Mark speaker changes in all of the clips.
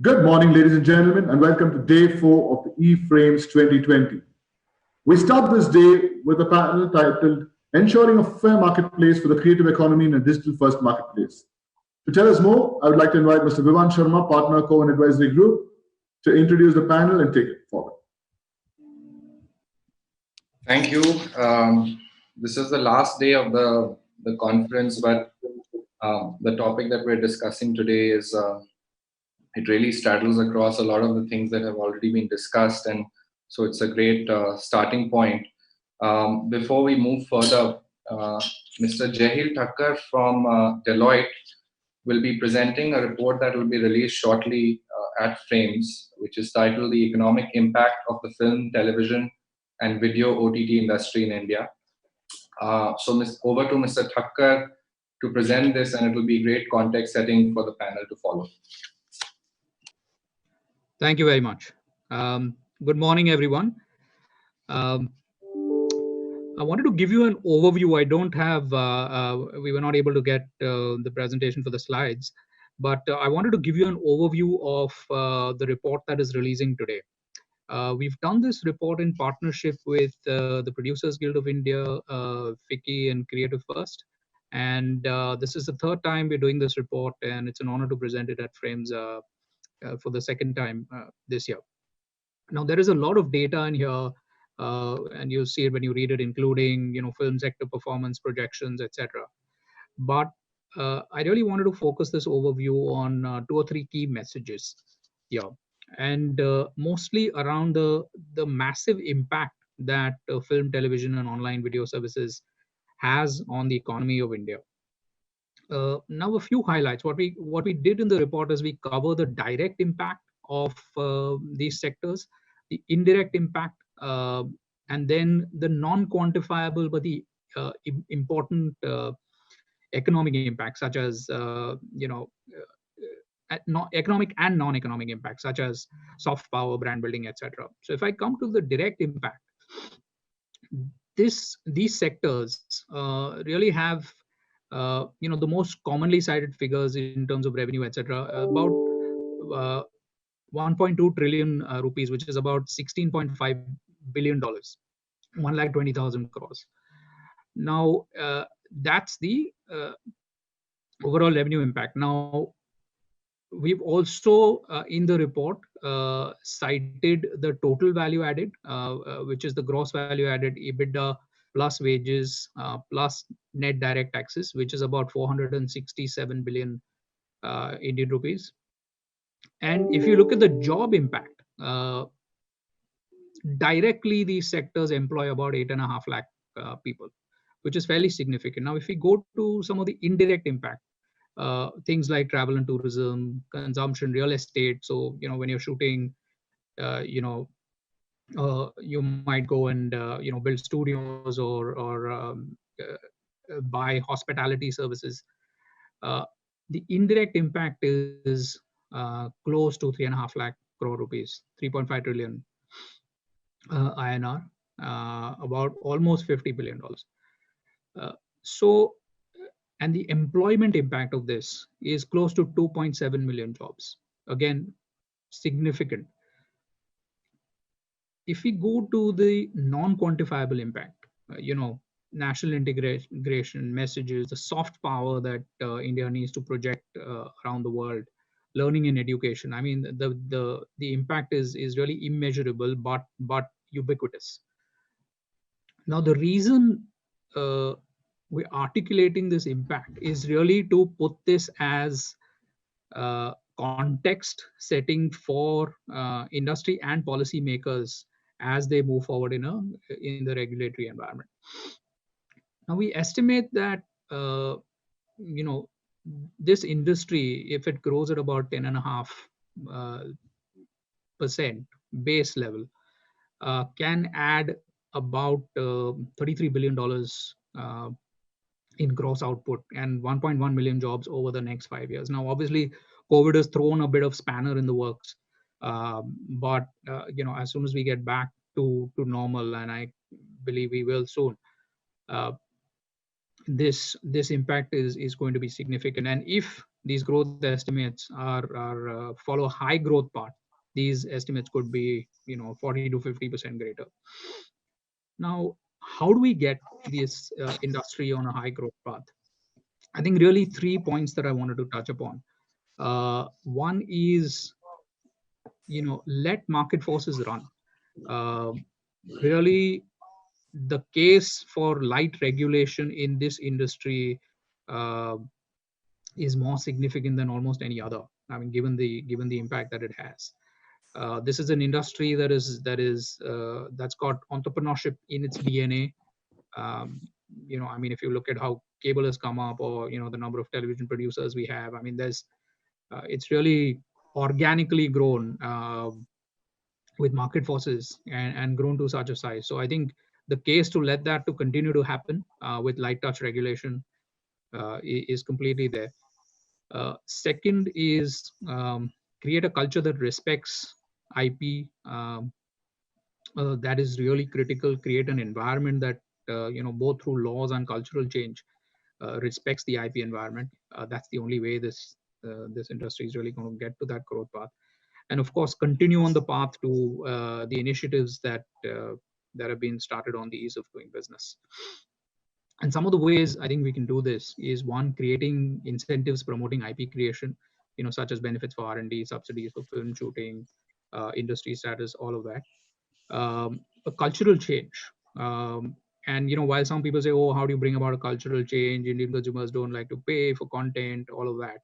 Speaker 1: Good morning, ladies and gentlemen, and welcome to day 4 of the eFrames 2020. We start this day with a panel titled Ensuring a Fair Marketplace for the Creative Economy in a Digital First Marketplace. To tell us more, I would like to invite Mr. Vivan Sharma, Partner, Cohen Advisory Group, to introduce the panel and take it forward.
Speaker 2: Thank you. This is the last day of the conference, but the topic that we're discussing today is it really straddles across a lot of the things that have already been discussed, and so it's a great starting point. Before we move further, Mr. Jahil Thakkar from Deloitte will be presenting a report that will be released shortly at Frames, which is titled The Economic Impact of the Film, Television and Video OTT Industry in India. Over to Mr. Thakkar to present this, and it will be great context setting for the panel to follow.
Speaker 3: Thank you very much. Good morning, everyone. I wanted to give you an overview. I don't have, we were not able to get the presentation for the slides, but I wanted to give you an overview of the report that is releasing today. We've done this report in partnership with the Producers Guild of India, FICCI and Creative First. And this is the third time we're doing this report, and it's an honor to present it at Frames for the second time this year. Now, there is a lot of data in here, and you'll see it when you read it, including film sector performance projections, etc. But I really wanted to focus this overview on 2 or 3 key messages here, and mostly around the massive impact that film, television, and online video services has on the economy of India. Now, a few highlights. What we did in the report is we cover the direct impact of these sectors, the indirect impact, and then the non-quantifiable but the important economic impact, such as economic and non-economic impact, such as soft power, brand building, etc. So, if I come to the direct impact, these sectors really have the most commonly cited figures in terms of revenue, etc. About 1.2 trillion rupees, which is about $16.5 billion, 1,20,000 crores. Now, that's the overall revenue impact. Now, we've also in the report cited the total value added, which is the gross value added, EBITDA plus wages plus net direct taxes, which is about 467 billion Indian rupees. And if you look at the job impact, directly these sectors employ about 8.5 lakh people, which is fairly significant. Now, if we go to some of the indirect impact, things like travel and tourism, consumption, real estate. So, when you're shooting, you might go and build studios or buy hospitality services. The indirect impact is close to 3.5 lakh crore rupees, 3.5 trillion INR, about almost $50 billion. And the employment impact of this is close to 2.7 million jobs. Again, significant. If we go to the non-quantifiable impact, national integration, messages, the soft power that India needs to project around the world, learning and education. I mean, the impact is really immeasurable, but ubiquitous. Now, the reason we're articulating this impact is really to put this as context setting for industry and policymakers as they move forward in the regulatory environment. Now, we estimate that this industry, if it grows at about 10.5% base level, can add about $33 billion in gross output and 1.1 million jobs over the next 5 years. Now, obviously, COVID has thrown a bit of spanner in the works, but as soon as we get back to normal, and I believe we will soon, this impact is going to be significant. And if these growth estimates are follow a high growth path, these estimates could be 40 to 50% greater. Now, how do we get this industry on a high growth path? I think really 3 points that I wanted to touch upon. One is, let market forces run. Really, the case for light regulation in this industry is more significant than almost any other. I mean, given the impact that it has. This is an industry that's got entrepreneurship in its DNA. I mean, if you look at how cable has come up, or the number of television producers we have, I mean, it's really organically grown with market forces and grown to such a size. So I think the case to let that to continue to happen with light touch regulation is completely there. Second is create a culture that respects IP. That is really critical. Create an environment that both through laws and cultural change respects the IP environment. That's the only way this industry is really going to get to that growth path. And of course, continue on the path to the initiatives that have been started on the ease of doing business. And some of the ways I think we can do this is, one, creating incentives promoting IP creation, such as benefits for R&D, subsidies for film shooting, industry status, all of that. A cultural change. And while some people say, oh, how do you bring about a cultural change? Indian consumers don't like to pay for content, all of that.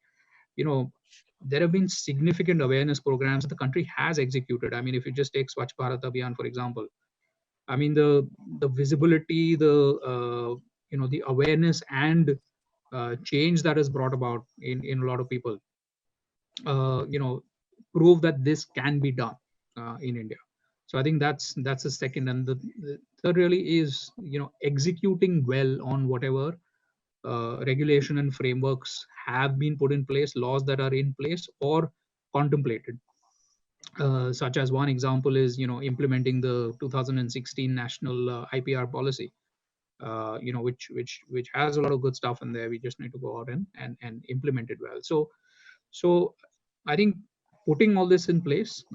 Speaker 3: There have been significant awareness programs that the country has executed. I mean, if you just take Swachh Bharat Abhiyan, for example, I mean, the visibility, the awareness and change that is brought about in a lot of people, prove that this can be done in India. So I think that's the second. And the third really is, executing well on whatever regulation and frameworks have been put in place, laws that are in place or contemplated. Such as one example is, implementing the 2016 national IPR policy, which has a lot of good stuff in there. We just need to go out and implement it well. So I think putting all this in place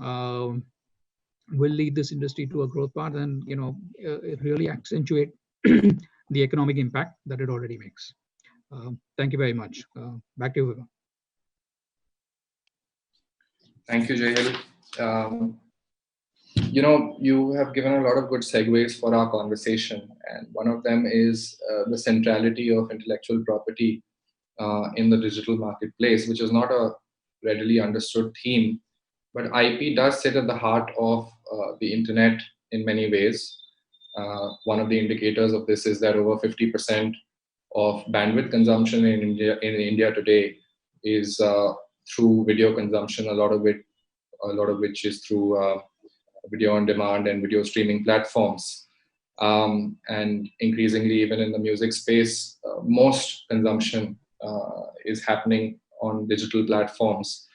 Speaker 3: will lead this industry to a growth path, and really accentuate the economic impact that it already makes. Thank you very much. Back to you, Vibha.
Speaker 2: Thank you, Jehil. You have given a lot of good segues for our conversation, and one of them is the centrality of intellectual property in the digital marketplace, which is not a readily understood theme, but IP does sit at the heart of the internet in many ways. One of the indicators of this is that over 50% of bandwidth consumption in India today is through video consumption, a lot of which is through video on demand and video streaming platforms. And increasingly, even in the music space, most consumption is happening on digital platforms.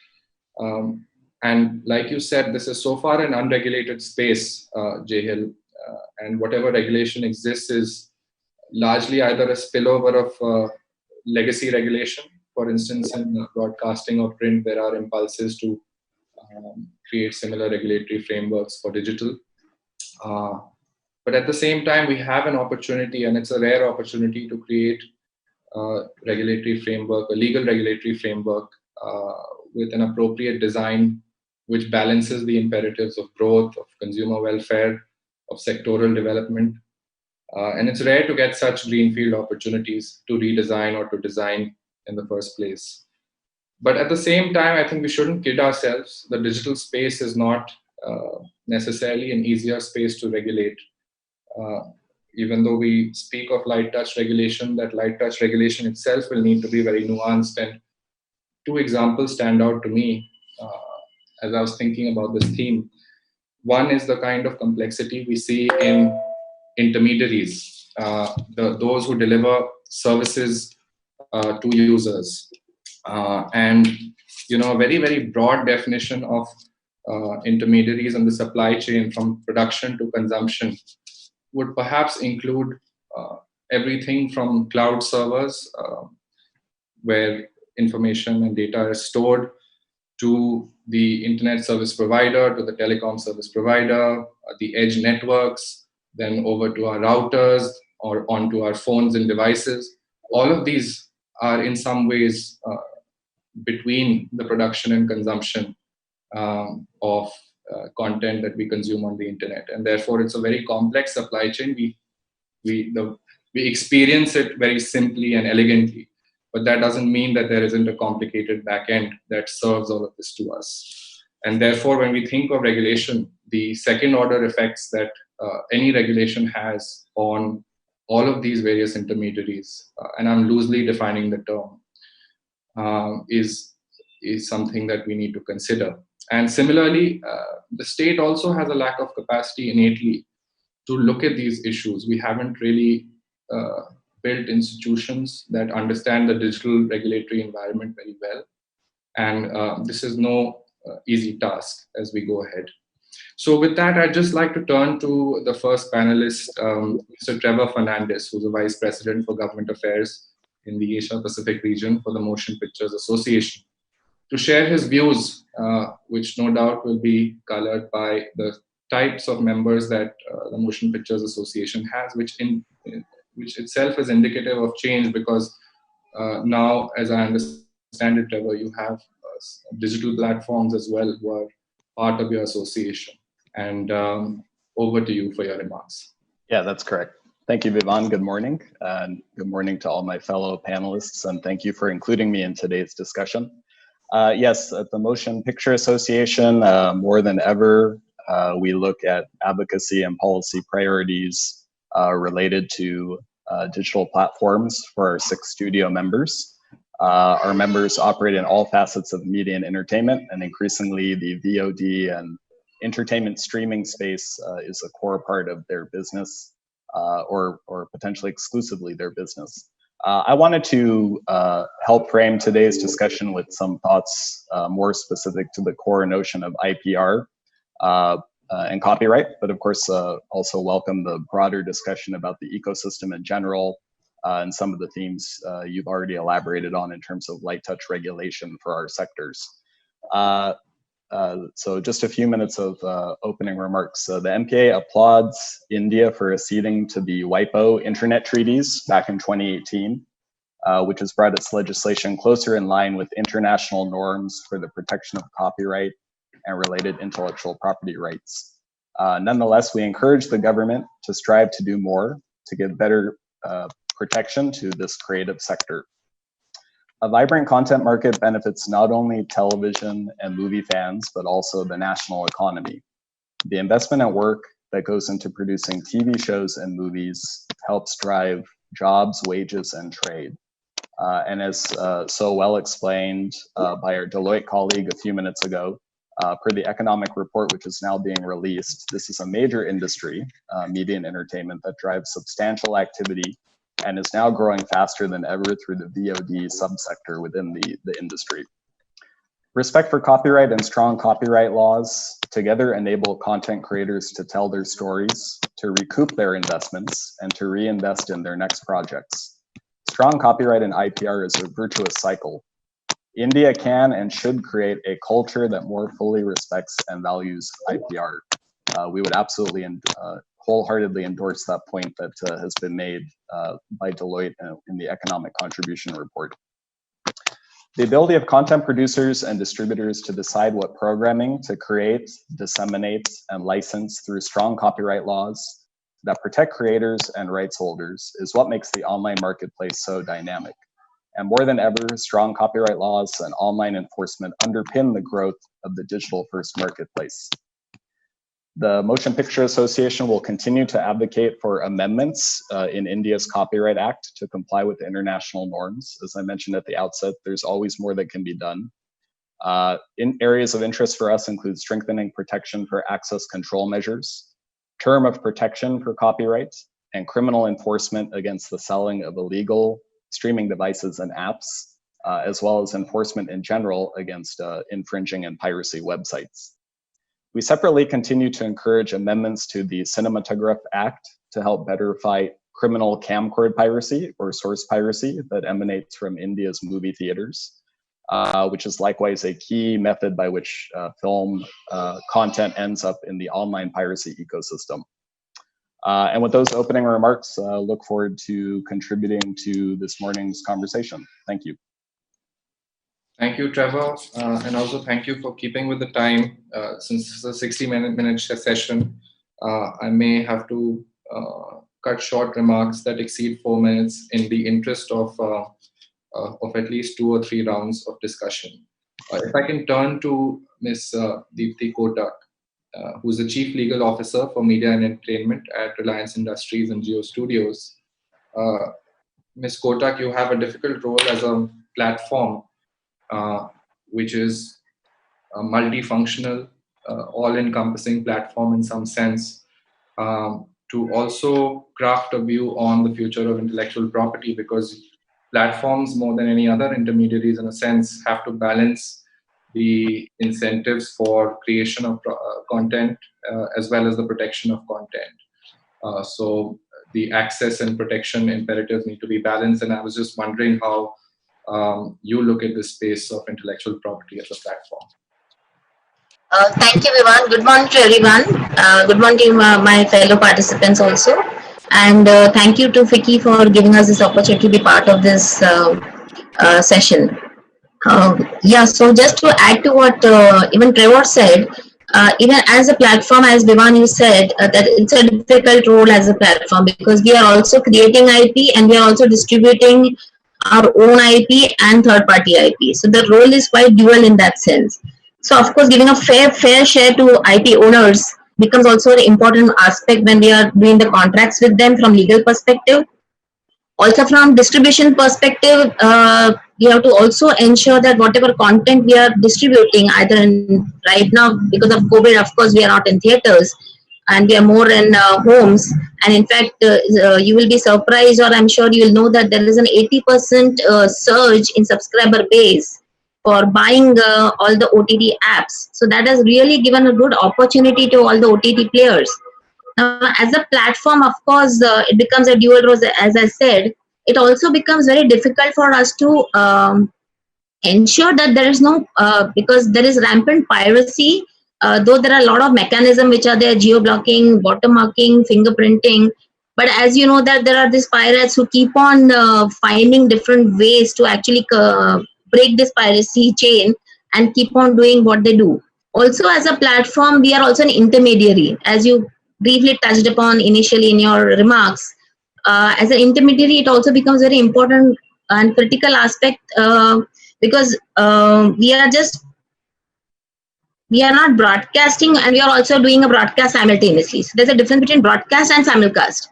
Speaker 2: And like you said, this is so far an unregulated space, Jehil, and whatever regulation exists is largely either a spillover of legacy regulation. For instance, in broadcasting or print, there are impulses to create similar regulatory frameworks for digital. But at the same time, we have an opportunity, and it's a rare opportunity, to create a regulatory framework, a legal regulatory framework with an appropriate design which balances the imperatives of growth, of consumer welfare, of sectoral development. And it's rare to get such greenfield opportunities to redesign or to design in the first place. But at the same time, I think we shouldn't kid ourselves. The digital space is not necessarily an easier space to regulate. Even though we speak of light touch regulation, that light touch regulation itself will need to be very nuanced. And two examples stand out to me as I was thinking about this theme. One is the kind of complexity we see in intermediaries, those who deliver services to users. And a very, very broad definition of intermediaries in the supply chain from production to consumption would perhaps include everything from cloud servers, where information and data is stored, to the internet service provider, to the telecom service provider, the edge networks, then over to our routers or onto our phones and devices. All of these are in some ways between the production and consumption of content that we consume on the internet. And therefore, it's a very complex supply chain. We experience it very simply and elegantly, but that doesn't mean that there isn't a complicated backend that serves all of this to us. And therefore, when we think of regulation, the second order effects that any regulation has on all of these various intermediaries, and I'm loosely defining the term, is something that we need to consider. And similarly, the state also has a lack of capacity innately to look at these issues. We haven't really built institutions that understand the digital regulatory environment very well. And this is no easy task as we go ahead. So with that, I'd just like to turn to the first panelist, Mr. Trevor Fernandez, who's the Vice President for Government Affairs in the Asia Pacific region for the Motion Pictures Association, to share his views, which no doubt will be colored by the types of members that the Motion Pictures Association has, which itself is indicative of change, because now, as I understand it, Trevor, you have digital platforms as well who are part of your association. And over to you for your remarks.
Speaker 4: Yeah, that's correct. Thank you, Vivan. Good morning. And good morning to all my fellow panelists, and thank you for including me in today's discussion. Yes, at the Motion Picture Association, more than ever, we look at advocacy and policy priorities related to digital platforms for our 6 studio members. Our members operate in all facets of media and entertainment, and increasingly the VOD and entertainment streaming space is a core part of their business, or potentially exclusively their business. I wanted to help frame today's discussion with some thoughts more specific to the core notion of IPR and copyright, but of course also welcome the broader discussion about the ecosystem in general and some of the themes you've already elaborated on in terms of light touch regulation for our sectors. So just a few minutes of opening remarks. So the MPA applauds India for acceding to the WIPO Internet Treaties back in 2018, which has brought its legislation closer in line with international norms for the protection of copyright and related intellectual property rights. Nonetheless, we encourage the government to strive to do more to give better protection to this creative sector. A vibrant content market benefits not only television and movie fans, but also the national economy. The investment and work that goes into producing TV shows and movies helps drive jobs, wages, and trade. And as so well explained by our Deloitte colleague a few minutes ago, per the economic report, which is now being released, this is a major industry, media and entertainment, that drives substantial activity and is now growing faster than ever through the VOD subsector within the industry. Respect for copyright and strong copyright laws together enable content creators to tell their stories, to recoup their investments, and to reinvest in their next projects. Strong copyright and IPR is a virtuous cycle. India can and should create a culture that more fully respects and values IPR. We would absolutely and wholeheartedly endorse that point that has been made by Deloitte in the economic contribution report. The ability of content producers and distributors to decide what programming to create, disseminate, and license through strong copyright laws that protect creators and rights holders is what makes the online marketplace so dynamic. And more than ever, strong copyright laws and online enforcement underpin the growth of the digital-first marketplace. The Motion Picture Association will continue to advocate for amendments in India's Copyright Act to comply with the international norms. As I mentioned at the outset, there's always more that can be done. In areas of interest for us include strengthening protection for access control measures, term of protection for copyright, and criminal enforcement against the selling of illegal streaming devices and apps, as well as enforcement in general against infringing and piracy websites. We separately continue to encourage amendments to the Cinematograph Act to help better fight criminal camcord piracy or source piracy that emanates from India's movie theaters, which is likewise a key method by which film content ends up in the online piracy ecosystem. And with those opening remarks, look forward to contributing to this morning's conversation. Thank you.
Speaker 2: Thank you, Trevor, and also thank you for keeping with the time. Since it's a 60-minute session, I may have to cut short remarks that exceed 4 minutes in the interest of at least 2 or 3 rounds of discussion. If I can turn to Ms. Deepti Kotak, who's the Chief Legal Officer for Media and Entertainment at Reliance Industries and Jio Studios. Ms. Kotak, you have a difficult role as a platform which is a multifunctional, all-encompassing platform in some sense, to also craft a view on the future of intellectual property, because platforms, more than any other intermediaries in a sense, have to balance the incentives for creation of content as well as the protection of content. So the access and protection imperatives need to be balanced, and I was just wondering how you look at the space of intellectual property as a platform.
Speaker 5: Thank you, Vivan. Good morning to everyone. Good morning to my fellow participants also. And thank you to FICCI for giving us this opportunity to be part of this session. Yeah, so just to add to what even Trevor said, even as a platform, as Vivan you said, that it's a difficult role as a platform, because we are also creating IP and we are also distributing our own IP and third-party IP. So the role is quite dual in that sense. So of course, giving a fair share to IP owners becomes also an important aspect when we are doing the contracts with them from legal perspective. Also from distribution perspective, we have to also ensure that whatever content we are distributing, either in right now because of COVID, of course, we are not in theaters and we are more in homes. And in fact, you will be surprised, or I'm sure you will know that there is an 80% surge in subscriber base for buying all the OTT apps. So that has really given a good opportunity to all the OTT players. As a platform, of course, it becomes a dual role, as I said. It also becomes very difficult for us to ensure that there is no, because there is rampant piracy, though there are a lot of mechanisms which are there, geo-blocking, watermarking, fingerprinting. But as you know that there are these pirates who keep on finding different ways to actually break this piracy chain and keep on doing what they do. Also, as a platform, we are also an intermediary, as you briefly touched upon initially in your remarks. As an intermediary, it also becomes very important and critical aspect because we are not broadcasting, and we are also doing a broadcast simultaneously. So there's a difference between broadcast and simulcast.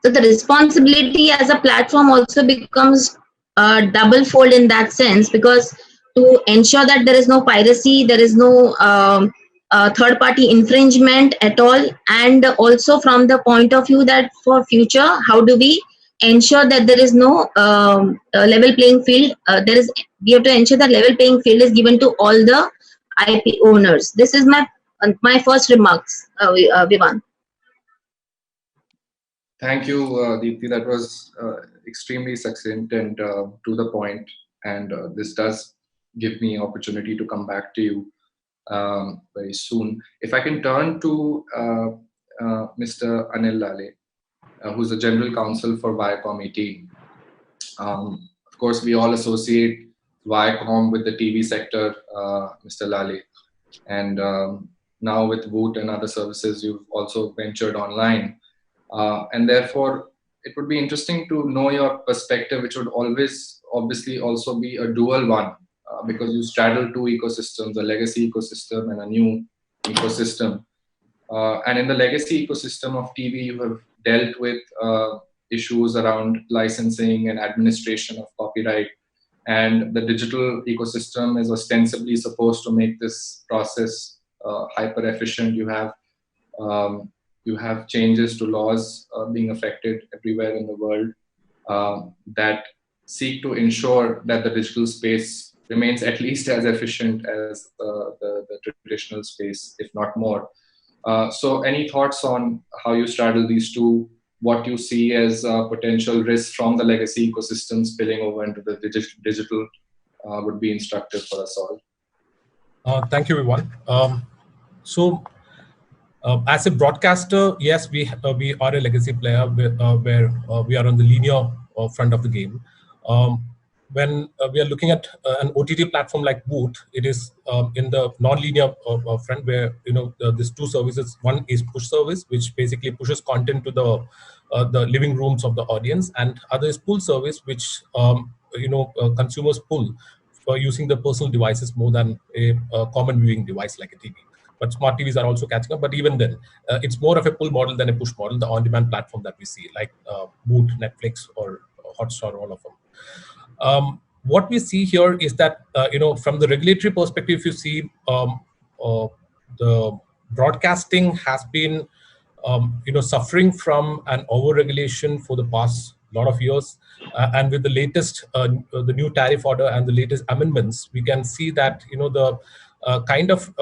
Speaker 5: So the responsibility as a platform also becomes double fold in that sense, because to ensure that there is no piracy, there is no third-party infringement at all, and also from the point of view that for future, how do we ensure that there is no level playing field? We have to ensure that level playing field is given to all the IP owners. This is my first remarks, Vivan.
Speaker 2: Thank you, Deepti. That was extremely succinct and to the point. And this does give me opportunity to come back to you very soon. If I can turn to Mr. Anil Lale, who's the General Counsel for Viacom 18. Of course, we all associate Viacom with the TV sector, Mr. Lale. And now with Voot and other services, you've also ventured online. And therefore, it would be interesting to know your perspective, which would always obviously also be a dual one, because you straddle 2 ecosystems, a legacy ecosystem and a new ecosystem. And in the legacy ecosystem of TV, you have dealt with issues around licensing and administration of copyright. And the digital ecosystem is ostensibly supposed to make this process hyper efficient. You have changes to laws being affected everywhere in the world that seek to ensure that the digital space remains at least as efficient as the traditional space, if not more. So any thoughts on how you straddle these 2 what you see as potential risks from the legacy ecosystem spilling over into the digital would be instructive for us all.
Speaker 6: Thank you, everyone. As a broadcaster, yes, we are a legacy player where we are on the linear front of the game. When we are looking at an OTT platform like Voot, it is in the non-linear front where there's two services. One is push service, which basically pushes content to the living rooms of the audience, and other is pull service, which consumers pull for using their personal devices more than a common viewing device like a TV. But smart TVs are also catching up. But even then, it's more of a pull model than a push model, the on-demand platform that we see, like Voot, Netflix, or Hotstar, all of them. What we see here is that, from the regulatory perspective, if you see the broadcasting has been, suffering from an over-regulation for the past lot of years. And with the latest, the new tariff order and the latest amendments, we can see that, the kind of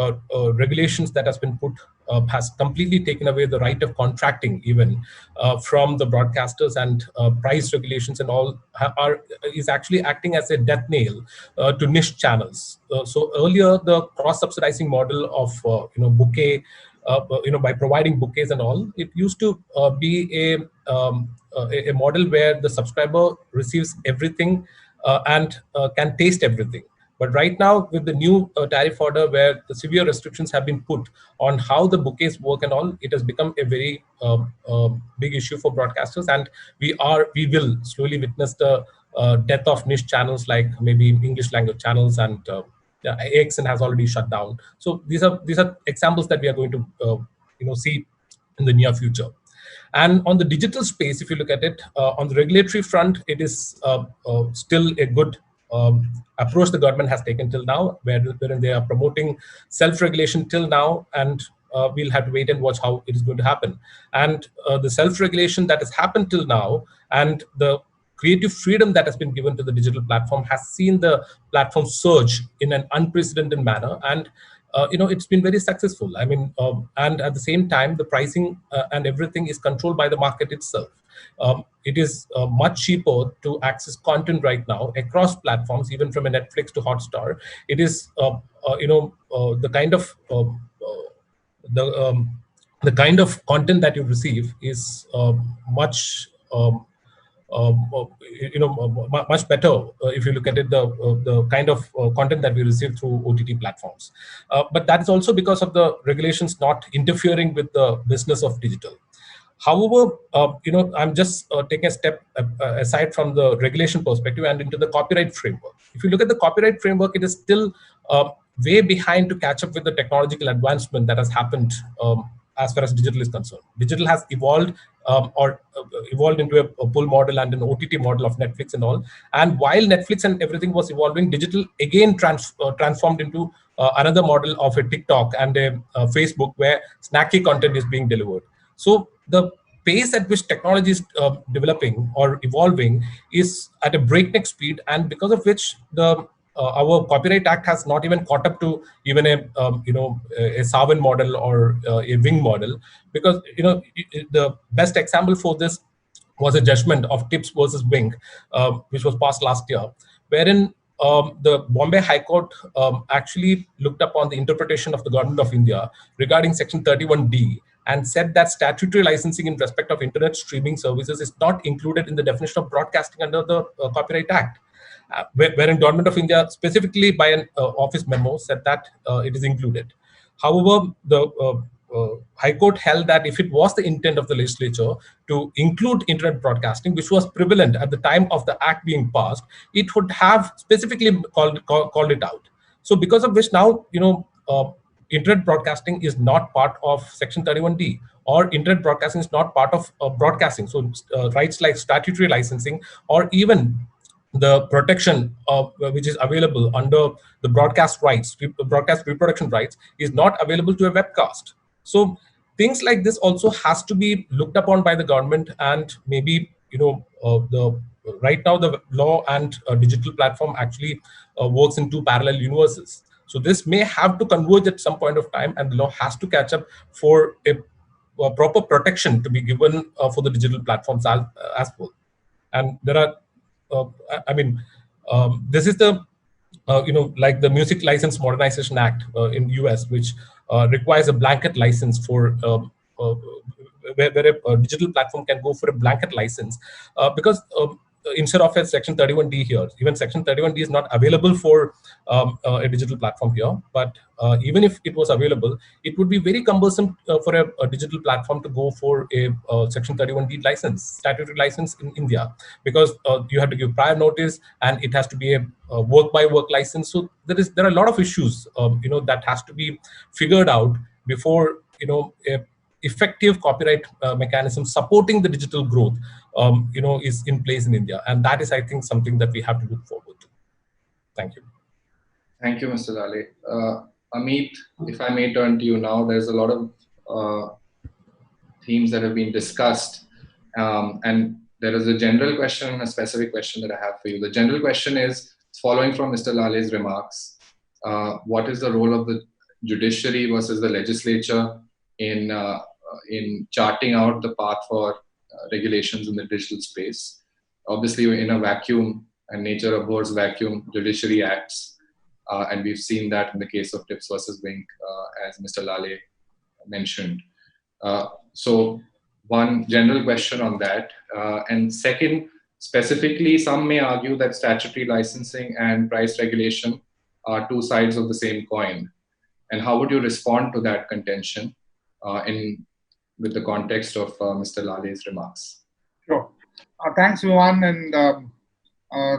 Speaker 6: regulations that has been put has completely taken away the right of contracting even from the broadcasters, and price regulations and all is actually acting as a death nail to niche channels. So earlier, the cross-subsidizing model of bouquet, by providing bouquets and all, it used to be a model where the subscriber receives everything and can taste everything. But right now, with the new tariff order, where the severe restrictions have been put on how the bouquets work and all, it has become a very big issue for broadcasters, and we will slowly witness the death of niche channels like maybe English language channels, and AXN has already shut down. So these are examples that we are going to see in the near future. And on the digital space, if you look at it, on the regulatory front, it is still a good approach the government has taken till now, wherein they are promoting self-regulation till now, and we'll have to wait and watch how it is going to happen. And the self-regulation that has happened till now, and the creative freedom that has been given to the digital platform, has seen the platform surge in an unprecedented manner, and it's been very successful. I mean, and at the same time, the pricing and everything is controlled by the market itself. It is much cheaper to access content right now across platforms, even from a Netflix to Hotstar. It is, the kind of content that you receive is much. Much better if you look at it, the kind of content that we receive through OTT platforms. But that is also because of the regulations not interfering with the business of digital. However, I'm just taking a step aside from the regulation perspective and into the copyright framework. If you look at the copyright framework, it is still way behind to catch up with the technological advancement that has happened as far as digital is concerned. Digital has evolved evolved into a pull model and an OTT model of Netflix and all. And while Netflix and everything was evolving, digital again transformed into another model of a TikTok and a Facebook, where snacky content is being delivered. So the pace at which technology is developing or evolving is at a breakneck speed, and because of which our Copyright Act has not even caught up to even a Sarwan model or a Wing model, because the best example for this was a judgment of Tips versus Wing, which was passed last year, wherein the Bombay High Court actually looked upon the interpretation of the Government of India regarding Section 31D and said that statutory licensing in respect of internet streaming services is not included in the definition of broadcasting under the Copyright Act. Wherein Government of India specifically by an office memo said that it is included. However, the High Court held that if it was the intent of the legislature to include internet broadcasting, which was prevalent at the time of the act being passed, it would have specifically called it out. So because of which now, internet broadcasting is not part of Section 31D, or internet broadcasting is not part of broadcasting. So rights like statutory licensing or even the protection which is available under the broadcast reproduction rights is not available to a webcast. So things like this also has to be looked upon by the government, and maybe right now the law and digital platform actually works in two parallel universes. So this may have to converge at some point of time, and the law has to catch up for a proper protection to be given for the digital platforms as well. And there are, this is the, like the Music License Modernization Act in US, which requires a blanket license for where a digital platform can go for a blanket license because instead of a Section 31D here, even Section 31D is not available for a digital platform here. But even if it was available, it would be very cumbersome for a digital platform to go for a Section 31D license, statutory license in India, because you have to give prior notice and it has to be a work-by-work license. So there are a lot of issues, that has to be figured out before, a effective copyright mechanism supporting the digital growth, is in place in India. And that is, I think, something that we have to look forward to. Thank you.
Speaker 2: Thank you, Mr. Lale. Amit, if I may turn to you now, there's a lot of themes that have been discussed. And there is a general question and a specific question that I have for you. The general question is, following from Mr. Lale's remarks, what is the role of the judiciary versus the legislature in charting out the path for regulations in the digital space? Obviously, we're in a vacuum, and nature abhors vacuum. Judiciary acts, and we've seen that in the case of Tips versus Wink, as Mr. Lale mentioned. So one general question on that. And second, specifically, some may argue that statutory licensing and price regulation are two sides of the same coin. And how would you respond to that contention with the context of Mr. Lale's remarks?
Speaker 7: Sure. Thanks, Vivan, and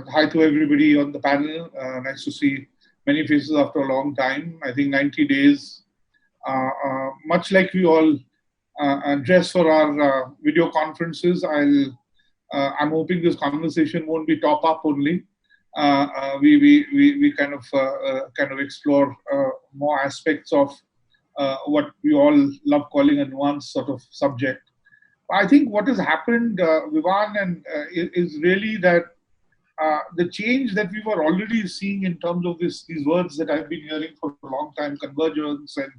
Speaker 7: hi to everybody on the panel. Nice to see many faces after a long time. I think 90 days, much like we all dress for our video conferences, I'm hoping this conversation won't be top up only. We kind of explore more aspects of what we all love calling a nuanced sort of subject. I think what has happened, Vivan, and is really that the change that we were already seeing in terms of these words that I've been hearing for a long time, convergence and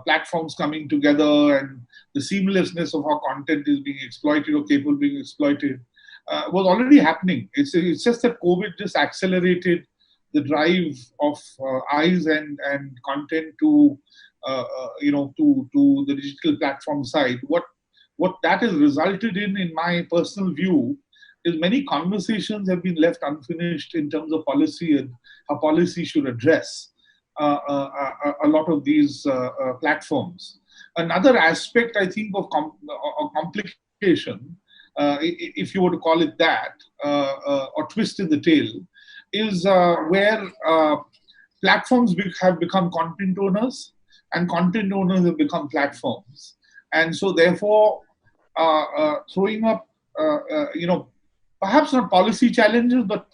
Speaker 7: platforms coming together, and the seamlessness of how content is being exploited or capable of being exploited, was already happening. It's just that COVID just accelerated the drive of eyes and content to the digital platform side. What that has resulted in my personal view, is many conversations have been left unfinished in terms of policy and how policy should address a lot of these platforms. Another aspect, I think, of complication, if you were to call it that, or twist in the tail, is where platforms have become content owners, and content owners have become platforms. And so therefore, throwing up, perhaps not policy challenges, but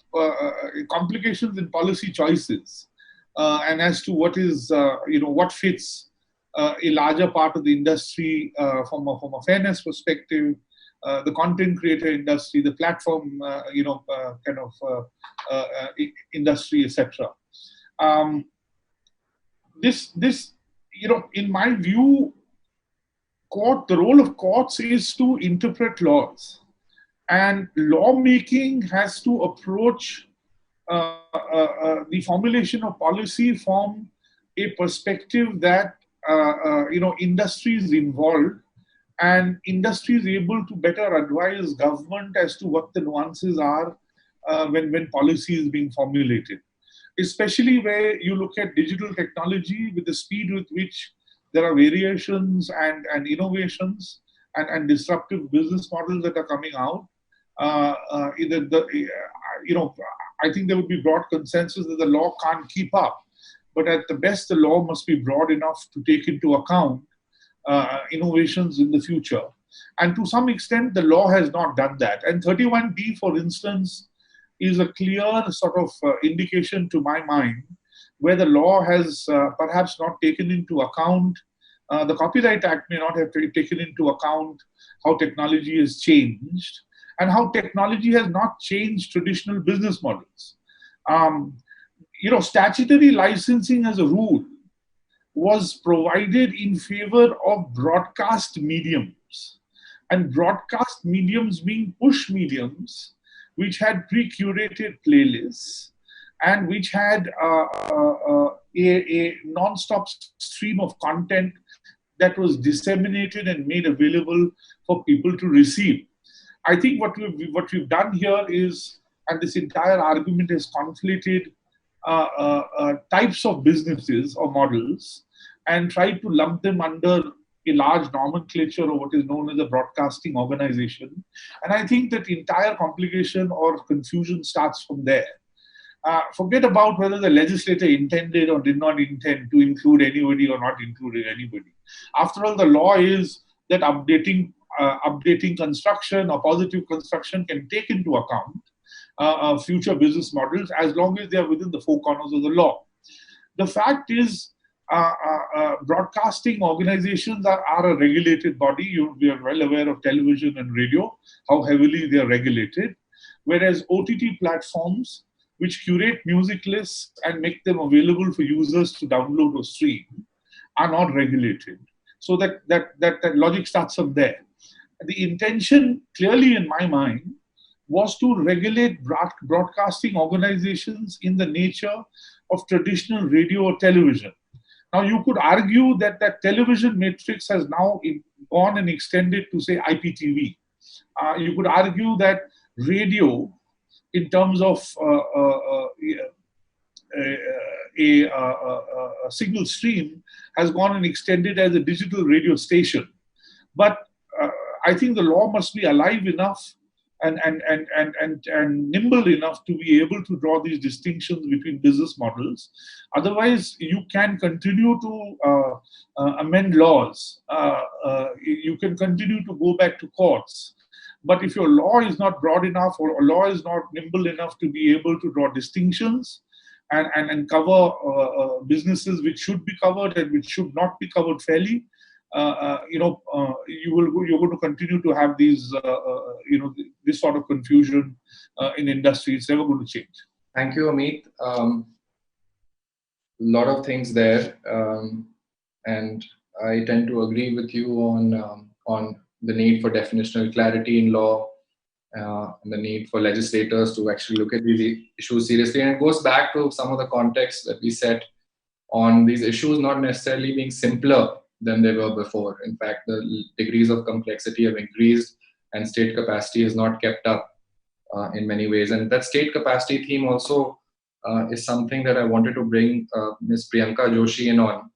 Speaker 7: complications in policy choices, and as to what is, what fits a larger part of the industry from a fairness perspective, the content creator industry, the platform, industry, etc. In my view, the role of courts is to interpret laws, and lawmaking has to approach the formulation of policy from a perspective that industry is involved, and industry is able to better advise government as to what the nuances are when policy is being formulated. Especially where you look at digital technology, with the speed with which there are variations and innovations and disruptive business models that are coming out. I think there would be broad consensus that the law can't keep up, but at the best, the law must be broad enough to take into account innovations in the future. And to some extent, the law has not done that. And 31D, for instance, is a clear sort of indication to my mind where the law has perhaps not taken into account, the Copyright Act may not have taken into account how technology has changed and how technology has not changed traditional business models. Statutory licensing as a rule was provided in favor of broadcast mediums, and broadcast mediums being push mediums, which had pre-curated playlists and which had a non-stop stream of content that was disseminated and made available for people to receive. I think what we've done here is, and this entire argument has conflated types of businesses or models and tried to lump them under a large nomenclature of what is known as a broadcasting organization. And I think that entire complication or confusion starts from there. Forget about whether the legislator intended or did not intend to include anybody or not included anybody. After all, the law is that updating construction or positive construction can take into account future business models as long as they are within the four corners of the law. The fact is, broadcasting organizations are a regulated body. We are well aware of television and radio, how heavily they are regulated, whereas OTT platforms, which curate music lists and make them available for users to download or stream, are not regulated. So that logic starts from there. The intention, clearly in my mind, was to regulate broadcasting organizations in the nature of traditional radio or television. Now, you could argue that that television matrix has now gone and extended to, say, IPTV. You could argue that radio, in terms of a single stream, has gone and extended as a digital radio station. But I think the law must be alive enough and nimble enough to be able to draw these distinctions between business models. Otherwise, you can continue to amend laws. You can continue to go back to courts. But if your law is not broad enough or a law is not nimble enough to be able to draw distinctions and cover businesses which should be covered and which should not be covered fairly, you're going to continue to have these, this sort of confusion in industry. It's never going to change.
Speaker 2: Thank you, Amit. Lot of things there, and I tend to agree with you on the need for definitional clarity in law, and the need for legislators to actually look at these issues seriously. And it goes back to some of the context that we set on these issues not necessarily being simpler than they were before. In fact, the degrees of complexity have increased and state capacity is not kept up in many ways. And that state capacity theme also is something that I wanted to bring Ms. Priyanka Joshi in on,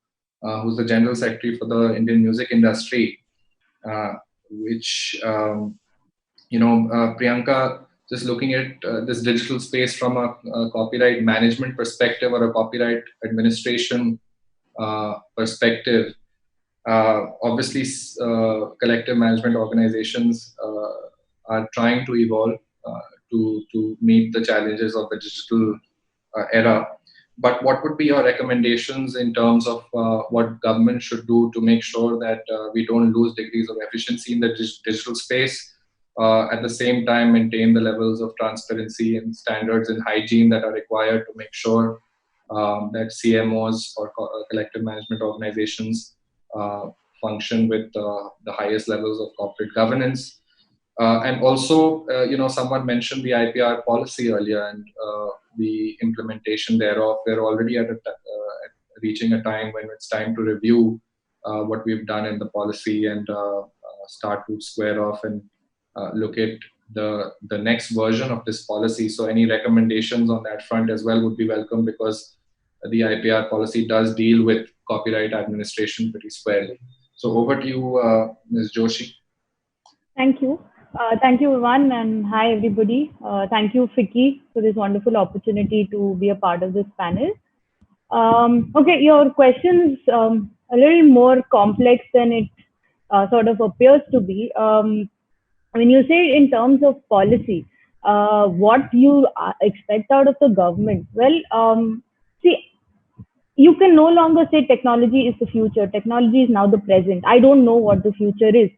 Speaker 2: who's the General Secretary for the Indian music industry, Priyanka, just looking at this digital space from a copyright management perspective or a copyright administration perspective, obviously collective management organizations are trying to evolve to meet the challenges of the digital era. But what would be your recommendations in terms of what government should do to make sure that we don't lose degrees of efficiency in the digital space, at the same time maintain the levels of transparency and standards and hygiene that are required to make sure that CMOs or collective management organizations function with the highest levels of corporate governance? And also, someone mentioned the IPR policy earlier and the implementation thereof. We're already at reaching a time when it's time to review what we've done in the policy and start to square off and look at the next version of this policy. So any recommendations on that front as well would be welcome, because the IPR policy does deal with copyright administration pretty squarely. So over to you, Ms. Joshi.
Speaker 8: Thank you. Thank you, Vivan, and hi, everybody. Thank you, Ficky, for this wonderful opportunity to be a part of this panel. Okay, your question's a little more complex than it sort of appears to be. When you say in terms of policy, what you expect out of the government? Well, see, you can no longer say technology is the future. Technology is now the present. I don't know what the future is.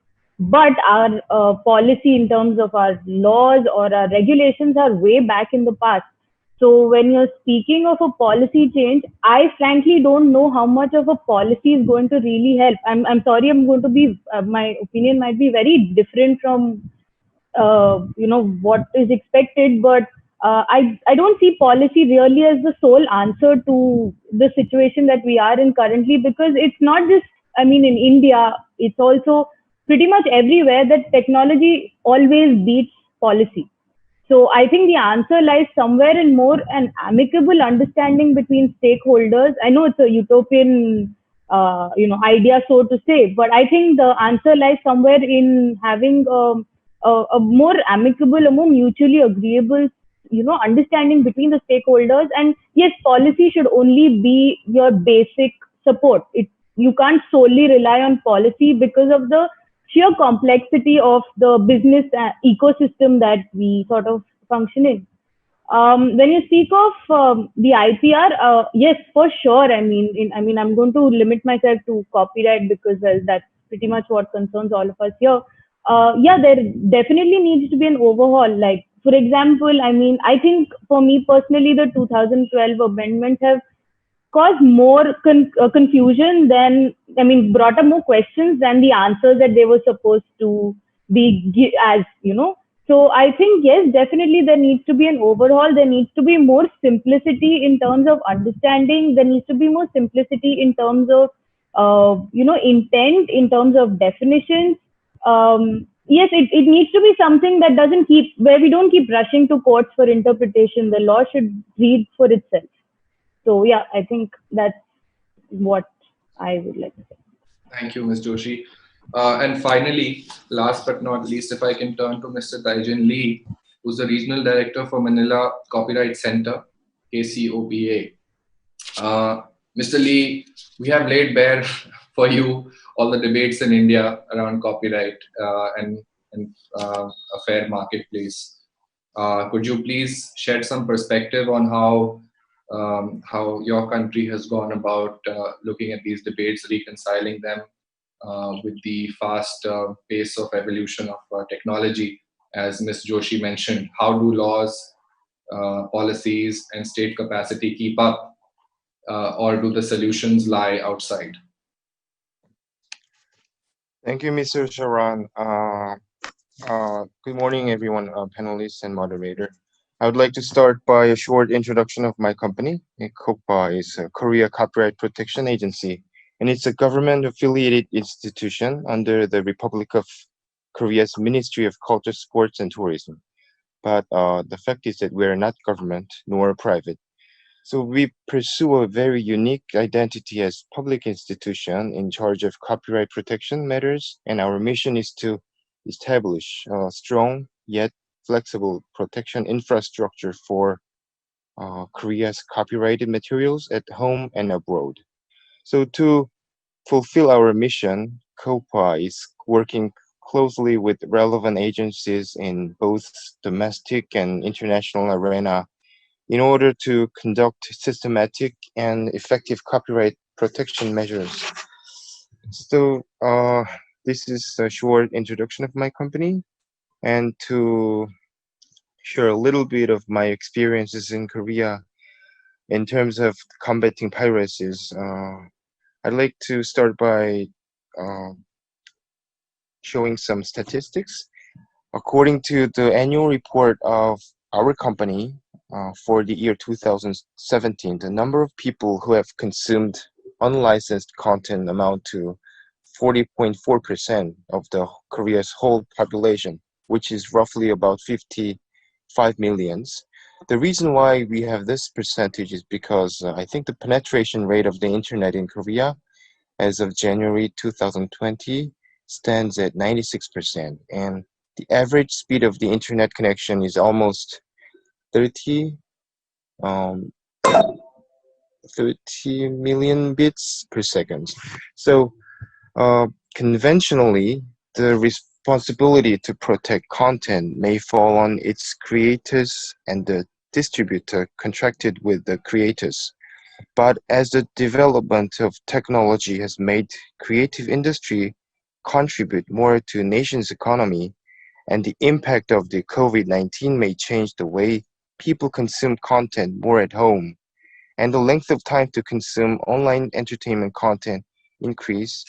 Speaker 8: But our policy in terms of our laws or our regulations are way back in the past. So when you're speaking of a policy change, I frankly don't know how much of a policy is going to really help. I'm sorry, I'm going to be, my opinion might be very different from, what is expected, but I don't see policy really as the sole answer to the situation that we are in currently, because it's not just, in India, it's also pretty much everywhere that technology always beats policy. So I think the answer lies somewhere in more an amicable understanding between stakeholders. I know it's a utopian, idea, so to say, but I think the answer lies somewhere in having a more amicable, a more mutually agreeable, understanding between the stakeholders. And yes, policy should only be your basic support. You can't solely rely on policy because of the sheer complexity of the business ecosystem that we sort of function in. When you speak of the IPR, yes, for sure. I'm going to limit myself to copyright because that's pretty much what concerns all of us here. There definitely needs to be an overhaul. Like, for example, I think for me personally, the 2012 amendments have caused more confusion than, brought up more questions than the answers that they were supposed to be as, So I think, yes, definitely there needs to be an overhaul. There needs to be more simplicity in terms of understanding. There needs to be more simplicity in terms of, intent, in terms of definitions. Yes, it needs to be something that where we don't keep rushing to courts for interpretation. The law should read for itself. So yeah, I think that's what I would like to say.
Speaker 2: Thank you, Ms. Joshi. And finally, last but not least, if I can turn to Mr. Taijin Lee, who's the Regional Director for Manila Copyright Center, KCOPA. Mr. Lee, we have laid bare for you all the debates in India around copyright and a fair marketplace. Could you please shed some perspective on how your country has gone about looking at these debates, reconciling them with the fast pace of evolution of technology? As Ms. Joshi mentioned, how do laws, policies, and state capacity keep up, or do the solutions lie outside?
Speaker 9: Thank you, Mr. Sharan. Good morning, everyone, panelists and moderator. I would like to start by a short introduction of my company. KCOPA is a Korea Copyright Protection Agency, and it's a government-affiliated institution under the Republic of Korea's Ministry of Culture, Sports, and Tourism. But the fact is that we're not government nor private. So we pursue a very unique identity as public institution in charge of copyright protection matters, and our mission is to establish a strong yet flexible protection infrastructure for Korea's copyrighted materials at home and abroad. So to fulfill our mission, KCOPA is working closely with relevant agencies in both domestic and international arena in order to conduct systematic and effective copyright protection measures. So this is a short introduction of my company, and to share a little bit of my experiences in Korea in terms of combating piracies. I'd like to start by showing some statistics. According to the annual report of our company for the year 2017, the number of people who have consumed unlicensed content amount to 40.4% of the Korea's whole population, which is roughly about 55 millions. The reason why we have this percentage is because I think the penetration rate of the internet in Korea as of January 2020 stands at 96%, and the average speed of the internet connection is almost 30 million bits per second. So conventionally, the responsibility to protect content may fall on its creators and the distributor contracted with the creators. But as the development of technology has made creative industry contribute more to nation's economy, and the impact of the COVID-19 may change the way people consume content more at home and the length of time to consume online entertainment content increase,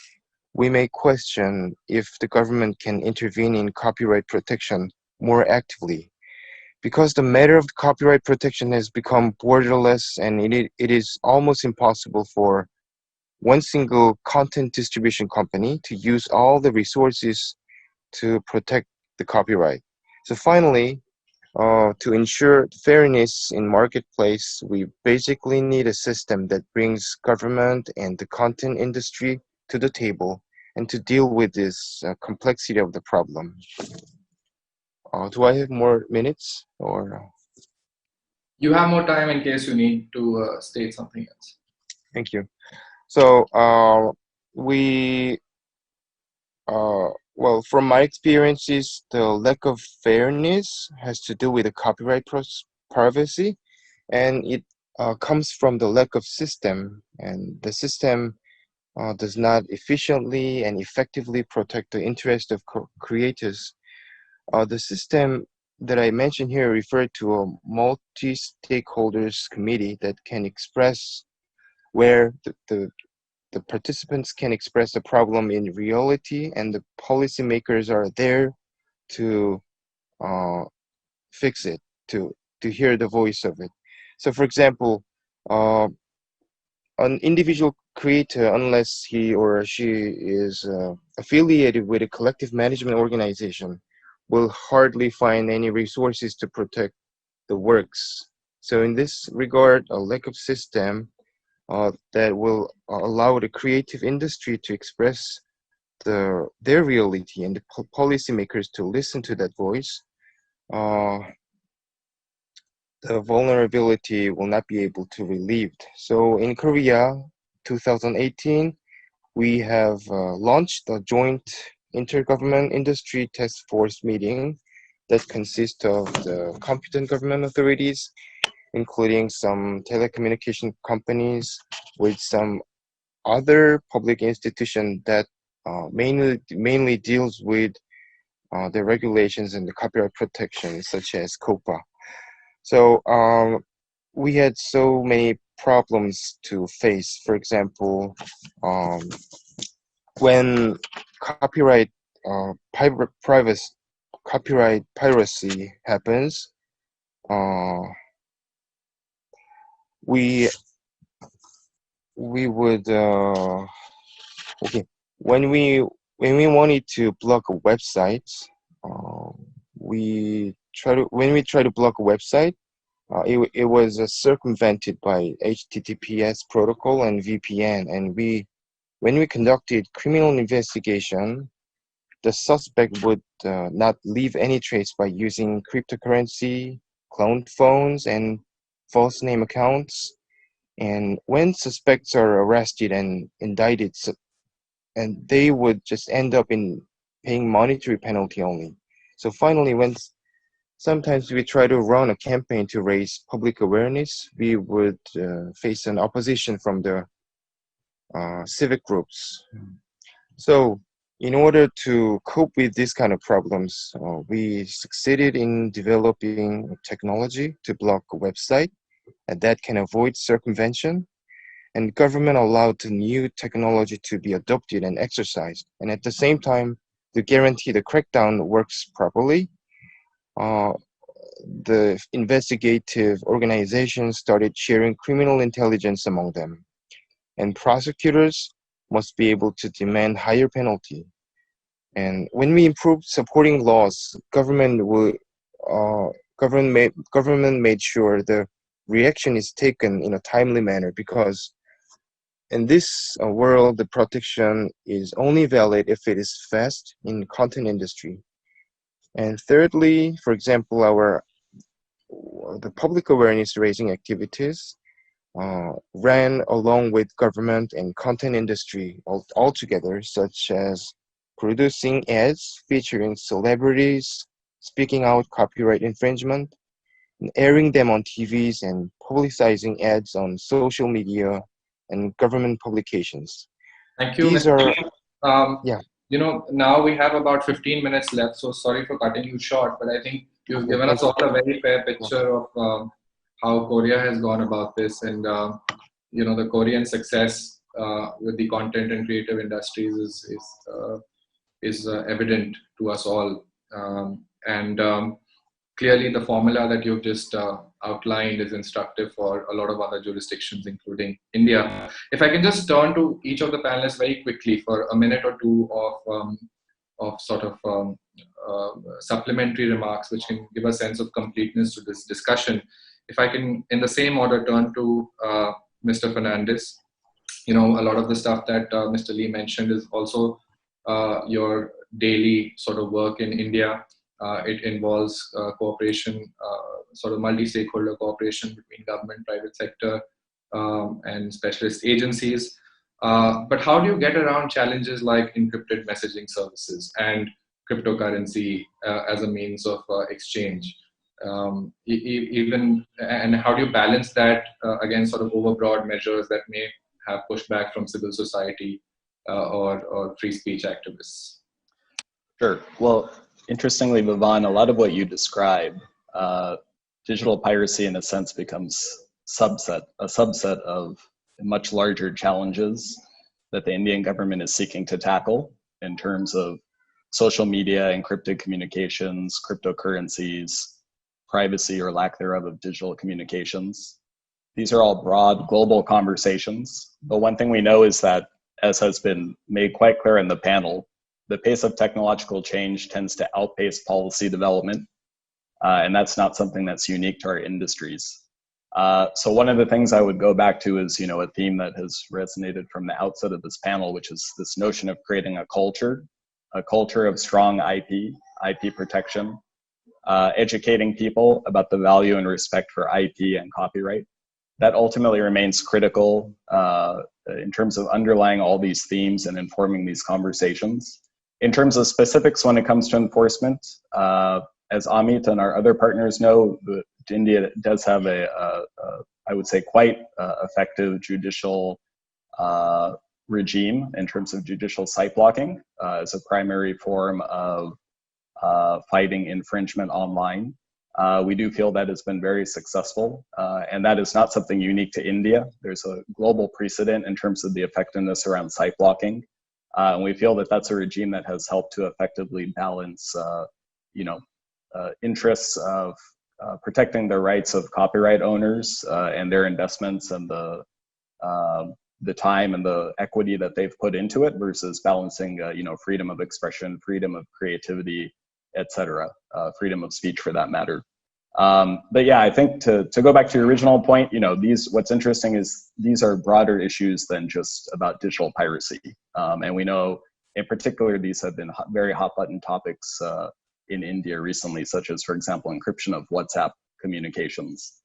Speaker 9: we may question if the government can intervene in copyright protection more actively. Because the matter of copyright protection has become borderless and it is almost impossible for one single content distribution company to use all the resources to protect the copyright. So finally, to ensure fairness in marketplace, we basically need a system that brings government and the content industry to the table and to deal with this complexity of the problem. Do I have more minutes or?
Speaker 2: You have more time in case you need to state something else.
Speaker 9: Thank you. So well, from my experiences, the lack of fairness has to do with the copyright privacy, and it comes from the lack of system, and the system does not efficiently and effectively protect the interest of creators. The system that I mentioned here referred to a multi-stakeholders committee that can express where the participants can express the problem in reality, and the policymakers are there to fix it, to hear the voice of it. So for example, an individual creator, unless he or she is affiliated with a collective management organization, will hardly find any resources to protect the works. So in this regard, a lack of system that will allow the creative industry to express their reality and the policymakers to listen to that voice, the vulnerability will not be able to be relieved. So in Korea, 2018, we have launched a joint intergovernment industry task force meeting that consists of the competent government authorities, including some telecommunication companies with some other public institution that mainly deals with the regulations and the copyright protection, such as COPPA. So we had so many problems to face. For example, when copyright piracy happens, we would okay, when we wanted to block a website, when we try to block a website, it was circumvented by HTTPS protocol and VPN, and when we conducted criminal investigation, the suspect would not leave any trace by using cryptocurrency, cloned phones, and false name accounts. And when suspects are arrested and indicted, and they would just end up in paying monetary penalty only. So finally, when sometimes we try to run a campaign to raise public awareness, we would face an opposition from the civic groups. So in order to cope with these kind of problems, we succeeded in developing technology to block a website that can avoid circumvention, and government allowed the new technology to be adopted and exercised. And at the same time, to guarantee the crackdown works properly, the investigative organizations started sharing criminal intelligence among them. And prosecutors must be able to demand higher penalty. And when we improved supporting laws, government made sure the reaction is taken in a timely manner, because in this world, the protection is only valid if it is fast in content industry. And thirdly, for example, the public awareness raising activities ran along with government and content industry all together, such as producing ads featuring celebrities speaking out copyright infringement, and airing them on TVs, and publicizing ads on social media and government publications.
Speaker 2: Thank you.
Speaker 9: These are,
Speaker 2: yeah. You know, now we have about 15 minutes left, so sorry for cutting you short, but I think you've given us all a very fair picture of how Korea has gone about this, and the Korean success with the content and creative industries is evident to us all, and clearly the formula that you've just outlined is instructive for a lot of other jurisdictions, including India. If I can just turn to each of the panelists very quickly for a minute or two of sort of supplementary remarks, which can give a sense of completeness to this discussion. If I can, in the same order, turn to Mr. Fernandes. A lot of the stuff that Mr. Lee mentioned is also your daily sort of work in India. It involves cooperation, sort of multi-stakeholder cooperation between government, private sector, and specialist agencies. But how do you get around challenges like encrypted messaging services and cryptocurrency as a means of exchange? And how do you balance that against sort of overbroad measures that may have pushback from civil society or free speech activists?
Speaker 4: Sure. Well, interestingly, Vivan, a lot of what you describe, digital piracy in a sense becomes a subset of much larger challenges that the Indian government is seeking to tackle in terms of social media, encrypted communications, cryptocurrencies, privacy or lack thereof of digital communications. These are all broad global conversations. But one thing we know is that, as has been made quite clear in the panel, the pace of technological change tends to outpace policy development. And that's not something that's unique to our industries. So one of the things I would go back to is, a theme that has resonated from the outset of this panel, which is this notion of creating a culture of strong IP protection, educating people about the value and respect for IP and copyright. That ultimately remains critical in terms of underlying all these themes and informing these conversations. In terms of specifics when it comes to enforcement, as Amit and our other partners know, India does have I would say, quite effective judicial regime in terms of judicial site blocking as a primary form of fighting infringement online. We do feel that has been very successful, and that is not something unique to India. There's a global precedent in terms of the effectiveness around site blocking, and we feel that that's a regime that has helped to effectively balance, interests of protecting the rights of copyright owners and their investments and the time and the equity that they've put into it versus balancing, freedom of expression, freedom of creativity, etc., freedom of speech for that matter. But yeah, I think to go back to your original point, what's interesting is these are broader issues than just about digital piracy. And we know in particular, these have been very hot button topics in India recently, such as, for example, encryption of WhatsApp communications.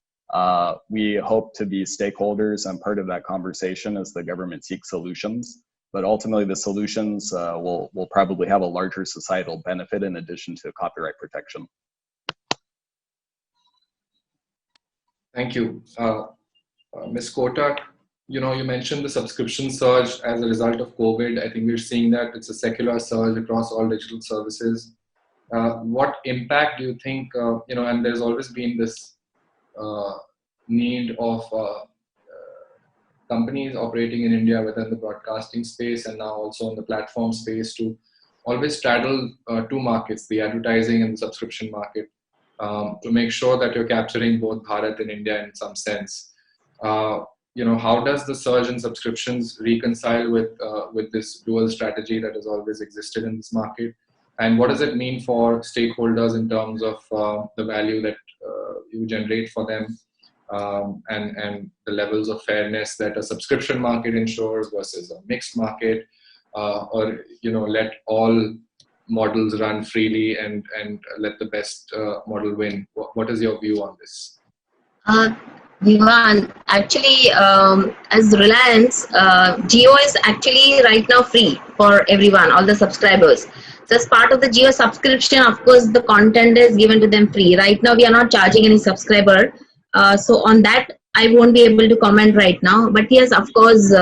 Speaker 4: We hope to be stakeholders and part of that conversation as the government seeks solutions. But ultimately, the solutions will probably have a larger societal benefit in addition to copyright protection.
Speaker 2: Thank you. Ms. Kotak, you mentioned the subscription surge as a result of COVID. I think we're seeing that it's a secular surge across all digital services. What impact do you think, and there's always been this need of companies operating in India within the broadcasting space and now also in the platform space to always straddle two markets, the advertising and the subscription market, to make sure that you're capturing both Bharat and India in some sense. How does the surge in subscriptions reconcile with this dual strategy that has always existed in this market? And what does it mean for stakeholders in terms of the value that you generate for them and the levels of fairness that a subscription market ensures versus a mixed market, or let all models run freely and let the best model win? What is your view on this?
Speaker 5: Vivan, actually, as Reliance, Jio is actually right now free for everyone, all the subscribers. So as part of the Jio subscription, of course, the content is given to them free. Right now, we are not charging any subscriber. So on that, I won't be able to comment right now. But yes, of course,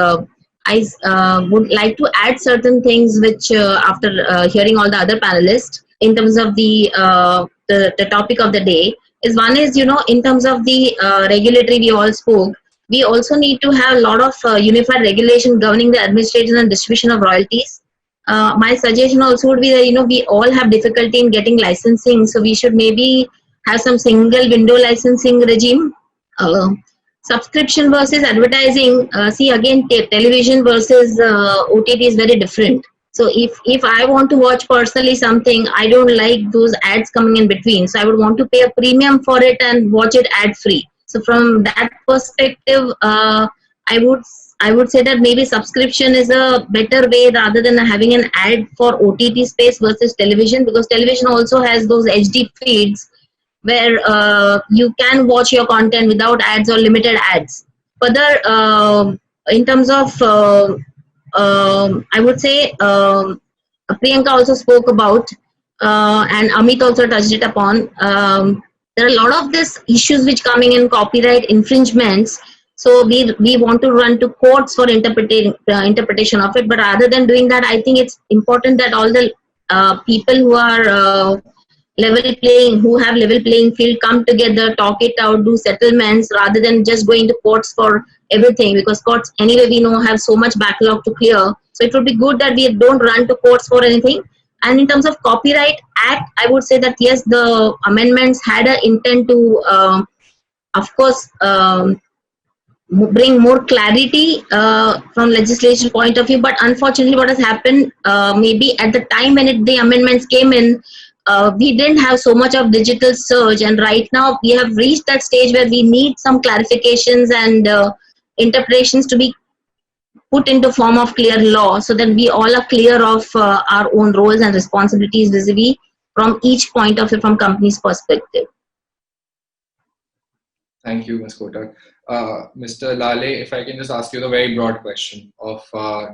Speaker 5: I would like to add certain things which after hearing all the other panelists in terms of the the topic of the day is one is, in terms of the regulatory, we all spoke. We also need to have a lot of unified regulation governing the administration and distribution of royalties. My suggestion also would be that, we all have difficulty in getting licensing, so we should maybe have some single window licensing regime. Subscription versus advertising, see again, television versus OTT is very different. So if I want to watch personally something, I don't like those ads coming in between. So I would want to pay a premium for it and watch it ad free. So from that perspective, I would say that maybe subscription is a better way rather than having an ad for OTT space versus television, because television also has those HD feeds where you can watch your content without ads or limited ads. Further, in terms of, I would say, Priyanka also spoke about, and Amit also touched it upon, there are a lot of these issues which coming in copyright infringements. So we want to run to courts for interpretation of it. But rather than doing that, I think it's important that all the people who are who have level playing field come together, talk it out, do settlements rather than just going to courts for everything, because courts anyway we know have so much backlog to clear. So it would be good that we don't run to courts for anything. And in terms of Copyright Act, I would say that yes, the amendments had an intent to, of course, bring more clarity from legislation point of view. But unfortunately, what has happened, maybe at the time when the amendments came in, we didn't have so much of digital search, and right now we have reached that stage where we need some clarifications and interpretations to be put into form of clear law, so that we all are clear of our own roles and responsibilities vis-a-vis from each point of view from company's perspective.
Speaker 2: Thank you, Ms. Kotak. Mr. Lale, if I can just ask you the very broad question of,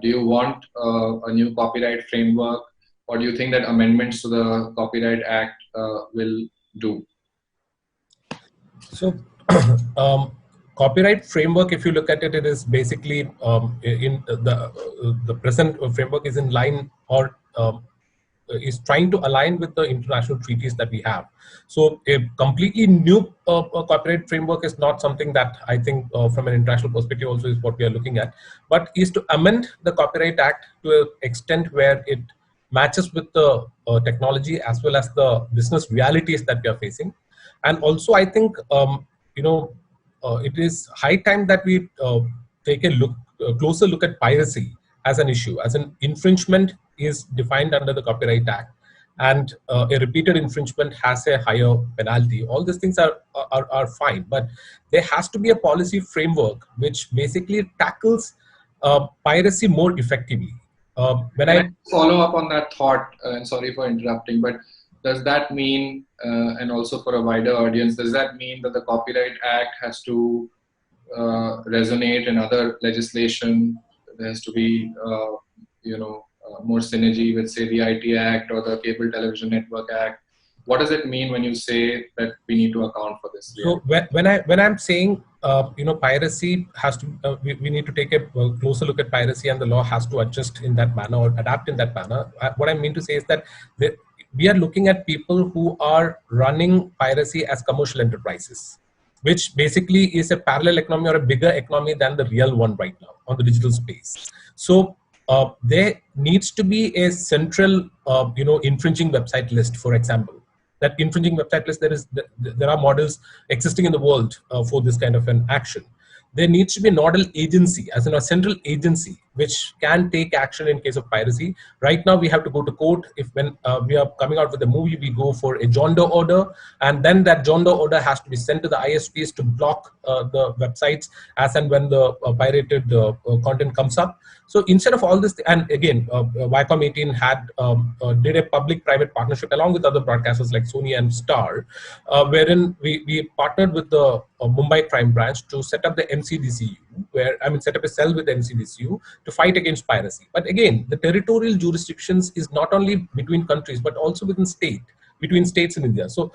Speaker 2: do you want a new copyright framework, or do you think that amendments to the Copyright Act will do?
Speaker 6: So, copyright framework, if you look at it, it is basically in the present framework is in line or is trying to align with the international treaties that we have. So a completely new copyright framework is not something that I think from an international perspective also is what we are looking at, but is to amend the Copyright Act to an extent where it matches with the technology as well as the business realities that we are facing. And also I think, it is high time that we take a closer look at piracy as an issue, as an infringement is defined under the Copyright Act, and a repeated infringement has a higher penalty. All these things are fine, but there has to be a policy framework which basically tackles piracy more effectively.
Speaker 2: When I follow up on that thought, and sorry for interrupting, but does that mean, and also for a wider audience, does that mean that the Copyright Act has to resonate in other legislation? There has to be, more synergy with, say, the IT Act or the Cable Television Network Act. What does it mean when you say that we need to account for this?
Speaker 6: So when I'm saying, piracy has to, we need to take a closer look at piracy, and the law has to adjust in that manner or adapt in that manner. What I mean to say is that we are looking at people who are running piracy as commercial enterprises, which basically is a parallel economy or a bigger economy than the real one right now on the digital space. So there needs to be a central, infringing website list, for example. That infringing website list, there are models existing in the world for this kind of an action. There needs to be a nodal agency, as in a central agency, which can take action in case of piracy. Right now, we have to go to court. When we are coming out with a movie, we go for a John Doe order, and then that John Doe order has to be sent to the ISPs to block the websites as and when the pirated content comes up. So instead of all this, and again, Viacom 18 did a public-private partnership along with other broadcasters like Sony and Star, wherein we partnered with the Mumbai Crime Branch to set up the MCDCU, set up a cell with the MCDCU to fight against piracy. But again, the territorial jurisdictions is not only between countries, but also within state. between states in India. So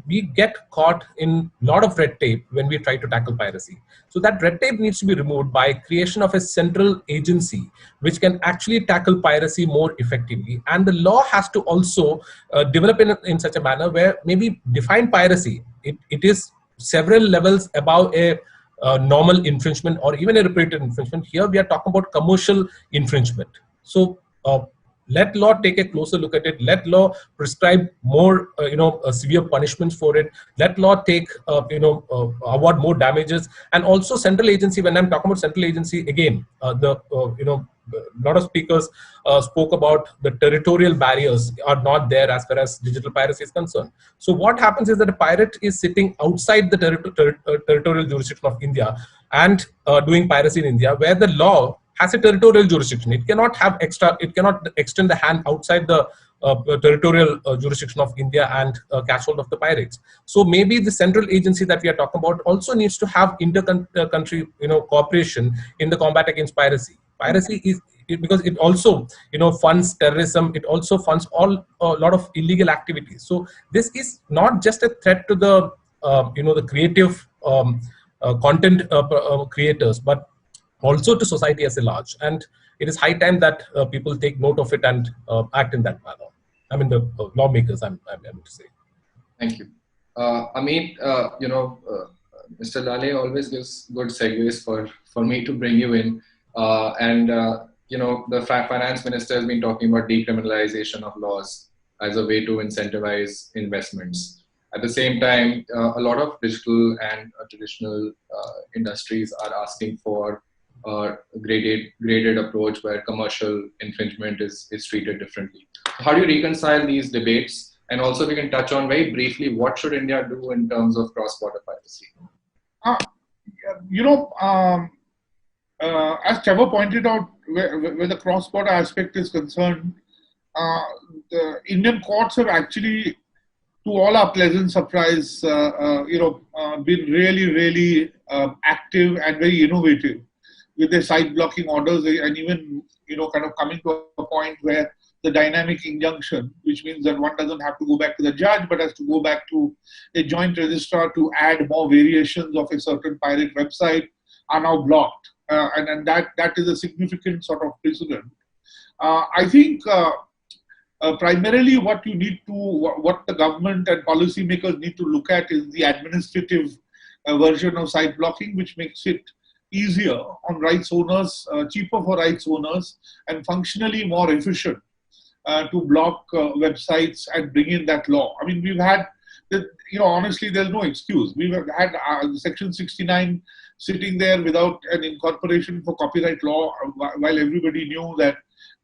Speaker 6: we get caught in a lot of red tape when we try to tackle piracy. So that red tape needs to be removed by creation of a central agency which can actually tackle piracy more effectively. And the law has to also develop in such a manner where maybe define piracy. It is several levels above a normal infringement or even a repeated infringement. Here we are talking about commercial infringement. So let law take a closer look at it. Let law prescribe more, severe punishments for it. Let law take, award more damages. And also central agency. When I'm talking about central agency, again, a lot of speakers spoke about the territorial barriers are not there as far as digital piracy is concerned. So what happens is that a pirate is sitting outside the territorial jurisdiction of India and doing piracy in India, where the law has a territorial jurisdiction. It cannot extend the hand outside the territorial jurisdiction of India and catch hold of the pirates. So maybe the central agency that we are talking about also needs to have inter-country cooperation in the combat against piracy. Piracy is because it also funds terrorism. It also funds a lot of illegal activities. So this is not just a threat to the the creative content creators, but also to society as a large. And it is high time that people take note of it and act in that manner. I mean, the lawmakers, I'm able to say.
Speaker 2: Thank you. Amit, Mr. Lale always gives good segues for me to bring you in. The finance minister has been talking about decriminalization of laws as a way to incentivize investments. At the same time, a lot of digital and traditional industries are asking for a graded approach where commercial infringement is treated differently. How do you reconcile these debates? And also, we can touch on very briefly, what should India do in terms of cross-border piracy?
Speaker 7: As Trevor pointed out, where the cross-border aspect is concerned, the Indian courts have actually, to all our pleasant surprise, been really active and very innovative with their site blocking orders, and even kind of coming to a point where the dynamic injunction, which means that one doesn't have to go back to the judge, but has to go back to a joint registrar to add more variations of a certain pirate website, are now blocked. And that is a significant sort of precedent. I think primarily what the government and policymakers need to look at is the administrative version of site blocking, which makes it easier on rights owners, cheaper for rights owners, and functionally more efficient to block websites and bring in that law. I mean, we've had, honestly, there's no excuse. We've had Section 69 sitting there without an incorporation for copyright law, while everybody knew that,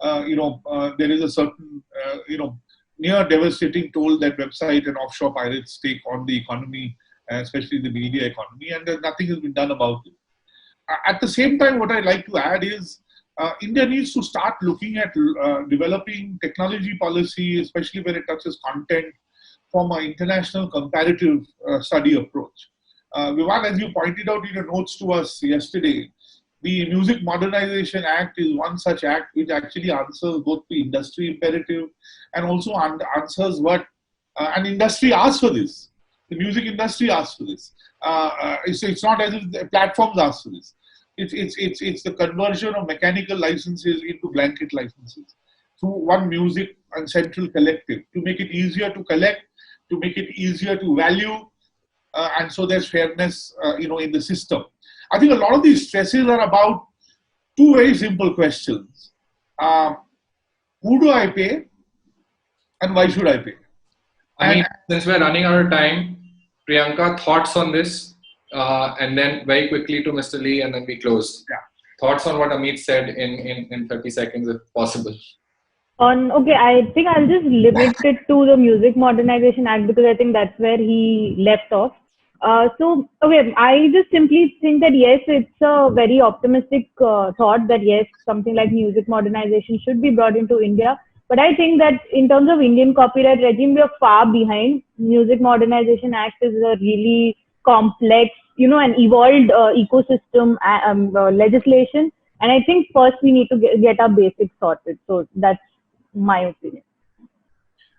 Speaker 7: there is a certain, near devastating toll that website and offshore pirates take on the economy, especially the media economy, and nothing has been done about it. At the same time, what I'd like to add is India needs to start looking at developing technology policy, especially when it touches content, from an international comparative study approach. Vivan, as you pointed out in your notes to us yesterday, the Music Modernization Act is one such act which actually answers both the industry imperative and also answers what an industry asks for this. The music industry asks for this. It's not as if the platforms ask for this. It's the conversion of mechanical licenses into blanket licenses through one music and central collective to make it easier to collect, to make it easier to value, and so there's fairness, in the system. I think a lot of these stresses are about two very simple questions. Who do I pay, and why should I pay?
Speaker 2: Since we're running out of time, Priyanka, thoughts on this? And then very quickly to Mr. Lee, and then we close.
Speaker 7: Yeah.
Speaker 2: Thoughts on what Amit said in 30 seconds, if possible.
Speaker 8: Okay, I think I'll just limit it to the Music Modernization Act because I think that's where he left off. I just simply think that yes, it's a very optimistic thought that yes, something like music modernization should be brought into India. But I think that in terms of Indian copyright regime, we are far behind. Music Modernization Act is a really complex, and evolved ecosystem legislation. And I think first we need to get our basics sorted. So that's my opinion.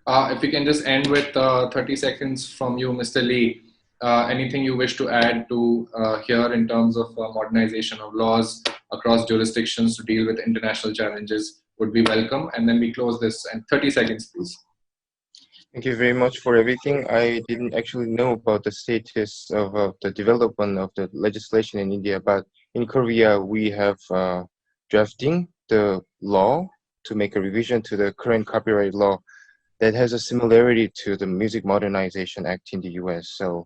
Speaker 2: If we can just end with 30 seconds from you, Mr. Lee. Anything you wish to add to here in terms of modernization of laws across jurisdictions to deal with international challenges would be welcome. And then we close this in 30 seconds, please.
Speaker 9: Thank you very much for everything. I didn't actually know about the status of the development of the legislation in India, but in Korea, we have drafting the law to make a revision to the current copyright law that has a similarity to the Music Modernization Act in the US. So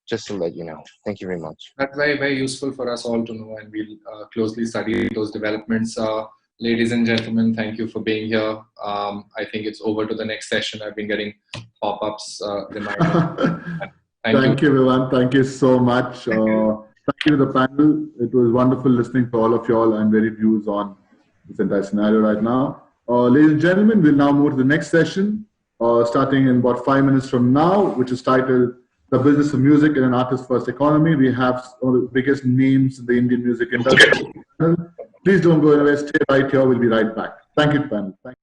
Speaker 9: just to let you know. Thank you very much.
Speaker 2: That's very, very useful for us all to know, and we'll closely study those developments. Ladies and gentlemen, thank you for being here. I think it's over to the next session. I've been getting pop-ups reminders.
Speaker 1: Thank you, everyone. Thank you so much. Thank you to the panel. It was wonderful listening to all of y'all and very views on this entire scenario right now. Ladies and gentlemen, we'll now move to the next session, starting in about 5 minutes from now, which is titled The Business of Music in an Artist First Economy. We have one of the biggest names in the Indian music industry. Please don't go anywhere. Stay right here. We'll be right back. Thank you, panel. Thank you.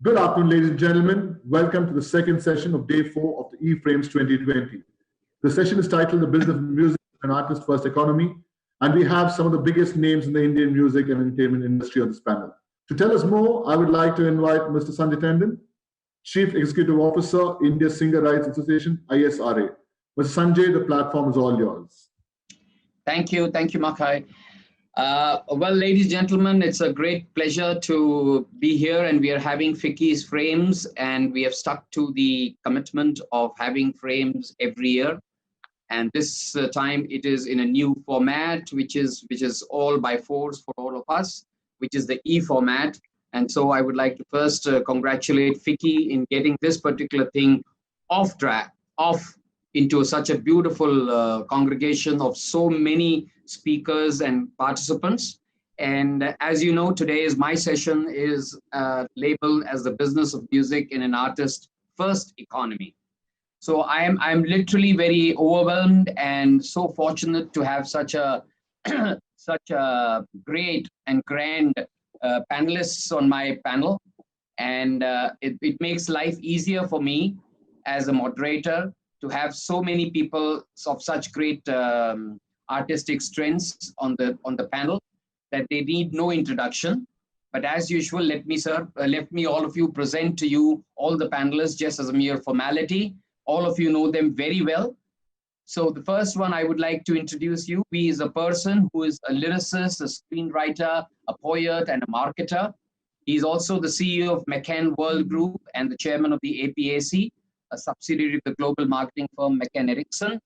Speaker 1: Good afternoon, ladies and gentlemen. Welcome to the second session of Day 4 of the eFrames 2020. The session is titled The Business of Music and Artist First Economy, and we have some of the biggest names in the Indian music and entertainment industry on this panel. To tell us more, I would like to invite Mr. Sanjay Tandon. Chief Executive Officer, India Singer Rights Association, ISRA. Mr. Sanjay, the platform is all yours.
Speaker 10: Thank you, Makai. Well, ladies and gentlemen, it's a great pleasure to be here, and we are having FICCI's Frames, and we have stuck to the commitment of having Frames every year. And this time it is in a new format, which is all by force for all of us, which is the E format. And so I would like to first congratulate FICCI in getting this particular thing off into such a beautiful congregation of so many speakers and participants. And as you know, today's my session is labeled as the business of music in an artist first economy. So I'm literally very overwhelmed and so fortunate to have such a great and grand panelists on my panel. And it makes life easier for me as a moderator to have so many people of such great artistic strengths on the panel that they need no introduction. But as usual, let me all of you present to you all the panelists just as a mere formality. All of you know them very well. So the first one I would like to introduce you. He is a person who is a lyricist, a screenwriter, a poet, and a marketer. He's also the CEO of McCann World Group and the chairman of the APAC, a subsidiary of the global marketing firm McCann Erickson.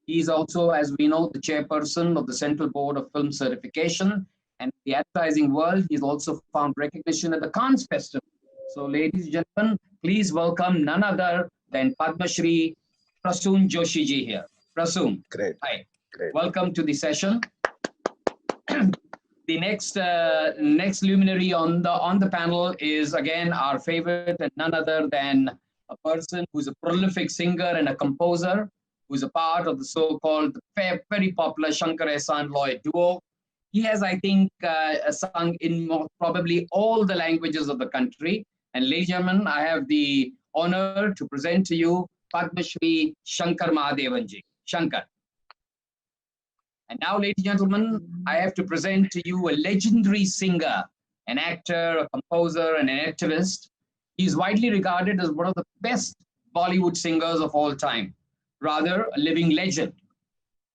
Speaker 10: He's also, as we know, the chairperson of the Central Board of Film Certification. And in the advertising world, he's also found recognition at the Cannes Festival. So ladies and gentlemen, please welcome none other than Padma Shri Prasoon Joshi ji here. Prasoon.
Speaker 11: Great.
Speaker 10: Hi.
Speaker 11: Great.
Speaker 10: Welcome to the session. The next luminary on the panel is again our favorite and none other than a person who's a prolific singer and a composer, who's a part of the so-called very popular Shankar Ehsaan Loy duo. He has, I think, sung in probably all the languages of the country. And ladies and gentlemen, I have the honor to present to you Padma Shri Shankar Mahadevanji. Shankar. And now, ladies and gentlemen, I have to present to you a legendary singer, an actor, a composer, and an activist. He is widely regarded as one of the best Bollywood singers of all time, rather a living legend.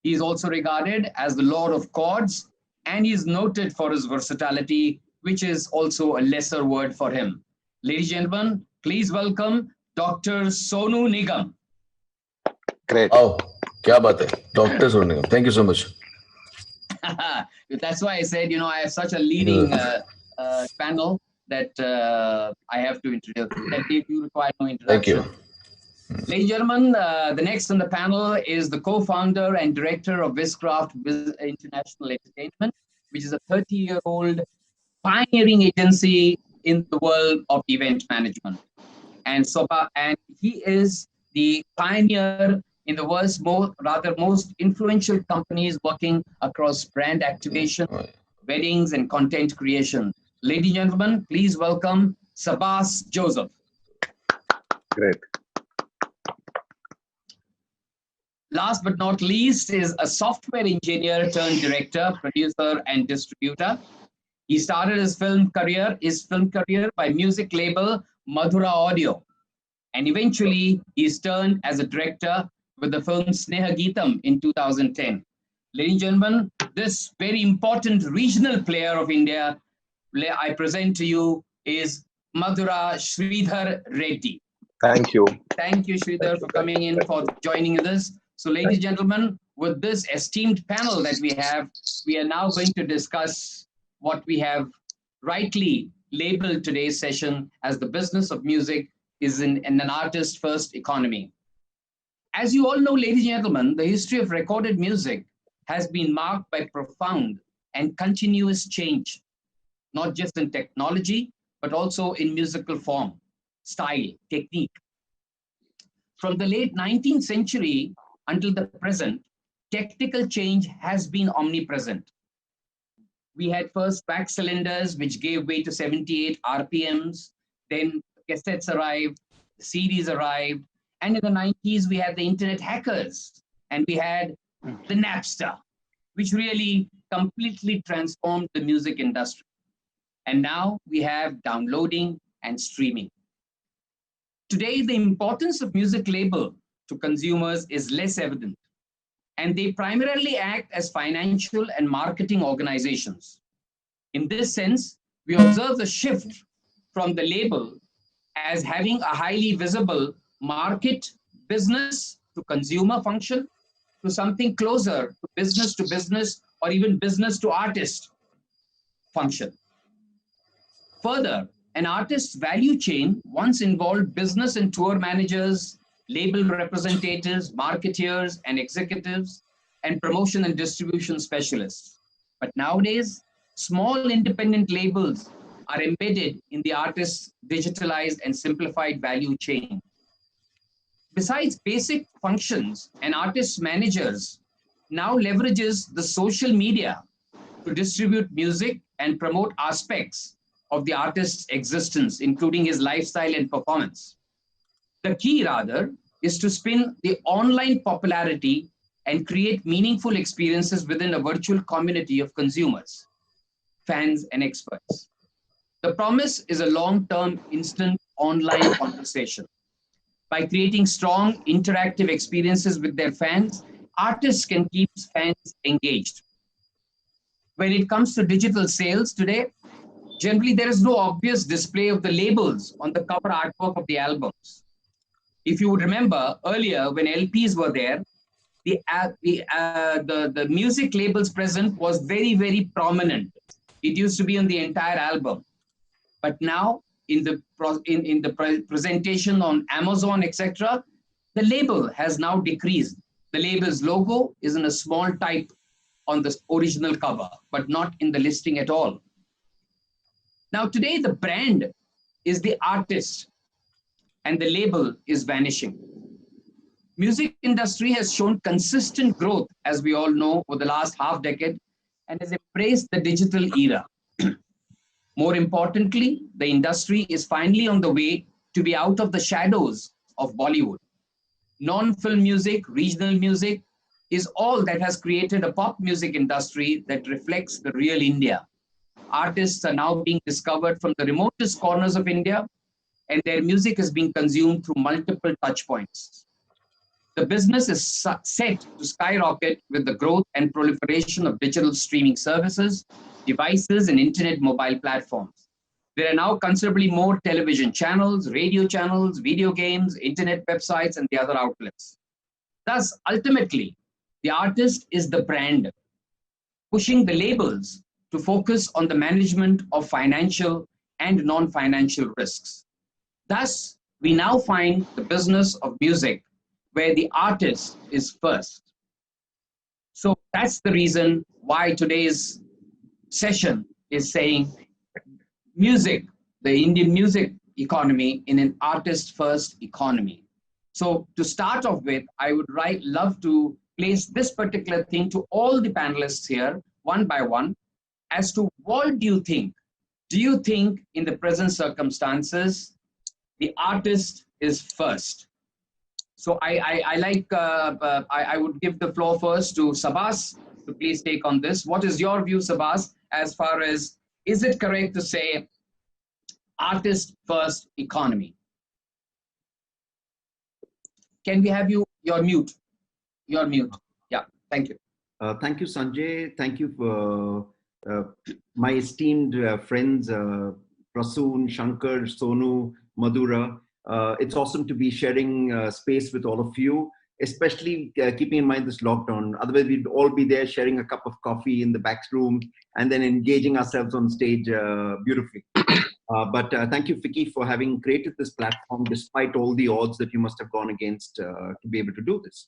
Speaker 10: He is also regarded as the Lord of Chords, and he is noted for his versatility, which is also a lesser word for him. Ladies and gentlemen, please welcome Dr. Sonu Nigam.
Speaker 11: Great.
Speaker 12: Oh, kya baat hai. Dr. Sonu Nigam. Thank you so much.
Speaker 10: That's why I said, I have such a leading panel that I have to introduce. That you require no introduction.
Speaker 12: Thank you.
Speaker 10: Ladies and gentlemen, the next on the panel is the co-founder and director of Viscraft International Entertainment, which is a 30-year-old pioneering agency in the world of event management. And he is the pioneer in the world's most influential companies working across brand activation, weddings, and content creation. Ladies and gentlemen, please welcome Sabas Joseph.
Speaker 11: Great.
Speaker 10: Last but not least is a software engineer turned director, producer, and distributor. He started his film career by music label Madhura Audio. And eventually, he's turned as a director with the film Sneha Geetam in 2010. Ladies and gentlemen, this very important regional player of India, I present to you, is Madhura Sridhar Reddy.
Speaker 11: Thank you.
Speaker 10: Thank you, Sridhar, for coming in, for joining us. So, ladies and gentlemen, with this esteemed panel that we have, we are now going to discuss what we have rightly labeled today's session as the business of music is in an artist first economy. As you all know, ladies and gentlemen, the history of recorded music has been marked by profound and continuous change, not just in technology, but also in musical form, style, technique. From the late 19th century until the present, technical change has been omnipresent. We had first wax cylinders, which gave way to 78 RPMs, then cassettes arrived, CDs arrived, and in the 90s, we had the internet hackers, and we had the Napster, which really completely transformed the music industry. And now we have downloading and streaming. Today, the importance of music label to consumers is less evident, and they primarily act as financial and marketing organizations. In this sense, we observe the shift from the label as having a highly visible market, business to consumer function to something closer to business or even business to artist function. Further, an artist's value chain once involved business and tour managers, label representatives, marketeers and executives, and promotion and distribution specialists. But nowadays, small independent labels are embedded in the artist's digitalized and simplified value chain. Besides basic functions, an artist's managers now leverages the social media to distribute music and promote aspects of the artist's existence, including his lifestyle and performance. The key, rather, is to spin the online popularity and create meaningful experiences within a virtual community of consumers, fans, and experts. The promise is a long-term, instant online conversation. By creating strong, interactive experiences with their fans, artists can keep fans engaged. When it comes to digital sales today, generally there is no obvious display of the labels on the cover artwork of the albums. If you would remember earlier, when LPs were there, the music labels present was very, very prominent. It used to be on the entire album. But now, in the presentation on Amazon, etc., the label has now decreased. The label's logo is in a small type on the original cover, but not in the listing at all. Now, today, the brand is the artist and the label is vanishing. Music industry has shown consistent growth, as we all know, for the last half decade and has embraced the digital era. More importantly, the industry is finally on the way to be out of the shadows of Bollywood. Non-film music, regional music is all that has created a pop music industry that reflects the real India. Artists are now being discovered from the remotest corners of India, and their music is being consumed through multiple touch points. The business is set to skyrocket with the growth and proliferation of digital streaming services, devices, and internet mobile platforms. There are now considerably more television channels, radio channels, video games, internet websites, and the other outlets. Thus, ultimately, the artist is the brand, pushing the labels to focus on the management of financial and non-financial risks. Thus, we now find the business of music where the artist is first. So that's the reason why today's session is saying music, the Indian music economy in an artist-first economy. So to start off with, I would love to place this particular thing to all the panelists here, one by one, as to what do you think? Do you think in the present circumstances, the artist is first? So I would give the floor first to Sabas to please take on this. What is your view, Sabas, as far as, is it correct to say artist first economy? Can we have you, you're mute. You're mute. Yeah, thank you.
Speaker 13: Thank you, Sanjay. Thank you for my esteemed friends, Prasoon, Shankar, Sonu, Madhura. It's awesome to be sharing space with all of you, especially keeping in mind this lockdown. Otherwise, we'd all be there sharing a cup of coffee in the back room and then engaging ourselves on stage beautifully. But thank you, Vicky, for having created this platform despite all the odds that you must have gone against to be able to do this.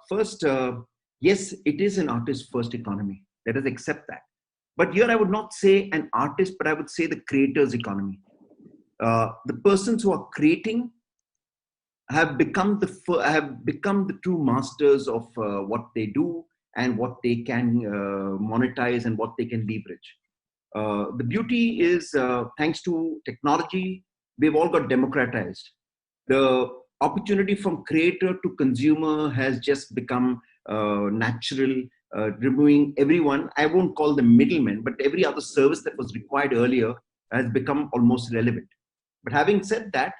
Speaker 13: First, yes, it is an artist-first economy. Let us accept that. But here I would not say an artist, but I would say the creator's economy. The persons who are creating have become the true masters of what they do and what they can monetize and what they can leverage. The beauty is, thanks to technology, we've all got democratized. The opportunity from creator to consumer has just become natural, removing everyone. I won't call them middlemen, but every other service that was required earlier has become almost irrelevant. But having said that,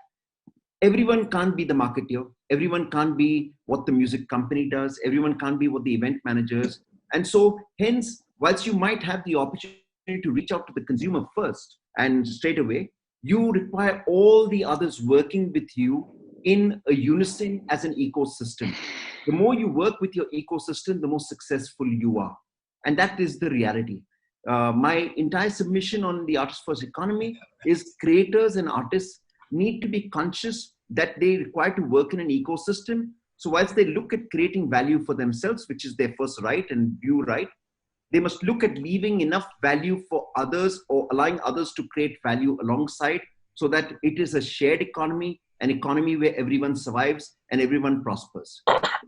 Speaker 13: everyone can't be the marketeer. Everyone can't be what the music company does. Everyone can't be what the event managers. And so hence, whilst you might have the opportunity to reach out to the consumer first and straight away, you require all the others working with you in a unison as an ecosystem. The more you work with your ecosystem, the more successful you are. And that is the reality. My entire submission on the artist first economy is creators and artists need to be conscious that they require to work in an ecosystem. So whilst they look at creating value for themselves, which is their first right and due right, they must look at leaving enough value for others or allowing others to create value alongside, so that it is a shared economy, an economy where everyone survives and everyone prospers.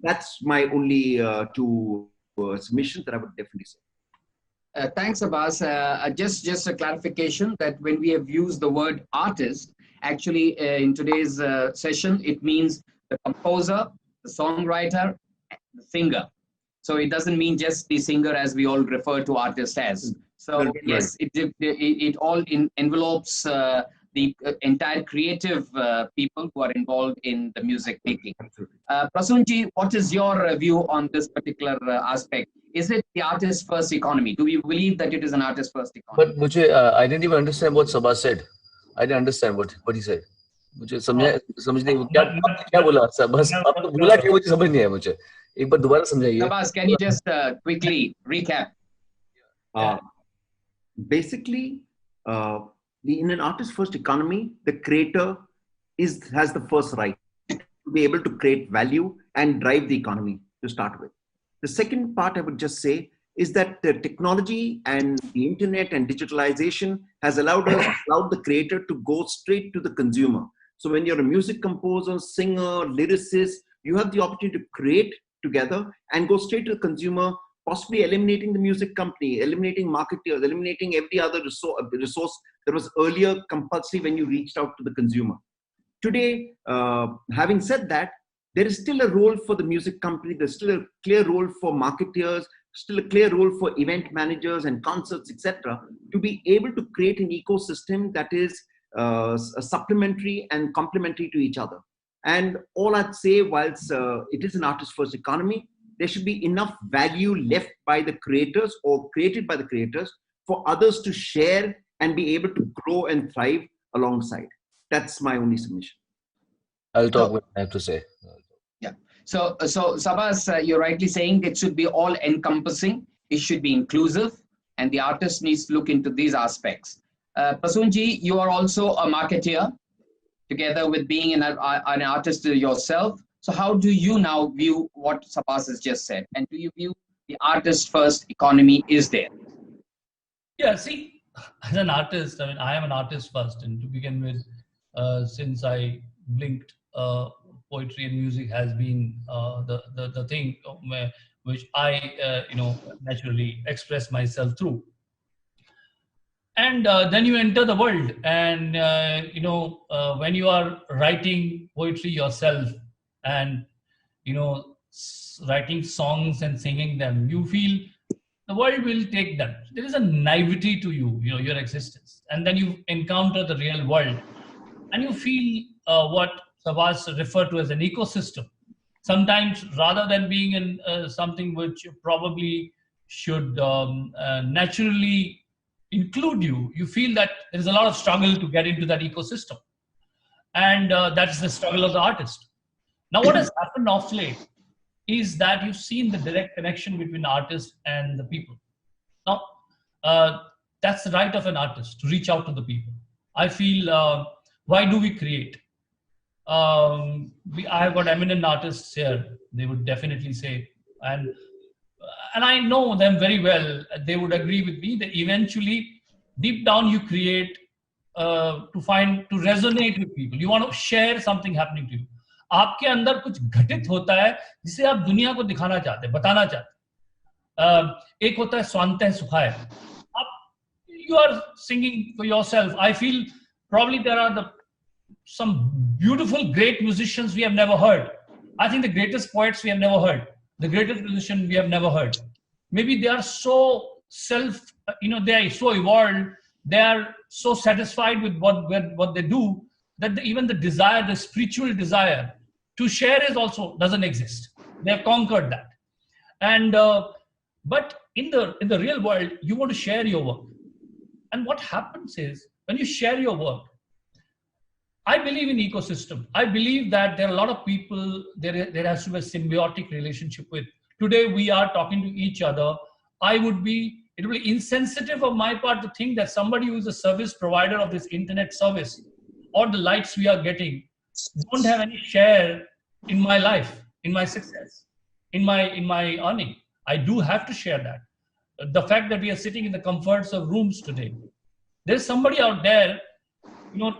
Speaker 13: That's my only two submissions that I would definitely say.
Speaker 10: Thanks, Abbas. Just a clarification that when we have used the word artist, actually in today's session, it means the composer, the songwriter, the singer. So it doesn't mean just the singer as we all refer to artists as. So yes, it all envelopes the entire creative people who are involved in the music making. Prasoonji, what is your view on this particular aspect? Is it the artist first economy? Do you believe that it is an artist first economy?
Speaker 12: But I didn't even understand what Sabha said. I didn't understand what he said. मुझे समझ नहीं क्या बोला सब बस आपने बोला कि मुझे समझ नहीं आया मुझे एक बार दोबारा समझाइए.
Speaker 10: Abbas, can you just quickly recap?
Speaker 13: Basically, in an artist first economy, the creator has the first right to be able to create value and drive the economy to start with. The second part I would just say is that the technology and the internet and digitalization has allowed the creator to go straight to the consumer. So when you're a music composer, singer, lyricist, you have the opportunity to create together and go straight to the consumer, possibly eliminating the music company, eliminating marketeers, eliminating every other resource that was earlier compulsory when you reached out to the consumer. Today, having said that, there is still a role for the music company. There's still a clear role for marketeers, still a clear role for event managers and concerts, etc., to be able to create an ecosystem that is supplementary and complementary to each other. And all I'd say, whilst it is an artist-first economy, there should be enough value left by the creators or created by the creators for others to share and be able to grow and thrive alongside. That's my only submission.
Speaker 12: I'll talk what I have to say.
Speaker 10: Yeah. So Sabas, you're rightly saying it should be all encompassing. It should be inclusive, and the artist needs to look into these aspects. Prasoonji, you are also a marketeer, together with being an artist yourself. So how do you now view what Sabas has just said? And do you view the artist first economy is there?
Speaker 14: Yeah, see, as an artist, I mean, I am an artist first. And to begin with, since I blinked, poetry and music has been the thing which I, naturally express myself through. And then you enter the world, and when you are writing poetry yourself and writing songs and singing them, you feel the world will take them. There is a naivety to your existence, and then you encounter the real world, and you feel what Sabas referred to as an ecosystem. Sometimes, rather than being in something which probably should naturally include you feel that there is a lot of struggle to get into that ecosystem. And that's the struggle of the artist. Now, what has happened of late is that you've seen the direct connection between artists and the people. Now, that's the right of an artist to reach out to the people. I feel, why do we create? I have got eminent artists here. They would definitely say, and I know them very well. They would agree with me that eventually, deep down, you create to resonate with people. You want to share something happening to you. आपके अंदर कुछ घटित होता है जिसे आप दुनिया को दिखाना चाहते हैं, बताना चाहते हैं. एक होता है स्वांतः सुखाय. You are singing for yourself. I feel probably there are some beautiful, great musicians we have never heard. I think the greatest poets we have never heard. The greatest musician we have never heard. Maybe they are so they are so evolved. They are so satisfied with what they do that even the desire, the spiritual desire to share is also doesn't exist. They have conquered that. And but in the real world, you want to share your work. And what happens is when you share your work, I believe in ecosystem. I believe that there are a lot of people, there has to be a symbiotic relationship with. Today we are talking to each other. It would be insensitive of my part to think that somebody who is a service provider of this internet service or the lights we are getting don't have any share in my life, in my success, in my earning. I do have to share that. The fact that we are sitting in the comforts of rooms today, there's somebody out there,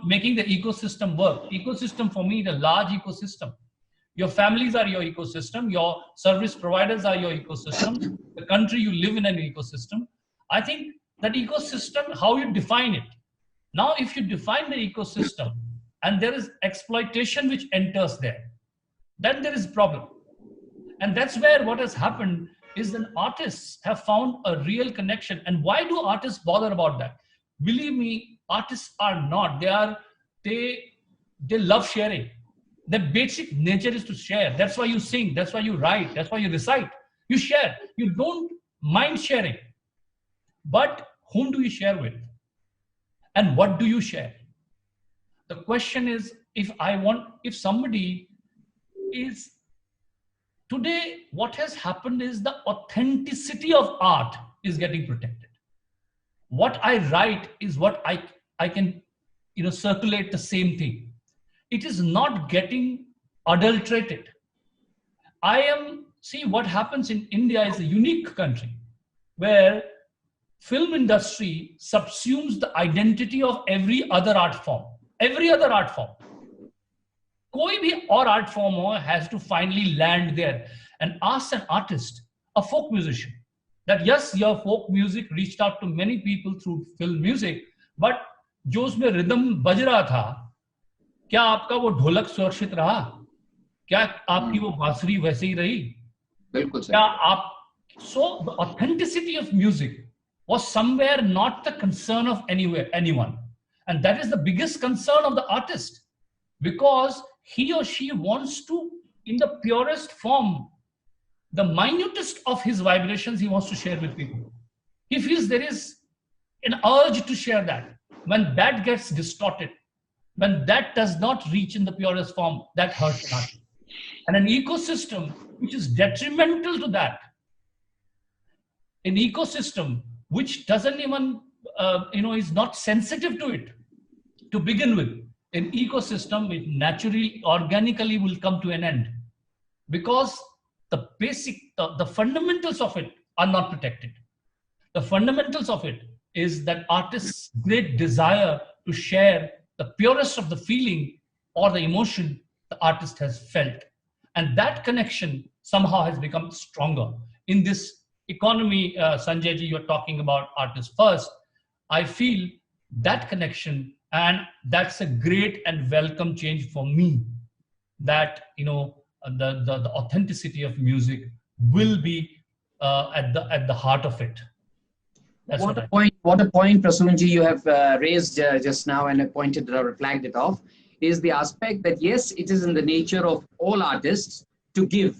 Speaker 14: making the ecosystem work. Ecosystem for me, the large ecosystem. Your families are your ecosystem. Your service providers are your ecosystem. The country you live in an ecosystem. I think that ecosystem, how you define it. Now, if you define the ecosystem and there is exploitation which enters there, then there is a problem. And that's where what has happened is that artists have found a real connection. And why do artists bother about that? Believe me, artists are not. They love sharing. The basic nature is to share. That's why you sing. That's why you write. That's why you recite. You share. You don't mind sharing. But whom do you share with? And what do you share? The question is, if somebody is, today what has happened is the authenticity of art is getting protected. What I write is what I can, circulate the same thing. It is not getting adulterated. See what happens in India is a unique country where film industry subsumes the identity of every other art form. Every other art form. Koi bhi aur art form has to finally land there and ask an artist, a folk musician, that yes, your folk music reached out to many people through film music, but जो उसमें rhythm बज रहा था, क्या आपका वो ढोलक सुरक्षित रहा? क्या आपकी वो बांसुरी वैसे ही रही?
Speaker 10: बिल्कुल सही.
Speaker 14: क्या आप, so the authenticity of music was somewhere not the concern of anyone. And that is the biggest concern of the artist, because he or she wants to, in the purest form, the minutest of his vibrations he wants to share with people. He feels there is an urge to share that. When that gets distorted, when that does not reach in the purest form, that hurts an artist. And an ecosystem which is detrimental to that, an ecosystem which doesn't even, is not sensitive to it to begin with, an ecosystem which naturally, organically will come to an end, because the basic, the fundamentals of it are not protected. The fundamentals of it is that artists' great desire to share the purest of the feeling or the emotion the artist has felt. And that connection somehow has become stronger. In this economy, Sanjay ji, you're talking about artists first. I feel that connection, and that's a great and welcome change for me, that, the authenticity of music will be at the heart of it. That's
Speaker 10: what a point, Prasoonji, you have raised just now and pointed or flagged it off, is the aspect that yes, it is in the nature of all artists to give.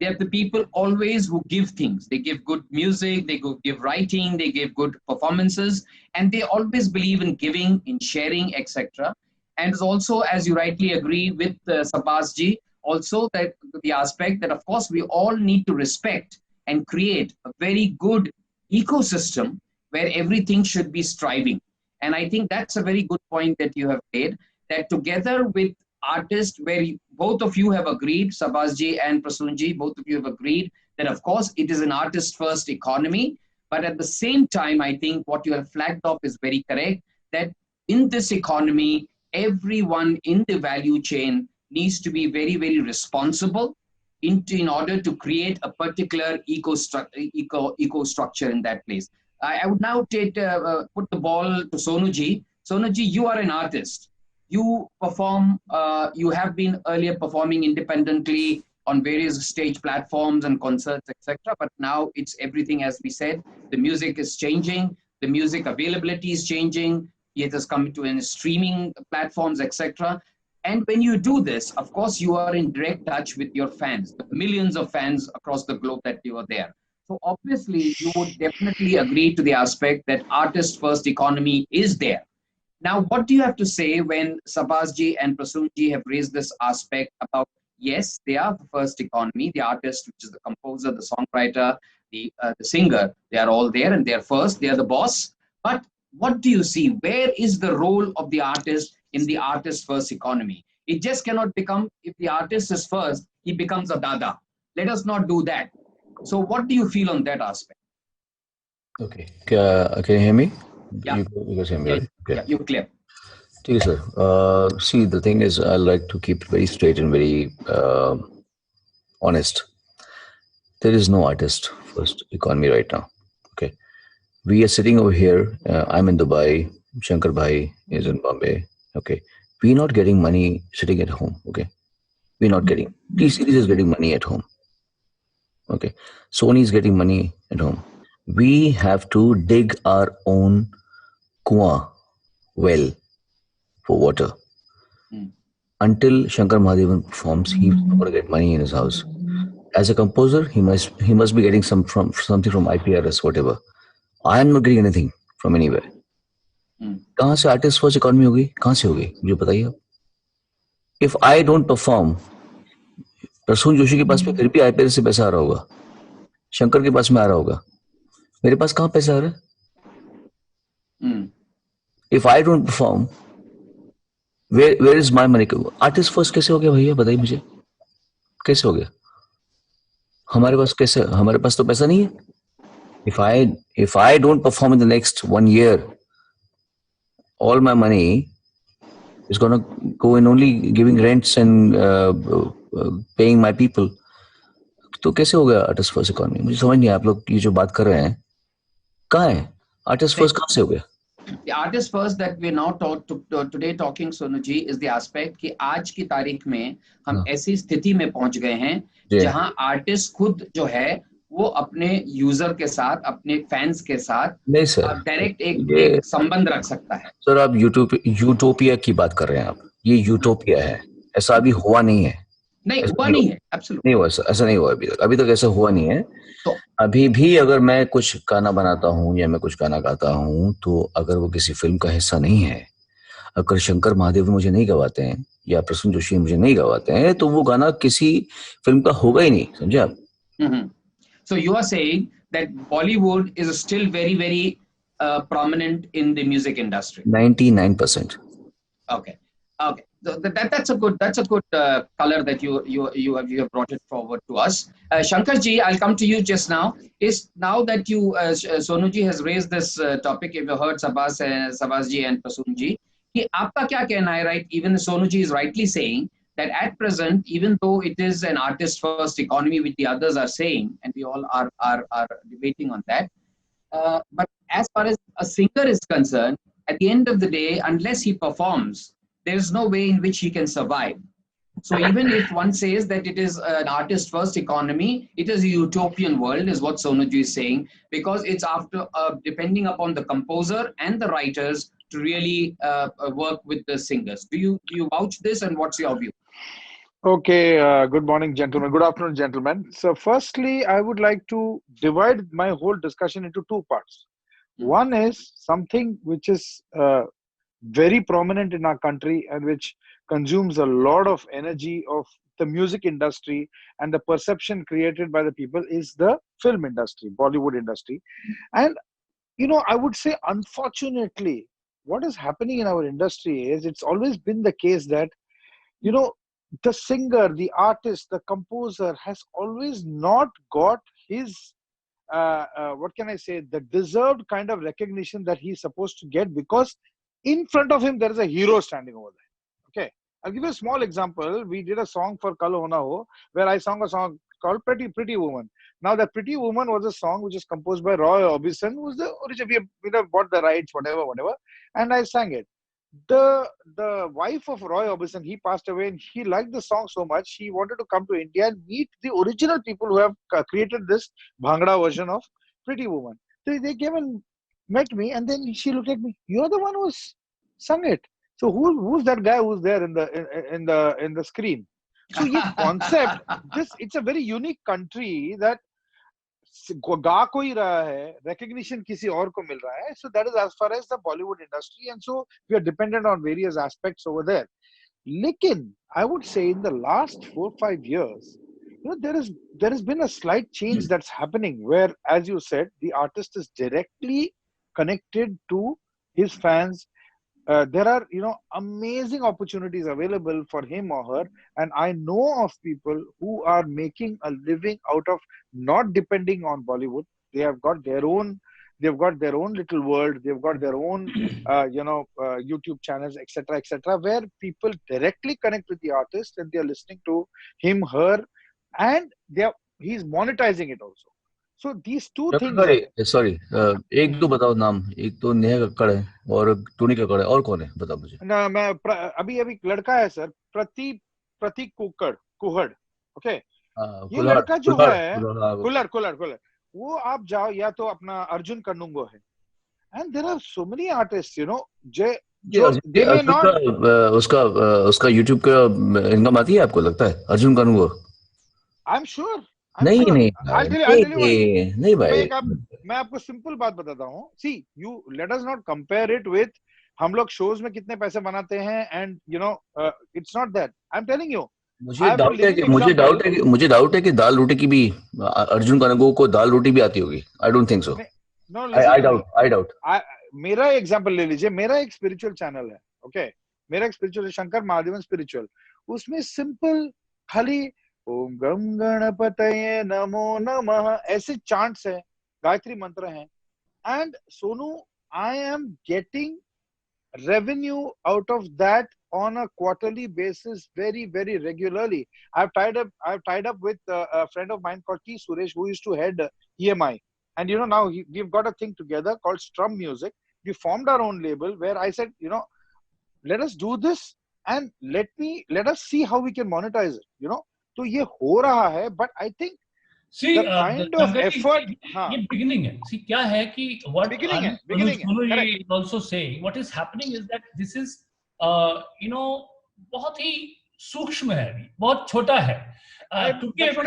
Speaker 10: They are the people always who give things. They give good music, they give writing, they give good performances, and they always believe in giving, in sharing, etc. And it's also, as you rightly agree with Sabasji, also that the aspect that of course we all need to respect and create a very good ecosystem where everything should be striving. And I think that's a very good point that you have made, that together with artists, where both of you have agreed, Sabasji and Prasoonji, both of you have agreed that of course it is an artist first economy, but at the same time, I think what you have flagged off is very correct, that in this economy, everyone in the value chain needs to be very, very responsible in order to create a particular eco structure in that place. I would now put the ball to Sonuji. Sonuji, you are an artist. You perform, you have been earlier performing independently on various stage platforms and concerts, etc. But now it's everything, as we said, the music is changing, the music availability is changing, it has come to in streaming platforms, etc. And when you do this, of course, you are in direct touch with your fans, the millions of fans across the globe that you are there. So obviously, you would definitely agree to the aspect that artist-first economy is there. Now, what do you have to say when Shahbazji and Prasoonji have raised this aspect about, yes, they are the first economy, the artist, which is the composer, the songwriter, the singer, they are all there and they're first, they are the boss. But what do you see? Where is the role of the artist in the artist-first economy? It just cannot become, if the artist is first, he becomes a dada. Let us not do that. So what do you feel on that aspect?
Speaker 12: Okay. Can you hear me?
Speaker 10: Yeah.
Speaker 12: You can hear me, right? Okay.
Speaker 10: Yeah, you're clear.
Speaker 12: Okay, sir. See, the thing is, I like to keep it very straight and very honest. There is no artist-first economy right now. Okay. We are sitting over here. I'm in Dubai. Shankar Bhai is in Bombay. Okay. We're not getting money sitting at home. Okay. We're not getting. T-Series is getting money at home. Okay. Sony is getting money at home. We have to dig our own kuan well for water. Until Shankar Mahadevan performs, he's not going to get money in his house. As a composer, he must be getting something from IPRS, whatever. I am not getting anything from anywhere. कहाँ से artist first economy होगी? कहाँ से होगी? मुझे बताइए आप. If I don't perform, Prasoon Joshi के पास में फिर भी IPRS से पैसा आ रहा होगा. शंकर के पास में आ रहा होगा. मेरे पास कहाँ पैसा आ रहा है? If I don't perform, where is my money? Artist first कैसे हो गया भैया? बताइए मुझे. कैसे हो गया? हमारे पास तो पैसा नहीं है. If I don't perform in the next 1 year, all my money is going to go in only giving rents and paying my people. तो कैसे हो गया आर्टिस्ट फर्स्ट इकोनॉमी? मुझे समझ नहीं आया. आप लोग ये जो बात कर रहे हैं, कहाँ है आर्टिस्ट फर्स्ट? कहाँ से हो गया?
Speaker 10: The artist first that we are now today talking, Sonuji, is the aspect कि आज की तारीख में हम ऐसी स्थिति में पहुंच गए हैं जहां आर्टिस्ट खुद जो है वो अपने यूजर के साथ, अपने फैंस के साथ
Speaker 12: नहीं सर,
Speaker 10: डायरेक्ट एक संबंध रख सकता है.
Speaker 12: सर आप यूटोपिया की बात कर रहे हैं. आप ये यूटोपिया है. ऐसा अभी हुआ नहीं है.
Speaker 10: नहीं हुआ नहीं है. एब्सोल्युटली नहीं
Speaker 12: हुआ. ऐसा नहीं हुआ अभी तक ऐसा हुआ नहीं है. तो अभी भी अगर मैं कुछ गाना बनाता हूँ या मैं कुछ गाना गाता हूँ, तो अगर वो किसी फिल्म का हिस्सा नहीं है, अगर शंकर महादेव मुझे नहीं गवाते हैं या प्रसून जोशी मुझे नहीं गवाते हैं, तो वो गाना किसी फिल्म का होगा ही नहीं. समझे आप?
Speaker 10: So you are saying that Bollywood is still very, very prominent in the music industry.
Speaker 12: 99%.
Speaker 10: Okay. So that's a good color that you have brought it forward to us. Shankar ji, I'll come to you just now. Is now that you Sonuji has raised this topic, if you heard Shahbazji and Prasoonji, कि आपका क्या कहना है? Right, even Sonuji is rightly saying that at present, even though it is an artist first economy, which the others are saying, and we all are debating on that, but as far as a singer is concerned, at the end of the day, unless he performs, there is no way in which he can survive. So even if one says that it is an artist first economy, it is a utopian world, is what Sonuji is saying, because it's after depending upon the composer and the writers to really work with the singers. Do you vouch this, and what's your view?
Speaker 7: Okay, good morning, gentlemen. Good afternoon, gentlemen. So firstly, I would like to divide my whole discussion into two parts. One is something which is very prominent in our country and which consumes a lot of energy of the music industry, and the perception created by the people is the film industry, Bollywood industry. And, I would say, unfortunately, what is happening in our industry is it's always been the case that, the singer, the artist, the composer has always not got his, what can I say, the deserved kind of recognition that he's supposed to get, because in front of him, there is a hero standing over there. Okay. I'll give you a small example. We did a song for Kal Ho Na Ho, where I sang a song called Pretty Woman. Now, that Pretty Woman was a song which is composed by Roy Orbison, who's the original, we bought the rights, whatever, and I sang it. The wife of Roy Orbison, he passed away, and he liked the song so much, he wanted to come to India and meet the original people who have created this Bhangra version of Pretty Woman. So they came and met me, and then she looked at me. You're the one who's
Speaker 15: sung it. So who's that guy who's there in the screen? So ये concept, it's a very unique country that गा कोई रहा है, recognition किसी और को मिल रहा है. So that is as far as the Bollywood industry, and so we are dependent on various aspects over there. Lekin, I would say in the last 4-5 years, there has been a slight change that's happening where, as you said, the artist is directly connected to his fans. There are amazing opportunities available for him or her, and I know of people who are making a living out of not depending on Bollywood. They have got their own little world. They've got their own YouTube channels, etc., where people directly connect with the artist and they are listening to him, her, and he's monetizing it also. So these two things.
Speaker 12: Sorry, एक दो बताओ नाम. एक तो नेहा कक्कड़ है और Tony Kakkar है, और कौन है बताओ मुझे.
Speaker 15: ना मैं अभी लड़का है सर, प्रतीक कुहड़. ओके, ये लड़का जो है कुलर, वो आप जाओ, या तो अपना अर्जुन कन्नुंगो है. And there are so many artists,
Speaker 12: उसका YouTube का इनकम आती है आपको लगता है अर्जुन कन्नुंगो?
Speaker 15: I'm sure.
Speaker 12: नहीं
Speaker 15: भाई, मैं आपको सिंपल बात बताता हूँ. See, let us not compare it with हम लोग shows में कितने पैसे बनाते हैं, and it's not that. I'm telling you.
Speaker 12: मुझे डाउट है कि दाल रोटी की भी अर्जुन कन्नुंगो को दाल रोटी भी आती होगी. I don't think so. I doubt.
Speaker 15: मेरा एग्जांपल ले लीजिए. मेरा एक स्पिरिचुअल चैनल है. ओके, मेरा एक स्पिरिचुअल शंकर महादेवन स्पिरिचुअल. उसमें सिंपल खाली ओम गम गणपतये नमो नमः ऐसे चांट्स हैं, गायत्री मंत्र हैं. And Sonu, I am getting revenue out of that on a quarterly basis very, very regularly. I've tied up with a friend of mine called T. Suresh, who used to head EMI. And now we've got a thing together called Strum Music. We formed our own label where I said, let us do this and let us see how we can monetize it. So ये हो रहा है, but I think the kind of effort.
Speaker 14: ये beginning है. See, क्या है कि what
Speaker 15: beginning है.
Speaker 14: is also saying, what is happening is that this is बहुत ही सूक्ष्म है, बहुत छोटा है. To be able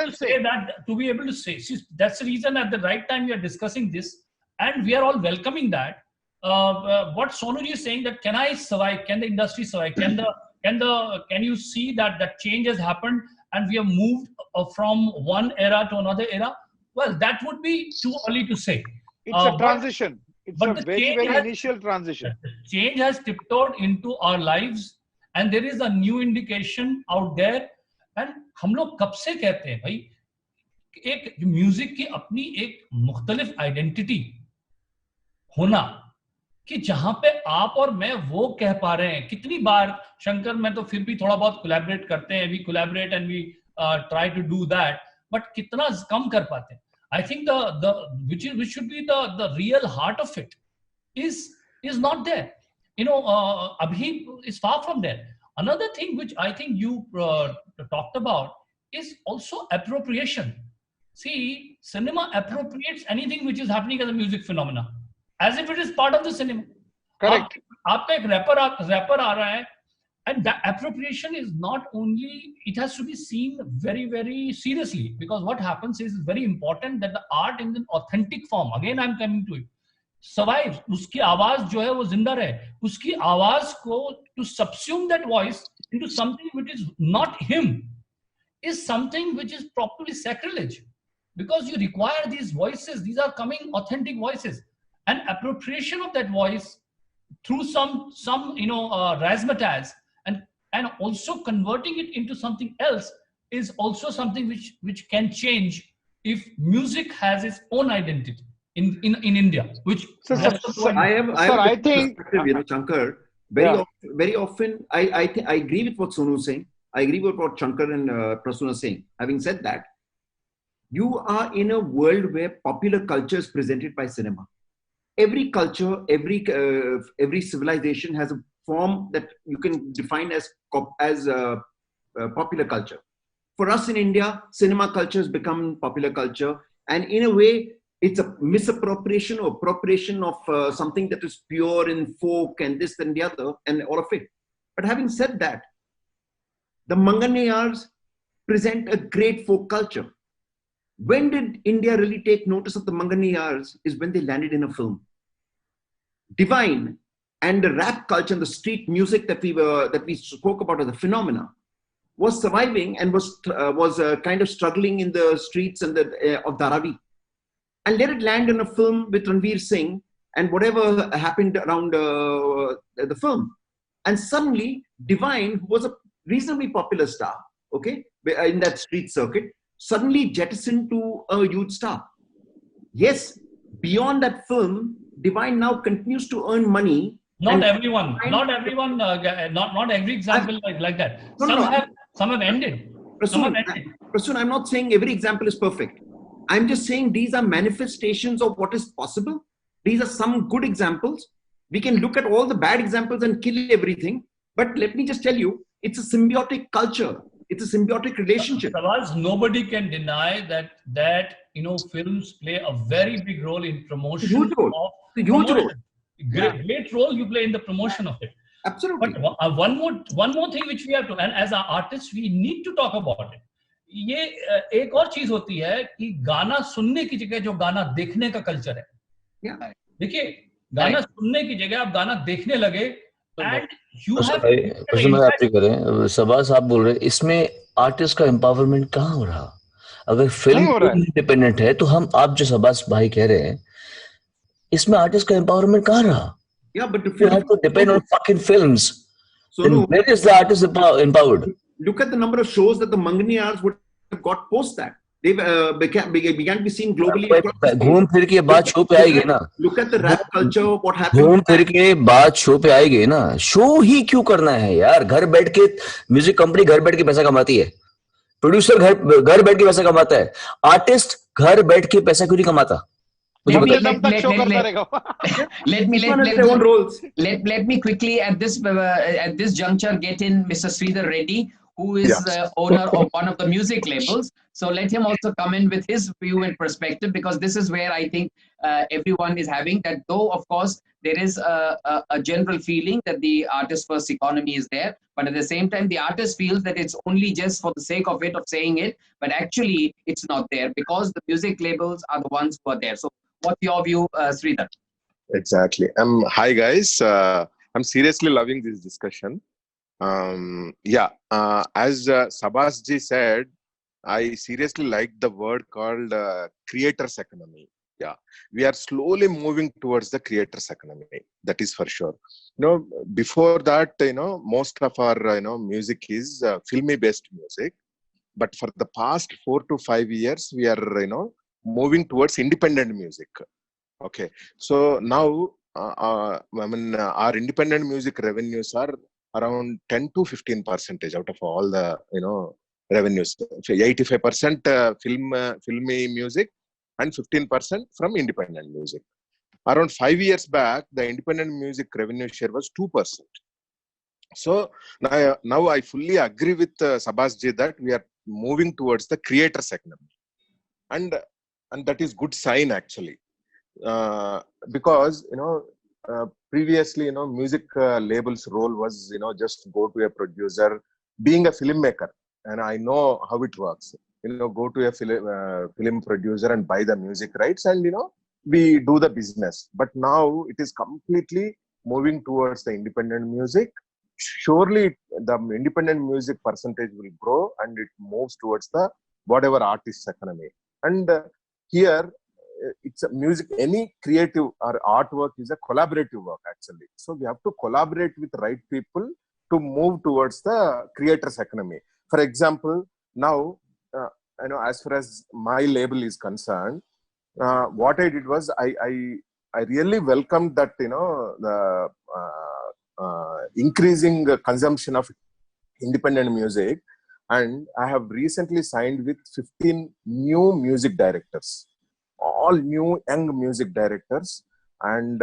Speaker 14: to say, see, that's the reason at the right time we are discussing this, and we are all welcoming that. What Sonuji is saying, that can I survive? Can the industry survive? Can you see that change has happened and we have moved from one era to another era? Well, that would be too early to say.
Speaker 15: It's a transition. It's a very, very initial transition.
Speaker 14: Change has tiptoed into our lives, and there is a new indication out there. And हम लोग कब से कहते हैं भाई, एक music की अपनी एक मुख्तलिफ आइडेंटिटी होना, कि जहां पे आप और मैं वो कह पा रहे हैं. कितनी बार शंकर मैं तो फिर भी थोड़ा बहुत कोलैबोरेट करते हैं, we collaborate and we try to do that, but कितना कम कर पाते हैं. I think which should be the real heart of it is not there. Abhi is far from there. Another thing which I think you talked about is also appropriation. See, cinema appropriates anything which is happening as a music phenomena, as if it is part of the cinema.
Speaker 15: Correct.
Speaker 14: आपका एक rapper आ रहा है, and that appropriation is not only, it has to be seen very, very seriously, because what happens is very important that the art in an authentic form, again I'm coming to it, survives. उसकी आवाज जो है वो जिंदा रहे. उसकी आवाज को, to subsume that voice into something which is not him is something which is properly sacrilege, because you require these voices. These are coming authentic voices, and appropriation of that voice through some razzmatazz and also converting it into something else is also something which can change if music has its own identity in India. Which
Speaker 13: I think Shankar, very often I agree with what Sonu is saying. I agree with what Shankar and Prasoon are saying. Having said that, you are in a world where popular culture is presented by cinema. Every culture, every civilization has a form that you can define as popular culture. For us in India, cinema culture has become popular culture, and in a way, it's a misappropriation or appropriation of something that is pure in folk and this and the other and all of it. But having said that, the Manganiyars present a great folk culture. When did India really take notice of the Manganiyars? Is when they landed in a film. Divine and the rap culture and the street music that we spoke about as a phenomena was surviving and was kind of struggling in the streets and of Dharavi. And let it land in a film with Ranveer Singh and whatever happened around the film. And suddenly, Divine, who was a reasonably popular star, okay, in that street circuit, suddenly jettisoned to a huge star. Yes, beyond that film, Divine now continues to earn money.
Speaker 14: Not everyone, not every example like that. Some have ended.
Speaker 13: Prasoon, I'm not saying every example is perfect. I'm just saying these are manifestations of what is possible. These are some good examples. We can look at all the bad examples and kill everything. But let me just tell you, it's a symbiotic culture. It's a symbiotic relationship.
Speaker 14: Savaz, nobody can deny that films play a very big role in promotion.
Speaker 13: Huge role.
Speaker 14: Great role you play in the promotion of it.
Speaker 13: Absolutely.
Speaker 14: But one more thing which we have to, and as our artists, we need to talk about it. ये एक और चीज होती है कि गाना सुनने की जगह जो गाना देखने का कल्चर है। देखिए, गाना सुनने की जगह आप गाना देखने लगे and you have
Speaker 12: सबास आप बोल रहे, इसमें आर्टिस्ट का एम्पावरमेंट कहाँ हो रहा? अगर फिल्म इंडिपेंडेंट है तो आप जो सबास भाई कह रहे हैं, इसमें आर्टिस्ट का एम्पावरमेंट कहाँ रहा?
Speaker 13: Yeah, but
Speaker 12: you have to depend on fucking films. So where is the artist empowered?
Speaker 13: Look at the number of shows that the Manganiyars would have got post that. They began to be seen globally.
Speaker 12: घूम फिर के बात show पे आएगी ना.
Speaker 13: Look at the rap culture, what happened.
Speaker 12: घूम फिर के बात शो पे आएगी ना. शो ही क्यों करना है यार? घर बैठ के म्यूजिक कंपनी घर बैठ के पैसा कमाती है. प्रोड्यूसर घर बैठ के पैसा कमाता है. आर्टिस्ट घर बैठ के पैसा क्यों नहीं कमाता?
Speaker 10: Let me quickly at this juncture get in Mr. Sridhar Reddy, who is owner of one of the music labels. So let him also come in with his view and perspective, because this is where I think everyone is having that. Though of course there is a general feeling that the artist first economy is there, but at the same time the artist feels that it's only just for the sake of saying it, but actually it's not there, because the music labels are the ones who are there. So what's your view, Sridhar?
Speaker 11: Exactly. Hi guys. I'm seriously loving this discussion. As Sabas ji said, I seriously like the word called creators economy. Yeah, we are slowly moving towards the creators economy. That is for sure. Before that, most of our music is filmy based music. But for the past 4 to 5 years, we are moving towards independent music. Okay, so now our independent music revenues are around 10 to 15% out of all the revenues. 85% filmy music and 15% from independent music. Around 5 years back, the independent music revenue share was 2%. So now I fully agree with Sabas ji that we are moving towards the creators economy, and that is good sign actually, because previously music labels role was just go to a producer, being a filmmaker, and I know how it works. Go to a film producer and buy the music rights, and we do the business. But now it is completely moving towards the independent music. Surely the independent music percentage will grow, and it moves towards the whatever artist economy. And here it's a music, any creative or artwork is a collaborative work actually. So we have to collaborate with the right people to move towards the creators economy. For example, now as far as my label is concerned, what I did was I really welcomed that the increasing consumption of independent music, and I have recently signed with 15 new music directors, all new young music directors, and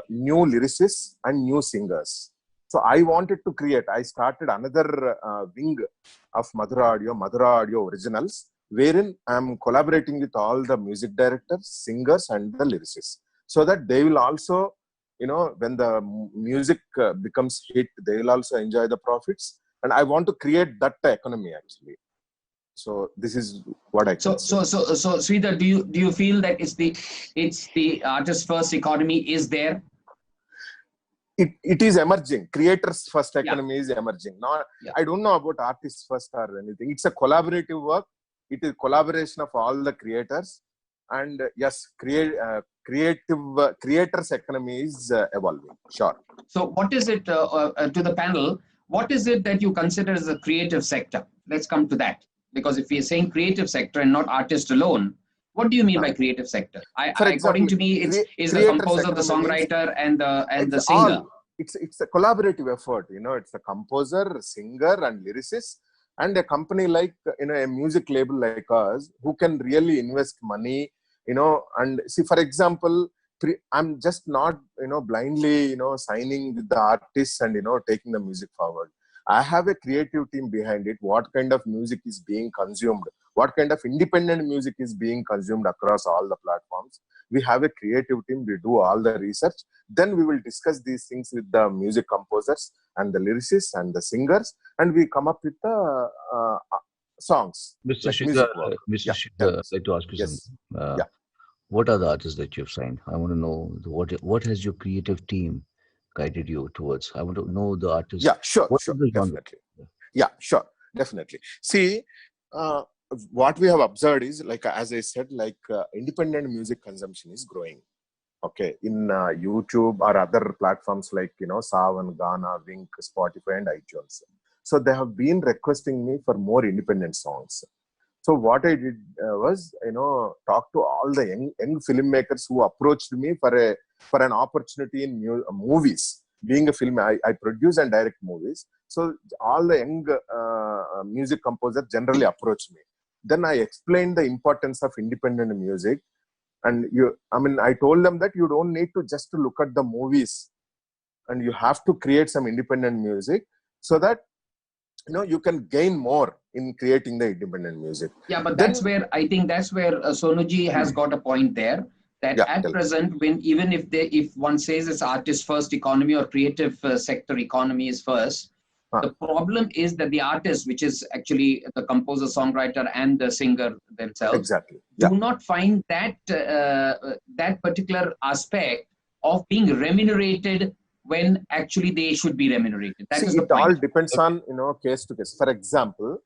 Speaker 11: new lyricists and new singers. So I wanted to create, I started another wing of Madhura Audio Originals, wherein I'm collaborating with all the music directors, singers, and the lyricists, so that they will also, when the music becomes hit, they will also enjoy the profits. And I want to create that economy actually. So this is what I can say.
Speaker 10: So Sridhar, do you feel that it's the artist first economy is there?
Speaker 11: It is emerging. Creators first economy is emerging. Now, I don't know about artists first or anything. It's a collaborative work. It is collaboration of all the creators. And yes, creators economy is evolving. Sure.
Speaker 10: So what is it, to the panel, what is it that you consider as a creative sector? Let's come to that. Because if we're saying creative sector and not artist alone, what do you mean by creative sector? According to me, it's the composer, the songwriter, and the singer.
Speaker 11: It's a collaborative effort. It's a composer, singer, and lyricist, and a company like a music label like us who can really invest money. And see, for example, I'm just not blindly signing with the artists and taking the music forward. I have a creative team behind it. What kind of music is being consumed? What kind of independent music is being consumed across all the platforms? We have a creative team. We do all the research. Then we will discuss these things with the music composers and the lyricists and the singers, and we come up with the songs.
Speaker 12: Mr. Sridhar, I'd like to ask you something. What are the artists that you've signed? I want to know what has your creative team guided you towards? I want to know the artist.
Speaker 11: Yeah, sure, definitely. Yeah, sure, definitely. See, what we have observed is, like, as I said, like independent music consumption is growing. Okay, in YouTube or other platforms like Saavn, Gaana, Wynk, Spotify, and iTunes. So they have been requesting me for more independent songs. So what I did was, talk to all the young filmmakers who approached me for an opportunity in movies. Being a film, I produce and direct movies. So all the young music composers generally approach me. Then I explained the importance of independent music. And I told them that you don't need to just look at the movies, and you have to create some independent music so that you can gain more in creating the independent music.
Speaker 10: Yeah, but that's where Sonuji has got a point there. That at present, even if one says it's artist first economy or creative sector economy is first, the problem is that the artist, which is actually the composer, songwriter, and the singer themselves, do not find that that particular aspect of being remunerated when actually they should be remunerated. That is the point.
Speaker 11: It all depends on case to case. For example,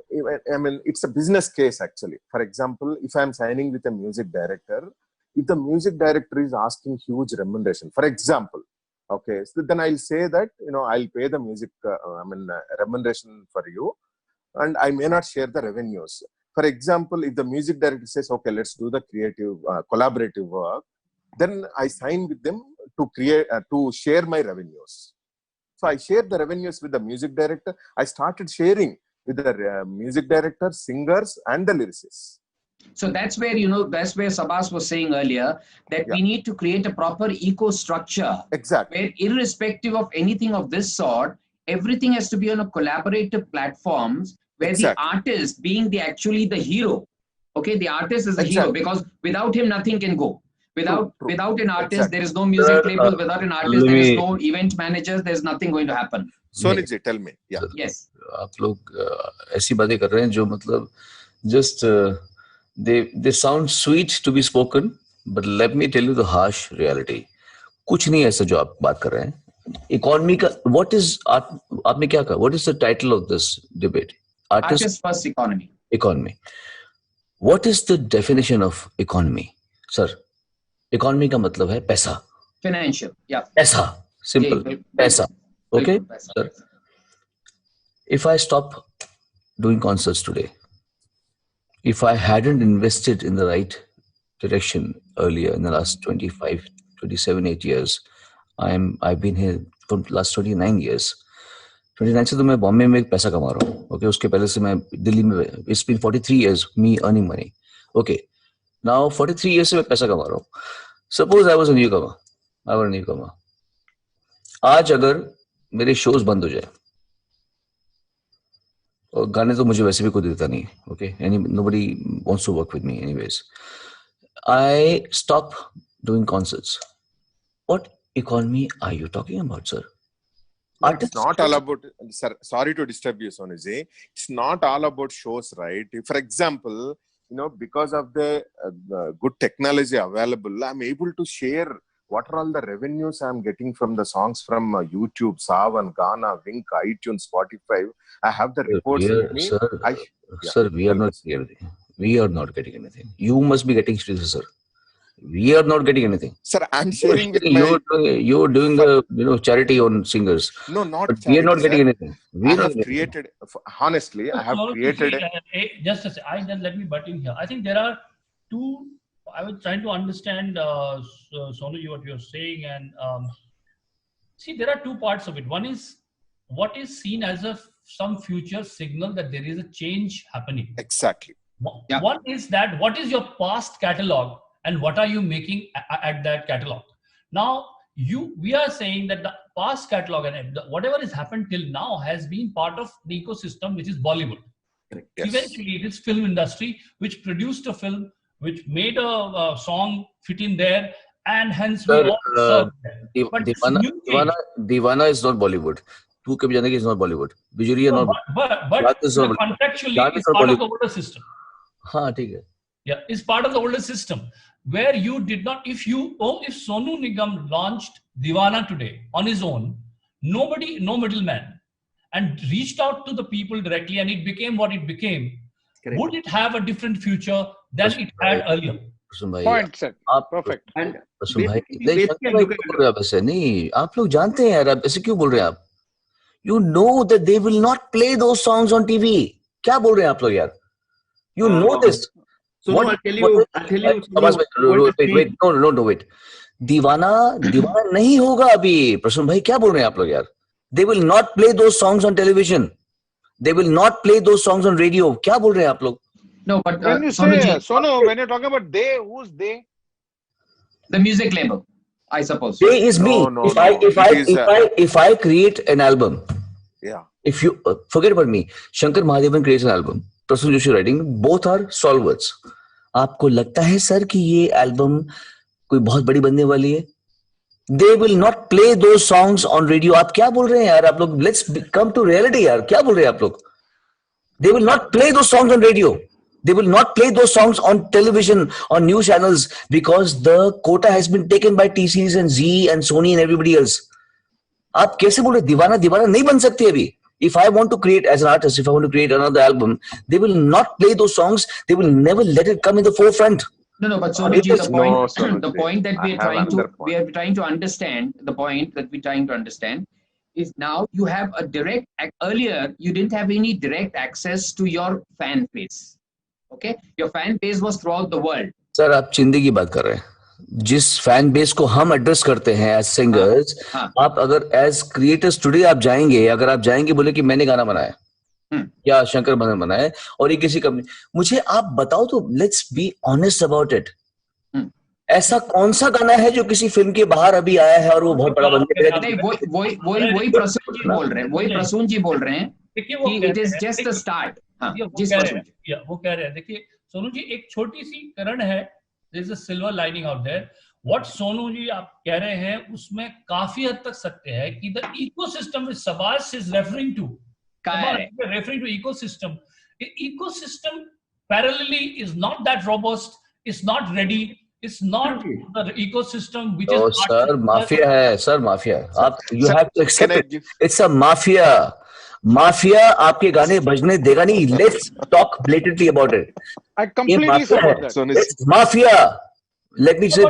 Speaker 11: it's a business case actually. For example, if I'm signing with a music director, if the music director is asking huge remuneration, for example, okay, so then I'll say that I'll pay the music remuneration for you, and I may not share the revenues. For example, if the music director says, okay, let's do the creative collaborative work, then I sign with them to share my revenues. So I share the revenues with the music director. I started sharing with the music director, singers, and the lyricists.
Speaker 10: So that's where, Sabas was saying earlier that we need to create a proper eco structure.
Speaker 11: Exactly.
Speaker 10: Where irrespective of anything of this sort, everything has to be on a collaborative platforms where the artist being actually the hero. Okay, the artist is the hero because without him, nothing can go. Without an artist, there is no music label. Without an artist, there is no event managers. There's nothing going to happen.
Speaker 11: Sonit ji, tell me. Yeah.
Speaker 10: Yes.
Speaker 12: आप लोग ऐसी बातें कर रहे हैं जो मतलब just they sound sweet to be spoken, but let me tell you the harsh reality. कुछ नहीं ऐसा जो आप बात कर रहे हैं. Economy का what is आपने क्या कहा? What is the title of this debate?
Speaker 10: Artist first economy.
Speaker 12: Economy. What is the definition of economy, sir? Economy का मतलब है पैसा.
Speaker 10: Financial, yeah.
Speaker 12: पैसा, simple. पैसा, okay, sir. If I stop doing concerts today, if I hadn't invested in the right direction earlier in the last 25, 27, 8 years, I've been here for the last 29 years. 29 से तो मैं बॉम्बे में पैसा कमा रहा हूँ. Okay, उसके पहले से मैं दिल्ली में. It's been 43 years me earning money. Okay, now 43 years से मैं पैसा कमा रहा हूँ. Suppose I was a newcomer. आज अगर मेरे shows बंद हो जाए, और गाने तो मुझे वैसे भी कोई देता नहीं. Okay, nobody wants to work with me anyways. I stop doing concerts. What economy are you talking about, sir?
Speaker 11: No, it's not all about, sir, sorry to disturb you, Sonuji. It's not all about shows, right? For example, because of the good technology available, I'm able to share what are all the revenues I'm getting from the songs from YouTube, Savan, Ghana, Wink, iTunes, Spotify. I have the reports with me.
Speaker 12: Sir, we are not getting anything. We are not getting anything. You must be getting streets, sir. We are not getting anything.
Speaker 11: Sir, I'm sharing with my...
Speaker 12: You're doing the charity on singers.
Speaker 11: No, not
Speaker 12: but
Speaker 11: charity,
Speaker 12: we are not getting
Speaker 11: sir.
Speaker 12: anything.
Speaker 11: I have created, honestly, I have created...
Speaker 14: Just let me butt in here. I think there are two... I was trying to understand, Sonuji, what you're saying. And see, there are two parts of it. One is what is seen as some future signal that there is a change happening.
Speaker 11: Exactly.
Speaker 14: Yeah. One is that what is your past catalog and what are you making at that catalog? Now, we are saying that the past catalog and whatever has happened till now has been part of the ecosystem, which is Bollywood.
Speaker 11: Yes.
Speaker 14: Eventually, it is film industry, which produced a film, which made a song fit in there, and hence
Speaker 12: Sir,
Speaker 14: we all serve them. But
Speaker 12: Divana is not Bollywood. Tu Kabhi Janegi is not Bollywood. Bijuriya not.
Speaker 14: But contractually, it's part of the older system.
Speaker 12: हाँ ठीक है.
Speaker 14: Yeah, it's part of the older system where you did not. If Sonu Nigam launched Divana today on his own, no middleman, and reached out to the people directly, and it became what it became. Correct. Would it have a different future than it had earlier?
Speaker 15: Point set. Perfect.
Speaker 12: And नहीं, आप लोग जानते हैं यार, आप ऐसे क्यों बोल रहे हैं आप? You know that they will not play those songs on TV. क्या बोल रहे हैं आप लोग यार? You know this.
Speaker 13: So no, I'll tell you.
Speaker 12: Wait. दीवाना नहीं होगा अभी. प्रसून भाई क्या बोल रहे हैं आप लोग यार? They will not play those songs on television. They will not play those songs on radio. क्या बोल रहे हैं आप लोग?
Speaker 10: No, but
Speaker 15: when you say Sonu, when you're talking about they, who's they?
Speaker 10: The music label, I suppose.
Speaker 12: They is me. If I create an album,
Speaker 11: yeah.
Speaker 12: If you forget about me, Shankar Mahadevan creates an album. Prasun Joshi writing. Both are solvers. आपको लगता है sir कि ये album कोई बहुत बड़ी बनने वाली है? They will not play those songs on radio. आप क्या बोल रहे हैं यार आप लोग? Let's come to reality यार. क्या बोल रहे हैं आप लोग? They will not play those songs on radio. They will not play those songs on television, on news channels, because the quota has been taken by T-Series and Z and Sony and everybody else. आप कैसे बोल रहे हैं? दीवाना नहीं बन सकती अभी. If I want to create, as an artist, if I want to create another album, they will not play those songs. They will never let it come in the forefront.
Speaker 10: No, but Sonuji, the point that we are trying to understand, the point that we're trying to understand is now you have a direct, earlier you didn't have any direct access to your fan base. Okay? Your fan base was throughout the world.
Speaker 12: Sir, आप चिंदी की बात कर रहे हैं. जिस fan base को हम address करते हैं एज सिंगर्स, आप अगर एज क्रिएटर्स टुडे आप जाएंगे, अगर आप जाएंगे बोले कि मैंने गाना बनाया या शंकर बनाया और ये किसी कंपनी, मुझे आप बताओ तो let's be honest about it. ऐसा कौन सा गाना है जो किसी फिल्म के बाहर अभी आया है और वो बहुत बड़ा बन गया?
Speaker 10: वही प्रसून जी बोल रहे हैं कि it is just a start.
Speaker 14: वो कह रहे हैं, देखिए सोनू जी, एक छोटी सी करण है, there is a silver lining out there. What Sonu ji आप कह रहे हैं उसमें काफी हद तक सत्य है कि the ecosystem which Sabas is referring to, ecosystem. The ecosystem parallelly is not that robust, it's not ready, it's not the ecosystem which is.
Speaker 12: Oh, sir, mafia hai, sir, mafia. You have to accept it. It's a mafia. Mafia आपके गाने बजने देगा नहीं. Let's talk blatantly about it.
Speaker 15: I completely support that.
Speaker 12: It's mafia. Let me say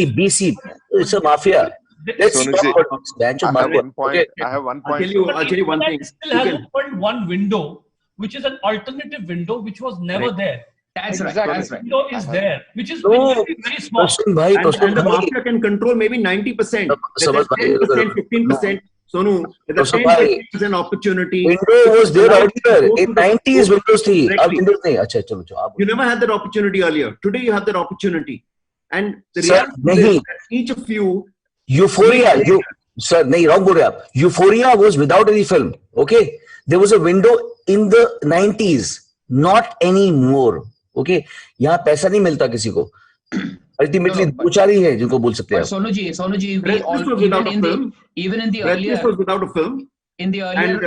Speaker 12: BC. It's a mafia. Let's talk about expansion.
Speaker 11: I have one point.
Speaker 13: I'll tell you one thing.
Speaker 14: Still has opened one window, which is an alternative window, which was never there.
Speaker 10: That's
Speaker 14: exactly.
Speaker 10: Right. That's right.
Speaker 14: Window is there, which is very small.
Speaker 13: And the mafia can control maybe 90%. 10%, 15%. Sonu, the 10% is an opportunity.
Speaker 12: Windows was there earlier. In 90s, Windows थी. अब Windows नहीं. अच्छा, चलो.
Speaker 13: You never had that opportunity earlier. Today you have that opportunity. And the reality is that each of you.
Speaker 12: Euphoria. Sir, नहीं, wrong बोल रहे आप. Euphoria was without any film. Okay, there was a window in the 90s, not anymore. Okay, यहाँ पैसा नहीं मिलता किसी को. Ultimately, दो चार ही है जिनको बोल सकते हैं.
Speaker 10: Sonu ji, we all, even in the earlier,
Speaker 13: was without a film.
Speaker 10: In the earlier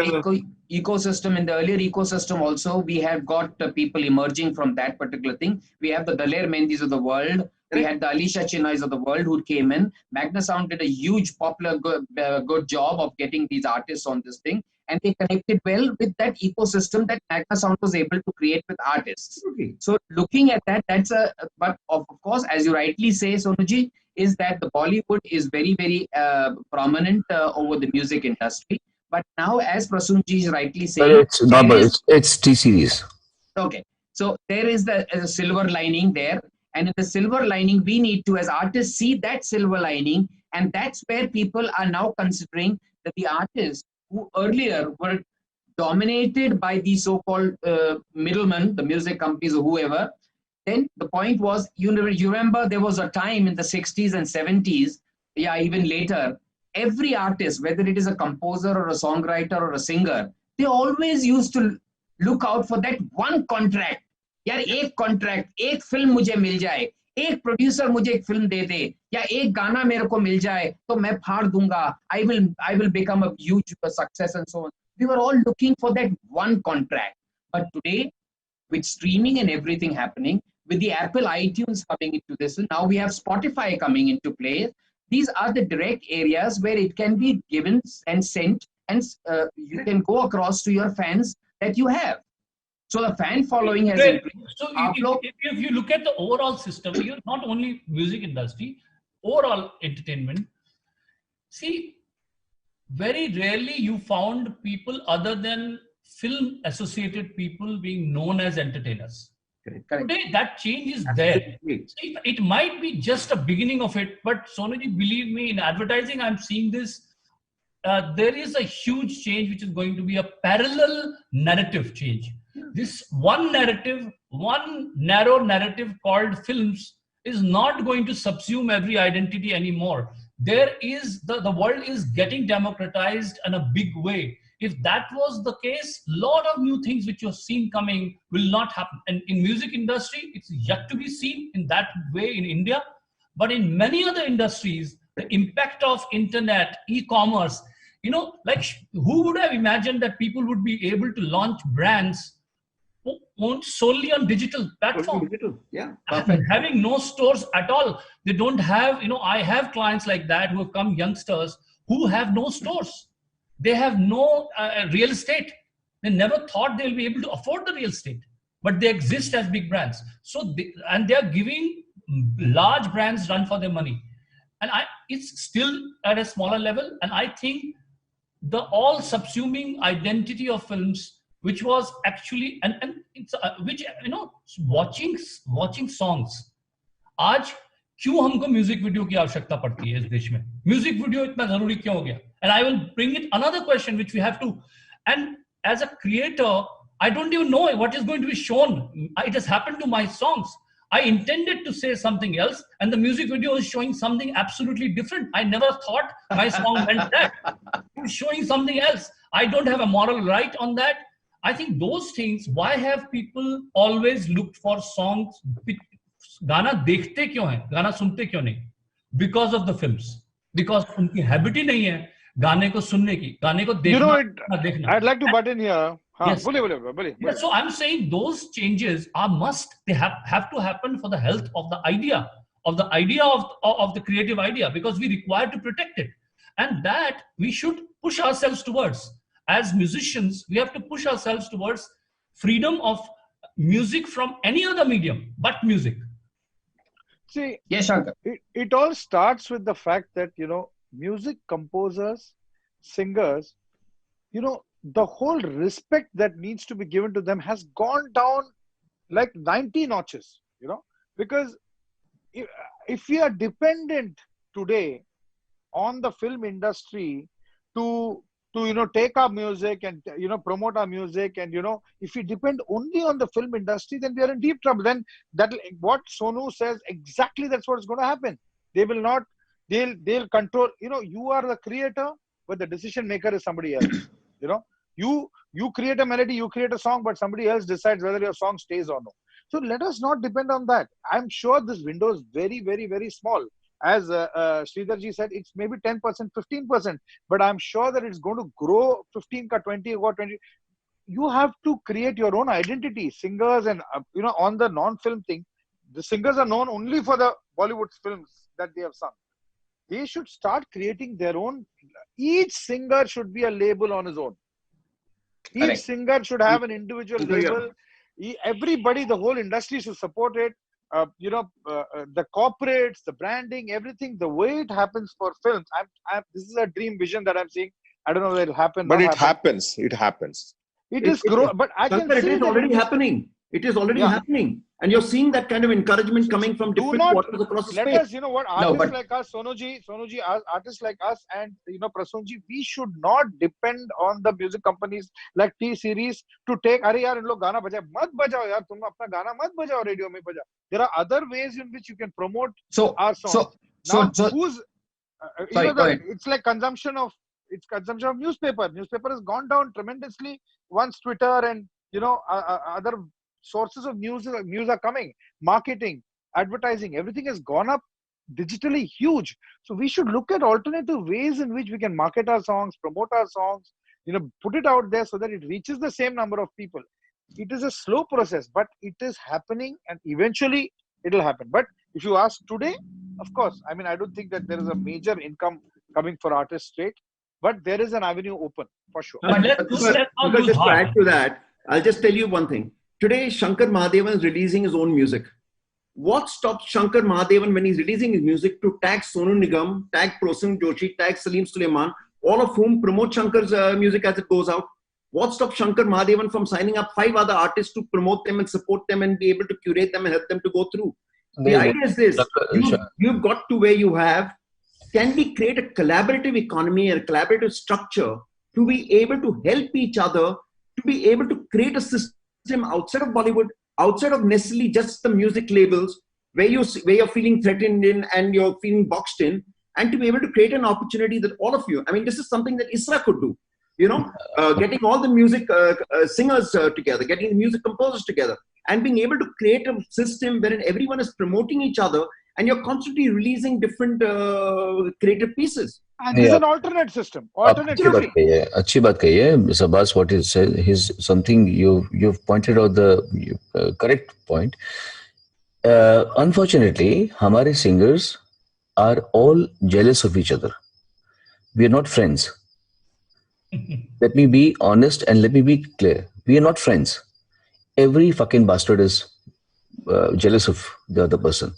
Speaker 10: ecosystem, also, we have got people emerging from that particular thing. We have the Daler Mendis of the world. We had the Alisha Chennais of the world who came in. Magna Sound did a huge, popular, good job of getting these artists on this thing. And they connected well with that ecosystem that Magna Sound was able to create with artists.
Speaker 13: Okay.
Speaker 10: So looking at that, but of course, as you rightly say, Sonuji, is that the Bollywood is very, very prominent over the music industry. But now, as Prasunji is rightly saying,
Speaker 12: it's T-series.
Speaker 10: Okay, so there is the silver lining there. And in the silver lining, we need to, as artists, see that silver lining. And that's where people are now considering that the artists who earlier were dominated by the so-called middlemen, the music companies or whoever, then the point was, you remember there was a time in the 60s and 70s, yeah, even later, every artist, whether it is a composer or a songwriter or a singer, they always used to look out for that one contract. यार एक contract, एक film मुझे मिल जाए, एक producer मुझे एक film दे दे, या एक गाना मेरे को मिल जाए तो मैं फाड़ दूंगा, I will become a huge success and so on. We were all looking for that one contract. But today, with streaming and everything happening, with the Apple iTunes coming into this, now we have Spotify coming into play. These are the direct areas where it can be given and sent, and you can go across to your fans that you have. So the fan following has increased.
Speaker 14: So if you look at the overall system, you're not only music industry, overall entertainment. See, very rarely you found people other than film associated people being known as entertainers.
Speaker 10: Correct.
Speaker 14: Today that change is there. See, it might be just a beginning of it, but Sonuji, believe me, in advertising, I'm seeing this. There is a huge change which is going to be a parallel narrative change. This one narrative, one narrow narrative called films is not going to subsume every identity anymore. There is, the world is getting democratized in a big way. If that was the case, a lot of new things which you've seen coming will not happen. And in music industry, it's yet to be seen in that way in India. But in many other industries, the impact of internet, e-commerce, you know, like who would have imagined that people would be able to launch brands owned solely on digital platform, and having no stores at all. They don't have, you know, I have clients like that who have come, youngsters who have no stores. They have no real estate. They never thought they'll be able to afford the real estate, but they exist as big brands. So they are giving large brands run for their money. And it's still at a smaller level. And I think the all subsuming identity of films, which was actually and it's which, you know, watching songs. आज क्यों हमको music video की आवश्यकता पड़ती है इस देश में? म्यूजिक वीडियो इतना जरूरी क्यों हो गया? And I will bring it another question which we have to, and as a creator, I don't even know what is going to be shown. It has happened to my songs. I intended to say something else, and the music video is showing something absolutely different. I never thought my song meant that. It's showing something else. I don't have a moral right on that. I think those things, why have people always looked for songs? गाना देखते क्यों हैं? गाना सुनते क्यों नहीं? Because of the films. Because उनकी habit ही नहीं है गाने को सुनने की, गाने को देखना.
Speaker 15: I'd like to butt in here.
Speaker 14: Yes.
Speaker 15: Yeah,
Speaker 14: so I'm saying those changes are they have to happen for the health of the idea of the creative idea, because we require to protect it, and that we should push ourselves towards. As musicians, we have to push ourselves towards freedom of music from any other medium but music.
Speaker 15: See,
Speaker 10: yes, Shankar.
Speaker 15: It all starts with the fact that, you know, music composers, singers, you know, the whole respect that needs to be given to them has gone down like 90 notches, you know, because if we are dependent today on the film industry to you know, take our music and, you know, promote our music, and, you know, if we depend only on the film industry, then we are in deep trouble. Then that, what Sonu says, exactly that's what's going to happen. They will not, they'll control, you know, you are the creator, but the decision maker is somebody else, you know. You create a melody, you create a song, but somebody else decides whether your song stays or no. So let us not depend on that. I'm sure this window is very, very, very small. As Sridharji said, it's maybe 10%, 15%, but I'm sure that it's going to grow 15 ka 20 or 20. You have to create your own identity. Singers and, on the non-film thing, the singers are known only for the Bollywood films that they have sung. They should start creating their own. Each singer should be a label on his own. Each singer should have an individual label. Everybody, the whole industry should support it. The corporates, the branding, everything, the way it happens for films. This is a dream vision that I'm seeing. I don't know whether it'll happen.
Speaker 11: But it happens. It happens.
Speaker 15: It is growing, but I can see
Speaker 13: it is already happening. It is already happening. And you're seeing that kind of encouragement coming from different quarters across the space.
Speaker 15: Let us, artists like us, Sonuji, artists like us and, Prasunji, we should not depend on the music companies like T-Series to take, Arey yaar, in log gana baja, mat bajao yaar, tum apna gana mat bajao radio mein baja. There are other ways in which you can promote our songs. It's like consumption of newspaper. Newspaper has gone down tremendously once Twitter and, other sources of news are coming. Marketing, advertising, everything has gone up digitally huge. So we should look at alternative ways in which we can market our songs, promote our songs, put it out there so that it reaches the same number of people. It is a slow process, but it is happening and eventually it will happen. But if you ask today, of course, I don't think that there is a major income coming for artists straight, but there is an avenue open for sure.
Speaker 13: Just to add to that, I'll just tell you one thing. Today, Shankar Mahadevan is releasing his own music. What stops Shankar Mahadevan when he's releasing his music to tag Sonu Nigam, tag Prasun Joshi, tag Salim Sulaiman, all of whom promote Shankar's music as it goes out? What stops Shankar Mahadevan from signing up 5 other artists to promote them and support them and be able to curate them and help them to go through? The idea is this. You've got to where you have. Can we create a collaborative economy and a collaborative structure to be able to help each other, to be able to create a system outside of Bollywood, outside of necessarily just the music labels, where you're feeling threatened in and you're feeling boxed in, and to be able to create an opportunity that all of you, this is something that ISRA could do, getting all the music singers together, getting the music composers together, and being able to create a system wherein everyone is promoting each other and you're constantly releasing different creative pieces.
Speaker 15: And this is an alternate system.
Speaker 12: अच्छी बात कही है. Sabas, what he said is something you've pointed out the correct point. Unfortunately, हमारे singers are all jealous of each other. We are not friends. Let me be honest and let me be clear. We are not friends. Every fucking bastard is jealous of the other person.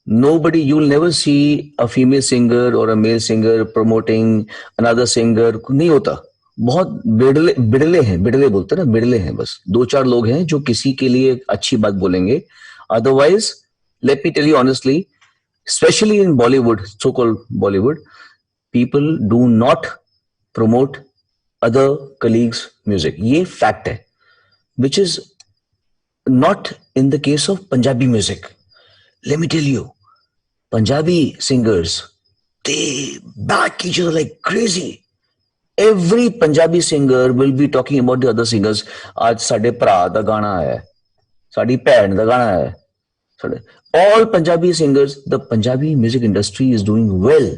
Speaker 12: Nobody, you'll never see a female singer or a male singer promoting another singer. नहीं होता. बहुत बिड़ले हैं, बिड़ले बोलते हैं ना, बिड़ले हैं बस. 2-4 लोग हैं जो किसी के लिए अच्छी बात बोलेंगे. Otherwise, let me tell you honestly, especially in Bollywood, so-called Bollywood, people do not promote other colleagues' music. ये fact है, which is not in the case of Punjabi music. Let me tell you, Punjabi singers, they back each other like crazy. Every Punjabi singer will be talking about the other singers. आज साडे भरा दा गाना है, साडी भैन दा गाना है. All Punjabi singers, the Punjabi music industry is doing well,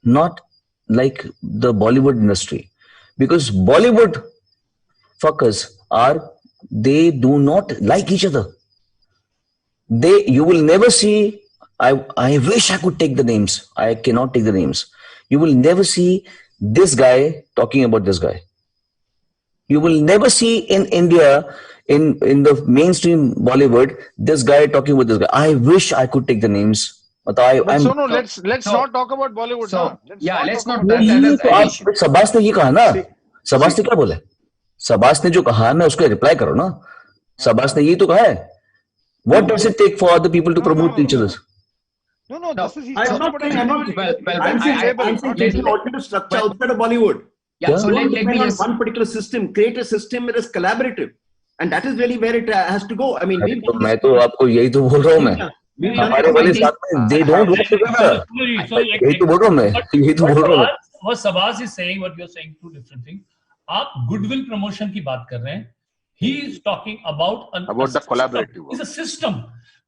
Speaker 12: not like the Bollywood industry, because Bollywood fuckers they do not like each other. You will never see. I wish I could take the names. I cannot take the names. You will never see this guy talking about this guy. You will never see in India, in the mainstream Bollywood, this guy talking with this guy. I wish I could take the names. But
Speaker 15: let's not talk about Bollywood now.
Speaker 10: Let's not.
Speaker 12: Sabas ने ये कहा ना. Sabas ने क्या बोला? Sabas ने जो कहा मैं उसको reply करो ना. Sabas ने ये तो कहा है. What does it take for other people to promote each other?
Speaker 13: No. This is. I'm not saying. I'm saying alternative structure outside of Bollywood.
Speaker 10: Yeah. So let me just
Speaker 13: one particular system, create a system that is collaborative, and that is really where it has to go. I mean,
Speaker 12: मैं तो आपको यही तो बोल रहा हूँ मैं. हमारे वाले साथ में they don't work together. यही तो बोल रहा हूँ मैं. यही तो बोल रहा हूँ.
Speaker 14: What Sabas is saying, what you're saying, two different things. आप गुडविल प्रमोशन की बात कर रहे हैं. He is talking about
Speaker 11: the collaborative work.
Speaker 14: It's a system,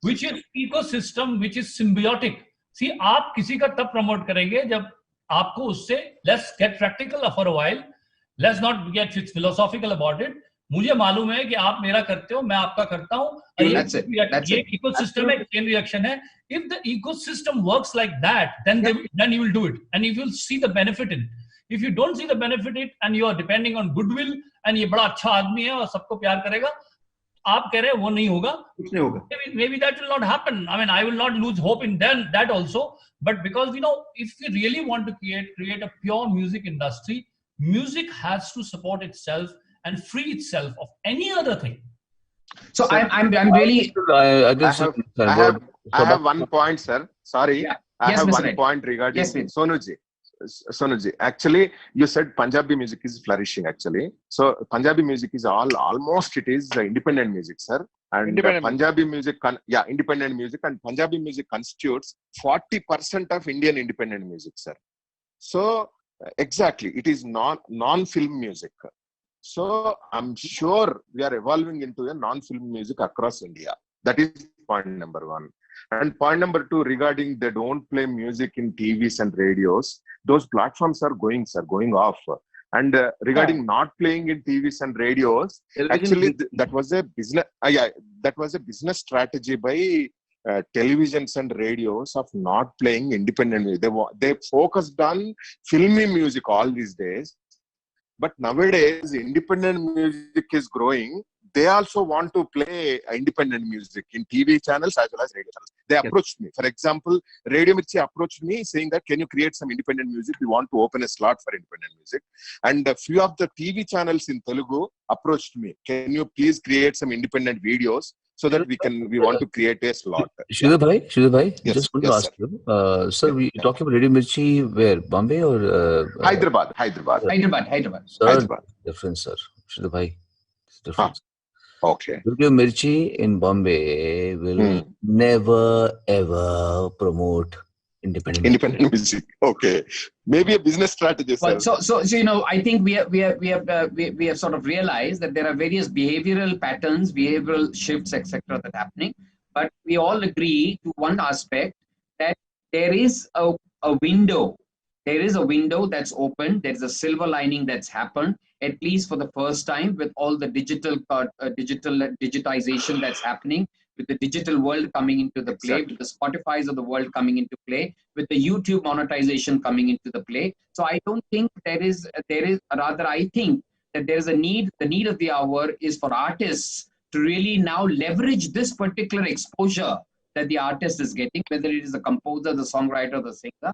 Speaker 14: which is ecosystem, which is symbiotic. See, आप किसी का तब promote करेंगे जब आपको उससे let's get practical for a while. Let's not get philosophical about it. मुझे मालूम है कि आप मेरा करते हो, मैं आपका करता हूँ. ये ecosystem है, chain reaction है. If the ecosystem works like that, then you will do it, and you will see the benefit in it. If you don't see the benefit in it, and you are depending on goodwill, and ये बड़ा अच्छा आदमी है और सबको प्यार करेगा, आप कह रहे हैं वो नहीं होगा.
Speaker 13: कुछ नहीं होगा.
Speaker 14: Maybe that will not happen. I mean, I will not lose hope in that also. But because if we really want to create a pure music industry, music has to support itself and free itself of any other thing.
Speaker 10: So I'm really.
Speaker 11: I have one point, sir. Sorry,
Speaker 10: yeah.
Speaker 11: I
Speaker 10: yes,
Speaker 11: have
Speaker 10: Mr.
Speaker 11: one
Speaker 10: Reddy.
Speaker 11: point regarding
Speaker 10: yes,
Speaker 11: Sonuji. Actually, you said Punjabi music is flourishing. Actually, so Punjabi music is almost it is independent music, sir. And Punjabi music, independent music, and Punjabi music constitutes 40% of Indian independent music, sir. So exactly, it is non-film music. So I'm sure we are evolving into a non-film music across India. That is point number one. And point number two, regarding they don't play music in TVs and radios, those platforms are going off. And regarding not playing in TVs and radios, actually that was a business. That was a business strategy by televisions and radios of not playing independent music. They focused on filmy music all these days. But nowadays, independent music is growing. They also want to play independent music in TV channels as well as radio channels. They approached me. For example, Radio Mirchi approached me saying that, can you create some independent music? We want to open a slot for independent music. And a few of the TV channels in Telugu approached me. Can you please create some independent videos so that we want to create a slot?
Speaker 12: Sridhar bhai,
Speaker 11: yes,
Speaker 12: just want to ask you, sir, we talking about Radio Mirchi where? Bombay or?
Speaker 11: Hyderabad.
Speaker 12: Sir, difference, sir. Sridhar bhai, difference.
Speaker 11: Okay.
Speaker 12: Radio Mirchi in Bombay will never ever promote independent
Speaker 11: music. Okay, maybe a business strategy.
Speaker 10: Well, so I think we have sort of realized that there are various behavioral patterns, behavioral shifts, etc. that are happening. But we all agree to one aspect, that there is a window. There is a window that's open. There's a silver lining that's happened, at least for the first time, with all the digitization that's happening, with the digital world coming into the play, with the Spotifys of the world coming into play, with the YouTube monetization coming into the play. So I don't think I think that there is a need. The need of the hour is for artists to really now leverage this particular exposure that the artist is getting, whether it is the composer, the songwriter, the singer,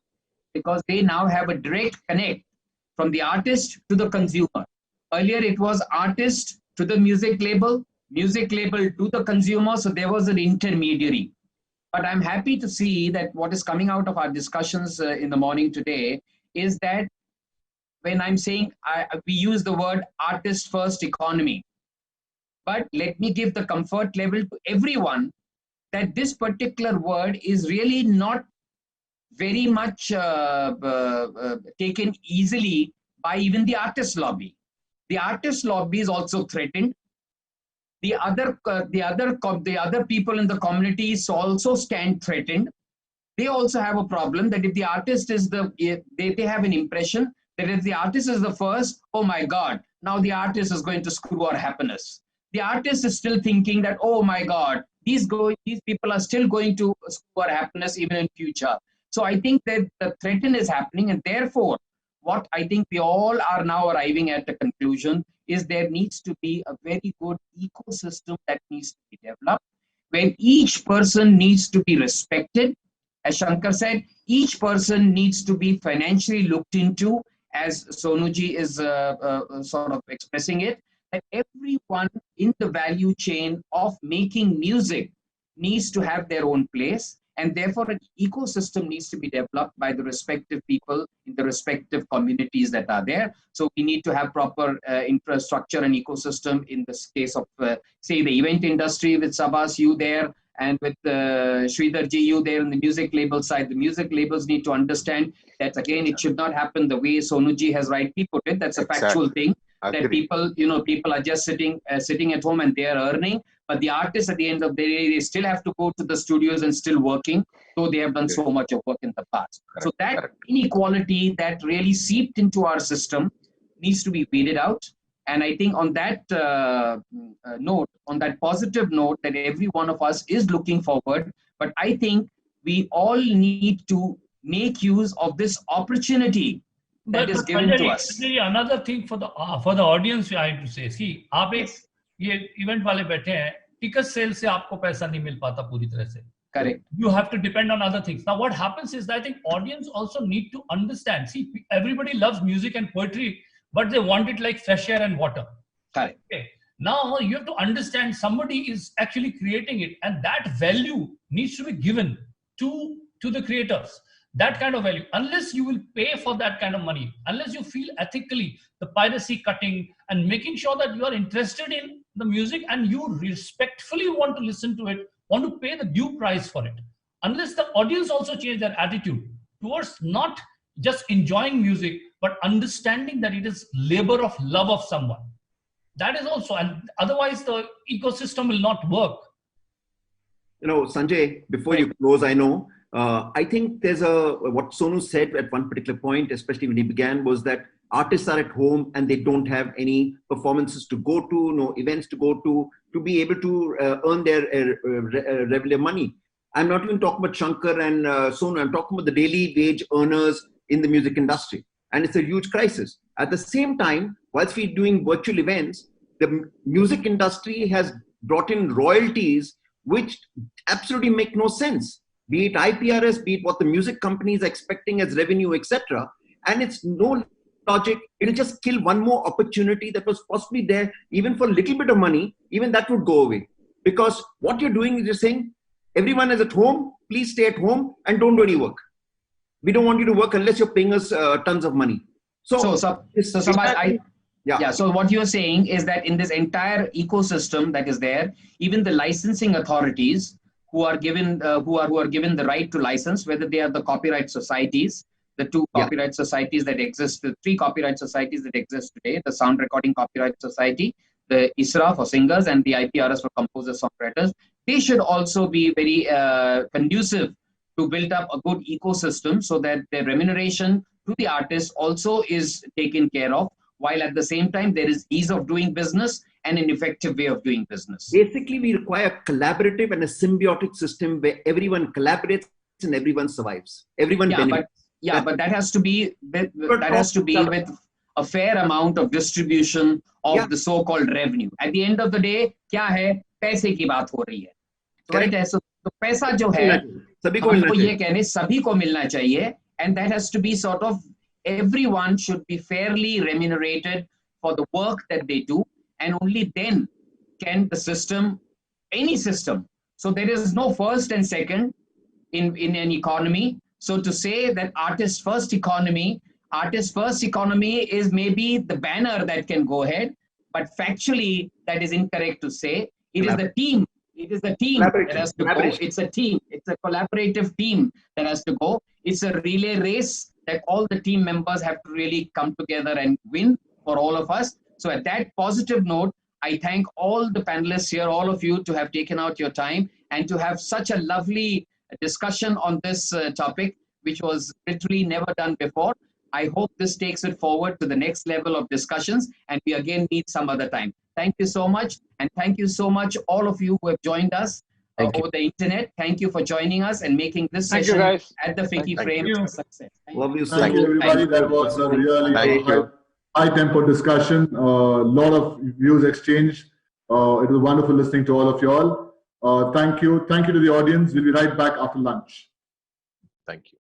Speaker 10: because they now have a direct connect from the artist to the consumer. Earlier, it was artist to the music label to the consumer, so there was an intermediary. But I'm happy to see that what is coming out of our discussions in the morning today is that when I'm saying, we use the word artist-first economy. But let me give the comfort level to everyone that this particular word is really not very much taken easily by even the artist lobby. The artist lobby is also threatened. The other people in the communities also stand threatened. They also have a problem that if the artist is they have an impression that if the artist is the first, oh my God, now the artist is going to screw our happiness. The artist is still thinking that, oh my God, these people are still going to screw our happiness even in future. So I think that the threaten is happening, and therefore, what I think we all are now arriving at the conclusion is there needs to be a very good ecosystem that needs to be developed, where each person needs to be respected. As Shankar said, each person needs to be financially looked into, as Sonuji is sort of expressing it, that everyone in the value chain of making music needs to have their own place. And therefore, an ecosystem needs to be developed by the respective people in the respective communities that are there. So we need to have proper infrastructure and ecosystem in the case of, say, the event industry with Sabas, you there, and with Sridharji, you there in the music label side. The music labels need to understand that, again, it should not happen the way Sonuji has rightly put it. That's a factual thing. that
Speaker 11: Agree.
Speaker 10: people are just sitting at home and they are earning, but the artists at the end of the day, they still have to go to the studios and still working, though they have done so much of work in the past. So that inequality that really seeped into our system needs to be weeded out. And I think on that note, on that positive note, that every one of us is looking forward, but I think we all need to make use of this opportunity that is given to us.
Speaker 14: Sanjay, another thing for the audience, I have to say, see, आप एक ये event वाले बैठे हैं, ticket sale से आपको पैसा नहीं मिल पाता पूरी तरह से.
Speaker 10: Correct.
Speaker 14: You have to depend on other things. Now, what happens is that I think audience also need to understand. See, everybody loves music and poetry, but they want it like fresh air and water.
Speaker 10: Correct.
Speaker 14: Okay. Now you have to understand somebody is actually creating it, and that value needs to be given to the creators. That kind of value, unless you will pay for that kind of money, unless you feel ethically the piracy cutting and making sure that you are interested in the music and you respectfully want to listen to it, want to pay the due price for it, unless the audience also change their attitude towards not just enjoying music, but understanding that it is labor of love of someone. That is also, and otherwise the ecosystem will not work.
Speaker 13: Sanjay, before you close, I think there's what Sonu said at one particular point, especially when he began, was that artists are at home and they don't have any performances to go to, no events to go to be able to earn their regular money. I'm not even talking about Shankar and Sonu. I'm talking about the daily wage earners in the music industry. And it's a huge crisis. At the same time, whilst we're doing virtual events, the music industry has brought in royalties which absolutely make no sense. Be it IPRS, be it what the music companies are expecting as revenue, etc. And it's no logic. It'll just kill one more opportunity that was possibly there, even for a little bit of money, even that would go away. Because what you're doing is you're saying, everyone is at home, please stay at home and don't do any work. We don't want you to work unless you're paying us tons of money. So
Speaker 10: what you're saying is that in this entire ecosystem that is there, even the licensing authorities who are given the right to license, whether they are the copyright societies, the two copyright societies that exist, the three copyright societies that exist today, the Sound Recording Copyright Society, the ISRA for singers, and the IPRS for composers, songwriters, they should also be very conducive to build up a good ecosystem so that the remuneration to the artist also is taken care of, while at the same time there is ease of doing business and an effective way of doing business.
Speaker 13: Basically, we require a collaborative and a symbiotic system where everyone collaborates and everyone survives. Everyone benefits.
Speaker 10: But that has to be with a fair amount of distribution of the so-called revenue. At the end of the day, क्या है? पैसे की बात हो रही है. Right? तो पैसा जो है, हमको ये कहने सभी को मिलना चाहिए, and that has to be sort of, everyone should be fairly remunerated for the work that they do, and only then can the system, any system. So there is no first and second in an economy. So to say that artist first economy is maybe the banner that can go ahead, but factually that is incorrect to say. It is the team. It is the team that has to go. It's a team. It's a collaborative team that has to go. It's a relay race that all the team members have to really come together and win for all of us. So at that positive note, I thank all the panelists here, all of you, to have taken out your time and to have such a lovely discussion on this topic, which was literally never done before. I hope this takes it forward to the next level of discussions, and we again meet some other time. Thank you so much. And thank you so much, all of you who have joined us over the internet. Thank you for joining us and making this session at the Ficky Frame a success.
Speaker 1: Thank you, everybody. That was a really high-tempo discussion. A lot of views exchanged. It was wonderful listening to all of you all. Thank you. Thank you to the audience. We'll be right back after lunch.
Speaker 11: Thank you.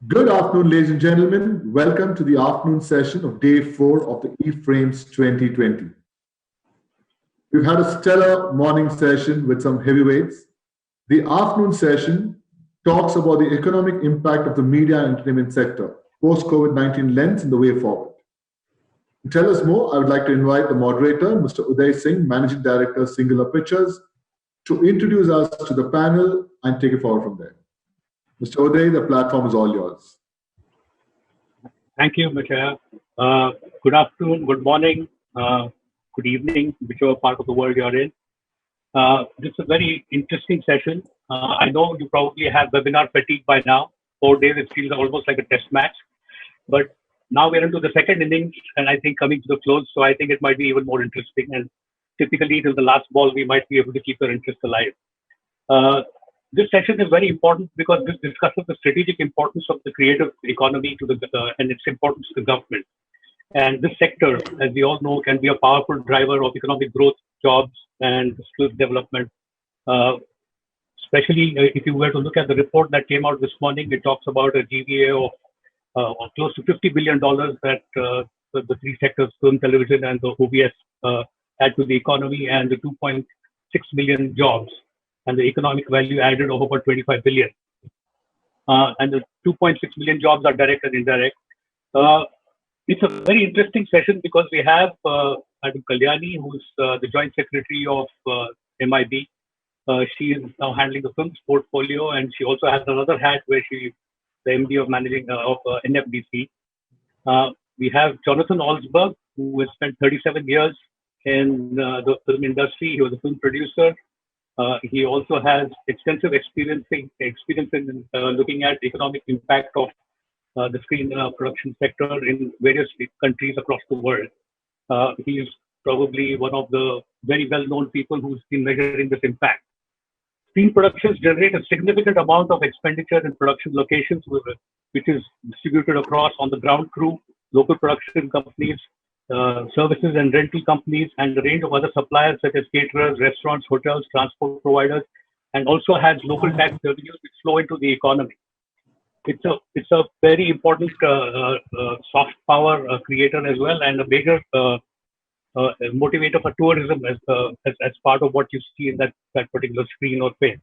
Speaker 1: Good afternoon, ladies and gentlemen. Welcome to the afternoon session of day 4 of the eFrames 2020. We've had a stellar morning session with some heavyweights. The afternoon session talks about the economic impact of the media and entertainment sector, post-COVID-19 lens and the way forward. To tell us more, I would like to invite the moderator, Mr. Uday Singh, Managing Director, Singular Pictures, to introduce us to the panel and take it forward from there. Mr. Uday, the platform is all yours.
Speaker 16: Thank you, Mr. Good afternoon, good morning, good evening, whichever part of the world you're in. This is a very interesting session. I know you probably have webinar fatigue by now. 4 days, it feels almost like a test match. But now we're into the second innings, and I think coming to the close, so I think it might be even more interesting. And typically, till the last ball, we might be able to keep your interest alive. This session is very important because this discusses the strategic importance of the creative economy to the and its importance to the government. And this sector, as we all know, can be a powerful driver of economic growth, jobs, and skills development. Especially if you were to look at the report that came out this morning, it talks about a GVA of close to $50 billion that the three sectors, film, television, and the OBS add to the economy, and the 2.6 million jobs, and the economic value added of about 25 billion. And the 2.6 million jobs are direct and indirect. It's a very interesting session because we have Madam Kalyani, who's the Joint Secretary of MIB. She is now handling the films portfolio, and she also has another hat where she's the MD of managing of NFDC. We have Jonathan Olsberg, who has spent 37 years in the film industry. He was a film producer. He also has extensive experience in looking at the economic impact of the screen production sector in various countries across the world. He is probably one of the very well-known people who's been measuring this impact. Screen productions generate a significant amount of expenditure in production locations, which is distributed across on the ground crew, local production companies, services and rental companies, and a range of other suppliers such as caterers, restaurants, hotels, transport providers, and also has local tax revenues which flow into the economy. It's a very important soft power creator as well, and a major motivator for tourism as part of what you see in that particular screen or film.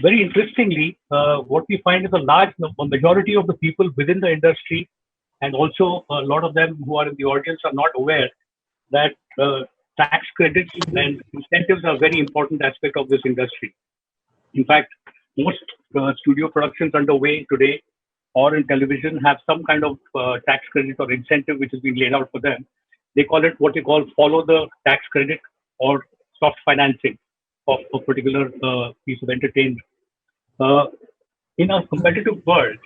Speaker 16: Very interestingly, what we find is a majority of the people within the industry, and also a lot of them who are in the audience, are not aware that tax credits and incentives are very important aspect of this industry. In fact, most studio productions underway today or in television have some kind of tax credit or incentive which has been laid out for them. They call it what they call follow the tax credit or soft financing of a particular piece of entertainment. In a competitive world,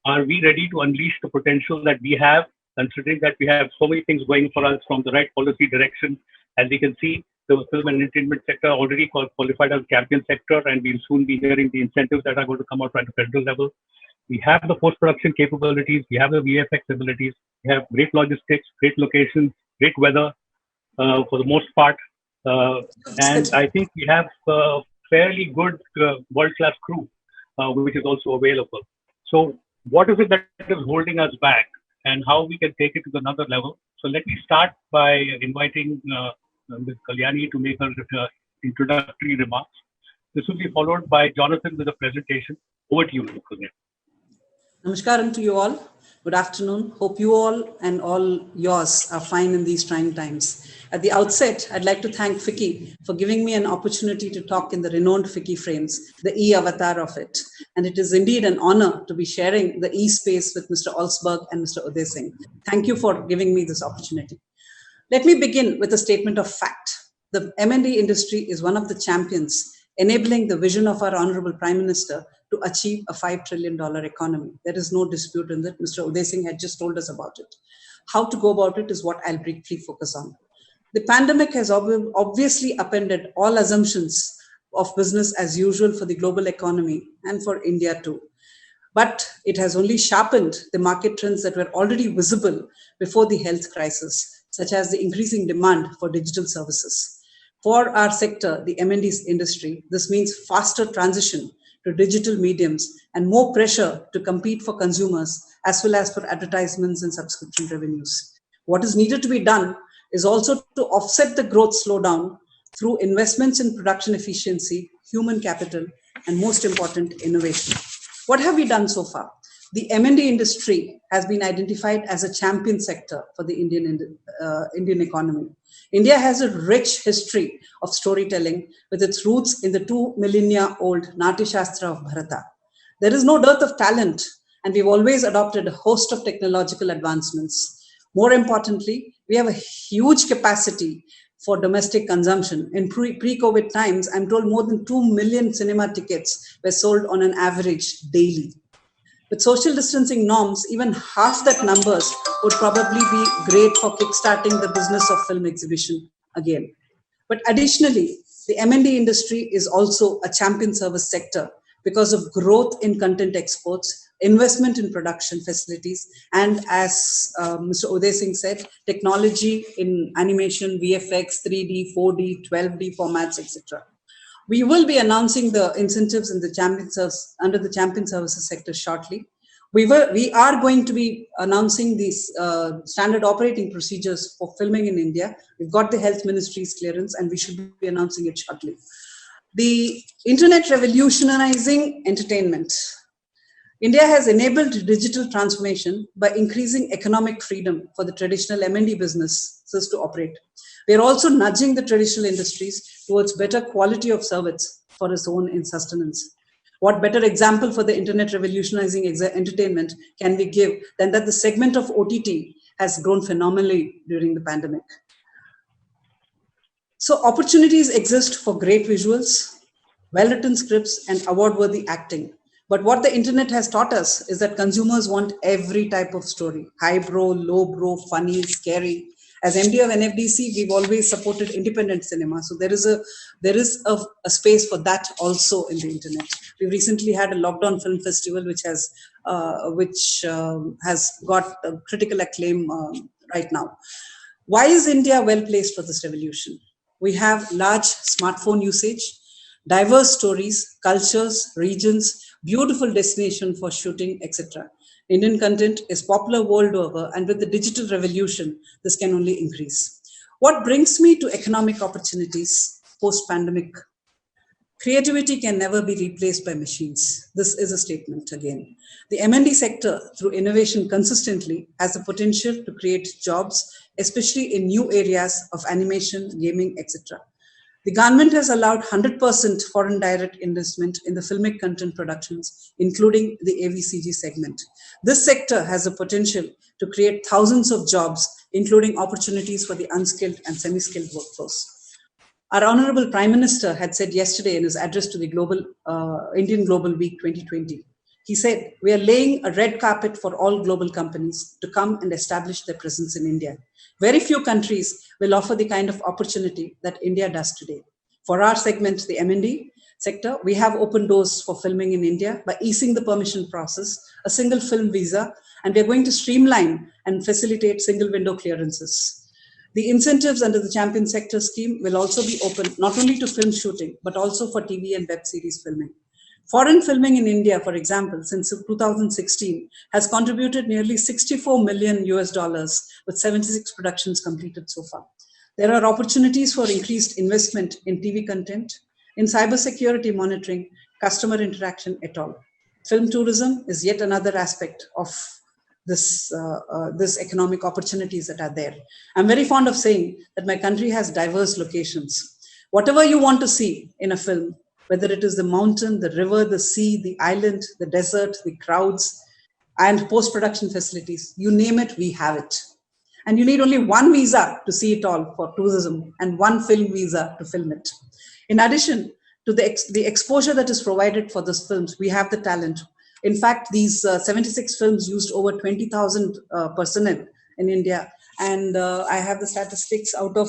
Speaker 16: are we ready to unleash the potential that we have, considering that we have so many things going for us from the right policy direction? As we can see, the film and entertainment sector already qualified as champion sector, and we'll soon be hearing the incentives that are going to come out at the federal level. We have the post-production capabilities, we have the VFX abilities, we have great logistics, great locations, great weather for the most part. And I think we have a fairly good world-class crew, which is also available. So what is it that is holding us back, and how we can take it to another level? So let me start by inviting Ms. Kalyani to make her introductory remarks. This will be followed by Jonathan with a presentation. Over to you, Ms. Kalyani.
Speaker 17: Namaskaram to you all. Good afternoon. Hope you all and all yours are fine in these trying times. At the outset, I'd like to thank FICCI for giving me an opportunity to talk in the renowned FICCI Frames, the e-avatar of it. And it is indeed an honor to be sharing the e-space with Mr. Olsberg and Mr. Uday Singh. Thank you for giving me this opportunity. Let me begin with a statement of fact. The M&E industry is one of the champions enabling the vision of our Honorable Prime Minister to achieve a $5 trillion economy. There is no dispute in that. Mr. Uday Singh had just told us about it. How to go about it is what I'll briefly focus on. The pandemic has obviously upended all assumptions of business as usual for the global economy and for India too. But it has only sharpened the market trends that were already visible before the health crisis, such as the increasing demand for digital services. For our sector, the M&E industry, this means faster transition to digital mediums and more pressure to compete for consumers as well as for advertisements and subscription revenues. What is needed to be done is also to offset the growth slowdown through investments in production efficiency, human capital, and most important, innovation. What have we done so far? The M&D industry has been identified as a champion sector for the Indian economy. India has a rich history of storytelling with its roots in the 2 millennia old Natya Shastra of Bharata. There is no dearth of talent, and we've always adopted a host of technological advancements. More importantly, we have a huge capacity for domestic consumption. In pre-COVID times, I'm told more than 2 million cinema tickets were sold on an average daily. With social distancing norms, even half that numbers would probably be great for kickstarting the business of film exhibition again. But additionally, the M&D industry is also a champion service sector because of growth in content exports, investment in production facilities, and as Mr. Uday Singh said, technology in animation, VFX, 3D, 4D, 12D formats, etc. We will be announcing the incentives in the under the champion services sector shortly. We are going to be announcing these standard operating procedures for filming in India. We've got the Health Ministry's clearance, and we should be announcing it shortly. The internet revolutionizing entertainment. India has enabled digital transformation by increasing economic freedom for the traditional M&D businesses to operate. We are also nudging the traditional industries towards better quality of service for its own sustenance. What better example for the internet revolutionizing entertainment can we give than that the segment of OTT has grown phenomenally during the pandemic. So opportunities exist for great visuals, well-written scripts, and award-worthy acting. But what the internet has taught us is that consumers want every type of story, highbrow, lowbrow, funny, scary. As MD of NFDC, we've always supported independent cinema. So there is a space for that also in the internet. We recently had a lockdown film festival, which has got critical acclaim right now. Why is India well placed for this revolution? We have large smartphone usage, diverse stories, cultures, regions, beautiful destination for shooting, etc. Indian content is popular world over, and with the digital revolution, this can only increase. What brings me to economic opportunities post-pandemic? Creativity can never be replaced by machines. This is a statement again. The M&D sector, through innovation consistently, has the potential to create jobs, especially in new areas of animation, gaming, etc. The government has allowed 100% foreign direct investment in the filmic content productions, including the AVCG segment. This sector has the potential to create thousands of jobs, including opportunities for the unskilled and semi-skilled workforce. Our Honorable Prime Minister had said yesterday in his address to the Indian Global Week 2020, he said, "We are laying a red carpet for all global companies to come and establish their presence in India. Very few countries will offer the kind of opportunity that India does today. For our segment, the M&D sector, we have opened doors for filming in India by easing the permission process, a single film visa, and we are going to streamline and facilitate single window clearances. The incentives under the Champion Sector scheme will also be open not only to film shooting, but also for TV and web series filming. Foreign filming in India, for example, since 2016, has contributed nearly $64 million with 76 productions completed so far. There are opportunities for increased investment in TV content, in cybersecurity monitoring, customer interaction et al. Film tourism is yet another aspect of this economic opportunities that are there. I'm very fond of saying that my country has diverse locations. Whatever you want to see in a film, whether it is the mountain, the river, the sea, the island, the desert, the crowds, and post-production facilities, you name it, we have it. And you need only one visa to see it all for tourism and one film visa to film it. In addition to the exposure that is provided for these films, we have the talent. In fact, these 76 films used over 20,000 personnel in India. And I have the statistics out of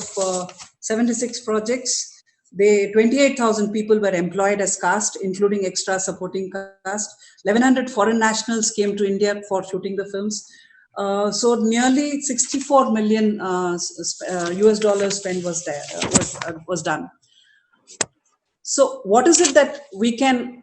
Speaker 17: 76 projects. 28,000 people were employed as cast, including extra supporting cast. 1,100 foreign nationals came to India for shooting the films. So nearly $64 million US spend was done. So what is it that we can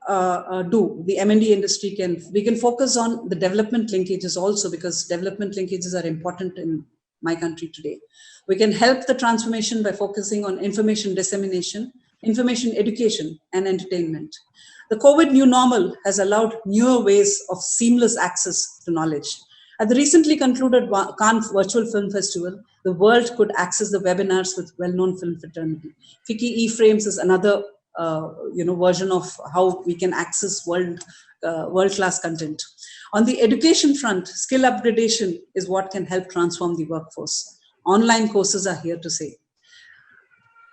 Speaker 17: do? The M&D industry we can focus on the development linkages also, because development linkages are important in my country today. We can help the transformation by focusing on information dissemination, information education, and entertainment. The COVID new normal has allowed newer ways of seamless access to knowledge. At the recently concluded Cannes Virtual Film Festival, the world could access the webinars with well-known film fraternity. FICCI E-Frames is another version of how we can access world-class content. On the education front, skill upgradation is what can help transform the workforce. Online courses are here to stay.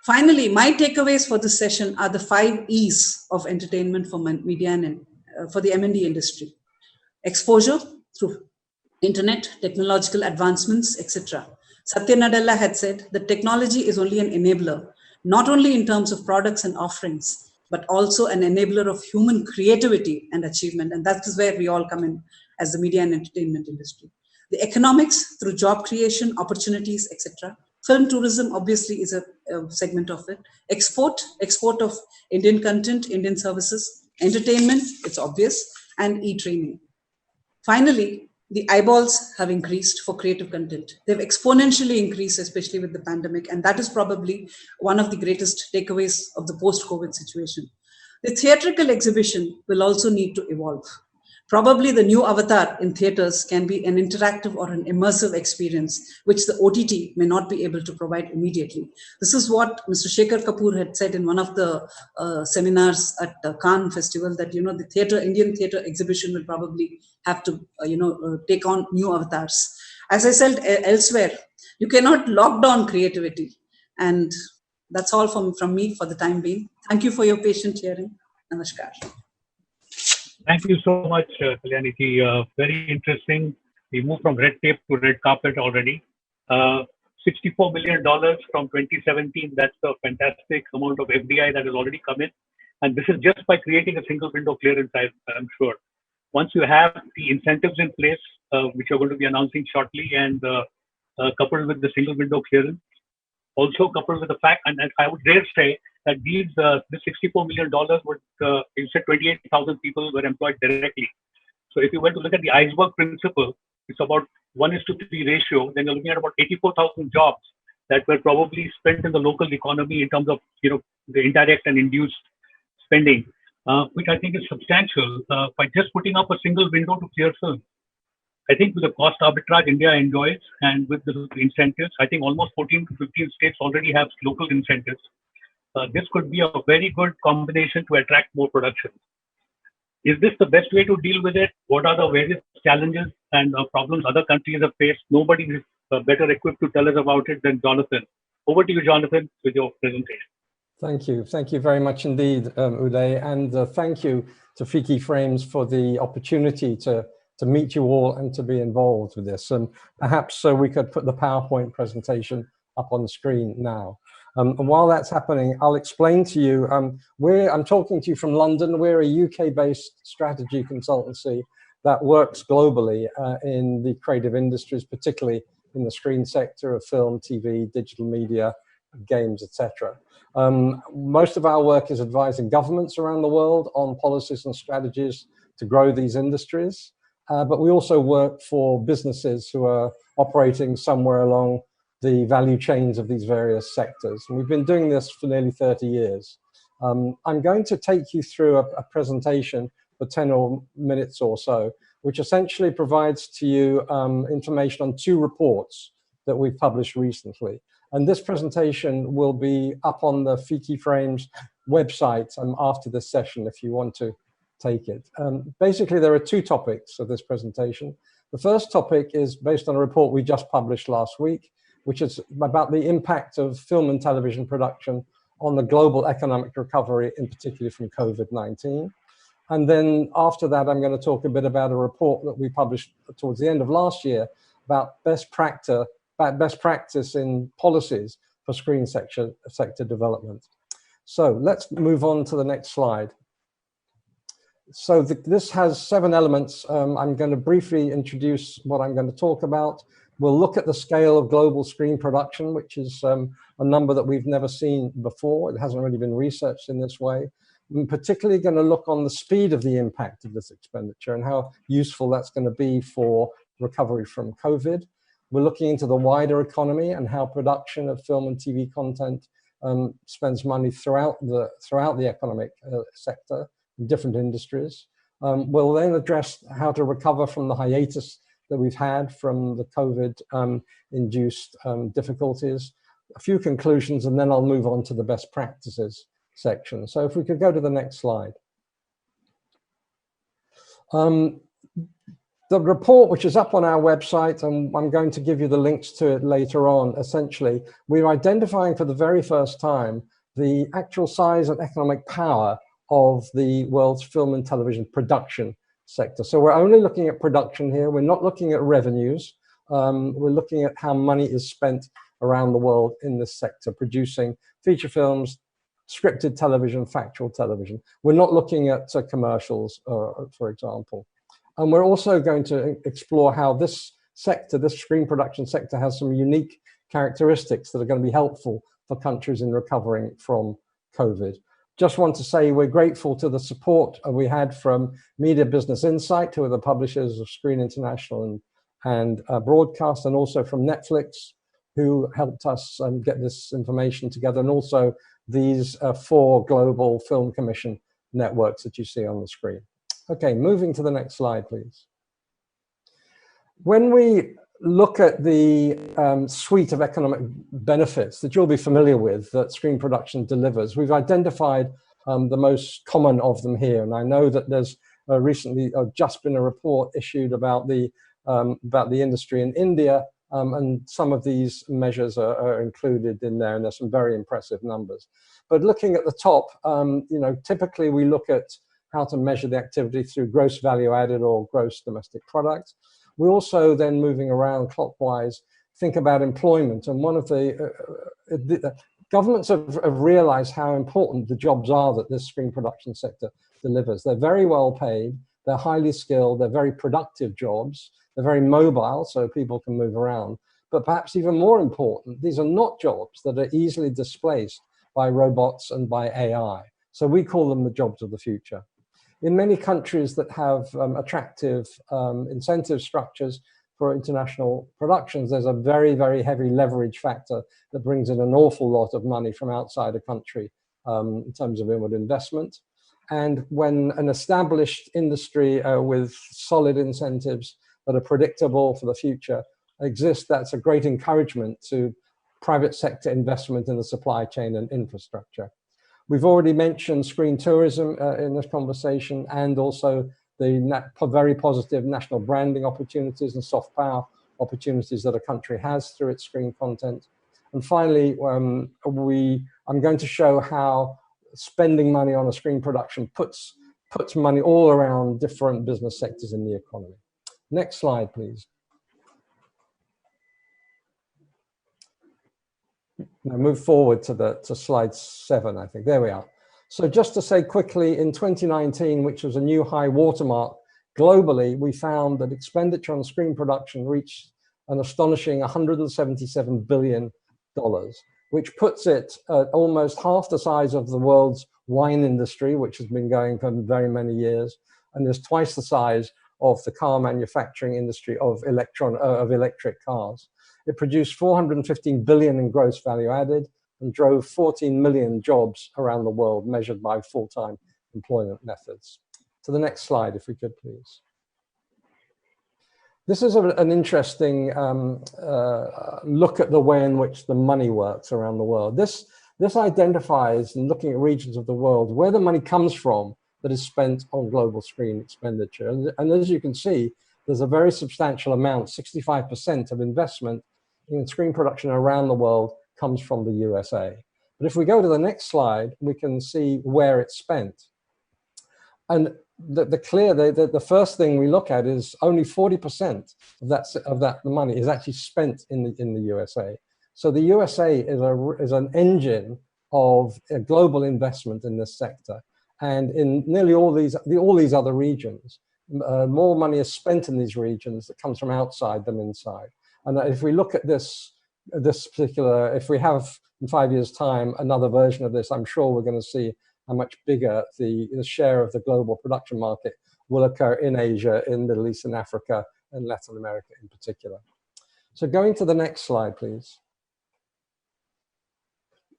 Speaker 17: Finally, my takeaways for this session are the 5 E's of entertainment for media and for the M&D industry. Exposure through internet, technological advancements, etc. Satya Nadella had said that technology is only an enabler, not only in terms of products and offerings, but also an enabler of human creativity and achievement. And that is where we all come in as the media and entertainment industry. The economics through job creation, opportunities, etc. Film tourism obviously is a segment of it. Export of Indian content, Indian services. Entertainment, it's obvious, and e-training. Finally, the eyeballs have increased for creative content. They've exponentially increased, especially with the pandemic, and that is probably one of the greatest takeaways of the post-COVID situation. The theatrical exhibition will also need to evolve. Probably the new avatar in theaters can be an interactive or an immersive experience, which the OTT may not be able to provide immediately. This is what Mr. Shekhar Kapoor had said in one of the seminars at Cannes Festival, that the Indian theater exhibition will probably have to take on new avatars. As I said elsewhere, you cannot lock down creativity, and that's all from me for the time being. Thank you for your patient hearing. Namaskar.
Speaker 16: Thank you so much, Kalyaniji. Very interesting. We moved from red tape to red carpet already. $64 million from 2017. That's a fantastic amount of FDI that has already come in. And this is just by creating a single window clearance, I'm sure. Once you have the incentives in place, which you're going to be announcing shortly, and coupled with the single window clearance, also coupled with the fact, and I would dare say that this $64 million would, you said 28,000 people were employed directly. So if you were to look at the iceberg principle, it's about 1:3 ratio, then you're looking at about 84,000 jobs that were probably spent in the local economy in terms of, the indirect and induced spending, which I think is substantial by just putting up a single window to clear film. I think with the cost arbitrage India enjoys and with the incentives, I think almost 14 to 15 states already have local incentives. This could be a very good combination to attract more production. Is this the best way to deal with it? What are the various challenges and problems other countries have faced? Nobody is better equipped to tell us about it than Jonathan. Over to you, Jonathan, with your presentation.
Speaker 18: Thank you. Thank you very much indeed, Uday. And thank you to FICCI Frames for the opportunity to meet you all and to be involved with this. And perhaps we could put the PowerPoint presentation up on the screen now. And while that's happening, I'll explain to you, I'm talking to you from London. We're a UK-based strategy consultancy that works globally in the creative industries, particularly in the screen sector of film, TV, digital media, games, etc. Most of our work is advising governments around the world on policies and strategies to grow these industries. But we also work for businesses who are operating somewhere along the value chains of these various sectors. And we've been doing this for nearly 30 years. I'm going to take you through a presentation for 10 minutes or so, which essentially provides to you information on 2 reports that we've published recently. And this presentation will be up on the FICCI Frames website after this session if you want to take it. Basically, there are 2 topics of this presentation. The first topic is based on a report we just published last week, which is about the impact of film and television production on the global economic recovery, in particular from COVID-19. And then after that, I'm going to talk a bit about a report that we published towards the end of last year about best practice in policies for screen sector development. So let's move on to the next slide. So this has 7 elements. I'm going to briefly introduce what I'm going to talk about. We'll look at the scale of global screen production, which is a number that we've never seen before. It hasn't really been researched in this way. I'm particularly going to look on the speed of the impact of this expenditure and how useful that's going to be for recovery from COVID. We're looking into the wider economy and how production of film and TV content spends money throughout the economic sector in different industries. We'll then address how to recover from the hiatus that we've had from the COVID-induced difficulties, a few conclusions, and then I'll move on to the best practices section. So if we could go to the next slide. The report, which is up on our website, and I'm going to give you the links to it later on, essentially, we're identifying for the very first time the actual size and economic power of the world's film and television production sector. So we're only looking at production here. We're not looking at revenues. We're looking at how money is spent around the world in this sector, producing feature films, scripted television, factual television. We're not looking at commercials, for example. And we're also going to explore how this sector, this screen production sector, has some unique characteristics that are going to be helpful for countries in recovering from COVID. Just want to say we're grateful to the support we had from Media Business Insight, who are the publishers of Screen International and Broadcast, and also from Netflix, who helped us get this information together, and also these 4 global film commission networks that you see on the screen. Okay, moving to the next slide, please. When we look at the suite of economic benefits that you'll be familiar with that screen production delivers, we've identified the most common of them here. And I know that there's recently just been a report issued about the industry in India, and some of these measures are included in there, and there's some very impressive numbers. But looking at the top, typically we look at how to measure the activity through gross value added or gross domestic product. We also then, moving around clockwise, think about employment. And one of the governments have realized how important the jobs are that this screen production sector delivers. They're very well paid, they're highly skilled, they're very productive jobs, they're very mobile, so people can move around. But perhaps even more important, these are not jobs that are easily displaced by robots and by AI. So we call them the jobs of the future. In many countries that have attractive incentive structures for international productions, there's a very, very heavy leverage factor that brings in an awful lot of money from outside a country in terms of inward investment. And when an established industry with solid incentives that are predictable for the future exists, that's a great encouragement to private sector investment in the supply chain and infrastructure. We've already mentioned screen tourism in this conversation, and also the very positive national branding opportunities and soft power opportunities that a country has through its screen content. And finally, I'm going to show how spending money on a screen production puts money all around different business sectors in the economy. Next slide, please. Now move forward to slide 7, I think. There we are. So just to say quickly, in 2019, which was a new high watermark globally, we found that expenditure on screen production reached an astonishing $177 billion, which puts it at almost half the size of the world's wine industry, which has been going for very many years, and is twice the size of the car manufacturing industry of electric cars. It produced 415 billion in gross value added and drove 14 million jobs around the world, measured by full-time employment methods. To the next slide, if we could, please. This is an interesting look at the way in which the money works around the world. This identifies, in looking at regions of the world, where the money comes from that is spent on global screen expenditure. And as you can see, there's a very substantial amount, 65% of investment in screen production around the world comes from the USA. But if we go to the next slide, we can see where it's spent. And the first thing we look at is only 40% of that money is actually spent in the USA. So the USA is an engine of a global investment in this sector. And in nearly all these other regions, more money is spent in these regions that comes from outside than inside. And if we look at this particular, if we have in 5 years' time another version of this, I'm sure we're going to see how much bigger the share of the global production market will occur in Asia, in Middle East and Africa, and Latin America in particular. So going to the next slide, please.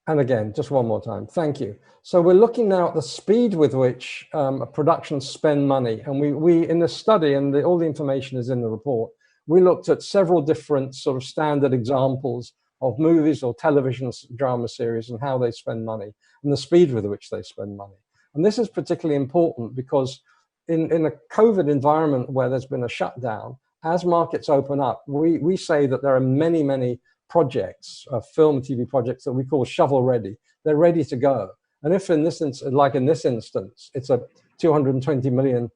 Speaker 18: And again, just one more time, thank you. So we're looking now at the speed with which productions spend money. And we in this study, and all the information is in the report, we looked at several different sort of standard examples of movies or television drama series and how they spend money and the speed with which they spend money. And this is particularly important because in a COVID environment where there's been a shutdown, as markets open up, we say that there are many, many projects, film and TV projects that we call shovel ready. They're ready to go. And if in this instance, like in this instance, it's a $220 million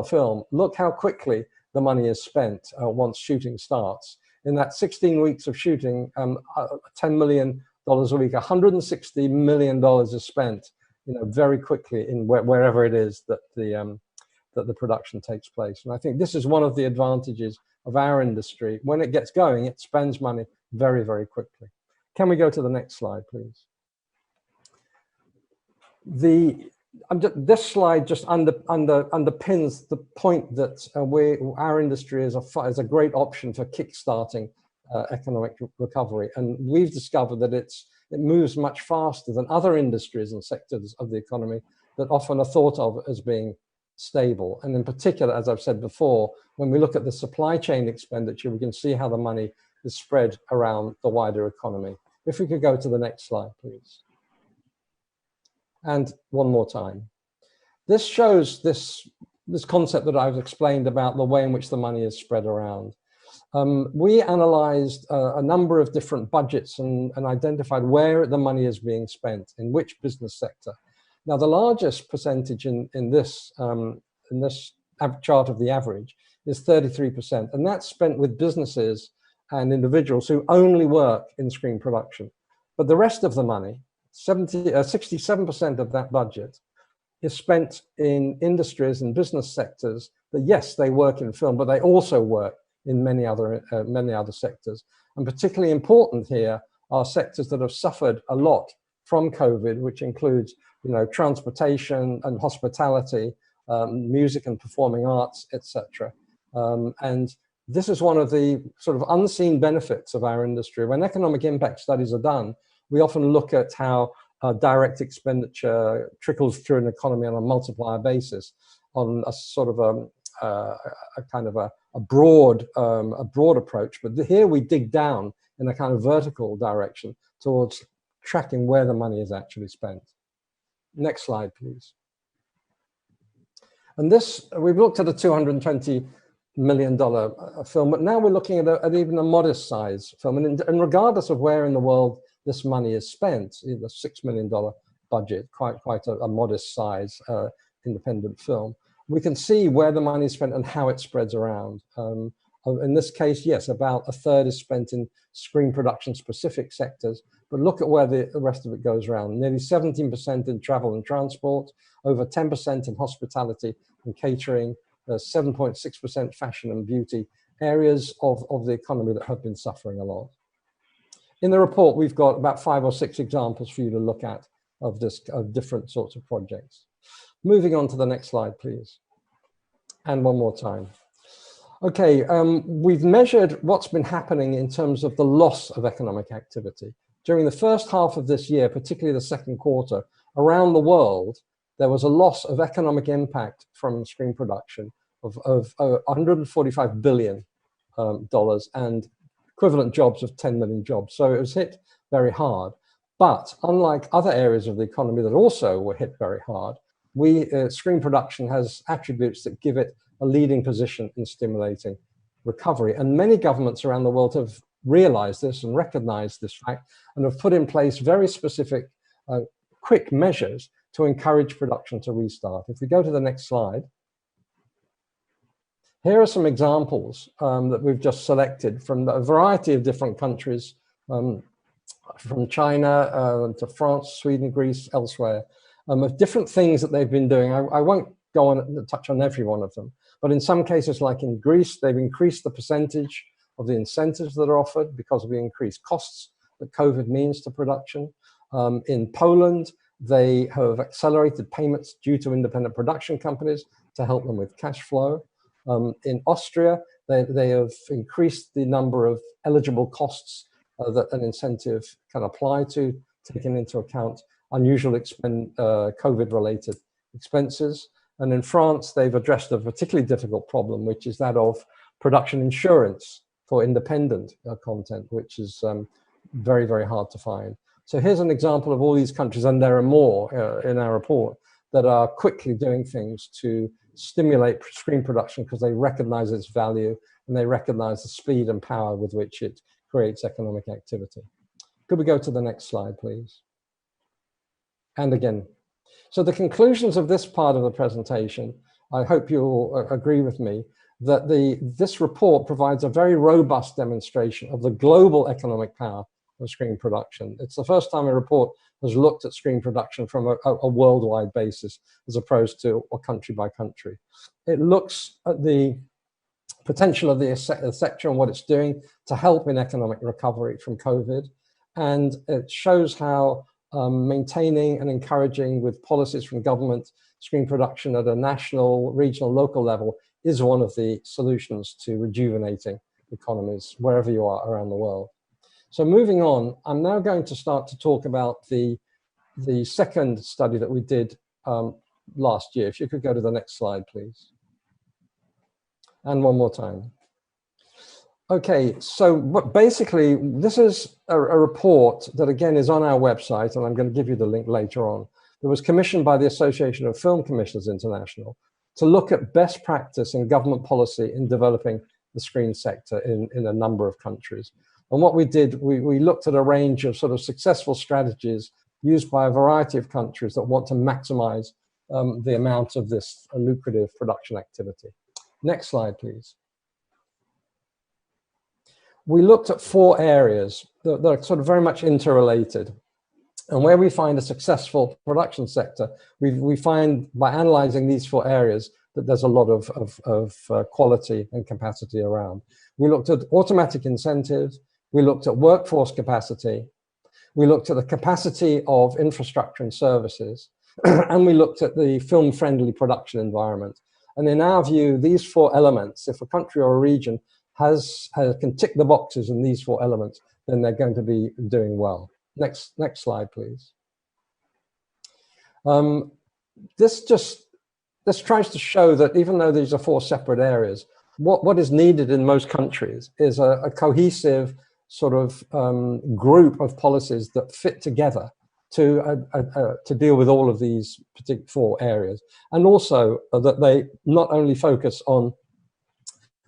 Speaker 18: film, look how quickly the money is spent once shooting starts. In that 16 weeks of shooting, $10 million a week, $160 million is spent, very quickly in wherever it is that the production takes place. And I think this is one of the advantages of our industry. When it gets going, it spends money very, very quickly. Can we go to the next slide, please? This slide just underpins the point that our industry is a great option for kickstarting economic recovery. And we've discovered that it moves much faster than other industries and sectors of the economy that often are thought of as being stable. And in particular, as I've said before, when we look at the supply chain expenditure, we can see how the money is spread around the wider economy. If we could go to the next slide, please. And one more time. This shows this concept that I've explained about the way in which the money is spread around. We analyzed a number of different budgets and identified where the money is being spent, in which business sector. Now, the largest percentage in this chart of the average is 33%, and that's spent with businesses and individuals who only work in screen production. But the rest of the money, 67% of that budget, is spent in industries and business sectors that, yes, they work in film, but they also work in many other sectors. And particularly important here are sectors that have suffered a lot from COVID, which includes, transportation and hospitality, music and performing arts, etc. And this is one of the sort of unseen benefits of our industry. When economic impact studies are done, we often look at how direct expenditure trickles through an economy on a multiplier basis, on a sort of a broad approach. But here we dig down in a kind of vertical direction towards tracking where the money is actually spent. Next slide, please. And this, we've looked at a $220 million film, but now we're looking at even a modest size film. And regardless of where in the world this money is spent, the $6 million budget, quite a modest size independent film, we can see where the money is spent and how it spreads around. In this case, yes, about a third is spent in screen production specific sectors, but look at where the rest of it goes around. Nearly 17% in travel and transport, over 10% in hospitality and catering, 7.6% fashion and beauty, areas of the economy that have been suffering a lot. In the report, we've got about 5 or 6 examples for you to look at of different sorts of projects. Moving on to the next slide, please. And one more time. Okay, we've measured what's been happening in terms of the loss of economic activity. During the first half of this year, particularly the second quarter, around the world, there was a loss of economic impact from screen production of $145 billion and equivalent jobs of 10 million jobs. So it was hit very hard. But unlike other areas of the economy that also were hit very hard, screen production has attributes that give it a leading position in stimulating recovery. And many governments around the world have realized this and recognized this fact and have put in place very specific, quick measures to encourage production to restart. If we go to the next slide, here are some examples that we've just selected from a variety of different countries, from China to France, Sweden, Greece, elsewhere, of different things that they've been doing. I won't go on and touch on every one of them, but in some cases, like in Greece, they've increased the percentage of the incentives that are offered because of the increased costs that COVID means to production. In Poland, they have accelerated payments due to independent production companies to help them with cash flow. In Austria, they have increased the number of eligible costs that an incentive can apply to, taking into account unusual COVID-related expenses. And in France, they've addressed a particularly difficult problem, which is that of production insurance for independent content, which is very, very hard to find. So here's an example of all these countries, and there are more in our report, that are quickly doing things to stimulate screen production because they recognize its value and they recognize the speed and power with which it creates economic activity. Could we go to the next slide, please? And again. So the conclusions of this part of the presentation, I hope you'll agree with me, that this report provides a very robust demonstration of the global economic power of screen production. It's the first time a report has looked at screen production from a worldwide basis as opposed to a country by country. It looks at the potential of the sector and what it's doing to help in economic recovery from COVID. And it shows how maintaining and encouraging with policies from government screen production at a national, regional, local level is one of the solutions to rejuvenating economies wherever you are around the world. So moving on, I'm now going to start to talk about the second study that we did last year. If you could go to the next slide, please. And one more time. Okay, so basically, this is a report that, again, is on our website, and I'm going to give you the link later on. It was commissioned by the Association of Film Commissioners International to look at best practice in government policy in developing the screen sector in a number of countries. And what we did, we looked at a range of sort of successful strategies used by a variety of countries that want to maximize the amount of this lucrative production activity. Next slide, please. We looked at 4 areas that are sort of very much interrelated. And where we find a successful production sector, we find by analyzing these 4 areas that there's a lot of quality and capacity around. We looked at automatic incentives, we looked at workforce capacity, we looked at the capacity of infrastructure and services, and we looked at the film-friendly production environment. And in our view, these 4 elements, if a country or a region can tick the boxes in these 4 elements, then they're going to be doing well. Next slide, please. This tries to show that even though these are 4 separate areas, what is needed in most countries is a cohesive sort of group of policies that fit together to deal with all of these particular 4 areas, and also that they not only focus on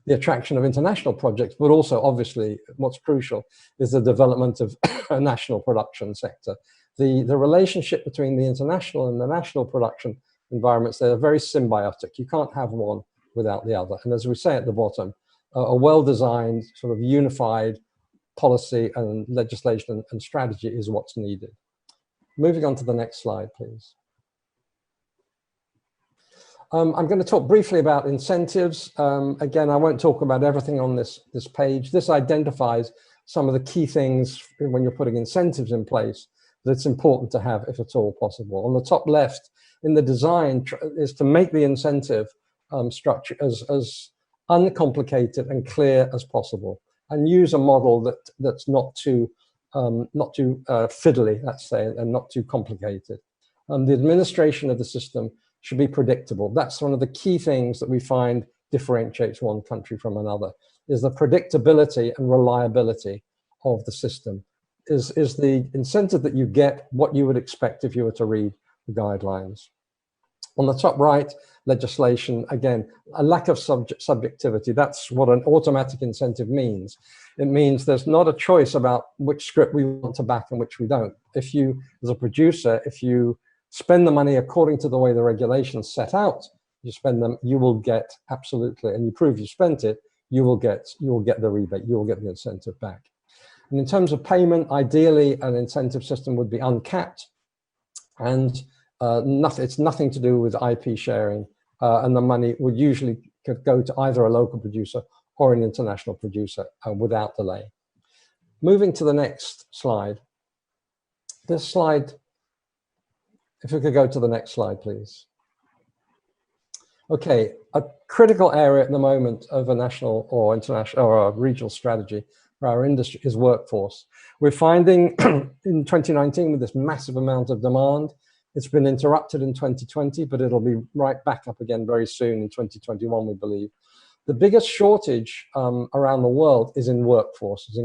Speaker 18: the attraction of international projects, but also obviously what's crucial is the development of a national production sector. The relationship between the international and the national production environments, they're very symbiotic. You can't have one without the other. And as we say at the bottom, a well-designed sort of unified policy and legislation and strategy is what's needed. Moving on to the next slide, please. I'm going to talk briefly about incentives. Again, I won't talk about everything on this page. This identifies some of the key things when you're putting incentives in place that it's important to have, if at all possible. On the top left, in the design, is to make the incentive structure as uncomplicated and clear as possible, and use a model that's not too fiddly, let's say, and not too complicated. The administration of the system should be predictable. That's one of the key things that we find differentiates one country from another, is the predictability and reliability of the system. Is the incentive that you get what you would expect if you were to read the guidelines. On the top right, legislation, again, a lack of subjectivity. That's what an automatic incentive means. It means there's not a choice about which script we want to back and which we don't. If you, as a producer, if you spend the money according to the way the regulations set out, you spend them, you will get absolutely, and you prove you spent it, you will get the rebate, you will get the incentive back. And in terms of payment, ideally an incentive system would be uncapped, and it's nothing to do with IP sharing, and the money would usually go to either a local producer or an international producer without delay. Moving to the next slide. This slide, if we could go to the next slide, please. Okay, a critical area at the moment of a national or international or a regional strategy for our industry is workforce. We're finding in 2019 with this massive amount of demand, it's been interrupted in 2020, but it'll be right back up again very soon in 2021, we believe. The biggest shortage around the world is in workforce, is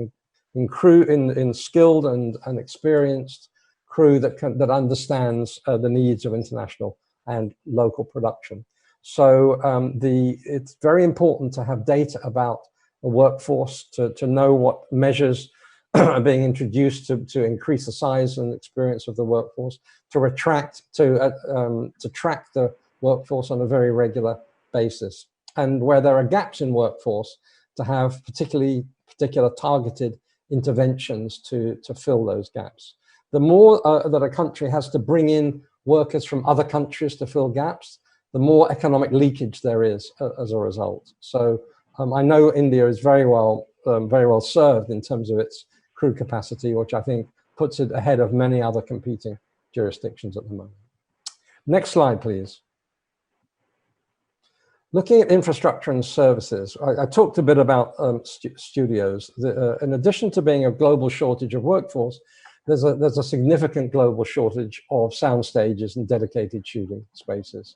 Speaker 18: in crew, in skilled and experienced crew that understands the needs of international and local production. So it's very important to have data about the workforce, to know what measures are being introduced to increase the size and experience of the workforce, to track the workforce on a very regular basis. And where there are gaps in workforce, to have particular targeted interventions to fill those gaps. The more that a country has to bring in workers from other countries to fill gaps, the more economic leakage there is as a result. So I know India is very well served in terms of its crew capacity, which I think puts it ahead of many other competing jurisdictions at the moment. Next slide, please. Looking at infrastructure and services, I talked a bit about studios. In addition to being a global shortage of workforce, there's a significant global shortage of sound stages and dedicated shooting spaces.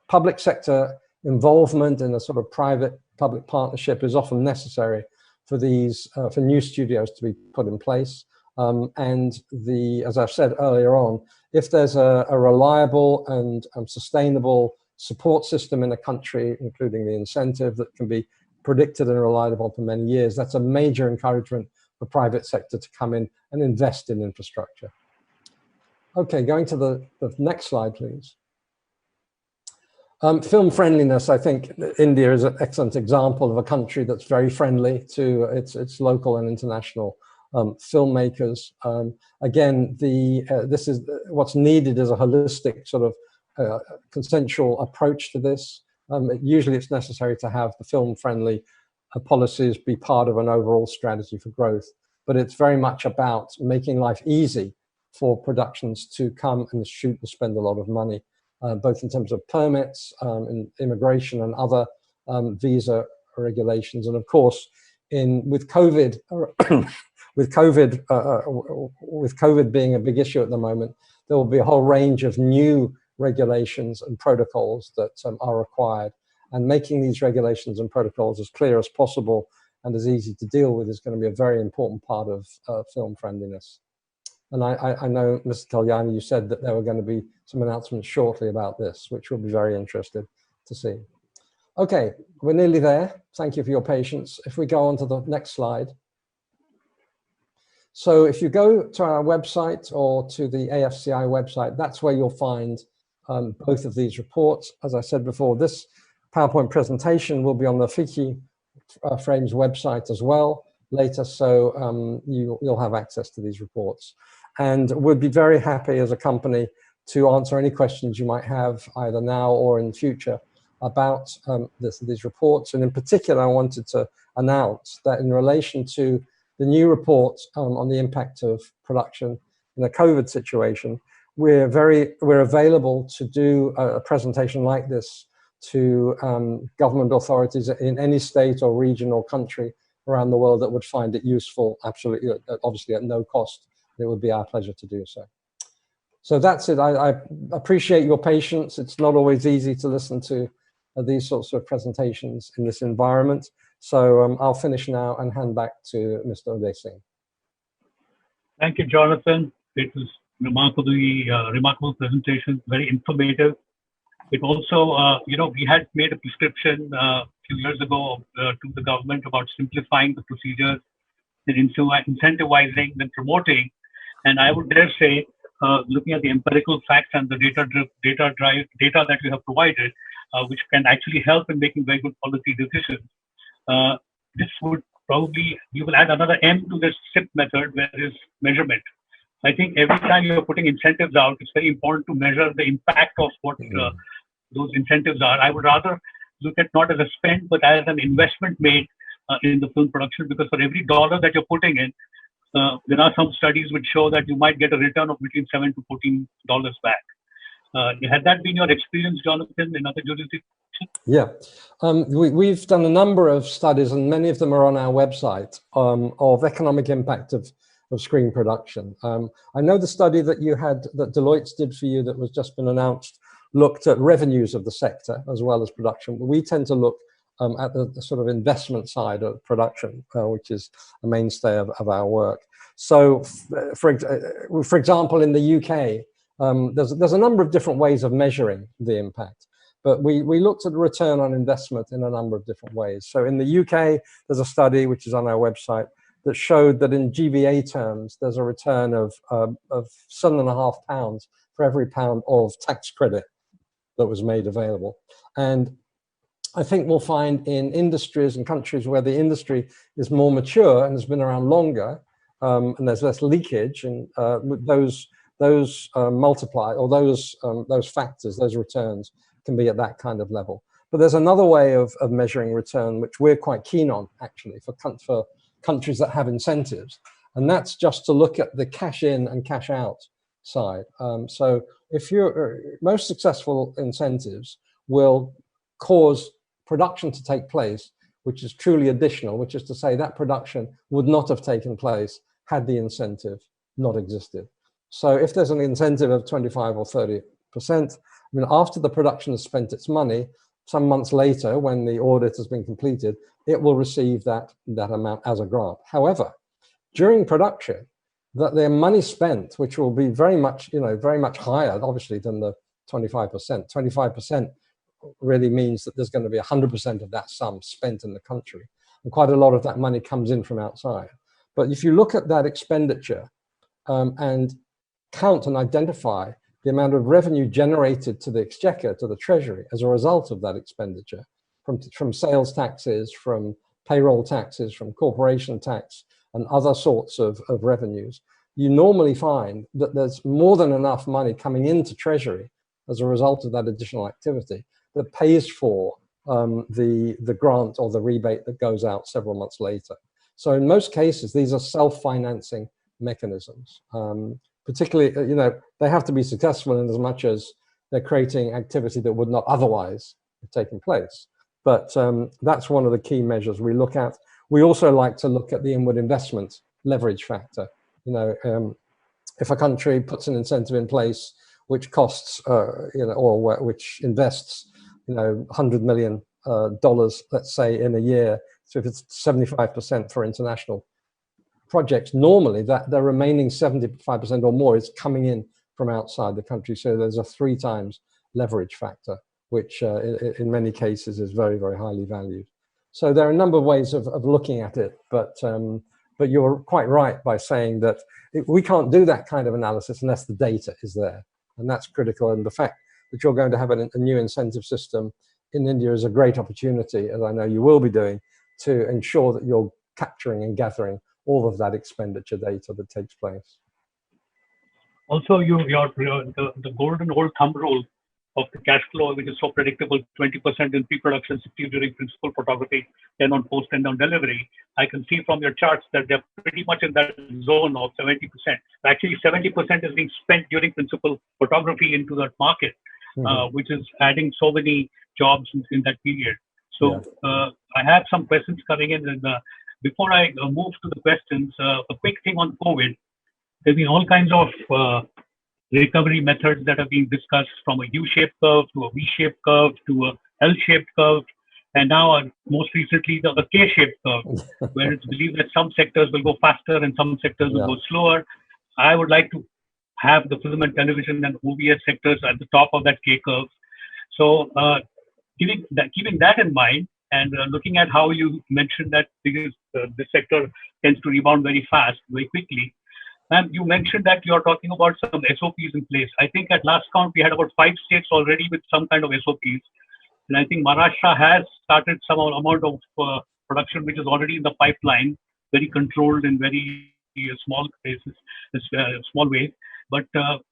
Speaker 18: Public sector involvement in a sort of private-public partnership is often necessary for these for new studios to be put in place. And as I've said earlier on, if there's a reliable and sustainable support system in a country, including the incentive that can be predicted and relied upon for many years, that's a major encouragement for private sector to come in and invest in infrastructure. Okay, going to the next slide, please. Film friendliness, I think India is an excellent example of a country that's very friendly to its local and international filmmakers. Again, this is what's needed is a holistic sort of consensual approach to this. Usually it's necessary to have the film-friendly policies be part of an overall strategy for growth, but it's very much about making life easy for productions to come and shoot and spend a lot of money, both in terms of permits, and immigration and other visa regulations. And of course, with COVID being a big issue at the moment, there will be a whole range of new regulations and protocols that are required, and making these regulations and protocols as clear as possible and as easy to deal with is going to be a very important part of film friendliness. And I know, Mr. Kalyani, you said that there were going to be some announcements shortly about this, which we'll be very interested to see. Okay, we're nearly there. Thank you for your patience. If we go on to the next slide. So if you go to our website or to the AFCI website, that's where you'll find both of these reports. As I said before, this PowerPoint presentation will be on the FICCI Frames website as well later, so you'll have access to these reports. And we'd be very happy as a company to answer any questions you might have either now or in the future about these reports. And in particular, I wanted to announce that in relation to the new report on the impact of production in a COVID situation, we're available to do a presentation like this to government authorities in any state or region or country around the world that would find it useful, absolutely, obviously at no cost. It would be our pleasure to do so. So that's it. I appreciate your patience. It's not always easy to listen to these sorts of presentations in this environment. So I'll finish now and hand back to Mr. Uday Singh.
Speaker 16: Thank you, Jonathan. It was remarkable presentation, very informative. It also, we had made a prescription a few years ago to the government about simplifying the procedures and incentivizing and promoting. And I would dare say, looking at the empirical facts and the data that you have provided, which can actually help in making very good policy decisions, this would probably, you will add another M to this SIP method, where there is measurement. I think every time you're putting incentives out, it's very important to measure the impact of what those incentives are. I would rather look at not as a spend, but as an investment made in the film production, because for every dollar that you're putting in, there are some studies which show that you might get a return of between $7 to $14 back. Had that been your experience, Jonathan, in other jurisdictions?
Speaker 18: Yeah, we've done a number of studies, and many of them are on our website, of economic impact of screen production. I know the study that you had, that Deloitte did for you, that was just been announced, looked at revenues of the sector as well as production. But we tend to look at the sort of investment side of production, which is a mainstay of our work. So, for example, in the UK, there's a number of different ways of measuring the impact. But we looked at the return on investment in a number of different ways. So in the UK, there's a study which is on our website that showed that in GVA terms, there's a return of £7.5 for every pound of tax credit that was made available. And I think we'll find in industries and countries where the industry is more mature and has been around longer, and there's less leakage, and those multiply, or those factors, those returns can be at that kind of level. But there's another way of measuring return, which we're quite keen on, actually, for countries that have incentives, and that's just to look at the cash in and cash out side. So if you're most successful incentives will cause production to take place, which is truly additional, which is to say that production would not have taken place had the incentive not existed. So if there's an incentive of 25 or 30%, I mean, after the production has spent its money, some months later, when the audit has been completed, it will receive that amount as a grant. However, during production, that their money spent, which will be very much higher, obviously, than the 25%. 25% really means that there's going to be 100% of that sum spent in the country, and quite a lot of that money comes in from outside. But if you look at that expenditure and count and identify the amount of revenue generated to the exchequer, to the treasury, as a result of that expenditure, from sales taxes, from payroll taxes, from corporation tax, and other sorts of revenues, you normally find that there's more than enough money coming into treasury as a result of that additional activity that pays for the grant or the rebate that goes out several months later. So in most cases, these are self-financing mechanisms. Particularly, they have to be successful in as much as they're creating activity that would not otherwise have taken place. But that's one of the key measures we look at. We also like to look at the inward investment leverage factor. If a country puts an incentive in place which costs, or which invests, $100 million, let's say, in a year. So if it's 75% for international projects, normally that the remaining 75% or more is coming in from outside the country. So there's a 3 times leverage factor, which in many cases is very, very highly valued. So there are a number of ways of looking at it, but you're quite right by saying that we can't do that kind of analysis unless the data is there, and that's critical. And the fact that you're going to have a new incentive system in India is a great opportunity, as I know you will be doing, to ensure that you're capturing and gathering all of that expenditure data that takes place.
Speaker 16: Also, the golden old thumb rule of the cash flow, which is so predictable, 20% in pre-production, 60% during principal photography, 10 on post and on delivery. I can see from your charts that they're pretty much in that zone of 70%. Actually, 70% is being spent during principal photography into that market, which is adding so many jobs in that period. So I have some questions coming in, and before I move to the questions, a quick thing on COVID. There's been all kinds of recovery methods that are being discussed, from a U-shaped curve to a V-shaped curve to a L-shaped curve, and now most recently a K-shaped curve, where it's believed that some sectors will go faster and some sectors will go slower. I would like to have the film and television and OVS sectors at the top of that K curve. So keeping that in mind, and looking at how you mentioned that because this sector tends to rebound very fast, very quickly. And you mentioned that you're talking about some SOPs in place. I think at last count, we had about 5 states already with some kind of SOPs. And I think Maharashtra has started some amount of production, which is already in the pipeline, very controlled in very small cases, small ways. But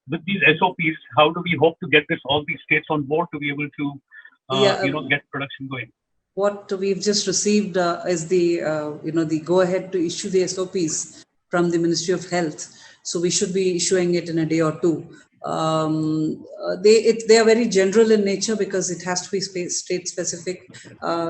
Speaker 16: with these SOPs, how do we hope to get all these states on board to be able to get production going?
Speaker 17: What we've just received is the the go-ahead to issue the SOPs from the Ministry of Health. So we should be issuing it in a day or two. They are very general in nature because it has to be state specific.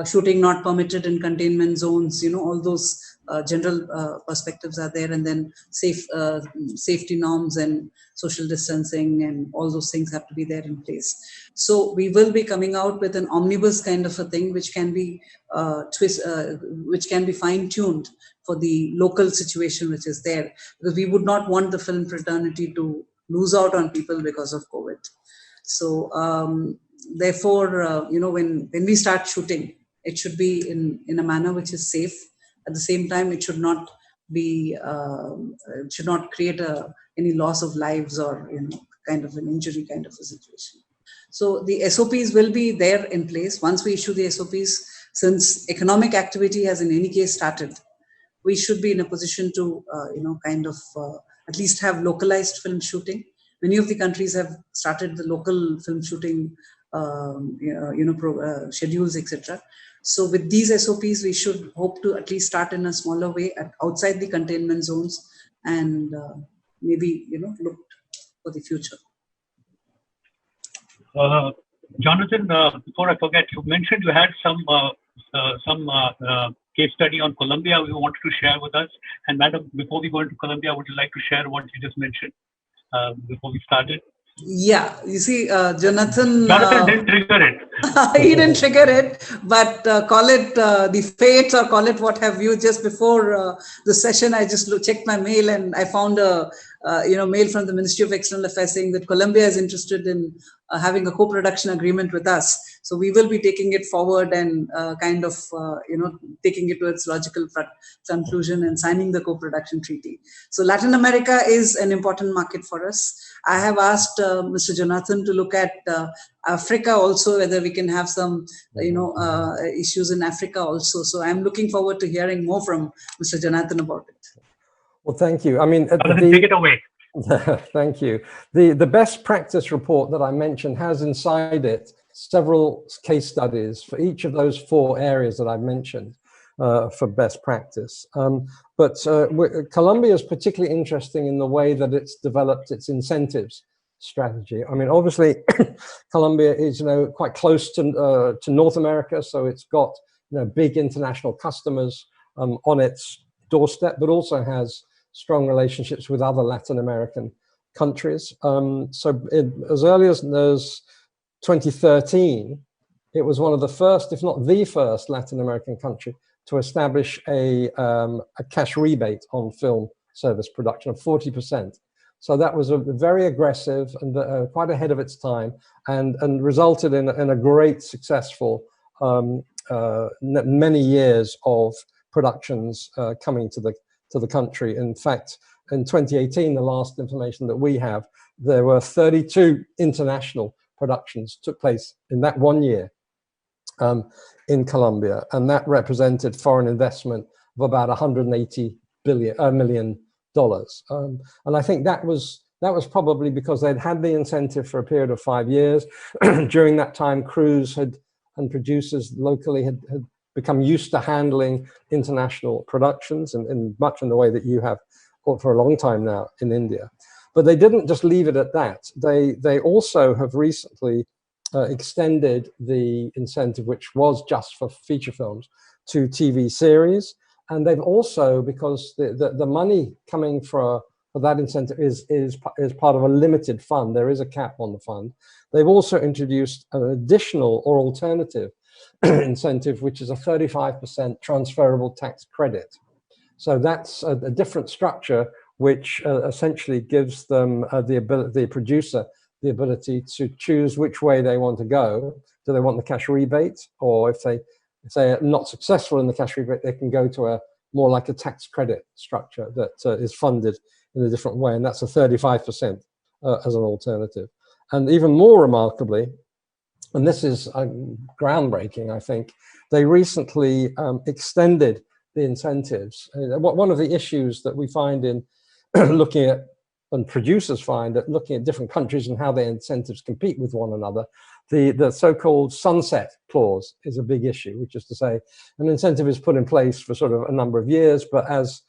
Speaker 17: Shooting not permitted in containment zones. All those general perspectives are there, and then safety norms and social distancing and all those things have to be there in place. So we will be coming out with an omnibus kind of a thing, which can be which can be fine-tuned for the local situation which is there, because we would not want the film fraternity to lose out on people because of COVID. So therefore, when we start shooting, it should be in a manner which is safe. At the same time, it should not be it should not create any loss of lives or kind of an injury kind of a situation. So the SOPs will be there in place once we issue the SOPs. Since economic activity has in any case started, we should be in a position to at least have localized film shooting. Many of the countries have started the local film shooting schedules, etc. So with these SOPs, we should hope to at least start in a smaller way outside the containment zones, and maybe look for the future.
Speaker 16: Jonathan, before I forget, you mentioned you had some case study on Colombia you wanted to share with us. And madam, before we go into Colombia, would you like to share what you just mentioned before we started?
Speaker 17: Yeah, you see, Jonathan
Speaker 16: didn't trigger it.
Speaker 17: He didn't trigger it, but call it the fates or call it what have you. Just before the session, I just checked my mail and I found a mail from the Ministry of External Affairs saying that Colombia is interested in having a co-production agreement with us. So we will be taking it forward and taking it to its logical conclusion and signing the co-production treaty. So Latin America is an important market for us. I have asked Mr. Jonathan to look at Africa also, whether we can have some, issues in Africa also. So I'm looking forward to hearing more from Mr. Jonathan about it.
Speaker 18: Well, thank you. I mean,
Speaker 16: take it away.
Speaker 18: Thank you. The best practice report that I mentioned has inside it several case studies for each of those 4 areas that I've mentioned for best practice. But Colombia is particularly interesting in the way that it's developed its incentives strategy. I mean, obviously, Colombia is quite close to North America, so it's got big international customers on its doorstep, but also has strong relationships with other Latin American countries. So as early as 2013, it was one of the first, if not the first, Latin American country to establish a cash rebate on film service production of 40%. So that was a very aggressive and quite ahead of its time, and resulted in a great successful many years of productions coming to the country. In fact, in 2018, the last information that we have, there were 32 international productions took place in that 1 year in Colombia, and that represented foreign investment of about $180 million. And I think that was probably because they'd had the incentive for a period of 5 years. During that time, crews and producers locally had become used to handling international productions, and much in the way that you have for a long time now in India. But they didn't just leave it at that. They also have recently extended the incentive, which was just for feature films, to TV series. And they've also, because the money coming for that incentive is part of a limited fund, there is a cap on the fund. They've also introduced an additional or alternative incentive, which is a 35% transferable tax credit. So that's a different structure, which essentially gives them the producer the ability to choose which way they want to go. Do they want the cash rebate, or if they are not successful in the cash rebate, they can go to a more like a tax credit structure that is funded in a different way, and that's a 35% as an alternative. And even more remarkably, and this is groundbreaking, I think, they recently extended the incentives. One of the issues that we find in looking at and producers find that looking at different countries and how their incentives compete with one another, the so-called sunset clause is a big issue, which is to say an incentive is put in place for sort of a number of years, but as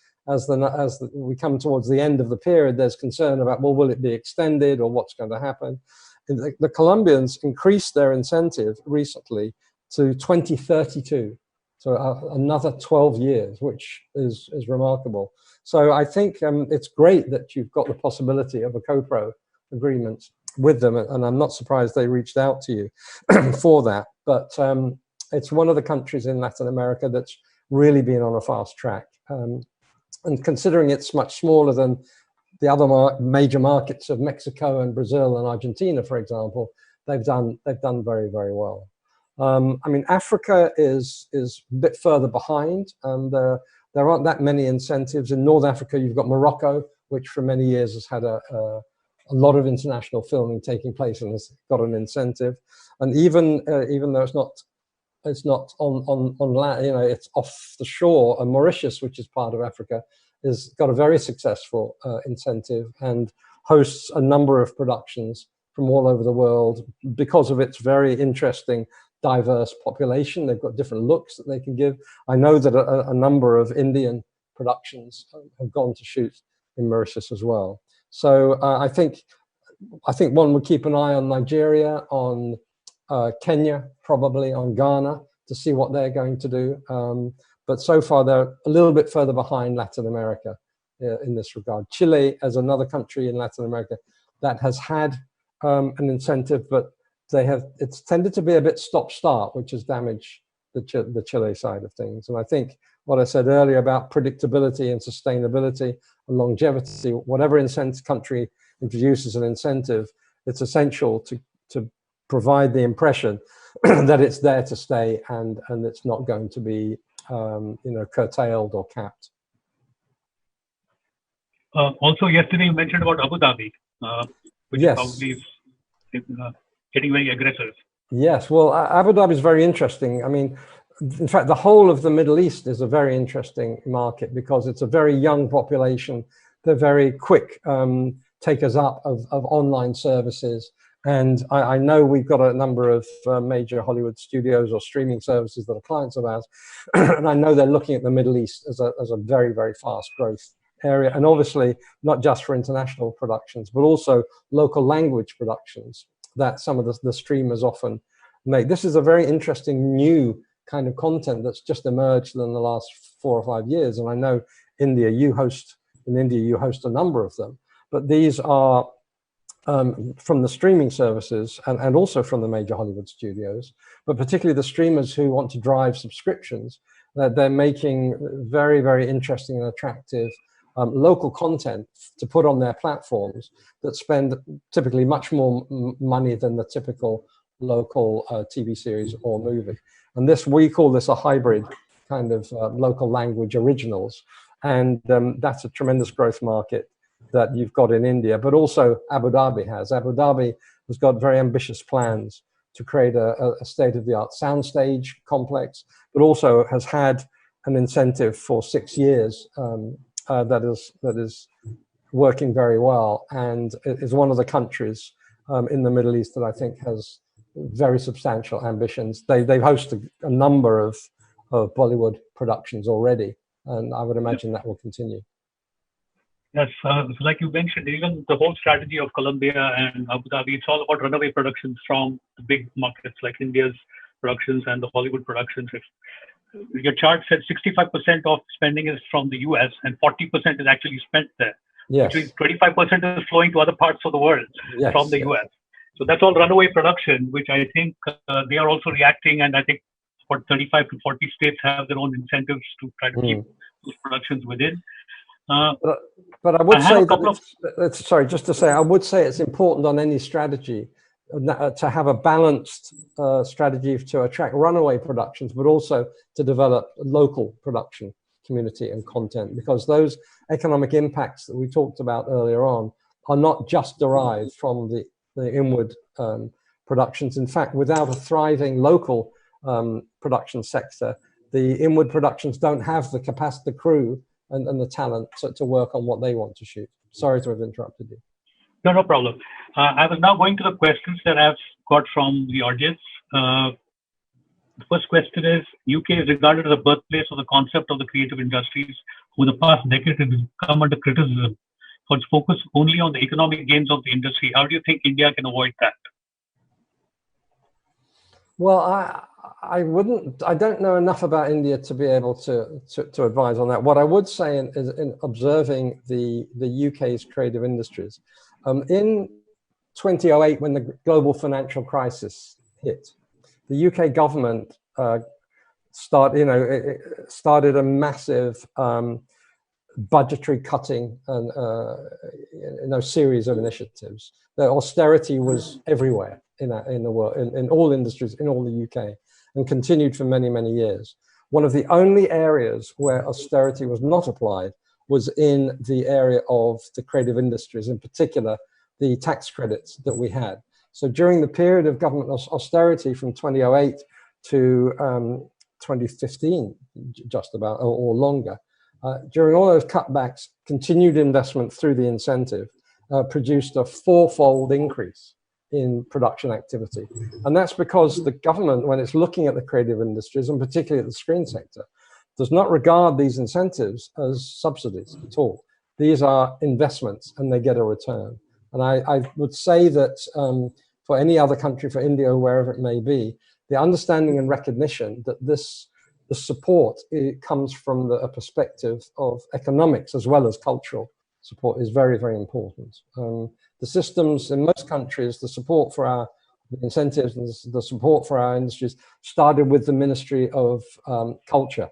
Speaker 18: we come towards the end of the period, there's concern about, well, will it be extended or what's going to happen? The Colombians increased their incentive recently to 2032. So another 12 years, which is remarkable. So I think it's great that you've got the possibility of a co-pro agreement with them, and I'm not surprised they reached out to you for that. But it's one of the countries in Latin America that's really been on a fast track. And considering it's much smaller than the other major markets of Mexico and Brazil and Argentina, for example, they've done very, very well. I mean, Africa is a bit further behind, and there aren't that many incentives. In North Africa, you've got Morocco, which for many years has had a lot of international filming taking place and has got an incentive. And even though it's not on land, it's off the shore. And Mauritius, which is part of Africa, has got a very successful incentive and hosts a number of productions from all over the world because of its very interesting, diverse population. They've got different looks that they can give. I know that a number of Indian productions have gone to shoot in Mauritius as well. So I think one would keep an eye on Nigeria, on Kenya, probably on Ghana, to see what they're going to do. But so far, they're a little bit further behind Latin America in this regard. Chile, as another country in Latin America that has had an incentive, but it's tended to be a bit stop-start, which has damaged the Chile side of things. And I think what I said earlier about predictability and sustainability and longevity, whatever country introduces an incentive, it's essential to provide the impression that it's there to stay and it's not going to be curtailed or capped.
Speaker 16: Also, yesterday you mentioned about Abu Dhabi, which
Speaker 18: yes.
Speaker 16: probably is getting very aggressive.
Speaker 18: Yes, well, Abu Dhabi is very interesting. I mean, in fact, the whole of the Middle East is a very interesting market because it's a very young population. They're very quick takers up of online services. And I know we've got a number of major Hollywood studios or streaming services that are clients of ours. And I know they're looking at the Middle East as a very, very fast growth area. And obviously, not just for international productions, but also local language productions that some of the streamers often make. This is a very interesting new kind of content that's just emerged in the last 4 or 5 years. And I know in India you host a number of them, but these are from the streaming services and also from the major Hollywood studios, but particularly the streamers who want to drive subscriptions, that they're making very, very interesting and attractive local content to put on their platforms that spend typically much more money than the typical local TV series or movie. And we call this a hybrid kind of local language originals. And that's a tremendous growth market that you've got in India, but also Abu Dhabi has. Abu Dhabi has got very ambitious plans to create a state-of-the-art soundstage complex, but also has had an incentive for 6 years that is working very well, and is one of the countries in the Middle East that I think has very substantial ambitions. They've hosted a number of Bollywood productions already, and I would imagine that will continue.
Speaker 16: Yes, like you mentioned, even the whole strategy of Colombia and Abu Dhabi, it's all about runaway productions from the big markets like India's productions and the Hollywood productions. If your chart said 65% of spending is from the US and 40% is actually spent there.
Speaker 18: Yes.
Speaker 16: Which means 25% is flowing to other parts of the world from the US. So that's all runaway production, which I think they are also reacting. And I think for 35 to 40 states have their own incentives to try to keep those productions within.
Speaker 18: But I would say that sorry, just to say, I would say it's important on any strategy to have a balanced strategy to attract runaway productions, but also to develop local production community and content, because those economic impacts that we talked about earlier on are not just derived from the inward productions. In fact, without a thriving local production sector, the inward productions don't have the capacity, the crew, and the talent to work on what they want to shoot. Sorry to have interrupted you.
Speaker 16: No problem. I was now going to the questions that I've got from the audience. The first question is, UK is regarded as the birthplace of the concept of the creative industries. Over the past decade, it has come under criticism for its focus only on the economic gains of the industry. How do you think India can avoid that?
Speaker 18: Well, I don't know enough about India to be able to advise on that. What I would say is in observing the UK's creative industries, in 2008, when the global financial crisis hit, the UK government started a massive budgetary cutting and series of initiatives. The austerity was everywhere in the world, in all industries, in all the UK, and continued for many, many years. One of the only areas where austerity was not applied was in the area of the creative industries, in particular, the tax credits that we had. So during the period of government austerity from 2008 to 2015, just about, or longer, during all those cutbacks, continued investment through the incentive produced a fourfold increase in production activity. And that's because the government, when it's looking at the creative industries, and particularly at the screen sector, does not regard these incentives as subsidies at all. These are investments and they get a return. And I would say that for any other country, for India or wherever it may be, the understanding and recognition that the support comes from a perspective of economics as well as cultural support is very, very important. The systems in most countries, the support for our incentives and the support for our industries started with the Ministry of Culture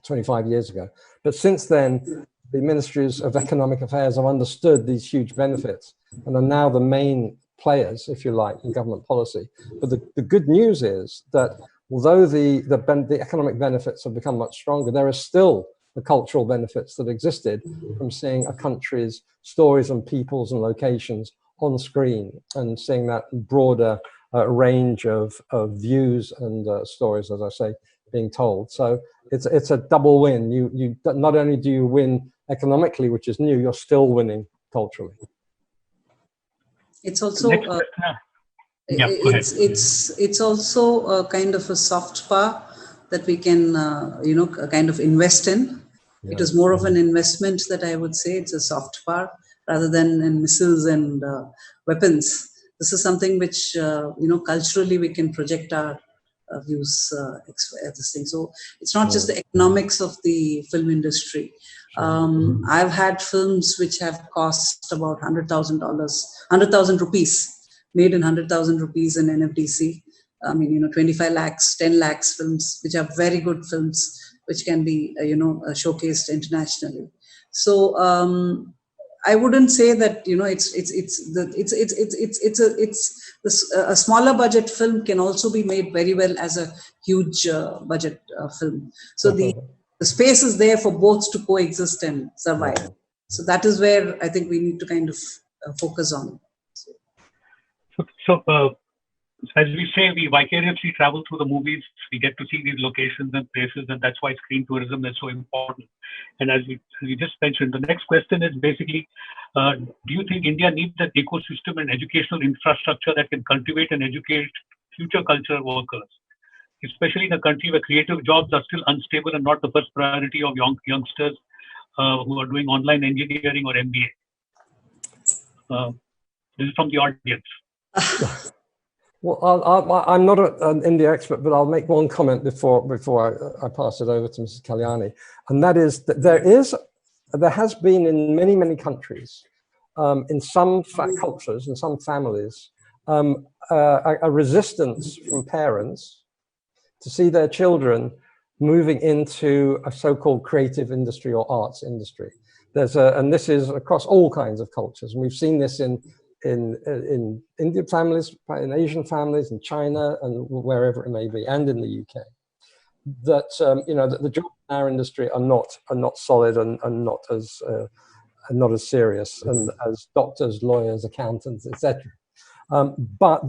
Speaker 18: 25 years ago. But since then, the Ministries of Economic Affairs have understood these huge benefits and are now the main players, if you like, in government policy. But the good news is that although the economic benefits have become much stronger, there are still the cultural benefits that existed from seeing a country's stories and peoples and locations on screen and seeing that broader range of views and stories, as I say, being told. So it's a double win. You not only do you win economically, which is new, you're still winning culturally.
Speaker 17: It's also it's also a kind of a soft power that we can kind of invest in. It is more of an investment that I would say. It's a soft power rather than in missiles and weapons. This is something which culturally we can project our views at this thing. So it's not just the economics of the film industry. I've had films which have cost about $100,000 rupees, made in 100,000 rupees in NFDC. I mean, 25 lakhs, 10 lakhs films, which are very good films, which can be, showcased internationally. So I wouldn't say that a smaller budget film can also be made very well as a huge budget film. So the space is there for both to coexist and survive. So that is where I think we need to kind of focus on.
Speaker 16: So as we say, we vicariously travel through the movies. We get to see these locations and places, and that's why screen tourism is so important. And as we just mentioned, the next question is basically, do you think India needs an ecosystem and educational infrastructure that can cultivate and educate future cultural workers, especially in a country where creative jobs are still unstable and not the first priority of youngsters who are doing online engineering or MBA? This is from the audience.
Speaker 18: Well, I'm not an India expert, but I'll make one comment before I pass it over to Mrs. Kalyani, and that is that there has been in many, many countries, in some cultures and some families, a resistance from parents to see their children moving into a so-called creative industry or arts industry. And this is across all kinds of cultures, and we've seen this in Indian families, in Asian families, in China, and wherever it may be, and in the UK, that that the jobs in our industry are not solid and not as serious and as doctors, lawyers, accountants, etc. But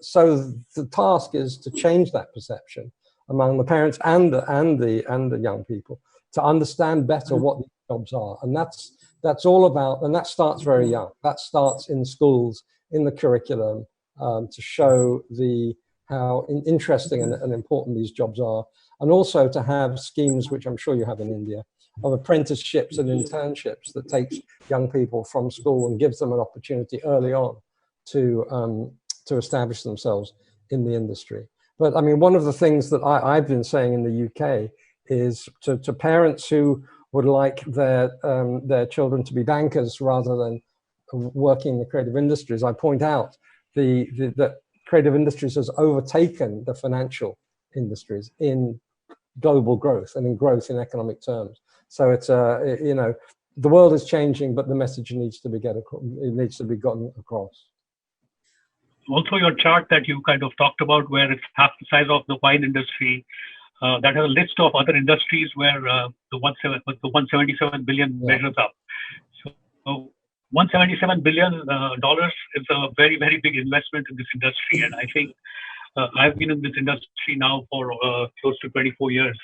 Speaker 18: so the task is to change that perception among the parents and the young people, to understand better what these jobs are. And that's all about, and that starts very young. That starts in schools, in the curriculum, to show how interesting and important these jobs are. And also to have schemes, which I'm sure you have in India, of apprenticeships and internships that takes young people from school and gives them an opportunity early on to establish themselves in the industry. But I mean, one of the things that I've been saying in the UK is to parents who would like their children to be bankers rather than working in the creative industries, I point out that creative industries has overtaken the financial industries in global growth and in growth in economic terms. So it's you know, the world is changing, but the message needs to be gotten across.
Speaker 16: Also, your chart that you kind of talked about, where it's half the size of the wine industry, that has a list of other industries where the 177 billion measures up. So $177 billion is a very, very big investment in this industry. And I think I've been in this industry now for close to 24 years.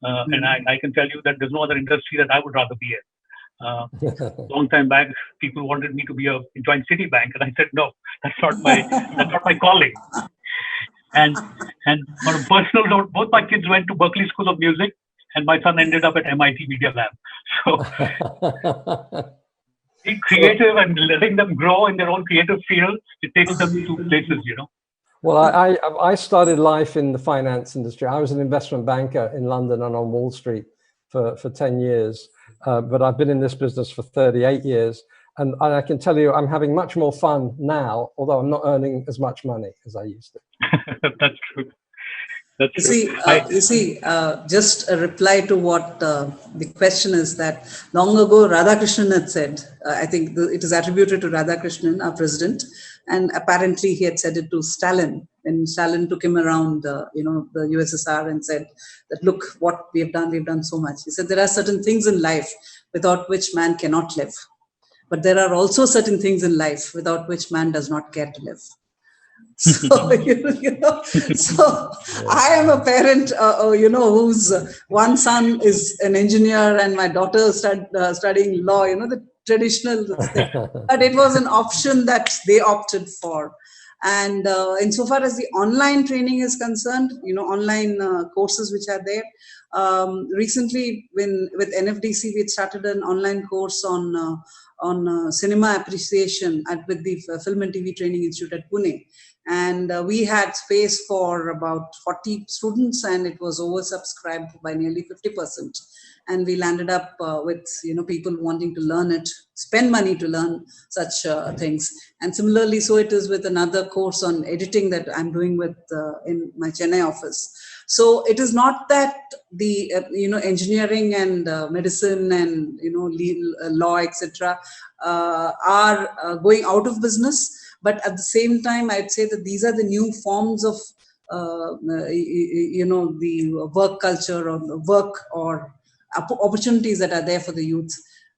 Speaker 16: And I can tell you that there's no other industry that I would rather be in. Long time back, people wanted me to join Citibank, and I said no, that's not my calling. And on a personal note, both my kids went to Berklee School of Music, and my son ended up at MIT Media Lab. So being creative and letting them grow in their own creative field, it takes them to places, you know.
Speaker 18: Well, I started life in the finance industry. I was an investment banker in London and on Wall Street for 10 years. But I've been in this business for 38 years. And I can tell you, I'm having much more fun now, although I'm not earning as much money as I used to.
Speaker 16: That's true. That's
Speaker 17: you see, just a reply to what the question is, that long ago Radhakrishnan had said, I think it is attributed to Radhakrishnan, our president, and apparently he had said it to Stalin, and Stalin took him around, you know, the USSR and said that, look what we've done so much. He said there are certain things in life without which man cannot live, but there are also certain things in life without which man does not care to live. So, you know, so I am a parent, you know, whose one son is an engineer and my daughter studying law, you know, the traditional thing. But it was an option that they opted for. And insofar as the online training is concerned, you know, online courses which are there. Recently, with NFDC, we had started an online course on cinema appreciation with the Film and TV Training Institute at Pune. And we had space for about 40 students, and it was oversubscribed by nearly 50%. And we landed up with, you know, people wanting to learn it, spend money to learn such things. And similarly, so it is with another course on editing that I'm doing with in my Chennai office. So it is not that the you know, engineering and medicine and, you know, law, etc. Are going out of business. But at the same time, I'd say that these are the new forms of, you know, the work culture or work or opportunities that are there for the youth.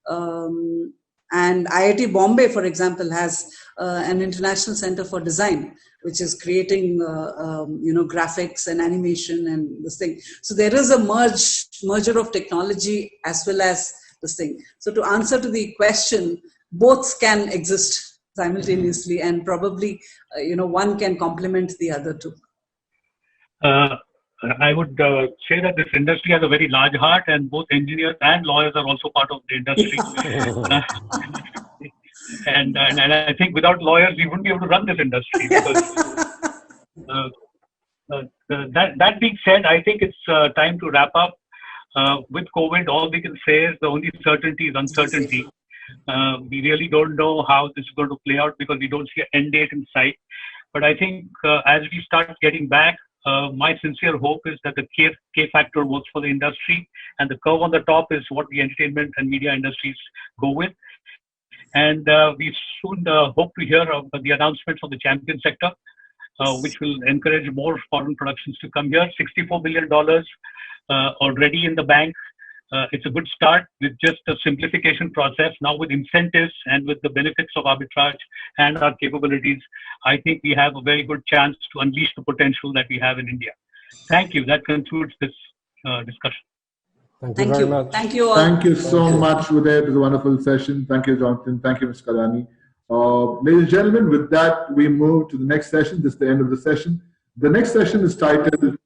Speaker 17: And IIT Bombay, for example, has an international center for design, which is creating, you know, graphics and animation and this thing. So there is a merger of technology as well as this thing. So to answer to the question, both can exist simultaneously, and probably, you know, one can complement the other too.
Speaker 16: I would say that this industry has a very large heart, and both engineers and lawyers are also part of the industry. And I think without lawyers, we wouldn't be able to run this industry. Because, that being said, I think it's time to wrap up. With COVID, all we can say is the only certainty is uncertainty. We really don't know how this is going to play out because we don't see an end date in sight. But I think as we start getting back, my sincere hope is that the K factor works for the industry, and the curve on the top is what the entertainment and media industries go with. And we soon hope to hear of the announcements of the champion sector, which will encourage more foreign productions to come here. $64 billion already in the bank. It's a good start with just a simplification process. Now with incentives and with the benefits of arbitrage and our capabilities, I think we have a very good chance to unleash the potential that we have in India. Thank you. That concludes this discussion.
Speaker 18: Thank you very much.
Speaker 17: Thank you all.
Speaker 1: Thank you so much, Uday. It was a wonderful session. Thank you, Jonathan. Thank you, Ms. Kalyani. Ladies and gentlemen, with that, we move to the next session. This is the end of the session. The next session is titled,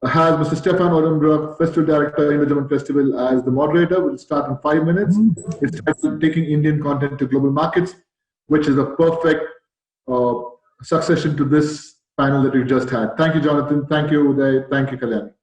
Speaker 1: has Mr. Stefan Ottenbroek, Festival Director, Indo-German Festival, as the moderator. We'll start in 5 minutes. It's titled Taking Indian Content to Global Markets, which is a perfect succession to this panel that we just had. Thank you, Jonathan. Thank you, Uday. Thank you, Kalyani.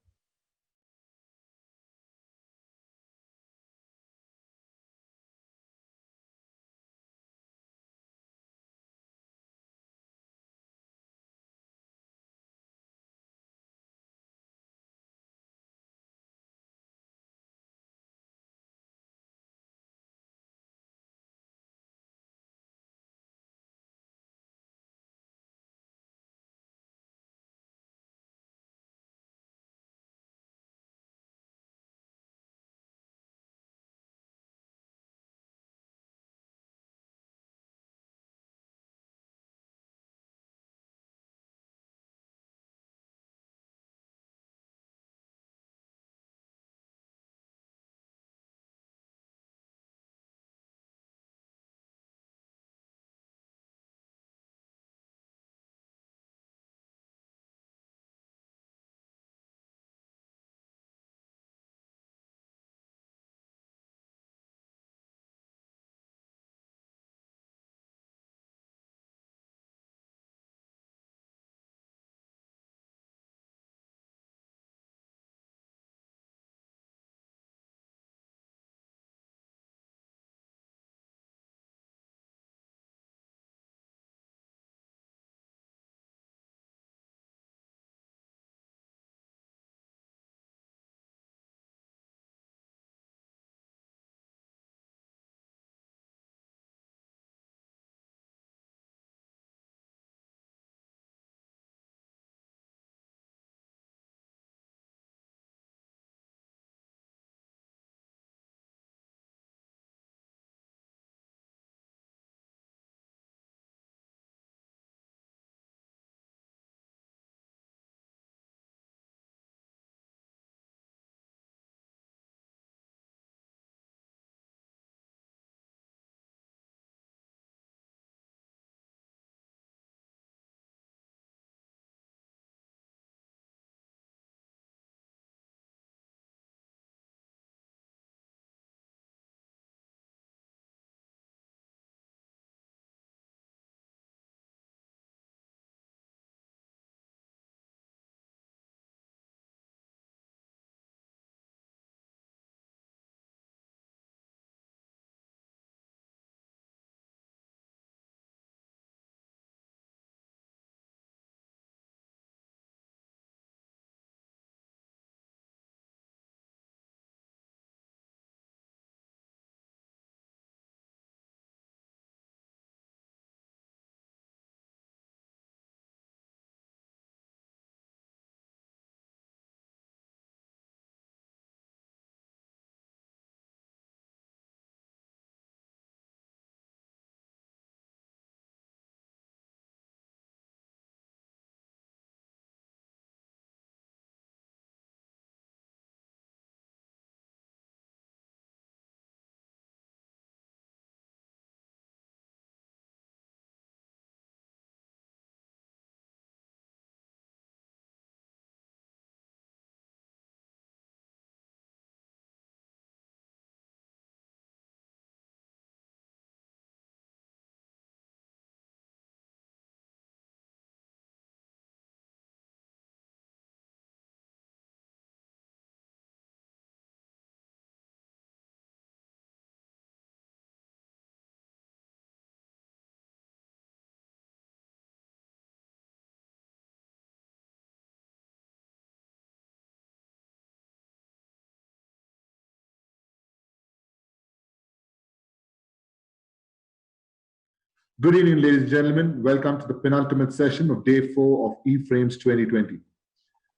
Speaker 1: Good evening, ladies and gentlemen. Welcome to the penultimate session of Day 4 of eFrames 2020.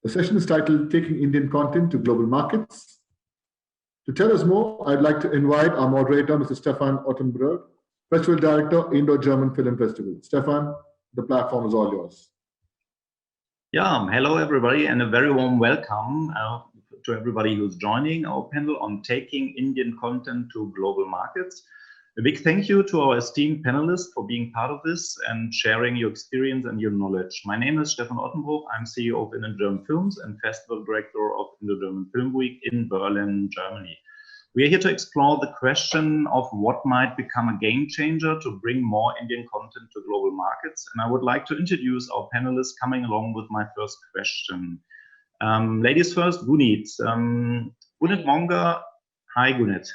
Speaker 1: The session is titled Taking Indian Content to Global Markets. To tell us more, I'd like to invite our moderator, Mr. Stefan Ottenbroek, Festival Director, Indo-German Film Festival. Stefan, the platform is all yours.
Speaker 19: Yeah, hello everybody and a very warm welcome to everybody who's joining our panel on taking Indian content to global markets. A big thank you to our esteemed panelists for being part of this and sharing your experience and your knowledge. My name is Stefan Ottenbruch. I'm CEO of Indo-German Films and Festival Director of Indo-German Film Week in Berlin, Germany. We are here to explore the question of what might become a game changer to bring more Indian content to global markets. And I would like to introduce our panelists coming along with my first question. Ladies first, Gunit. Gunit Monga. Hi, Gunit.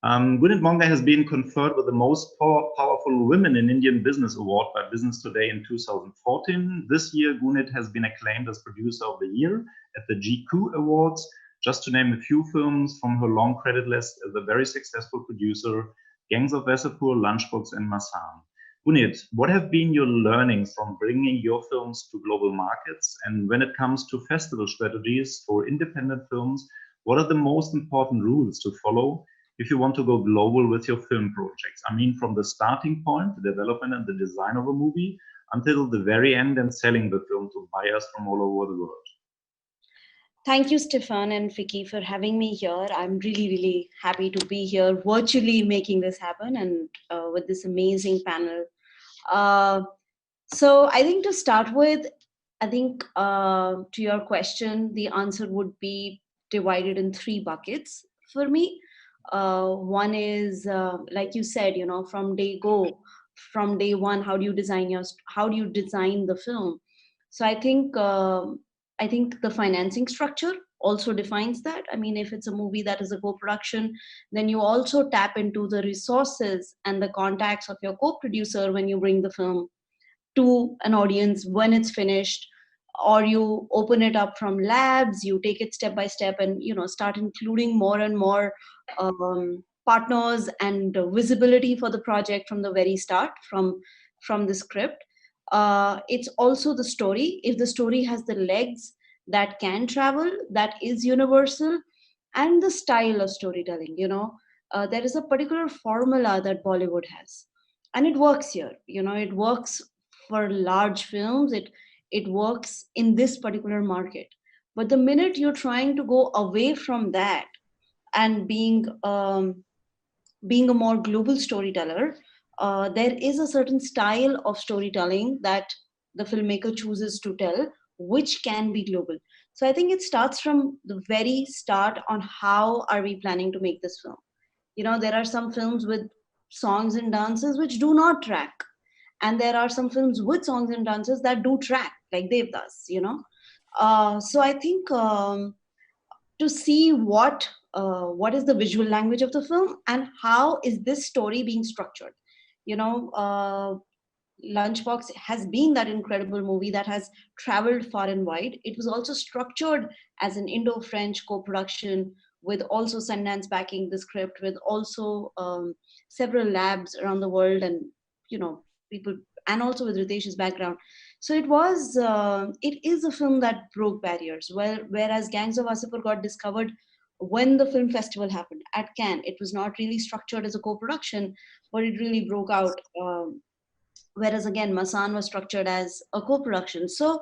Speaker 19: Gunit Monga has been conferred with the most powerful women in Indian business award by Business Today in 2014. This year, Gunit has been acclaimed as Producer of the Year at the GQ Awards. Just to name a few films from her long credit list as a very successful producer, Gangs of Wasseypur, Lunchbox, and Masaan. Gunit, what have been your learnings from bringing your films to global markets? And when it comes to festival strategies for independent films, what are the most important rules to follow if you want to go global with your film projects? I mean, from the starting point, the development and the design of a movie, until the very end and selling the film to buyers from all over the world.
Speaker 20: Thank you, Stefan and Vicky, for having me here. I'm really, really happy to be here virtually making this happen and with this amazing panel. So I think to start with, I think to your question, the answer would be divided in 3 buckets for me. One is, like you said, from day one, how do you design the film? So I think the financing structure also defines that. I mean, if it's a movie that is a co-production, then you also tap into the resources and the contacts of your co-producer when you bring the film to an audience when it's finished, or you open it up from labs, you take it step by step and, start including more and more partners and visibility for the project from the very start, from the script. It's also the story. If the story has the legs that can travel, that is universal, and the style of storytelling, there is a particular formula that Bollywood has, and it works here. It works for large films. It works in this particular market. But the minute you're trying to go away from that and being a more global storyteller, there is a certain style of storytelling that the filmmaker chooses to tell, which can be global. So I think it starts from the very start on how are we planning to make this film. There are some films with songs and dances which do not track. And there are some films with songs and dances that do track, like Devdas, So I think to see what is the visual language of the film and how is this story being structured. Lunchbox has been that incredible movie that has traveled far and wide. It was also structured as an Indo-French co-production with also Sundance backing the script, with also several labs around the world and, people, and also with Ritesh's background. So it is a film that broke barriers, whereas Gangs of Wasseypur got discovered when the film festival happened at Cannes. It was not really structured as a co-production, but it really broke out. Whereas again, Masaan was structured as a co-production. So,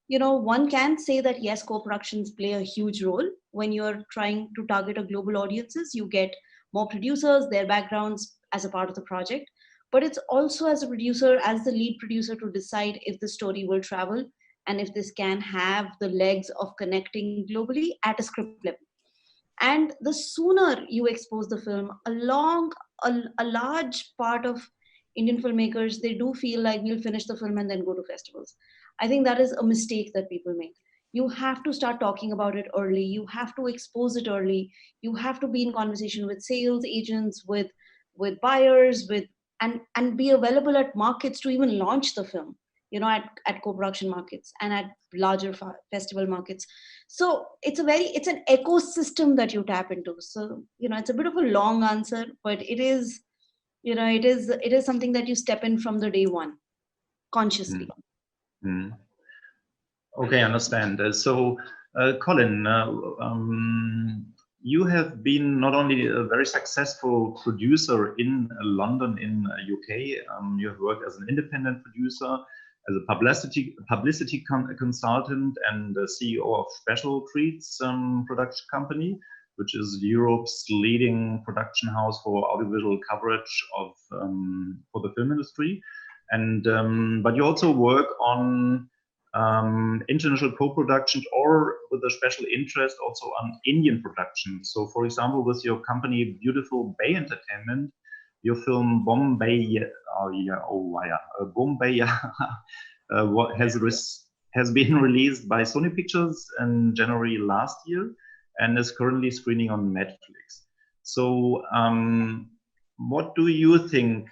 Speaker 20: one can say that yes, co-productions play a huge role when you're trying to target a global audiences. You get more producers, their backgrounds as a part of the project. But it's also as a producer, as the lead producer, to decide if the story will travel and if this can have the legs of connecting globally at a script level. And the sooner you expose the film, a large part of Indian filmmakers, they do feel like we'll finish the film and then go to festivals. I think that is a mistake that people make. You have to start talking about it early. You have to expose it early. You have to be in conversation with sales agents, with buyers, and be available at markets to even launch the film, at co-production markets and at larger festival markets. So it's an ecosystem that you tap into. So, it's a bit of a long answer, but it is something that you step in from the day one, consciously.
Speaker 19: Okay, understand. So, Colin, you have been not only a very successful producer in London, in UK, you have worked as an independent producer. as a publicity consultant and CEO of Special Treats production company, which is Europe's leading production house for audiovisual coverage of for the film industry. And but you also work on international co-productions, or with a special interest also on Indian production. So, for example, with your company Beautiful Bay Entertainment, your film Bombay, Bombay has been released by Sony Pictures in January last year and is currently screening on Netflix. So, what do you think,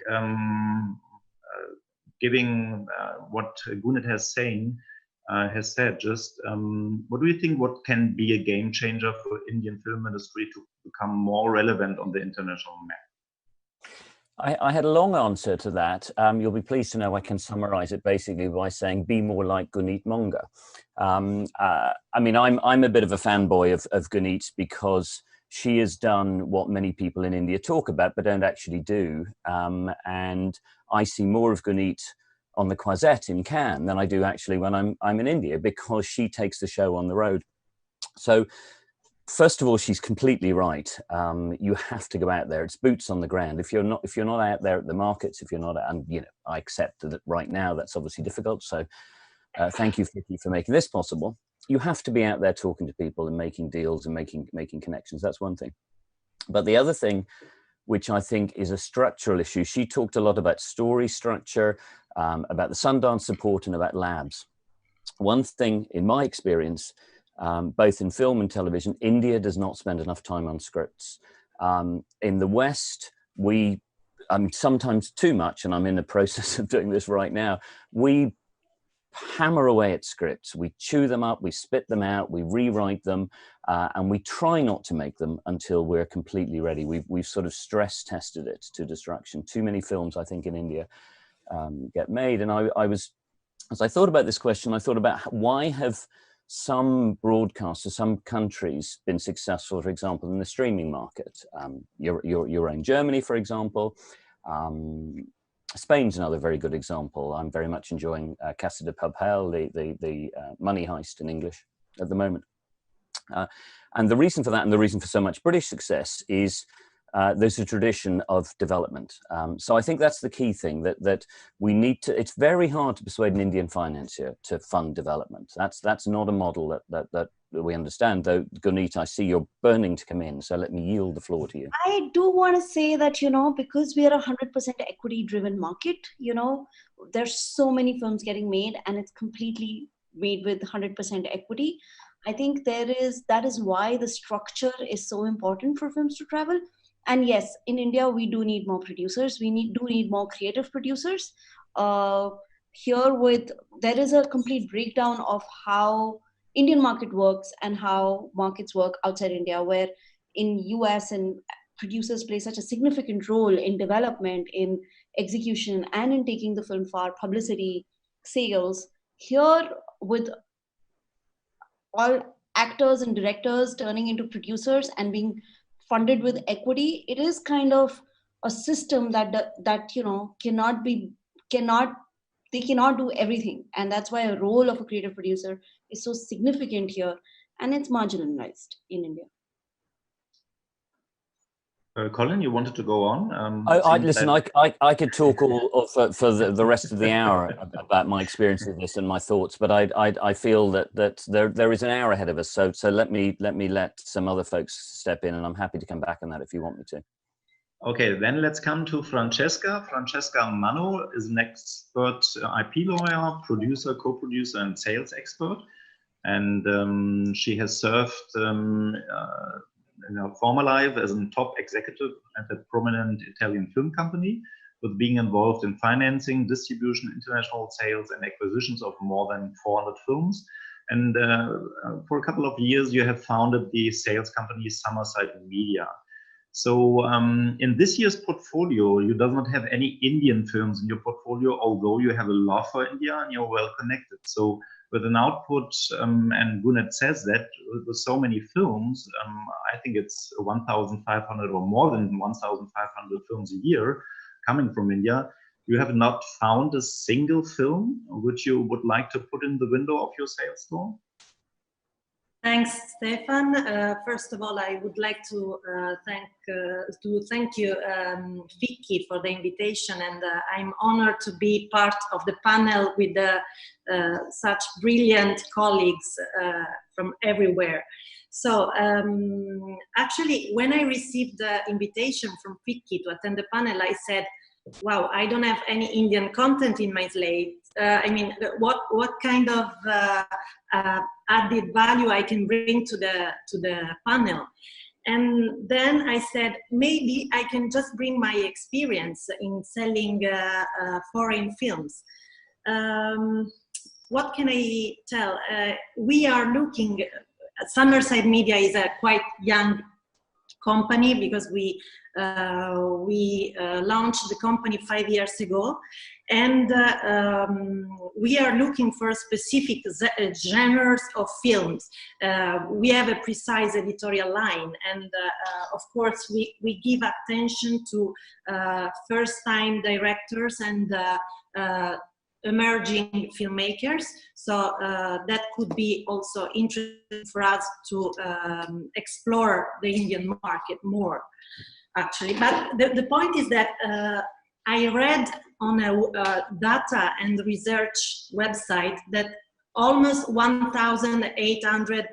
Speaker 19: giving what Gunit has said just, what do you think what can be a game changer for Indian film industry to become more relevant on the international map?
Speaker 21: I had a long answer to that. You'll be pleased to know I can summarize it basically by saying, be more like Gunit Monga. I mean, I'm a bit of a fanboy of Gunit because she has done what many people in India talk about but don't actually do. And I see more of Gunit on the Croisette in Cannes than I do actually when I'm in India, because she takes the show on the road. So first of all, she's completely right. You have to go out there. It's boots on the ground. If you're not out there at the markets, if you're not, and you know, I accept that right now that's obviously difficult. So thank you, Vicky, for making this possible. You have to be out there talking to people and making deals and making connections. That's one thing. But the other thing, which I think is a structural issue, she talked a lot about story structure, about the Sundance support, and about labs. One thing, in my experience, both in film and television, India does not spend enough time on scripts. In the West, sometimes too much, and I'm in the process of doing this right now, we hammer away at scripts. We chew them up, we spit them out, we rewrite them, and we try not to make them until we're completely ready. We've sort of stress tested it to destruction. Too many films, I think, in India get made. And as I thought about this question, I thought about why have some broadcasters, some countries been successful, for example, in the streaming market. Your own Germany, for example. Spain's another very good example. I'm very much enjoying Casa de Papel, the money heist in English at the moment. And the reason for that, and the reason for so much British success, is there's a tradition of development. So I think that's the key thing, that we need to, it's very hard to persuade an Indian financier to fund development. That's not a model that we understand, though. Gunit, I see you're burning to come in, so let me yield the floor to you.
Speaker 20: I do want to say that, you know, because we are a 100% equity driven market, you know, there's so many films getting made and it's completely made with 100% equity. I think that is why the structure is so important for films to travel. And yes, in India, we do need more producers. We do need more creative producers. There is a complete breakdown of how Indian market works and how markets work outside India, where in US and producers play such a significant role in development, in execution, and in taking the film far, publicity, sales. Here, with all actors and directors turning into producers and being funded with equity, it is kind of a system that you know they cannot do everything, and that's why a role of a creative producer is so significant here, and it's marginalized in India.
Speaker 19: Colin, you wanted to go on?
Speaker 21: Listen, I could talk for the rest of the hour about my experience of this and my thoughts, but I feel that there is an hour ahead of us. So let me let some other folks step in, and I'm happy to come back on that if you want me to.
Speaker 19: Okay, then let's come to Francesca. Francesca Mano is an expert IP lawyer, producer, co-producer, and sales expert, and she has served in her former life as a top executive at a prominent Italian film company, with being involved in financing, distribution, international sales, and acquisitions of more than 400 films. And for a couple of years, you have founded the sales company Summerside Media. So in this year's portfolio, you do not have any Indian films in your portfolio, although you have a love for India and you're well connected. So with an output, and Gunit says that, with so many films, I think it's 1,500 or more than 1,500 films a year coming from India. You have not found a single film which you would like to put in the window of your sales store?
Speaker 3: Thanks, Stefan. First of all, I would like to thank you, Vicky, for the invitation, and I'm honored to be part of the panel with such brilliant colleagues from everywhere. So actually, when I received the invitation from Vicky to attend the panel, I said, wow, I don't have any Indian content in my slate. I mean, what kind of added value I can bring to the panel? And then I said, maybe I can just bring my experience in selling foreign films. What can I tell? We are looking, Summerside Media is a quite young company because we launched the company 5 years ago, and we are looking for specific genres of films. We have a precise editorial line, and of course we give attention to first-time directors and emerging filmmakers, so that could be also interesting for us to explore the Indian market more, actually. But the point is that I read on a data and research website that almost 1,800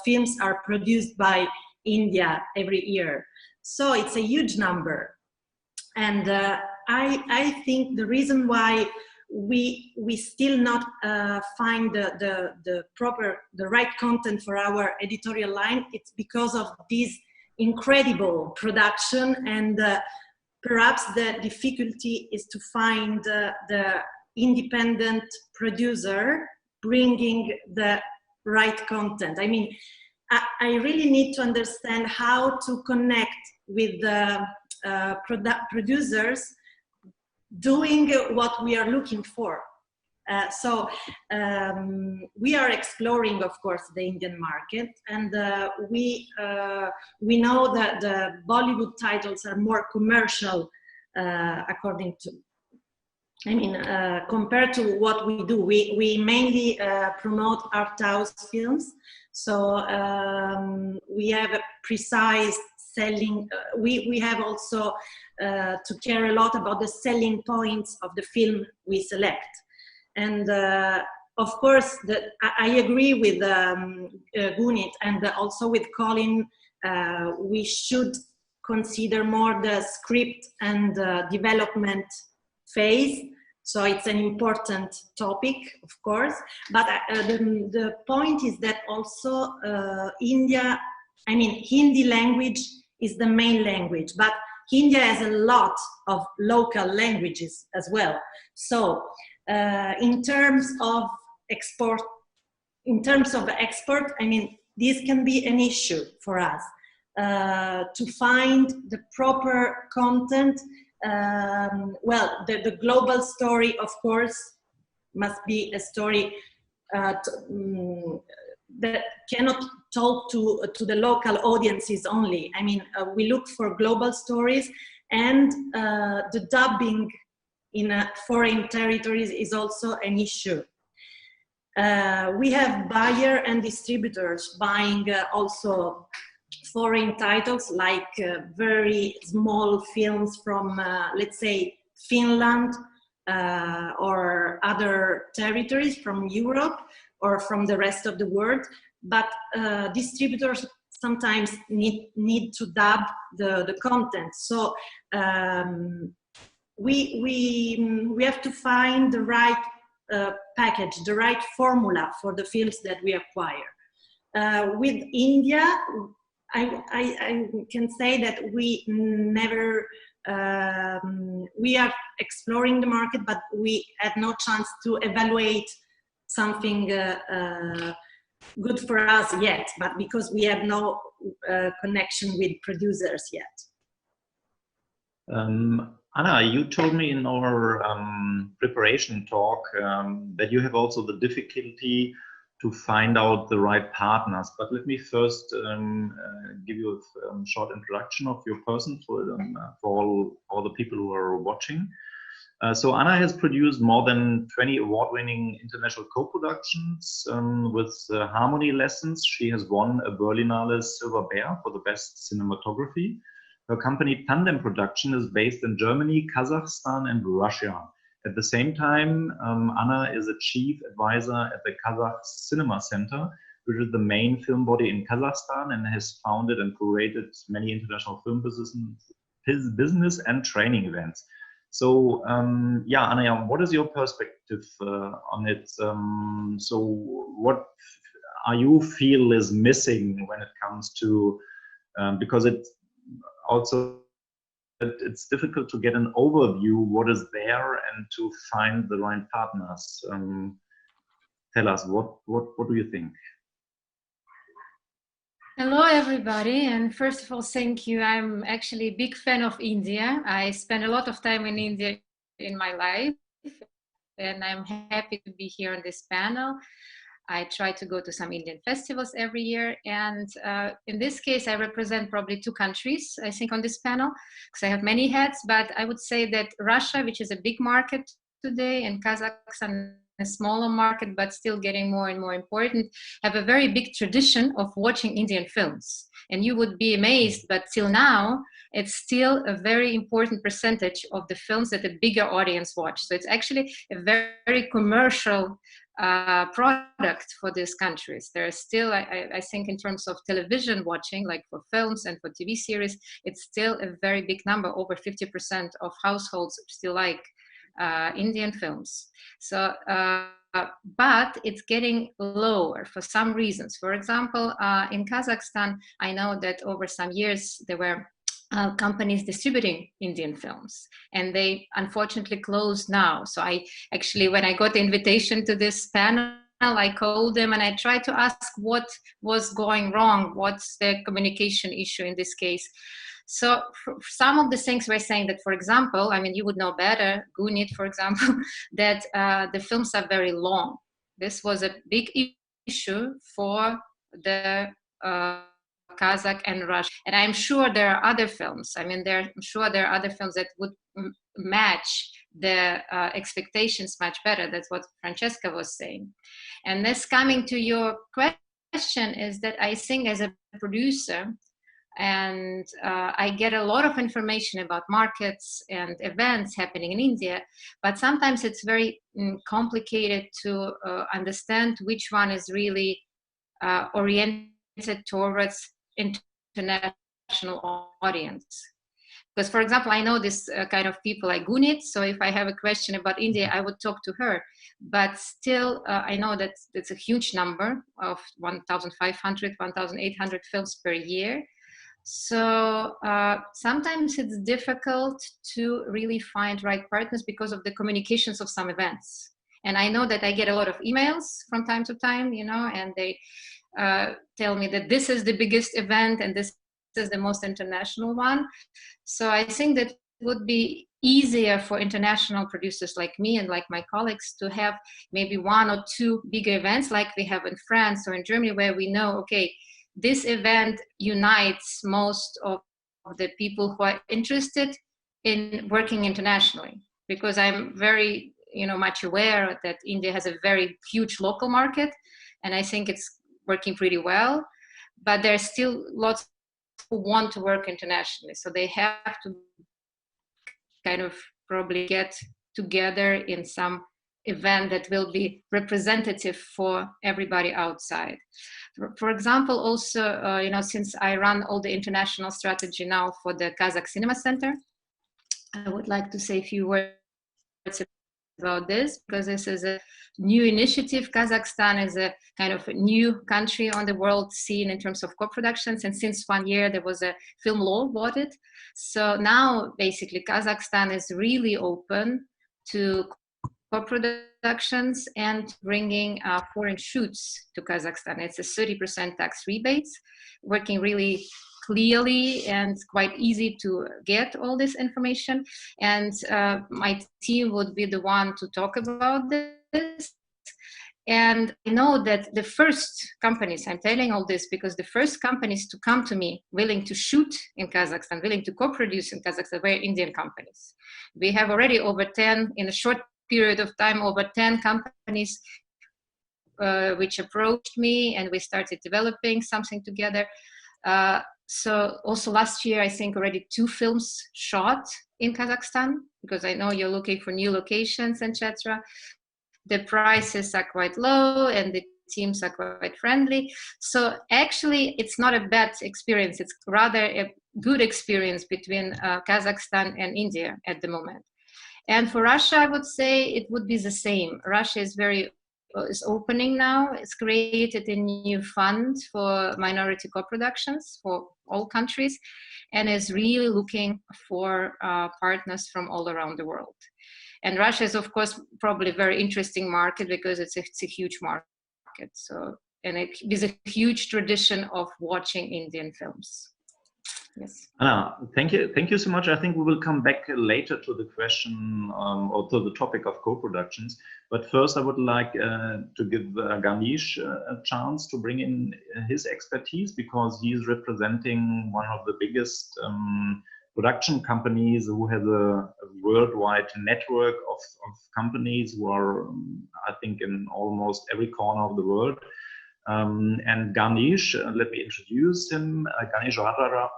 Speaker 3: films are produced by India every year. So it's a huge number. And I think the reason why we still not find the right content for our editorial line, it's because of this incredible production, and perhaps the difficulty is to find the independent producer bringing the right content. I mean, I really need to understand how to connect with the producers doing what we are looking for. So we are exploring, of course, the Indian market, and we know that the Bollywood titles are more commercial, according to, I mean, compared to what we do. We mainly promote art house films, so we have a precise selling. We have also to care a lot about the selling points of the film we select. And of course, I agree with Gunit and also with Colin, we should consider more the script and development phase. So it's an important topic, of course. But the point is that also India, I mean, Hindi language is the main language, but India has a lot of local languages as well. So in terms of export, I mean, this can be an issue for us to find the proper content. Well, the global story, of course, must be a story that cannot talk to the local audiences only. I mean, we look for global stories, and the dubbing in foreign territories is also an issue. We have buyers and distributors buying also foreign titles, like very small films from, let's say, Finland or other territories from Europe or from the rest of the world. But distributors sometimes need to dub the content. So we have to find the right package, the right formula for the films that we acquire. With India, I can say that we never, we are exploring the market, but we had no chance to evaluate something good for us yet, but because we have no connection with producers yet.
Speaker 19: Anna, you told me in our preparation talk that you have also the difficulty to find out the right partners. But let me first give you a short introduction of your person for all the people who are watching. So Anna has produced more than 20 award-winning international co-productions with Harmony Lessons. She has won a Berlinale Silver Bear for the best cinematography. Her company Tandem Production is based in Germany, Kazakhstan, and Russia. At the same time, Anna is a chief advisor at the Kazakh Cinema Center, which is the main film body in Kazakhstan, and has founded and curated many international film business and training events. So, yeah, Anna, what is your perspective on it? So, what are you feel is missing when it comes to, because it's also, it's difficult to get an overview what is there and to find the right partners. Tell us, what do you think?
Speaker 4: Hello, everybody. And first of all, thank you. I'm actually a big fan of India. I spent a lot of time in India in my life, and I'm happy to be here on this panel. I try to go to some Indian festivals every year. And in this case, I represent probably 2 countries, I think, on this panel, because I have many hats. But I would say that Russia, which is a big market today, and Kazakhstan, a smaller market, but still getting more and more important, have a very big tradition of watching Indian films. And you would be amazed, but till now, it's still a very important percentage of the films that a bigger audience watch. So it's actually a very commercial product for these countries. There is still, I think, in terms of television watching, like for films and for TV series, it's still a very big number. Over 50% of households still like Indian films. So, but it's getting lower for some reasons. For example, in Kazakhstan, I know that over some years there were companies distributing Indian films, and they unfortunately closed now. So I actually, when I got the invitation to this panel, I called them and I tried to ask what was going wrong, what's the communication issue in this case. So some of the things we're saying that, for example, I mean, you would know better, Gunit, for example, that the films are very long. This was a big issue for the Kazakh and Russian. And I'm sure there are other films. I mean, I'm sure there are other films that would match the expectations much better. That's what Francesca was saying. And this coming to your question is that I think as a producer, and I get a lot of information about markets and events happening in India, but sometimes it's very complicated to understand which one is really oriented towards international audience. Because, for example, I know this kind of people like Gunit, so if I have a question about India, I would talk to her. But still, I know that it's a huge number of 1,500, 1,800 films per year. So sometimes it's difficult to really find right partners because of the communications of some events. And I know that I get a lot of emails from time to time, you know, and they tell me that this is the biggest event and this is the most international one. So I think that it would be easier for international producers like me and like my colleagues to have maybe 1 or 2 bigger events like we have in France or in Germany, where we know, okay, this event unites most of the people who are interested in working internationally, because I'm very, much aware that India has a very huge local market, and I think it's working pretty well, but there's still lots who want to work internationally. So they have to kind of probably get together in some event that will be representative for everybody outside. For example, also, since I run all the international strategy now for the Kazakh Cinema Center, I would like to say a few words about this, because this is a new initiative. Kazakhstan is a kind of a new country on the world scene in terms of co-productions, and since 1 year there was a film law about it. So now basically Kazakhstan is really open to co-productions and bringing foreign shoots to Kazakhstan. It's a 30% tax rebates, working really clearly and quite easy to get all this information. And my team would be the one to talk about this. And I know that the first companies, I'm telling all this because the first companies to come to me willing to shoot in Kazakhstan, willing to co-produce in Kazakhstan were Indian companies. We have already over 10, in a short period of time, over 10 companies which approached me, and we started developing something together. So also last year, I think already 2 films shot in Kazakhstan, because I know you're looking for new locations, etc. The prices are quite low and the teams are quite friendly. So actually, it's not a bad experience. It's rather a good experience between Kazakhstan and India at the moment. And for Russia, I would say it would be the same. Russia is opening now. It's created a new fund for minority co-productions for all countries, and is really looking for partners from all around the world. And Russia is, of course, probably a very interesting market because it's a huge market. So, and it is a huge tradition of watching Indian films. Yes.
Speaker 19: Thank you so much. I think we will come back later to the question or to the topic of co-productions. But first, I would like to give Ganesh a chance to bring in his expertise, because he is representing one of the biggest production companies who has a worldwide network of companies who are, I think, in almost every corner of the world. And Ganesh, let me introduce him. Ganesh Rajaram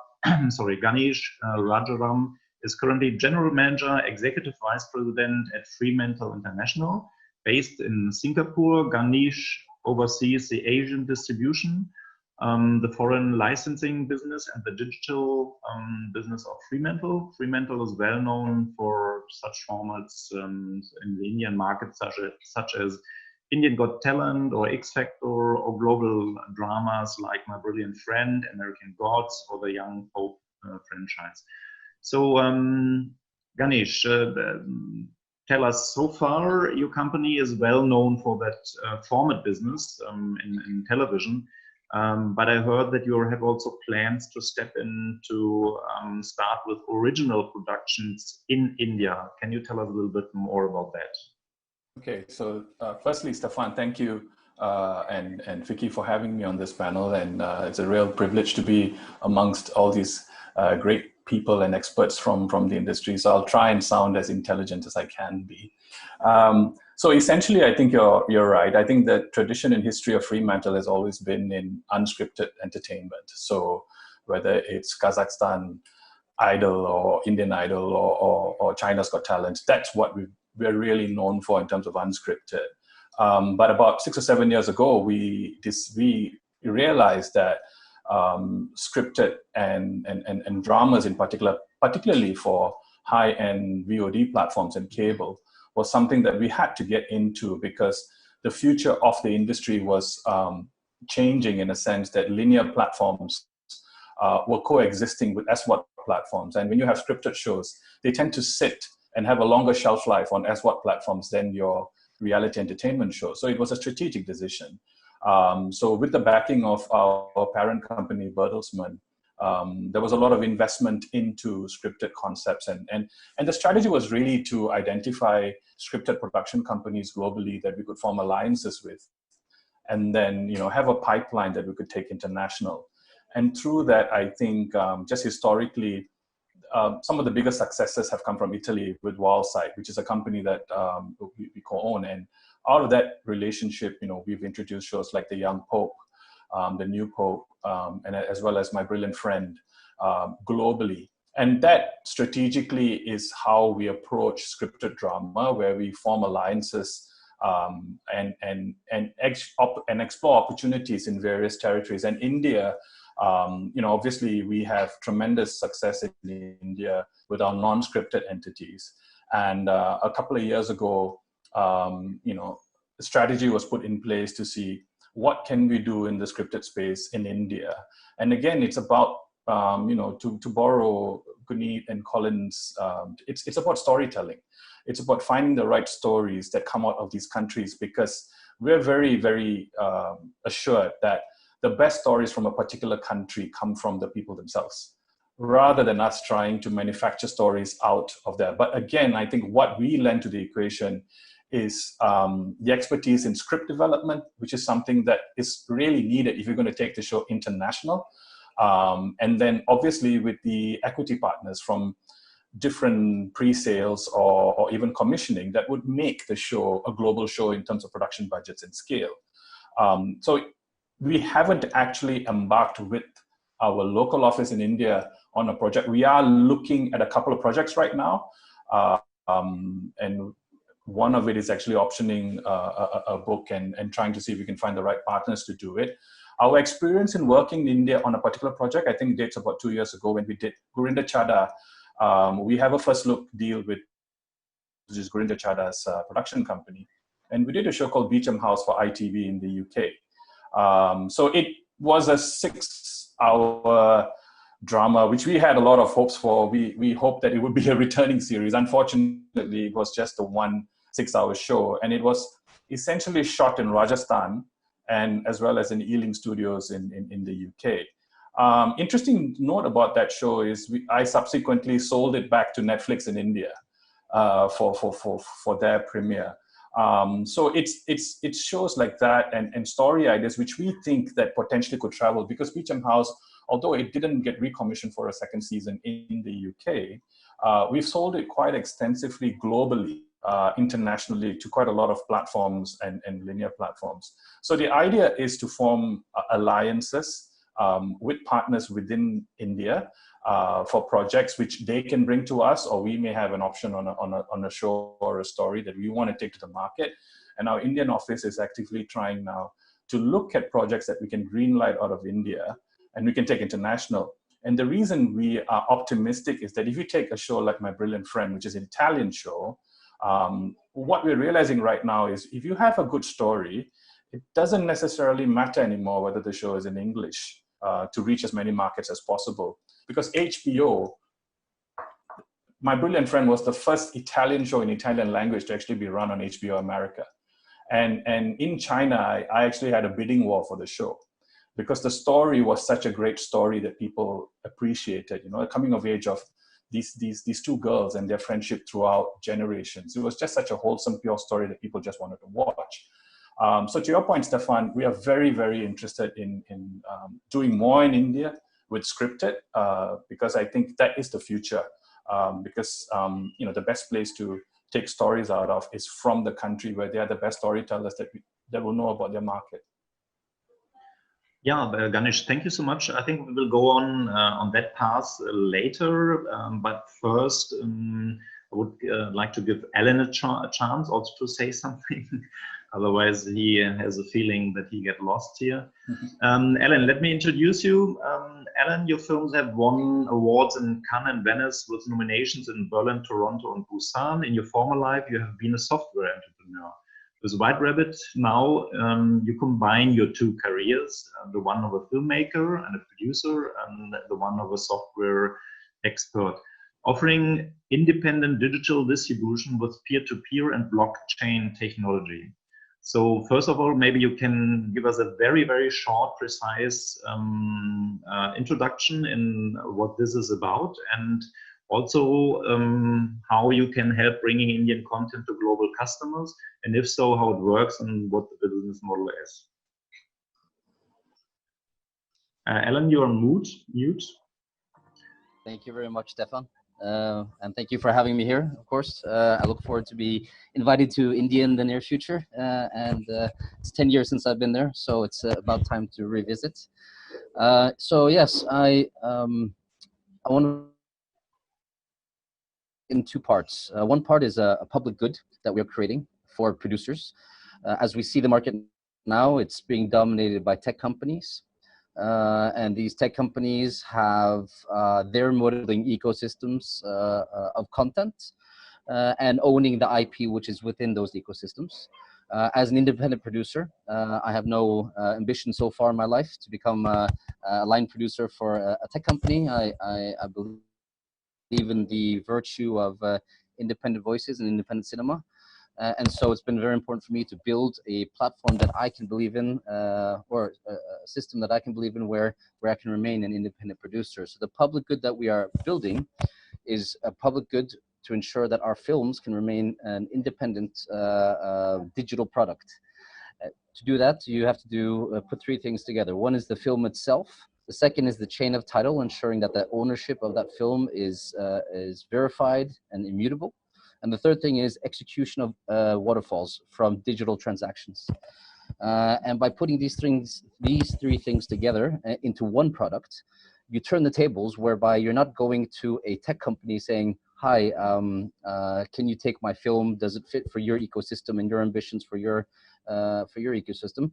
Speaker 19: is currently General Manager, Executive Vice President at Fremantle International. Based in Singapore, Ganesh oversees the Asian distribution, the foreign licensing business, and the digital business of Fremantle. Fremantle is well known for such formats in the Indian market, such as Indian Got Talent or X Factor, or global dramas like My Brilliant Friend, American Gods, or the Young Pope franchise. So Ganesh, tell us, so far your company is well known for that format business in television, but I heard that you have also plans to step in to start with original productions in India. Can you tell us a little bit more about that?
Speaker 5: Okay, so firstly, Stefan, thank you and Vicky for having me on this panel, and it's a real privilege to be amongst all these great people and experts from the industry. So I'll try and sound as intelligent as I can be. So essentially, I think you're right. I think the tradition and history of Fremantle has always been in unscripted entertainment. So whether it's Kazakhstan Idol or Indian Idol or China's Got Talent, that's what we're really known for in terms of unscripted. But about 6 or 7 years ago, we realized that scripted and dramas in particular, particularly for high-end VOD platforms and cable, was something that we had to get into, because the future of the industry was changing in a sense that linear platforms were coexisting with SVOD platforms. And when you have scripted shows, they tend to sit and have a longer shelf life on SVOD platforms than your reality entertainment shows. So it was a strategic decision. So with the backing of our parent company, Bertelsmann, there was a lot of investment into scripted concepts. And the strategy was really to identify scripted production companies globally that we could form alliances with, and then have a pipeline that we could take international. And through that, I think just historically, some of the biggest successes have come from Italy with Wildsight, which is a company that we co-own. And out of that relationship, we've introduced shows like The Young Pope, The New Pope, and as well as My Brilliant Friend globally. And that strategically is how we approach scripted drama, where we form alliances and explore opportunities in various territories. And India, obviously we have tremendous success in India with our non-scripted entities. And a couple of years ago, a strategy was put in place to see what can we do in the scripted space in India. And again, it's about, to borrow Guneet and Colin's, it's about storytelling. It's about finding the right stories that come out of these countries, because we're very, very assured that the best stories from a particular country come from the people themselves, rather than us trying to manufacture stories out of there. But again, I think what we lend to the equation is the expertise in script development, which is something that is really needed if you're going to take the show international. And then obviously with the equity partners from different pre-sales or even commissioning that would make the show a global show in terms of production budgets and scale. So we haven't actually embarked with our local office in India on a project. We are looking at a couple of projects right now. And one of it is actually optioning a book and trying to see if we can find the right partners to do it. Our experience in working in India on a particular project, I think dates about 2 years ago when we did Gurinder Chadha. We have a first look deal with, which is Gurinder Chadha's production company. And we did a show called Beecham House for ITV in the UK. So it was a 6-hour drama, which we had a lot of hopes for. We hoped that it would be a returning series. Unfortunately, it was just a 1 6-hour show. And it was essentially shot in Rajasthan and as well as in Ealing Studios in the UK. Interesting note about that show is I subsequently sold it back to Netflix in India for their premiere. So it's shows like that and story ideas which we think that potentially could travel, because Beecham House, although it didn't get recommissioned for a second season in the UK, we've sold it quite extensively globally, internationally, to quite a lot of platforms and linear platforms. So the idea is to form alliances with partners within India for projects which they can bring to us, or we may have an option on a show or a story that we want to take to the market. And our Indian office is actively trying now to look at projects that we can greenlight out of India and we can take international. And the reason we are optimistic is that if you take a show like My Brilliant Friend, which is an Italian show, what we're realizing right now is if you have a good story, it doesn't necessarily matter anymore whether the show is in English to reach as many markets as possible. Because HBO, My Brilliant Friend was the first Italian show in Italian language to actually be run on HBO America. And in China, I actually had a bidding war for the show because the story was such a great story that people appreciated, you know, coming of age of these two girls and their friendship throughout generations. It was just such a wholesome, pure story that people just wanted to watch. So to your point, Stefan, we are very, very interested in doing more in India with scripted, because I think that is the future. Because you know, the best place to take stories out of is from the country where they are the best storytellers that will know about their market.
Speaker 19: Yeah, Ganesh, thank you so much. I think we will go on that path later. But first, I would like to give Alan a chance also to say something. Otherwise, he has a feeling that he get lost here. Alan, let me introduce you. Alan, your films have won awards in Cannes and Venice with nominations in Berlin, Toronto, and Busan. In your former life, you have been a software entrepreneur. With White Rabbit, now you combine your two careers, the one of a filmmaker and a producer, and the one of a software expert, offering independent digital distribution with peer-to-peer and blockchain technology. So first of all, maybe you can give us a very, very short, precise introduction in what this is about, and also how you can help bringing Indian content to global customers, and if so, how it works and what the business model is. Alan, you're on mute.
Speaker 6: Thank you very much, Stefan. And thank you for having me here, of course. I look forward to be invited to India in the near future. And it's 10 years since I've been there, so it's about time to revisit. So yes, I want to in two parts. One part is a public good that we are creating for producers. As we see the market now, it's being dominated by tech companies. And these tech companies have their modeling ecosystems of content and owning the IP which is within those ecosystems. As an independent producer, I have no ambition so far in my life to become a line producer for a tech company. I believe in the virtue of independent voices and independent cinema. And so it's been very important for me to build a platform that I can believe in, or a system that I can believe in where I can remain an independent producer. So the public good that we are building is a public good to ensure that our films can remain an independent digital product. To do that, you have to put three things together. One is the film itself. The second is the chain of title, ensuring that the ownership of that film is verified and immutable. And the third thing is execution of waterfalls from digital transactions. And by putting these three things together into one product, you turn the tables whereby you're not going to a tech company saying, hi, can you take my film? Does it fit for your ecosystem and your ambitions for your ecosystem?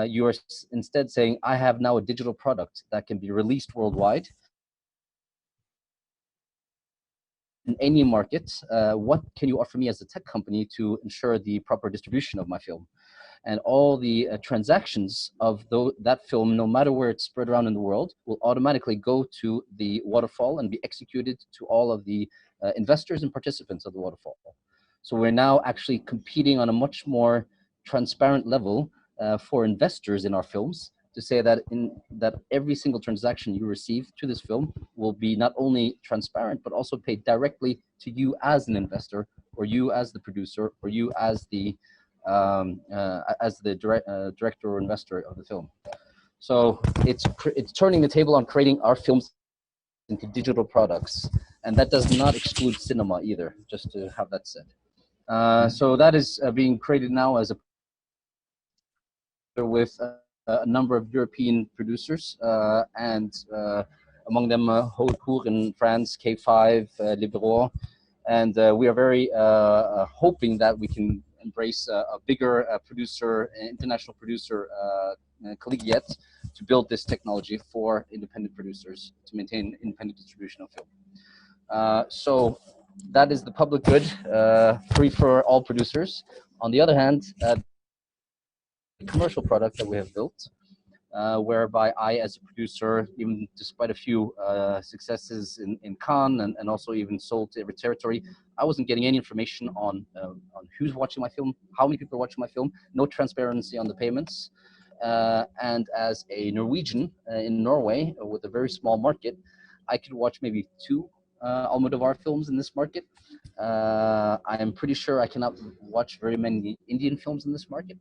Speaker 6: You are instead saying, I have now a digital product that can be released worldwide in any market. What can you offer me as a tech company to ensure the proper distribution of my film? And all the transactions of that film, no matter where it's spread around in the world, will automatically go to the waterfall and be executed to all of the investors and participants of the waterfall. So we're now actually competing on a much more transparent level for investors in our films, to say that that every single transaction you receive to this film will be not only transparent, but also paid directly to you as an investor, or you as the producer, or you as the director or investor of the film. So it's turning the table on creating our films into digital products, and that does not exclude cinema either, just to have that said. So that is being created now as with a number of European producers, and among them Hautpour in France, K5, Libero, and we are very hoping that we can embrace a bigger international producer, Collegiate, to build this technology for independent producers to maintain independent distribution of film. So that is the public good, free for all producers. On the other hand, the commercial product that we have built, whereby I, as a producer, even despite a few successes in Cannes and also even sold to every territory, I wasn't getting any information on who's watching my film, how many people are watching my film, no transparency on the payments. And as a Norwegian in Norway with a very small market, I could watch maybe 2 Almodovar films in this market. I am pretty sure I cannot watch very many Indian films in this market,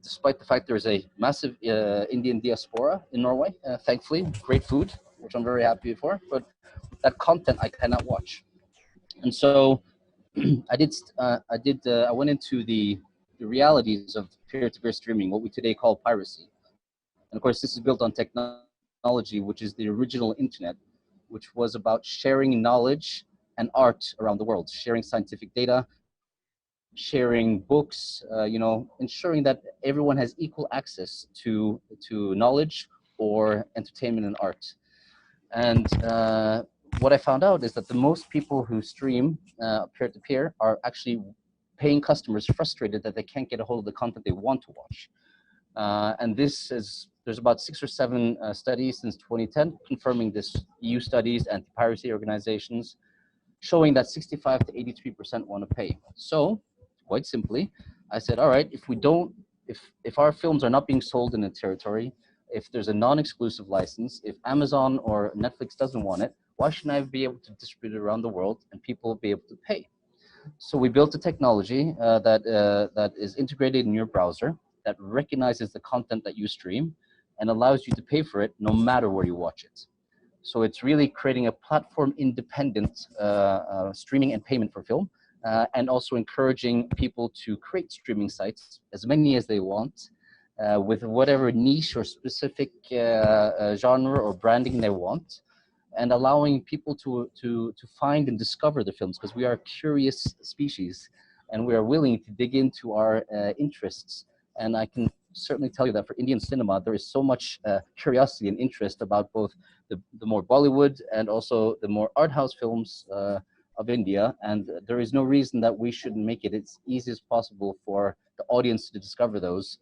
Speaker 6: despite the fact there's a massive Indian diaspora in Norway, thankfully, great food, which I'm very happy for, but that content I cannot watch. And so I went into the realities of peer-to-peer streaming, what we today call piracy. And of course, this is built on technology, which is the original internet, which was about sharing knowledge and art around the world, sharing scientific data, sharing books, ensuring that everyone has equal access to knowledge or entertainment and art. And what I found out is that the most people who stream peer-to-peer are actually paying customers frustrated that they can't get a hold of the content they want to watch. And there's about 6 or 7 studies since 2010 confirming this, EU studies, anti-piracy organizations, showing that 65 to 83% want to pay. So, quite simply, I said, all right, if our films are not being sold in a territory, if there's a non-exclusive license, if Amazon or Netflix doesn't want it, why shouldn't I be able to distribute it around the world and people will be able to pay? So we built a technology that is integrated in your browser, that recognizes the content that you stream and allows you to pay for it no matter where you watch it. So it's really creating a platform-independent streaming and payment for film, and also encouraging people to create streaming sites, as many as they want, with whatever niche or specific genre or branding they want, and allowing people to find and discover the films, because we are a curious species and we are willing to dig into our interests. And I can certainly tell you that for Indian cinema, there is so much curiosity and interest about both the more Bollywood and also the more art house films of India, and there is no reason that we shouldn't make it as easy as possible for the audience to discover those,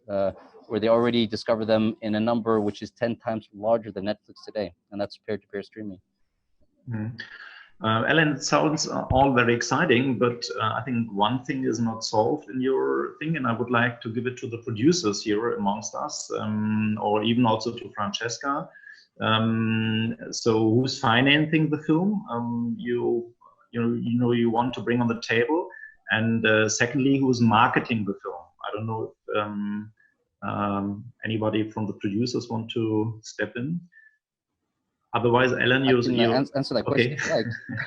Speaker 6: where they already discover them in a number which is 10 times larger than Netflix today, and that's peer-to-peer streaming.
Speaker 19: Alan, it sounds all very exciting, but I think one thing is not solved in your thing, and I would like to give it to the producers here amongst us, or even also to Francesca. So who's financing the film? you want to bring on the table, and secondly, who's marketing the film? I don't know if anybody from the producers want to step in. Otherwise, Ellen, you
Speaker 6: answer that question.
Speaker 19: Okay.
Speaker 6: Right.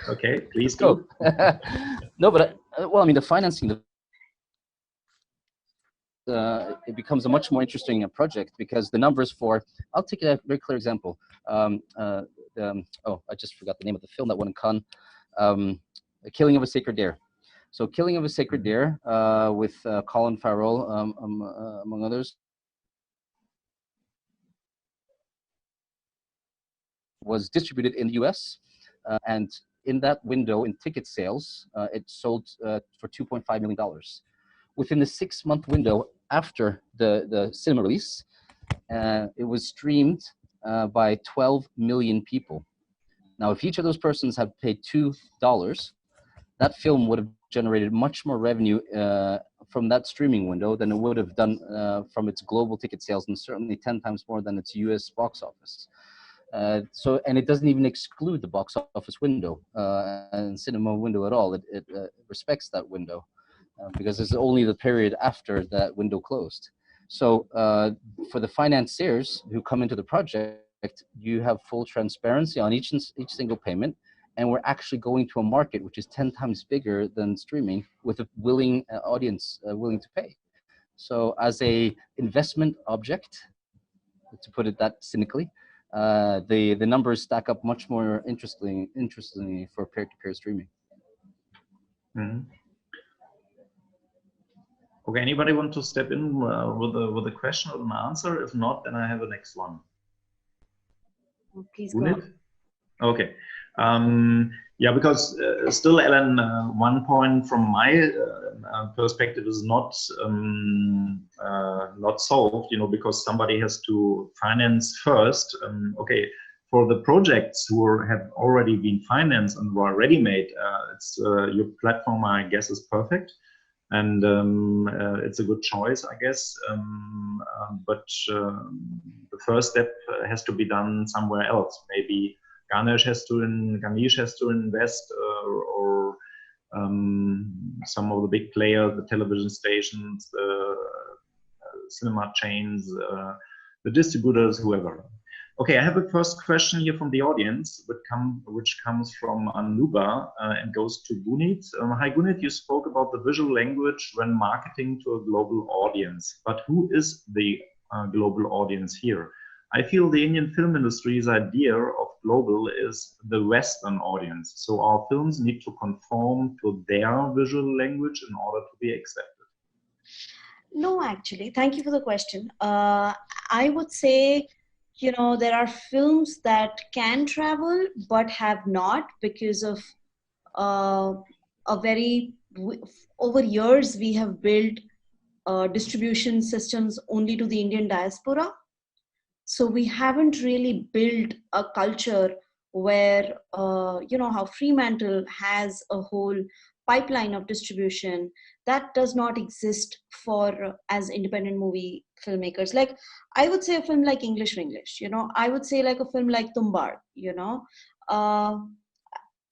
Speaker 19: Okay, please
Speaker 6: go. No, but well, I mean, the financing. It becomes a much more interesting project because the numbers for, I'll take a very clear example. Oh, I just forgot the name of the film that won in Cannes, The Killing of a Sacred Deer. So Killing of a Sacred Deer with Colin Farrell, among others, was distributed in the US. And in that window in ticket sales, it sold for $2.5 million. Within the 6-month window after the cinema release, it was streamed by 12 million people. Now, if each of those persons had paid $2, that film would have generated much more revenue from that streaming window than it would have done from its global ticket sales, and certainly 10 times more than its US box office. And it doesn't even exclude the box office window and cinema window at all. It respects that window. Because it's only the period after that window closed. So for the financiers who come into the project, you have full transparency on each single payment, and we're actually going to a market which is 10 times bigger than streaming, with a willing audience willing to pay. So as a investment object, to put it that cynically, the numbers stack up much more interestingly for peer-to-peer streaming.
Speaker 19: Mm-hmm. Okay, anybody want to step in with a question or an answer? If not, then I have the next one.
Speaker 20: Please go on.
Speaker 19: Okay. Yeah, because still, Ellen, one point from my perspective is not solved. Because somebody has to finance first. Okay, for the projects who have already been financed and were ready-made, it's your platform, I guess, is perfect. And it's a good choice, I guess. But the first step has to be done somewhere else. Maybe Ganesh has to invest, or some of the big players, the television stations, the cinema chains, the distributors, whoever. Okay, I have a first question here from the audience, which comes from Anuba and goes to Gunit. Hi Gunit, you spoke about the visual language when marketing to a global audience, but who is the global audience here? I feel the Indian film industry's idea of global is the Western audience, so our films need to conform to their visual language in order to be accepted.
Speaker 20: No, actually, thank you for the question. I would say, there are films that can travel but have not because of over years we have built distribution systems only to the Indian diaspora. So we haven't really built a culture where, how Fremantle has a whole pipeline of distribution that does not exist for as independent movie filmmakers. Like I would say a film like English, I would say like a film like Tumbar,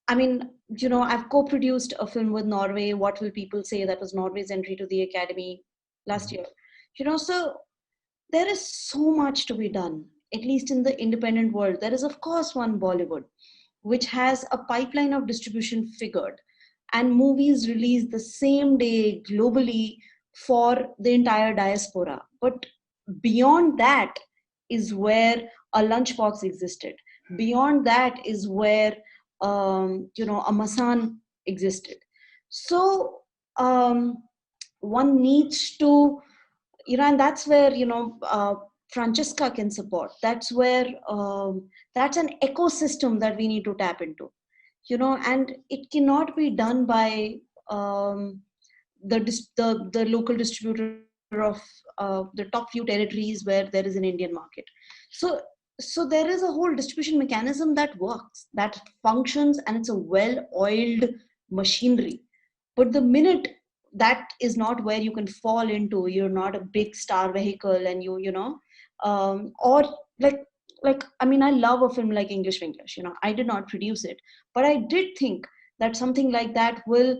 Speaker 20: I've co-produced a film with Norway, What Will People Say, that was Norway's entry to the Academy last year. So there is so much to be done, at least in the independent world. There is of course one Bollywood, which has a pipeline of distribution figured, and movies released the same day globally for the entire diaspora. But beyond that is where a Lunchbox existed. Beyond that is where, a Masan existed. So one needs to, and that's where, Francesca can support. That's where, that's an ecosystem that we need to tap into. And it cannot be done by the local distributor of the top few territories where there is an Indian market. So there is a whole distribution mechanism that works, that functions, and it's a well-oiled machinery. But the minute that is not where you can fall into, you're not a big star vehicle, and or I love a film like English, I did not produce it, but I did think that something like that will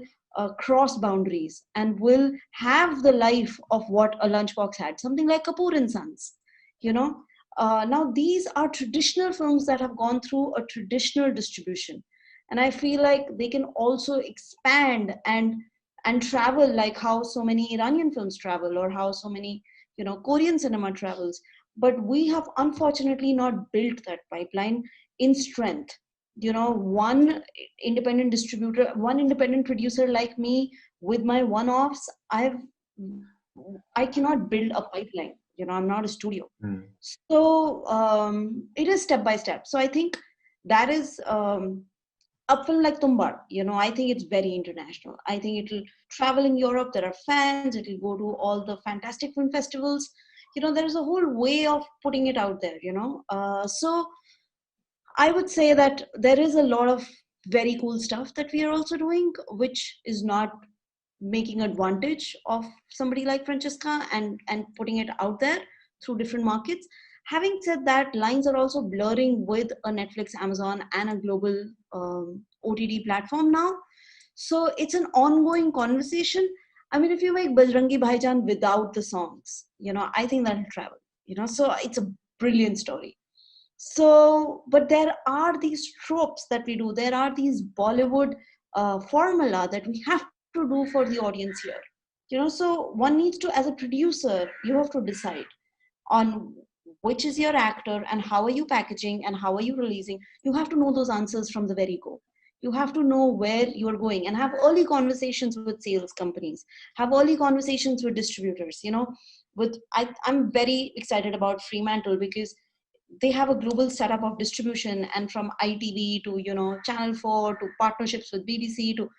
Speaker 20: cross boundaries and will have the life of what a Lunchbox had, something like Kapoor and Sons, you know. Now these are traditional films that have gone through a traditional distribution, and I feel like they can also expand and travel like how so many Iranian films travel, or how so many, you know, Korean cinema travels. But we have unfortunately not built that pipeline in strength. You know, one independent distributor, one independent producer like me with my one-offs, I cannot build a pipeline. You know, I'm not a studio. So it is step by step. So I think that is a film like Tumbar. You know, I think it's very international. I think it'll travel in Europe. There are fans. It'll go to all the fantastic film festivals. You know, there is a whole way of putting it out there, you know. So I would say that there is a lot of very cool stuff that we are also doing, which is not making advantage of somebody like Francesca and putting it out there through different markets. Having said that, lines are also blurring with a Netflix, Amazon, and a global OTT platform now. So it's an ongoing conversation. I mean, if you make Bajrangi Bhaijaan without the songs, you know, I think that'll travel, you know. So it's a brilliant story. So, but there are these tropes that we do. There are these Bollywood formula that we have to do for the audience here. You know, so one needs to, as a producer, you have to decide on which is your actor and how are you packaging and how are you releasing. You have to know those answers from the very go. You have to know where you're going and have early conversations with sales companies, have early conversations with distributors. You know, I'm very excited about Fremantle because they have a global setup of distribution, and from ITV to, you know, Channel 4 to partnerships with BBC to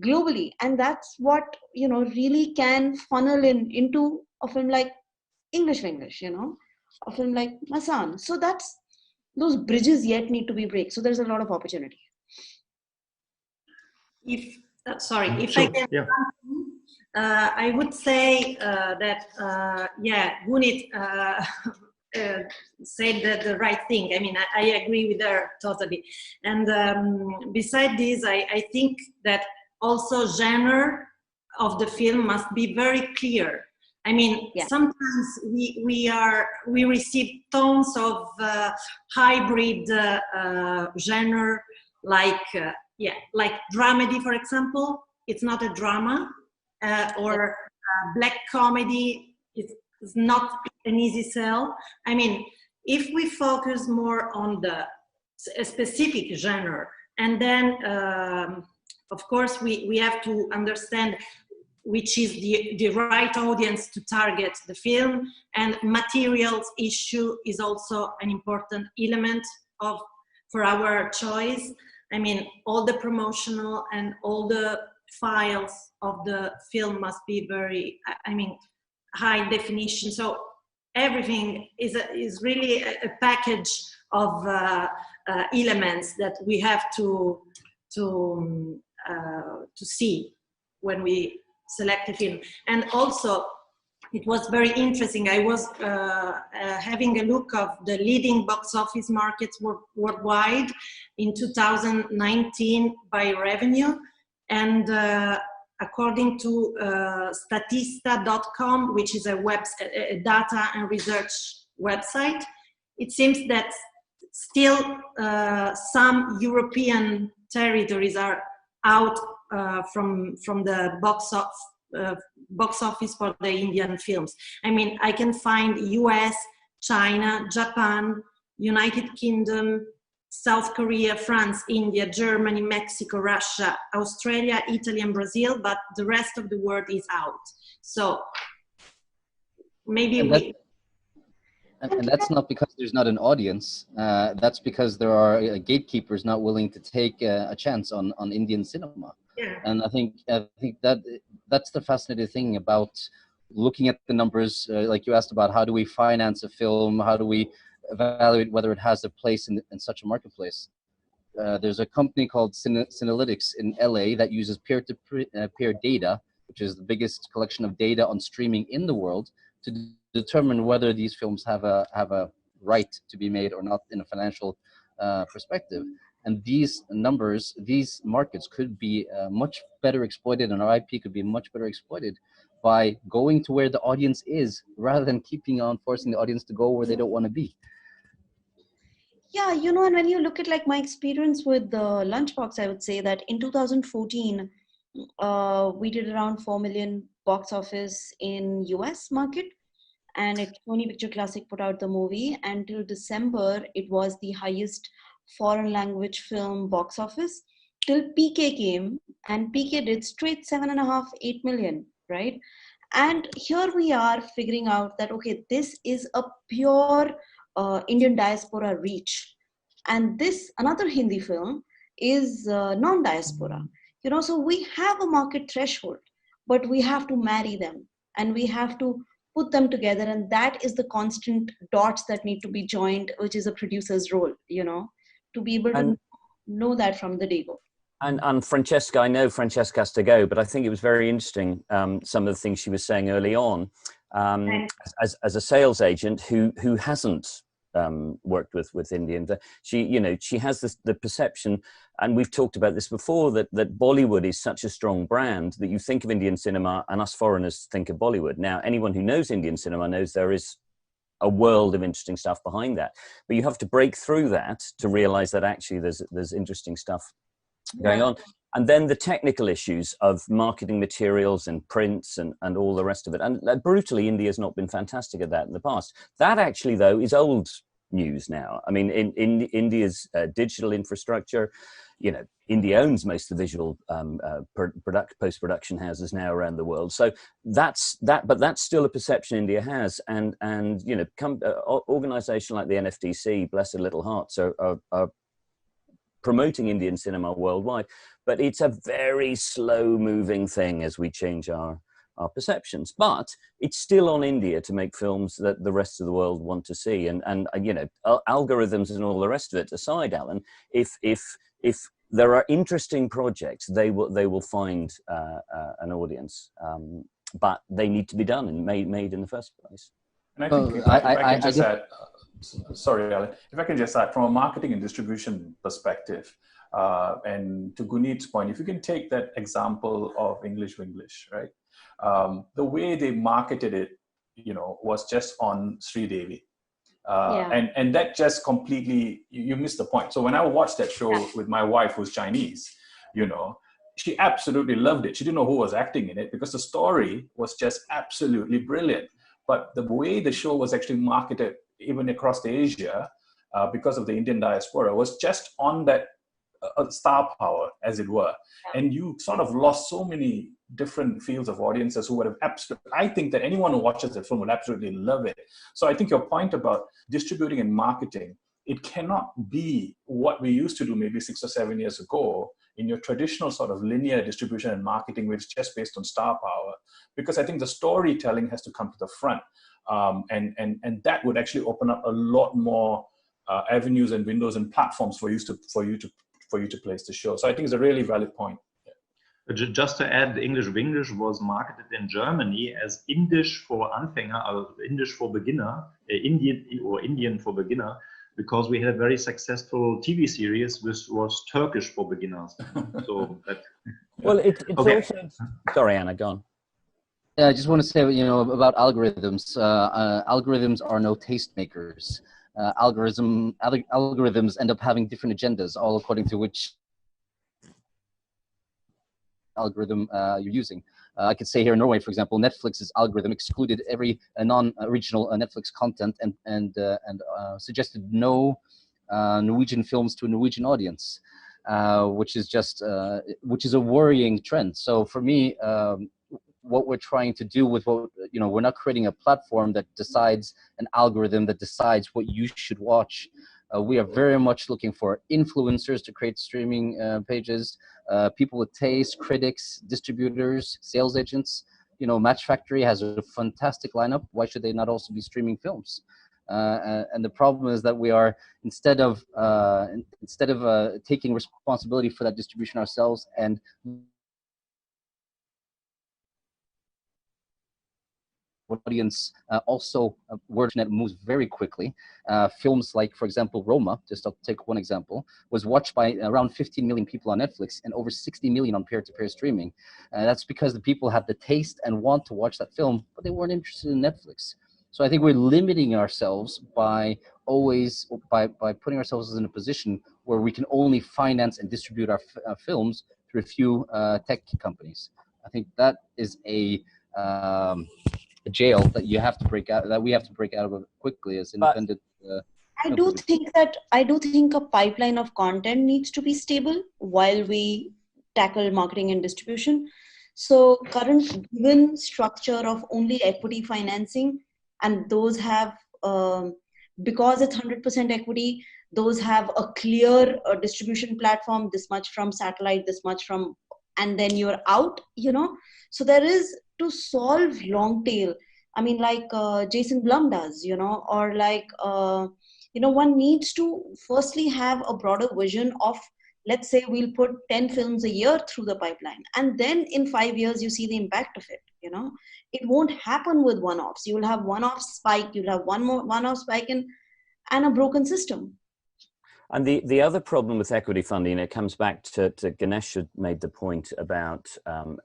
Speaker 20: globally. And that's what, you know, really can funnel into a film like English, you know, a film like Masan. So that's, those bridges yet need to be break. So there's a lot of opportunity.
Speaker 3: If if
Speaker 19: Sure,
Speaker 3: I can,
Speaker 19: yeah.
Speaker 3: I would say that Gunit said the right thing. I mean, I agree with her totally. And beside this, I think that also genre of the film must be very clear. I mean, sometimes we receive tons of hybrid genre, like dramedy, for example. It's not a drama, or black comedy. It's not an easy sell. I mean, if we focus more on a specific genre, and then of course we have to understand which is the right audience to target the film, and materials issue is also an important element for our choice. I mean, all the promotional and all the files of the film must be very, I mean, high definition. So everything is really a package of elements that we have to see when we select a film. And also, it was very interesting. I was having a look of the leading box office markets worldwide in 2019 by revenue. And according to Statista.com, which is a data and research website, it seems that still some European territories are out from the box office for the Indian films. I mean, I can find US, China, Japan, United Kingdom, South Korea, France, India, Germany, Mexico, Russia, Australia, Italy, and Brazil, but the rest of the world is out. So maybe
Speaker 6: And that's not because there's not an audience. That's because there are gatekeepers not willing to take a chance on Indian cinema.
Speaker 3: Yeah.
Speaker 6: And I think that's the fascinating thing about looking at the numbers. Like you asked about, how do we finance a film? How do we evaluate whether it has a place in such a marketplace? There's a company called Cinelytics in LA that uses peer-to-peer data, which is the biggest collection of data on streaming in the world, to determine whether these films have a right to be made or not in a financial perspective. And these numbers, these markets could be much better exploited, and our IP could be much better exploited by going to where the audience is, rather than keeping on forcing the audience to go where they don't want to be.
Speaker 20: Yeah, you know, and when you look at like my experience with the Lunchbox, I would say that in 2014, we did around 4 million box office in US market, and Sony Picture Classic put out the movie. And till December, it was the highest foreign language film box office till PK came, and PK did straight 7.5, 8 million, right? And here we are figuring out that, okay, this is a pure Indian diaspora reach. And this, another Hindi film, is non-diaspora. You know, so we have a market threshold, but we have to marry them and we have to put them together. And that is the constant dots that need to be joined, which is a producer's role, you know, to be able to know that from the day go.
Speaker 21: And Francesca, I know Francesca has to go, but I think it was very interesting, some of the things she was saying early on, as a sales agent who hasn't worked with Indians. She has the perception, and we've talked about this before, that Bollywood is such a strong brand that you think of Indian cinema and us foreigners think of Bollywood. Now, anyone who knows Indian cinema knows there is a world of interesting stuff behind that, but you have to break through that to realize that actually there's interesting stuff going on. And then the technical issues of marketing materials and prints and all the rest of it. And brutally, India has not been fantastic at that in the past. That actually, though, is old news now. I mean, in India's digital infrastructure, you know, India owns most of the visual post-production houses now around the world. So that's still a perception India has. And you know, organization like the NFDC, bless their little hearts, are promoting Indian cinema worldwide, but it's a very slow moving thing as we change our perceptions. But it's still on India to make films that the rest of the world want to see. And you know, algorithms and all the rest of it aside, Alan, if there are interesting projects, they will find an audience, but they need to be done and made in the first place.
Speaker 5: And I think if I can just add, sorry, Alan, if I can just add, from a marketing and distribution perspective, and to Guneet's point, if you can take that example of English Winglish, right? The way they marketed it, you know, was just on Sridevi. And that just completely, you missed the point. So when I watched that show with my wife, who's Chinese, you know, she absolutely loved it. She didn't know who was acting in it because the story was just absolutely brilliant. But the way the show was actually marketed, even across Asia, because of the Indian diaspora, was just on that star power, as it were. And you sort of lost so many different fields of audiences who would have absolutely, I think that anyone who watches the film will absolutely love it. So I think your point about distributing and marketing, it cannot be what we used to do maybe 6 or 7 years ago in your traditional sort of linear distribution and marketing, which is just based on star power, because I think the storytelling has to come to the front. And that would actually open up a lot more avenues and windows and platforms for you to place the show. So I think it's a really valid point.
Speaker 19: Just to add, English Winglish was marketed in Germany as Indisch for Anfänger, or Indisch for beginner, Indian for beginner, because we had a very successful TV series which was Turkish for beginners. So that.
Speaker 21: Well, it's also. Sorry, Anna, go on.
Speaker 6: Yeah, I just want to say, you know, about algorithms. Algorithms are no tastemakers. Algorithms end up having different agendas, all according to which algorithm you're using. I could say here in Norway, for example, Netflix's algorithm excluded every non-original Netflix content and suggested no Norwegian films to a Norwegian audience, which is a worrying trend. So for me, what we're trying to do with we're not creating a platform that decides, an algorithm that decides what you should watch. We are very much looking for influencers to create streaming pages, people with taste, critics, distributors, sales agents. You know, Match Factory has a fantastic lineup. Why should they not also be streaming films? And the problem is that we are, instead of taking responsibility for that distribution ourselves and audience also word net moves very quickly. Films like, for example, Roma, just I'll take one example, was watched by around 15 million people on Netflix and over 60 million on peer-to-peer streaming. That's because the people had the taste and want to watch that film, but they weren't interested in Netflix. So I think we're limiting ourselves by putting ourselves in a position where we can only finance and distribute our films through a few tech companies. I think that is a jail that you have to break out, that we have to break out of quickly as independent.
Speaker 20: I do think a pipeline of content needs to be stable while we tackle marketing and distribution. So current given structure of only equity financing, and those have, because it's 100% equity, those have a clear distribution platform, this much from satellite, this much from, and then you're out, So there is, to solve long tail, I mean, like Jason Blum does, or like, one needs to firstly have a broader vision of, let's say we'll put 10 films a year through the pipeline. And then in 5 years, you see the impact of it, It won't happen with one-offs. You will have one-off spike, you'll have one-off spike and a broken system.
Speaker 21: And the other problem with equity funding, it comes back to Ganesh had made the point about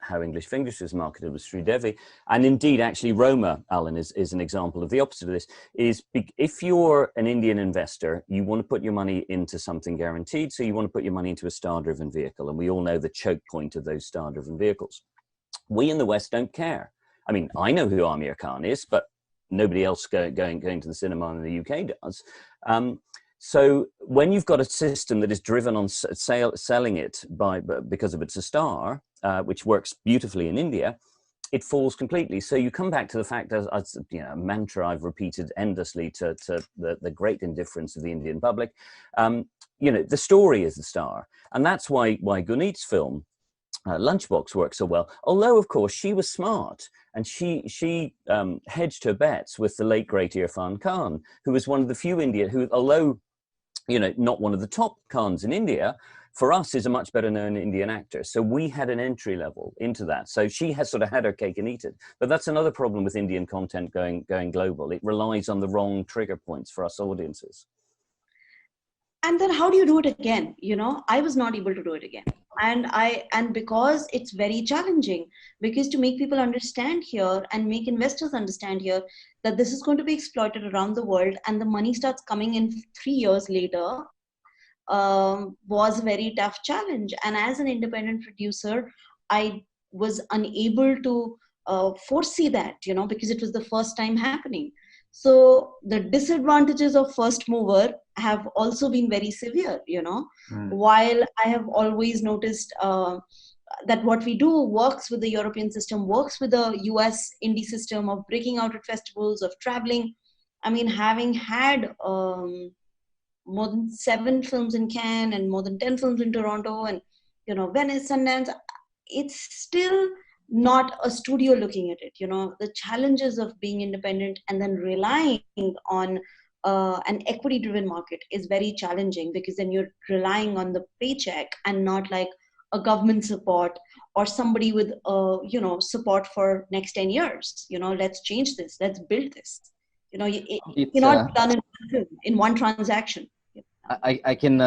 Speaker 21: how English Fingers was marketed with Sridevi. And indeed, actually, Roma, Alan, is an example of the opposite of this. Is if you're an Indian investor, you want to put your money into something guaranteed. So you want to put your money into a star-driven vehicle. And we all know the choke point of those star-driven vehicles. We in the West don't care. I mean, I know who Amir Khan is, but nobody else going to the cinema in the UK does. So when you've got a system that is driven on selling it because of it's a star, which works beautifully in India, it falls completely. So you come back to the fact, as a mantra I've repeated endlessly to the great indifference of the Indian public, the story is the star. And that's why Guneet's film, Lunchbox, works so well. Although, of course, she was smart and she hedged her bets with the late, great Irfan Khan, who was one of the few Indian who, although not one of the top Khans in India, for us is a much better known Indian actor. So we had an entry level into that. So she has sort of had her cake and eat it. But that's another problem with Indian content going global. It relies on the wrong trigger points for us audiences.
Speaker 20: And then how do you do it again? I was not able to do it again. And because it's very challenging, because to make people understand here and make investors understand here that this is going to be exploited around the world and the money starts coming in 3 years later, was a very tough challenge. And as an independent producer, I was unable to foresee that, because it was the first time happening. So the disadvantages of first mover have also been very severe, while I have always noticed that what we do works with the European system, works with the US indie system of breaking out at festivals, of traveling. I mean, having had more than 7 films in Cannes and more than 10 films in Toronto and, Venice, Sundance, it's still not a studio looking at it. The challenges of being independent and then relying on an equity-driven market is very challenging, because then you're relying on the paycheck and not like a government support or somebody with, support for next 10 years. Let's change this, let's build this. You're not done in one transaction.
Speaker 6: I can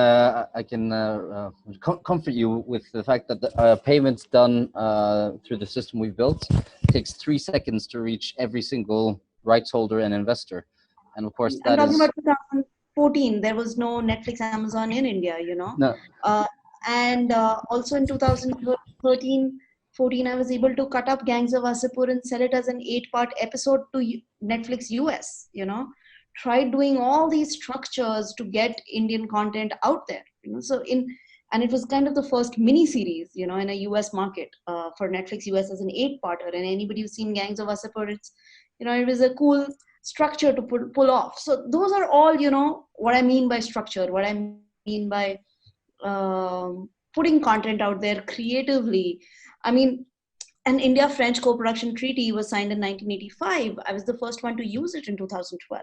Speaker 6: comfort you with the fact that the payments done through the system we've built takes 3 seconds to reach every single rights holder and investor. And of course,
Speaker 20: I'm talking about 2014. There was no Netflix, Amazon in India,
Speaker 6: No.
Speaker 20: And also in 2013, 14, I was able to cut up Gangs of Wasseypur and sell it as an 8-part episode to Netflix US, Tried doing all these structures to get Indian content out there, and it was kind of the first mini series, in a US market for Netflix US as an 8-parter. And anybody who's seen Gangs of Wasseypur, it's, it was a cool structure to pull off. So those are all, what I mean by structure, what I mean by putting content out there creatively. I mean, an India-French co-production treaty was signed in 1985. I was the first one to use it in 2012.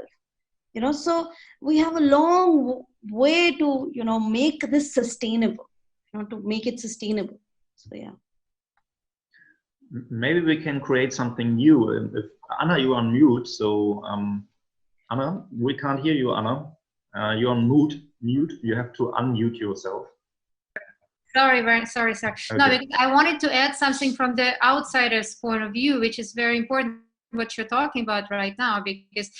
Speaker 20: So we have a long way to, make this sustainable, to make it sustainable. So, yeah.
Speaker 19: maybe we can create something new. And if Anna, you are on mute, so Anna, we can't hear you, Anna. You're on mute. You have to unmute yourself.
Speaker 4: Sorry. Okay. No, because I wanted to add something from the outsider's point of view, which is very important what you're talking about right now, because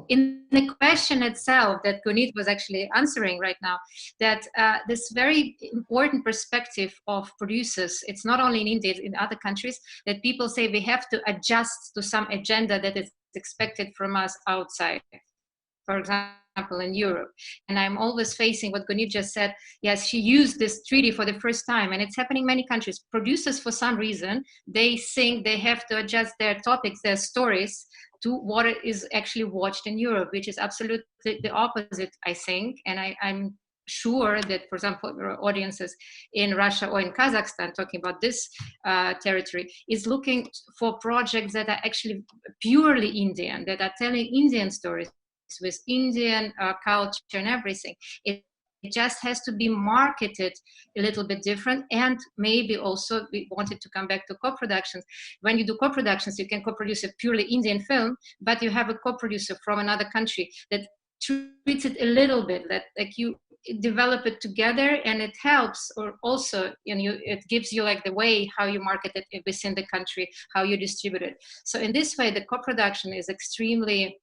Speaker 4: in the question itself that Gunit was actually answering right now, that this very important perspective of producers, it's not only in India, it's in other countries, that people say we have to adjust to some agenda that is expected from us outside. For example, in Europe. And I'm always facing what Gunit just said. Yes, she used this treaty for the first time, and it's happening in many countries. Producers, for some reason, they think they have to adjust their topics, their stories, to what is actually watched in Europe, which is absolutely the opposite, I think. And I'm sure that, for example, audiences in Russia or in Kazakhstan talking about this territory is looking for projects that are actually purely Indian, that are telling Indian stories with Indian culture and everything. It just has to be marketed a little bit different. And maybe also we wanted to come back to co-productions. When you do co-productions, you can co-produce a purely Indian film, but you have a co-producer from another country that treats it a little bit, that like you develop it together, and it helps, or also, you know, it gives you like the way how you market it within the country, how you distribute it. So in this way, the co-production is extremely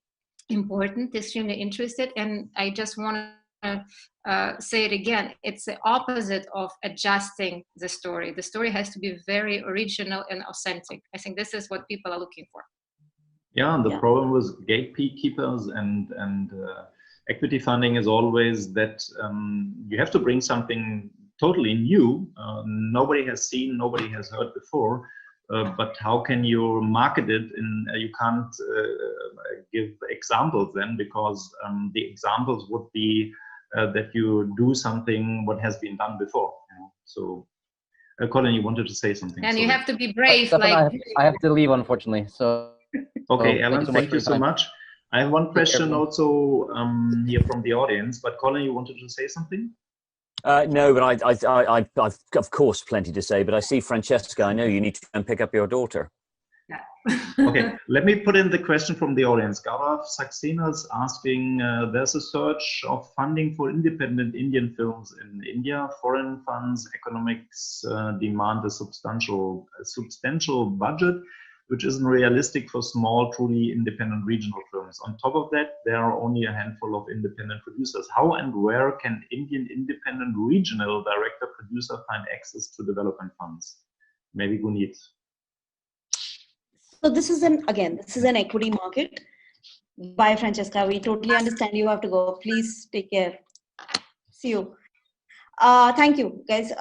Speaker 4: important, extremely interested, and I just want to say it again, it's the opposite of adjusting the story. The story has to be very original and authentic. I think this is what people are looking for.
Speaker 19: Yeah, and the problem with gatekeepers and equity funding is always that you have to bring something totally new, nobody has seen, nobody has heard before. But how can you market it? You can't give examples then, because the examples would be that you do something what has been done before. You know? So, Colin, you wanted to say something.
Speaker 4: And
Speaker 19: sorry.
Speaker 4: you have to be brave.
Speaker 6: Stefan, I have to leave, unfortunately. So.
Speaker 19: Okay, Alan, thank you so much. I have one question also here from the audience. But Colin, you wanted to say something?
Speaker 21: No, but I've of course plenty to say, but I see Francesca, I know you need to go and pick up your daughter.
Speaker 19: Okay, let me put in the question from the audience. Gaurav Saxena is asking, there's a search of funding for independent Indian films in India. Foreign funds, economics demand a substantial budget, which isn't realistic for small, truly independent regional films. On top of that, there are only a handful of independent producers. How and where can Indian independent regional director-producer find access to development funds? Maybe Gunit.
Speaker 20: So this is an equity market. Bye, Francesca. We totally understand you have to go. Please take care. See you. Thank you, guys.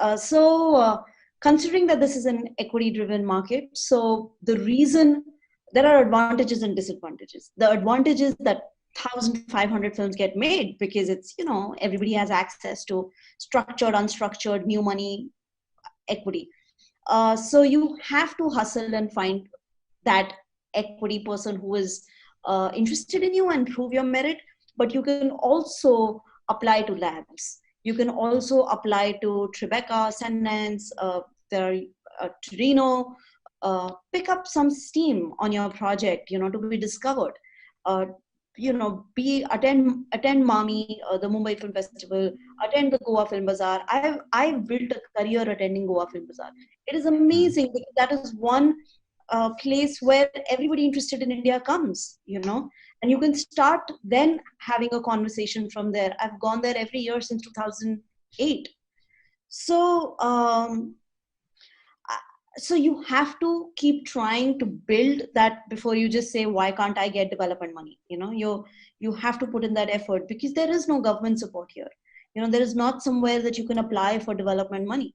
Speaker 20: Considering that this is an equity-driven market, so the reason there are advantages and disadvantages. The advantage is that 1,500 films get made because it's, you know, everybody has access to structured, unstructured, new money, equity. So you have to hustle and find that equity person who is interested in you and prove your merit, but you can also apply to labs. You can also apply to Tribeca, Sundance, Torino, pick up some steam on your project, you know, to be discovered. You know, attend MAMI, the Mumbai Film Festival, attend the Goa Film Bazaar. I've built a career attending Goa Film Bazaar. It is amazing because that is one place where everybody interested in India comes, you know, and you can start then having a conversation from there. I've gone there every year since 2008. So, so you have to keep trying to build that before you just say, why can't I get development money? You know, you have to put in that effort because there is no government support here. You know, there is not somewhere that you can apply for development money.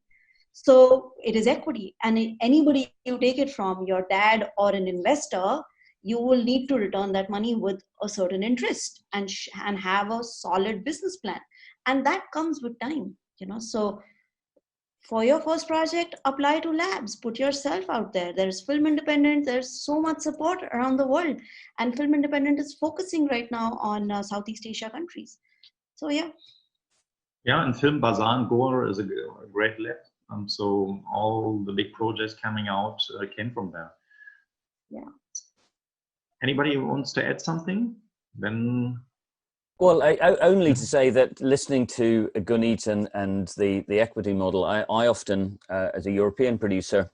Speaker 20: So it is equity, and anybody you take it from, your dad or an investor, you will need to return that money with a certain interest and have a solid business plan. And that comes with time, you know. So for your first project, apply to labs, put yourself out there. There's Film Independent, there's so much support around the world. And Film Independent is focusing right now on Southeast Asia countries. So yeah.
Speaker 19: Yeah, and Film Bazaar in Goa is a great lab. So all the big projects coming out came from there.
Speaker 20: Yeah.
Speaker 19: Anybody who wants to add something? Then.
Speaker 21: Well, only to say that listening to Gunit and the equity model, I often, as a European producer,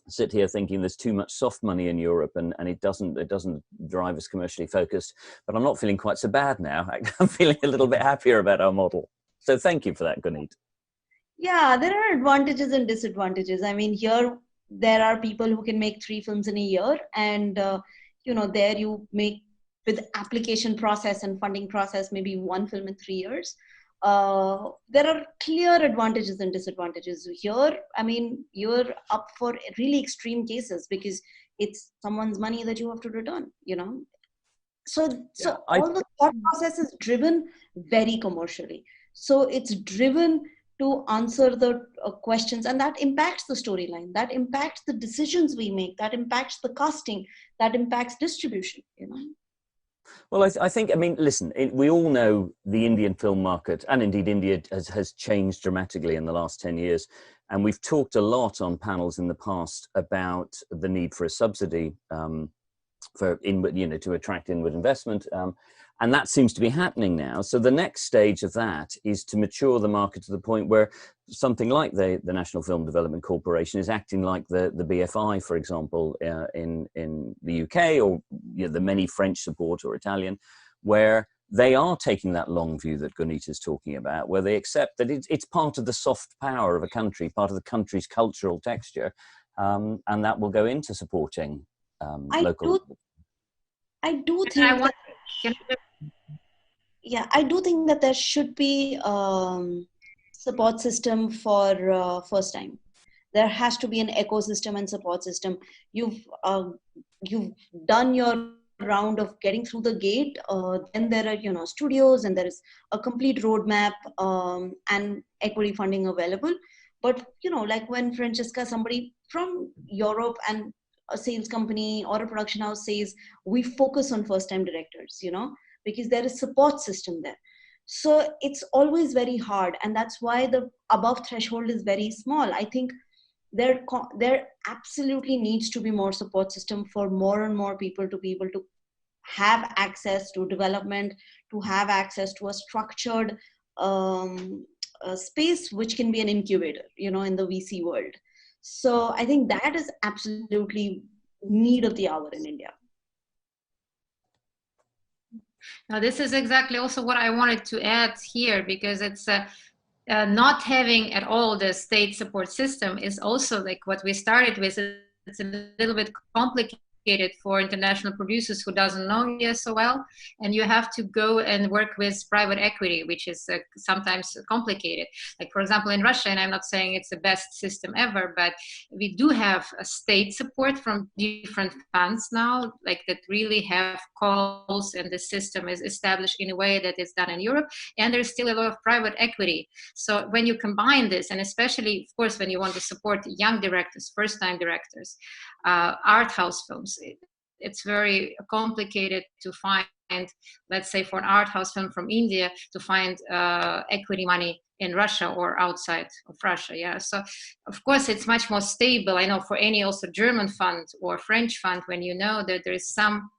Speaker 21: sit here thinking there's too much soft money in Europe and it doesn't drive us commercially focused. But I'm not feeling quite so bad now. I'm feeling a little bit happier about our model. So thank you for that, Gunit.
Speaker 20: Yeah, there are advantages and disadvantages. I mean, here there are people who can make 3 films in a year, and there you make, with application process and funding process, maybe 1 film in 3 years. There are clear advantages and disadvantages. Here, I mean, you're up for really extreme cases because it's someone's money that you have to return, So all the thought process is driven very commercially. So it's driven to answer the questions, and that impacts the storyline, that impacts the decisions we make, that impacts the casting, that impacts distribution,
Speaker 21: Well, I think, listen, we all know the Indian film market, and indeed India has changed dramatically in the last 10 years. And we've talked a lot on panels in the past about the need for a subsidy for inward, to attract inward investment. And that seems to be happening now. So the next stage of that is to mature the market to the point where something like the National Film Development Corporation is acting like the BFI, for example, in the UK, or the many French support, or Italian, where they are taking that long view that Gunit is talking about, where they accept that it's part of the soft power of a country, part of the country's cultural texture, and that will go into supporting local.
Speaker 20: I do think I do think that there should be support system for first time. There has to be an ecosystem and support system. You've done your round of getting through the gate. Then there are studios, and there is a complete roadmap and equity funding available. But like when Francesca, somebody from Europe and a sales company or a production house says, we focus on first time directors, because there is support system there. So it's always very hard, and that's why the above threshold is very small. I think there absolutely needs to be more support system for more and more people to be able to have access to development, to have access to a structured space which can be an incubator, in the VC world. So I think that is absolutely need of the hour in India.
Speaker 4: Now, this is exactly also what I wanted to add here, because it's not having at all the state support system is also like what we started with. It's a little bit complicated for international producers who doesn't know India so well, and you have to go and work with private equity, which is sometimes complicated. Like, for example, in Russia, and I'm not saying it's the best system ever, but we do have a state support from different funds now, like that really have calls, and the system is established in a way that is done in Europe, and there's still a lot of private equity. So when you combine this, and especially, of course, when you want to support young directors, first-time directors, art house films, it's very complicated to find, let's say, for an art house film from India, to find equity money in Russia or outside of Russia. Yeah, so of course it's much more stable. I know for any also German fund or French fund, when you know that there is some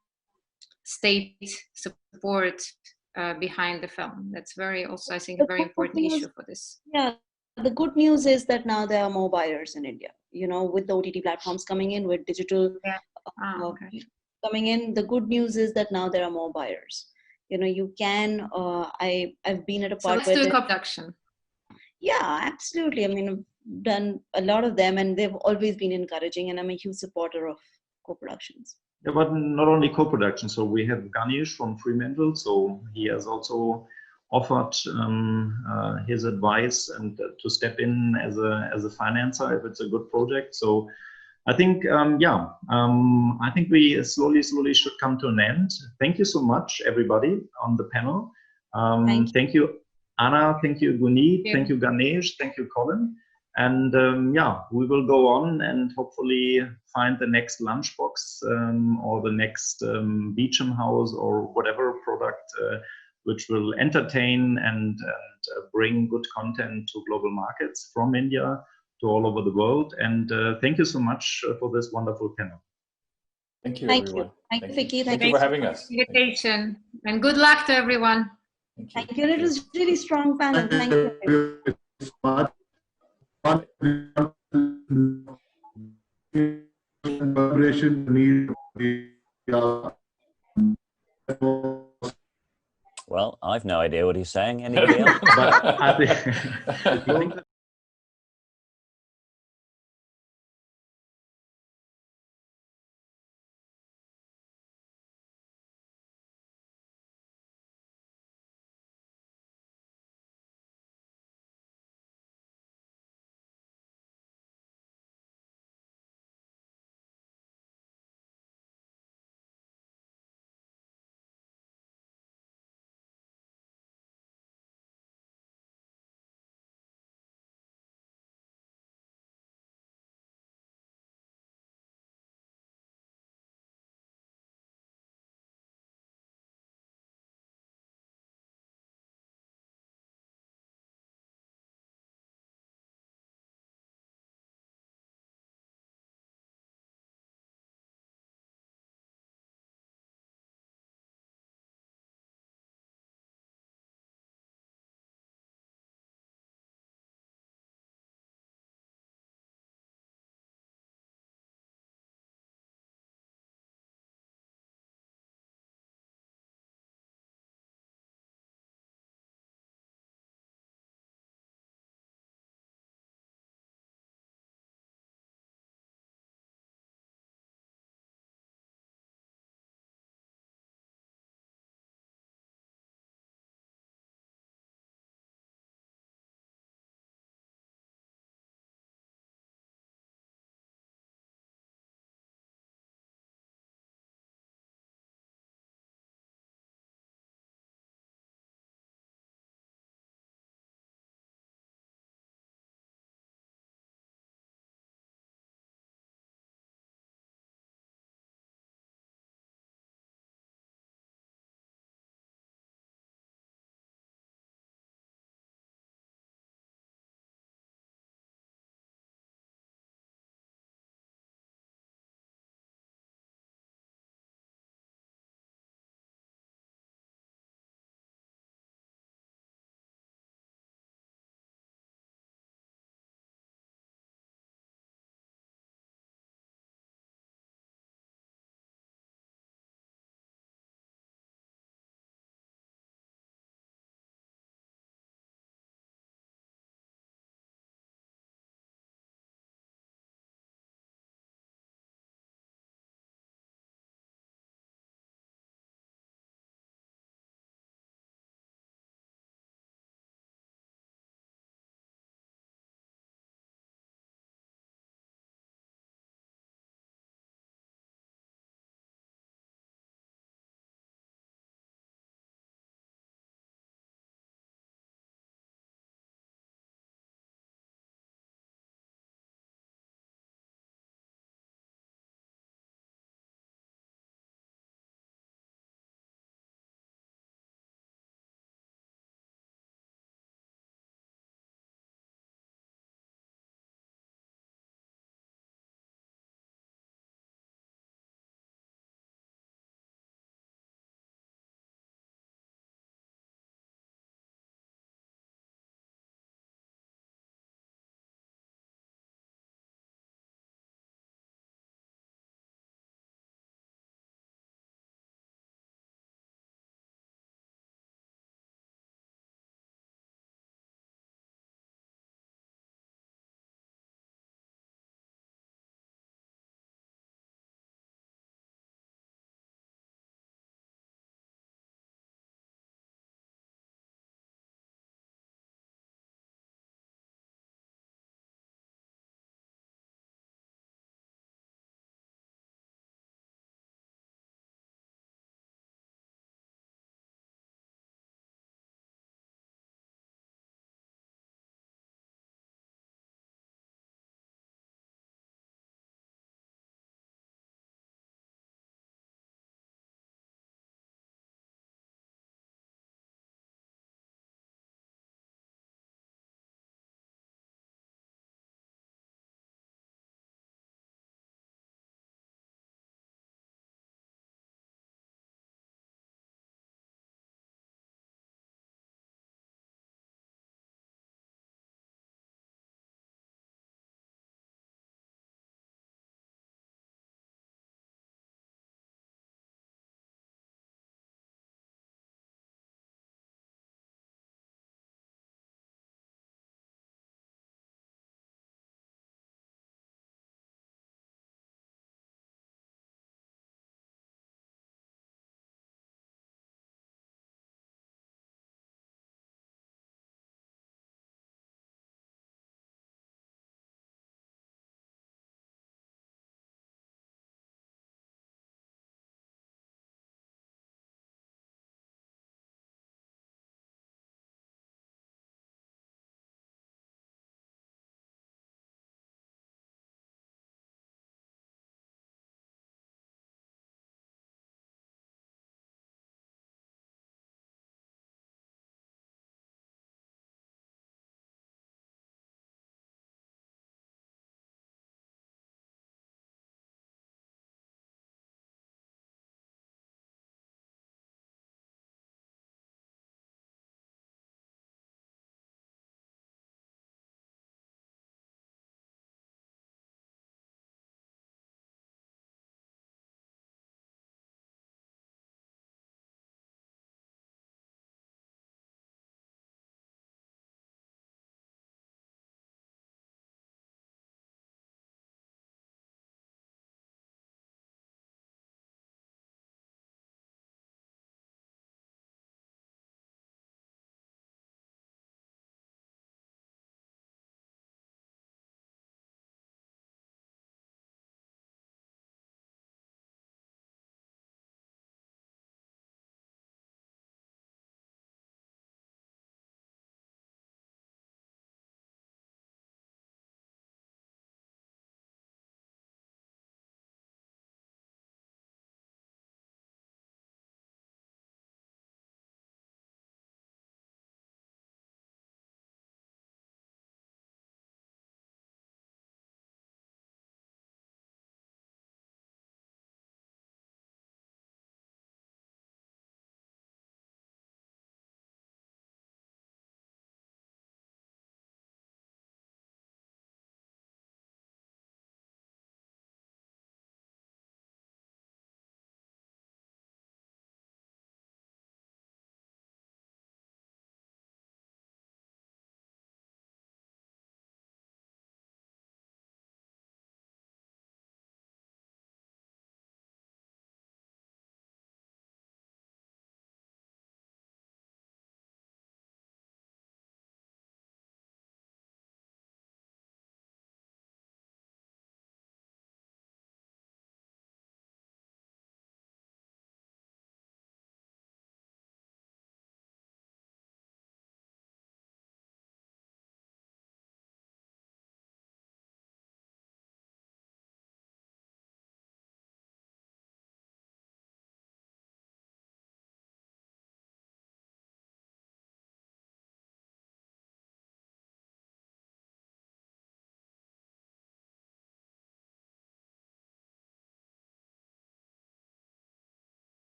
Speaker 4: state support behind the film. That's very also, I think, a very important issue for this.
Speaker 20: Yeah, the good news is that now there are more buyers in India, with the OTT platforms coming in, with digital coming in. The good news is that now there are more buyers. You can, I've been at a part
Speaker 4: where let's do co-production.
Speaker 20: Yeah, absolutely. I mean, I've done a lot of them, and they've always been encouraging, and I'm a huge supporter of co-productions.
Speaker 19: Yeah, but not only co-production. So we have Ganesh from Fremantle. So he has also offered his advice and to step in as a financer if it's a good project. So I think, I think we slowly should come to an end. Thank you so much, everybody on the panel. Thank you, Anna. Thank you, Gunit. Thank you, Ganesh. Thank you, Colin. And we will go on and hopefully find the next Lunchbox or the next Beecham House or whatever product which will entertain and bring good content to global markets from India. to all over the world. And thank you so much for this wonderful panel.
Speaker 5: Thank you,
Speaker 20: Thank
Speaker 5: everyone.
Speaker 20: you. Thank you,
Speaker 5: Thank
Speaker 20: Vicky.
Speaker 5: Thank you for having us.
Speaker 4: Invitation. And good luck to everyone.
Speaker 20: Thank you. And it was really strong panel. Thank you.
Speaker 21: Well, I've no idea what he's saying. Anybody else?
Speaker 19: But I think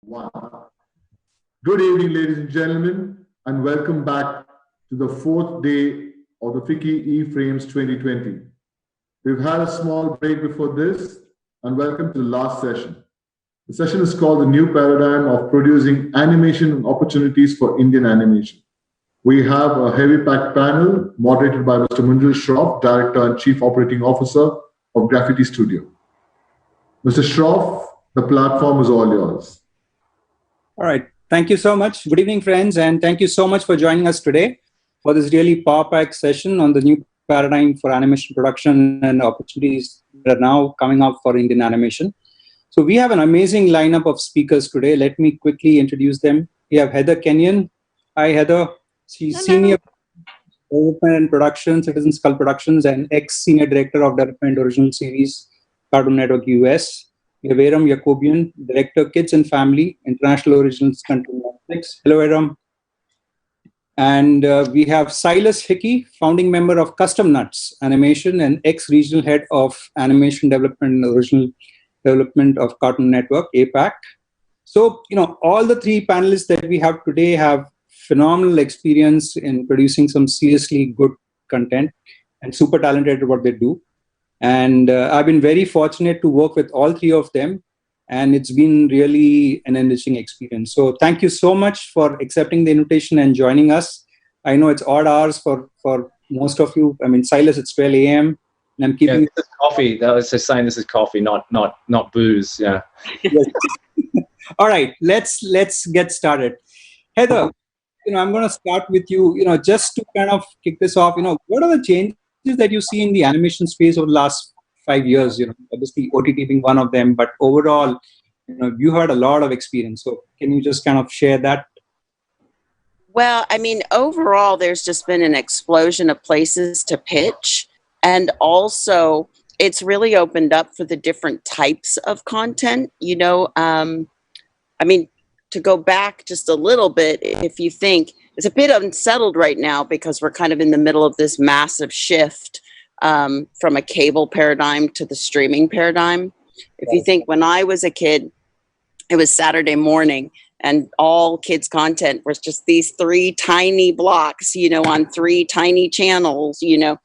Speaker 1: Wow. Good evening, ladies and gentlemen, and welcome back to the fourth day of the FICCI E-Frames 2020. We've had a small break before this, and welcome to the last session. The session is called The New Paradigm of Producing Animation Opportunities for Indian Animation. We have a heavy-packed panel moderated by Mr. Munjul Shroff, Director and Chief Operating Officer of Graffiti Studio. Mr. Shroff, the platform is all yours.
Speaker 8: All right. Thank you so much. Good evening, friends, and thank you so much for joining us today for this really power-packed session on the new paradigm for animation production and opportunities that are now coming up for Indian animation. So we have an amazing lineup of speakers today. Let me quickly introduce them. We have Heather Kenyon. Hi, Heather. She's Senior Development and Production, Citizen Skull Productions, and ex-Senior Director of Development Original Series, Cartoon Network US. We have Aram Yacobian, Director, Kids and Family, International Originals Country Netflix. Hello, Aram. And we have Silas Hickey, founding member of Custom Nuts Animation and ex-regional head of Animation Development and Original Development of Cartoon Network, APAC. So, all the three panelists that we have today have phenomenal experience in producing some seriously good content and super talented at what they do. And I've been very fortunate to work with all three of them, and it's been really an enriching experience. So thank you so much for accepting the invitation and joining us. I know it's odd hours for most of you. I mean, Silas, it's 12 a.m. and I'm keeping
Speaker 22: this is coffee. That was just saying this is coffee, not booze. Yeah.
Speaker 8: All right, let's get started. Heather, I'm going to start with you. Just to kind of kick this off. What are the changes that you see in the animation space over the last 5 years? Obviously OTT being one of them, but overall, you had a lot of experience. So can you just kind of share that?
Speaker 23: Well, I mean, overall, there's just been an explosion of places to pitch. And also, it's really opened up for the different types of content. I mean, to go back just a little bit, if you think, it's a bit unsettled right now because we're kind of in the middle of this massive shift from a cable paradigm to the streaming paradigm. If you think when I was a kid, it was Saturday morning and all kids' content was just these 3 tiny blocks, on 3 tiny channels, Of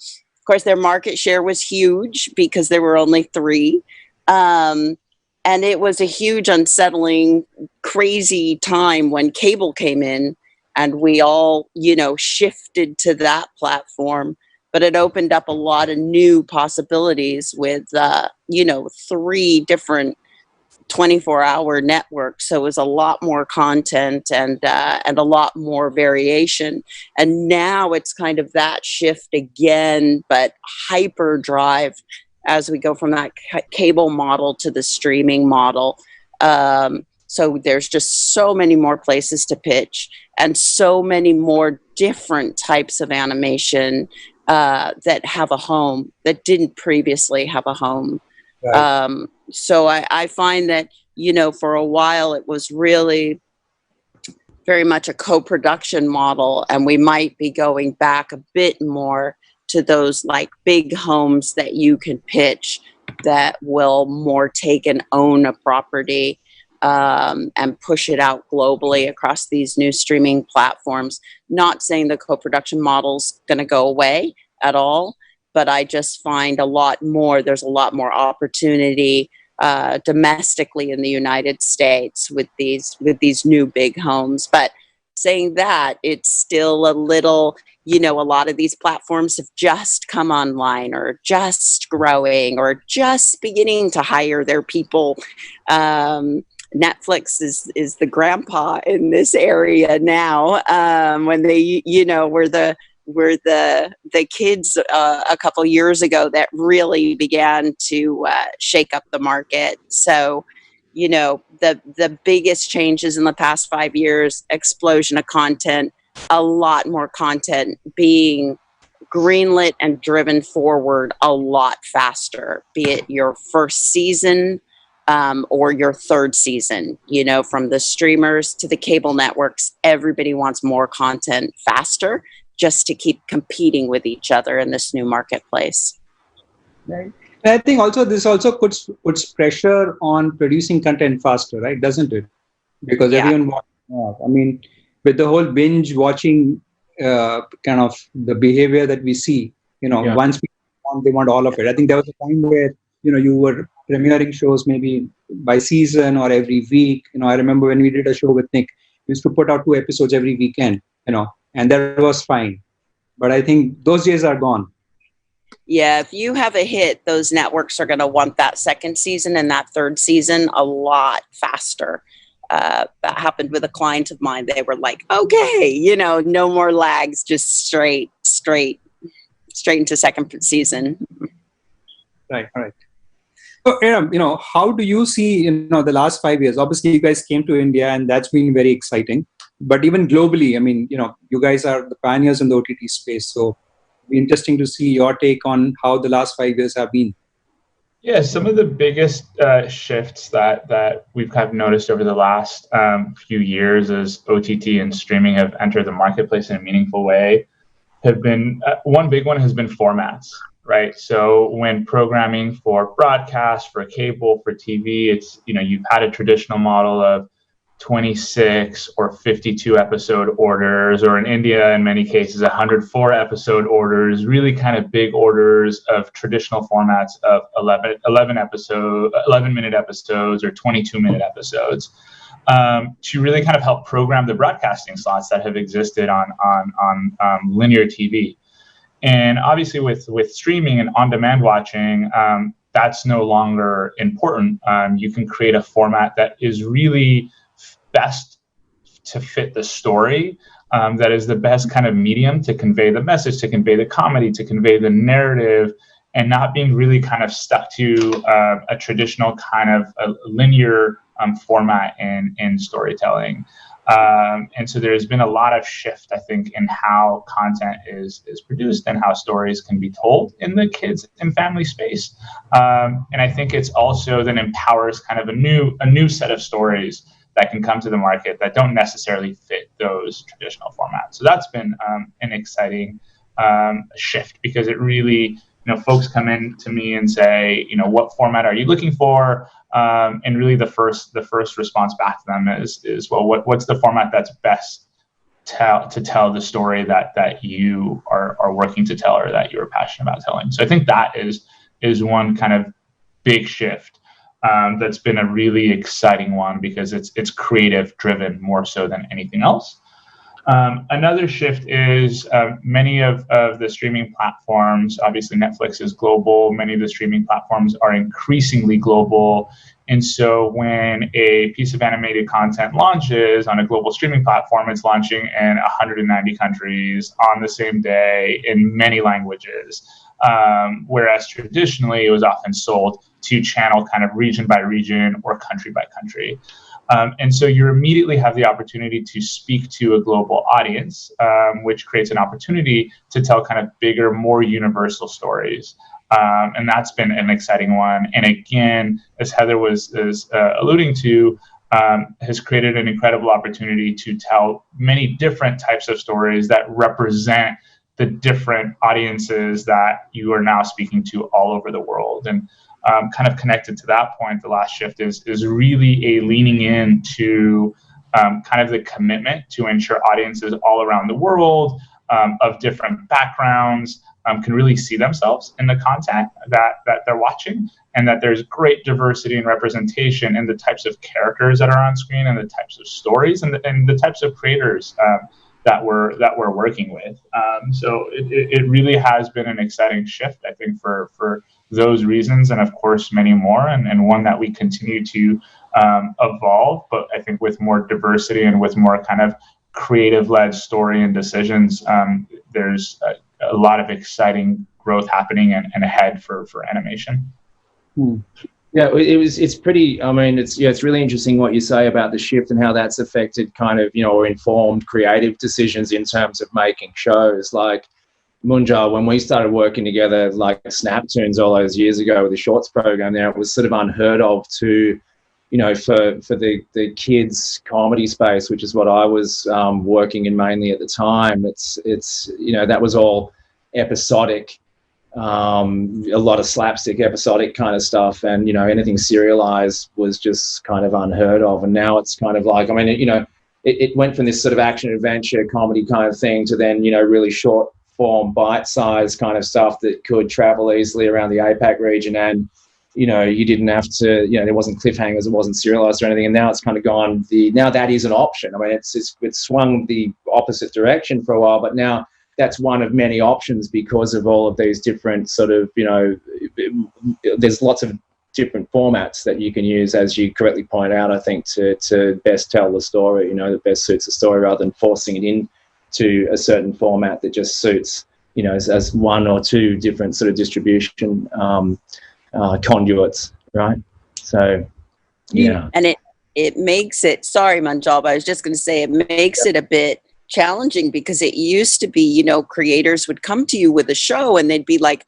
Speaker 23: course, their market share was huge because there were only 3. And it was a huge, unsettling, crazy time when cable came in and we all, shifted to that platform. But it opened up a lot of new possibilities with, 3 different 24-hour networks. So it was a lot more content and a lot more variation. And now it's kind of that shift again, but hyperdrive as we go from that cable model to the streaming model. So there's just so many more places to pitch and so many more different types of animation that have a home that didn't previously have a home. Right. So I find that, for a while it was really very much a co-production model, and we might be going back a bit more to those like big homes that you can pitch that will more take and own a property and push it out globally across these new streaming platforms. Not saying the co-production model's going to go away at all, but I just find there's a lot more opportunity domestically in the United States with these new big homes. But saying that, it's still a little, a lot of these platforms have just come online or just growing or just beginning to hire their people. Netflix is the grandpa in this area now. When they, were the kids a couple years ago that really began to shake up the market. So, the biggest changes in the past 5 years, explosion of content, a lot more content being greenlit and driven forward a lot faster, be it your first season or your third season, from the streamers to the cable networks. Everybody wants more content faster just to keep competing with each other in this new marketplace.
Speaker 8: Right. I think also this also puts pressure on producing content faster, right? Doesn't it? because everyone watched more. I mean, with the whole binge watching kind of the behavior that we see, once people want, they want all of it. I think there was a time where, you were premiering shows maybe by season or every week. I remember when we did a show with Nick, we used to put out 2 episodes every weekend, and that was fine. But I think those days are gone.
Speaker 23: Yeah, if you have a hit, those networks are going to want that second season and that third season a lot faster. That happened with a client of mine. They were like, okay, no more lags, just straight into second season.
Speaker 8: Right. So, how do you see, the last 5 years? Obviously, you guys came to India, and that's been very exciting. But even globally, I mean, you guys are the pioneers in the OTT space. So it'll be interesting to see your take on how the last 5 years have been.
Speaker 2: Yeah, some of the biggest shifts that we've kind of noticed over the last few years as OTT and streaming have entered the marketplace in a meaningful way have been, one big one has been formats, right? So when programming for broadcast, for cable, for TV, it's, you've had a traditional model of 26 or 52 episode orders, or in India, in many cases, 104 episode orders, really kind of big orders of traditional formats of 11 minute episodes or 22-minute episodes, to really kind of help program the broadcasting slots that have existed on linear TV. And obviously with streaming and on-demand watching, that's no longer important. You can create a format that is really best to fit the story, that is the best kind of medium to convey the message, to convey the comedy, to convey the narrative, and not being really kind of stuck to a traditional kind of a linear format in storytelling. And so there's been a lot of shift, I think, in how content is produced and how stories can be told in the kids and family space. And I think it's also then empowers kind of a new set of stories that can come to the market that don't necessarily fit those traditional formats. So that's been an exciting shift, because it really, folks come in to me and say, what format are you looking for? And really the first response back to them is well, what's the format that's best to tell the story that you are working to tell, or that you're passionate about telling. So I think that is one kind of big shift. That's been a really exciting one, because it's creative driven more so than anything else. Another shift is many of the streaming platforms, obviously Netflix is global, many of the streaming platforms are increasingly global. And so when a piece of animated content launches on a global streaming platform, it's launching in 190 countries on the same day in many languages. Whereas traditionally it was often sold to channel kind of region by region or country by country. And so you immediately have the opportunity to speak to a global audience, which creates an opportunity to tell kind of bigger, more universal stories. And that's been an exciting one. And again, as Heather was alluding to, has created an incredible opportunity to tell many different types of stories that represent the different audiences that you are now speaking to all over the world. And kind of connected to that point, the last shift is really a leaning into kind of the commitment to ensure audiences all around the world of different backgrounds can really see themselves in the content that they're watching, and that there's great diversity and representation in the types of characters that are on screen, and the types of stories, and the types of creators that we're working with. So it really has been an exciting shift, I think, for those reasons, and of course many more, and one that we continue to evolve, but I think with more diversity and with more kind of creative-led story and decisions, there's a lot of exciting growth happening and ahead for animation.
Speaker 22: Yeah, it's pretty, I mean, it's really interesting what you say about the shift and how that's affected kind of, or informed creative decisions in terms of making shows. Like Munjal, when we started working together, like Snaptoons all those years ago with the shorts program there, it was sort of unheard of to, for the kids comedy space, which is what I was working in mainly at the time. It's that was all episodic. a lot of slapstick, episodic kind of stuff, and anything serialized was just kind of unheard of. And now it's kind of like, I mean, it went from this sort of action adventure comedy kind of thing to then really short form, bite-sized kind of stuff that could travel easily around the APAC region, and you didn't have to, there wasn't cliffhangers, it wasn't serialized or anything, and now it's kind of gone, now that is an option. I mean, it's swung the opposite direction for a while, but now that's one of many options because of all of these different sort of, there's lots of different formats that you can use, as you correctly point out, I think, to best tell the story, that best suits the story, rather than forcing it into a certain format that just suits, as one or two different sort of distribution conduits, right? So, yeah.
Speaker 23: And it makes it, sorry, Manjal, but I was just going to say, it makes it a bit challenging, because it used to be, creators would come to you with a show and they'd be like,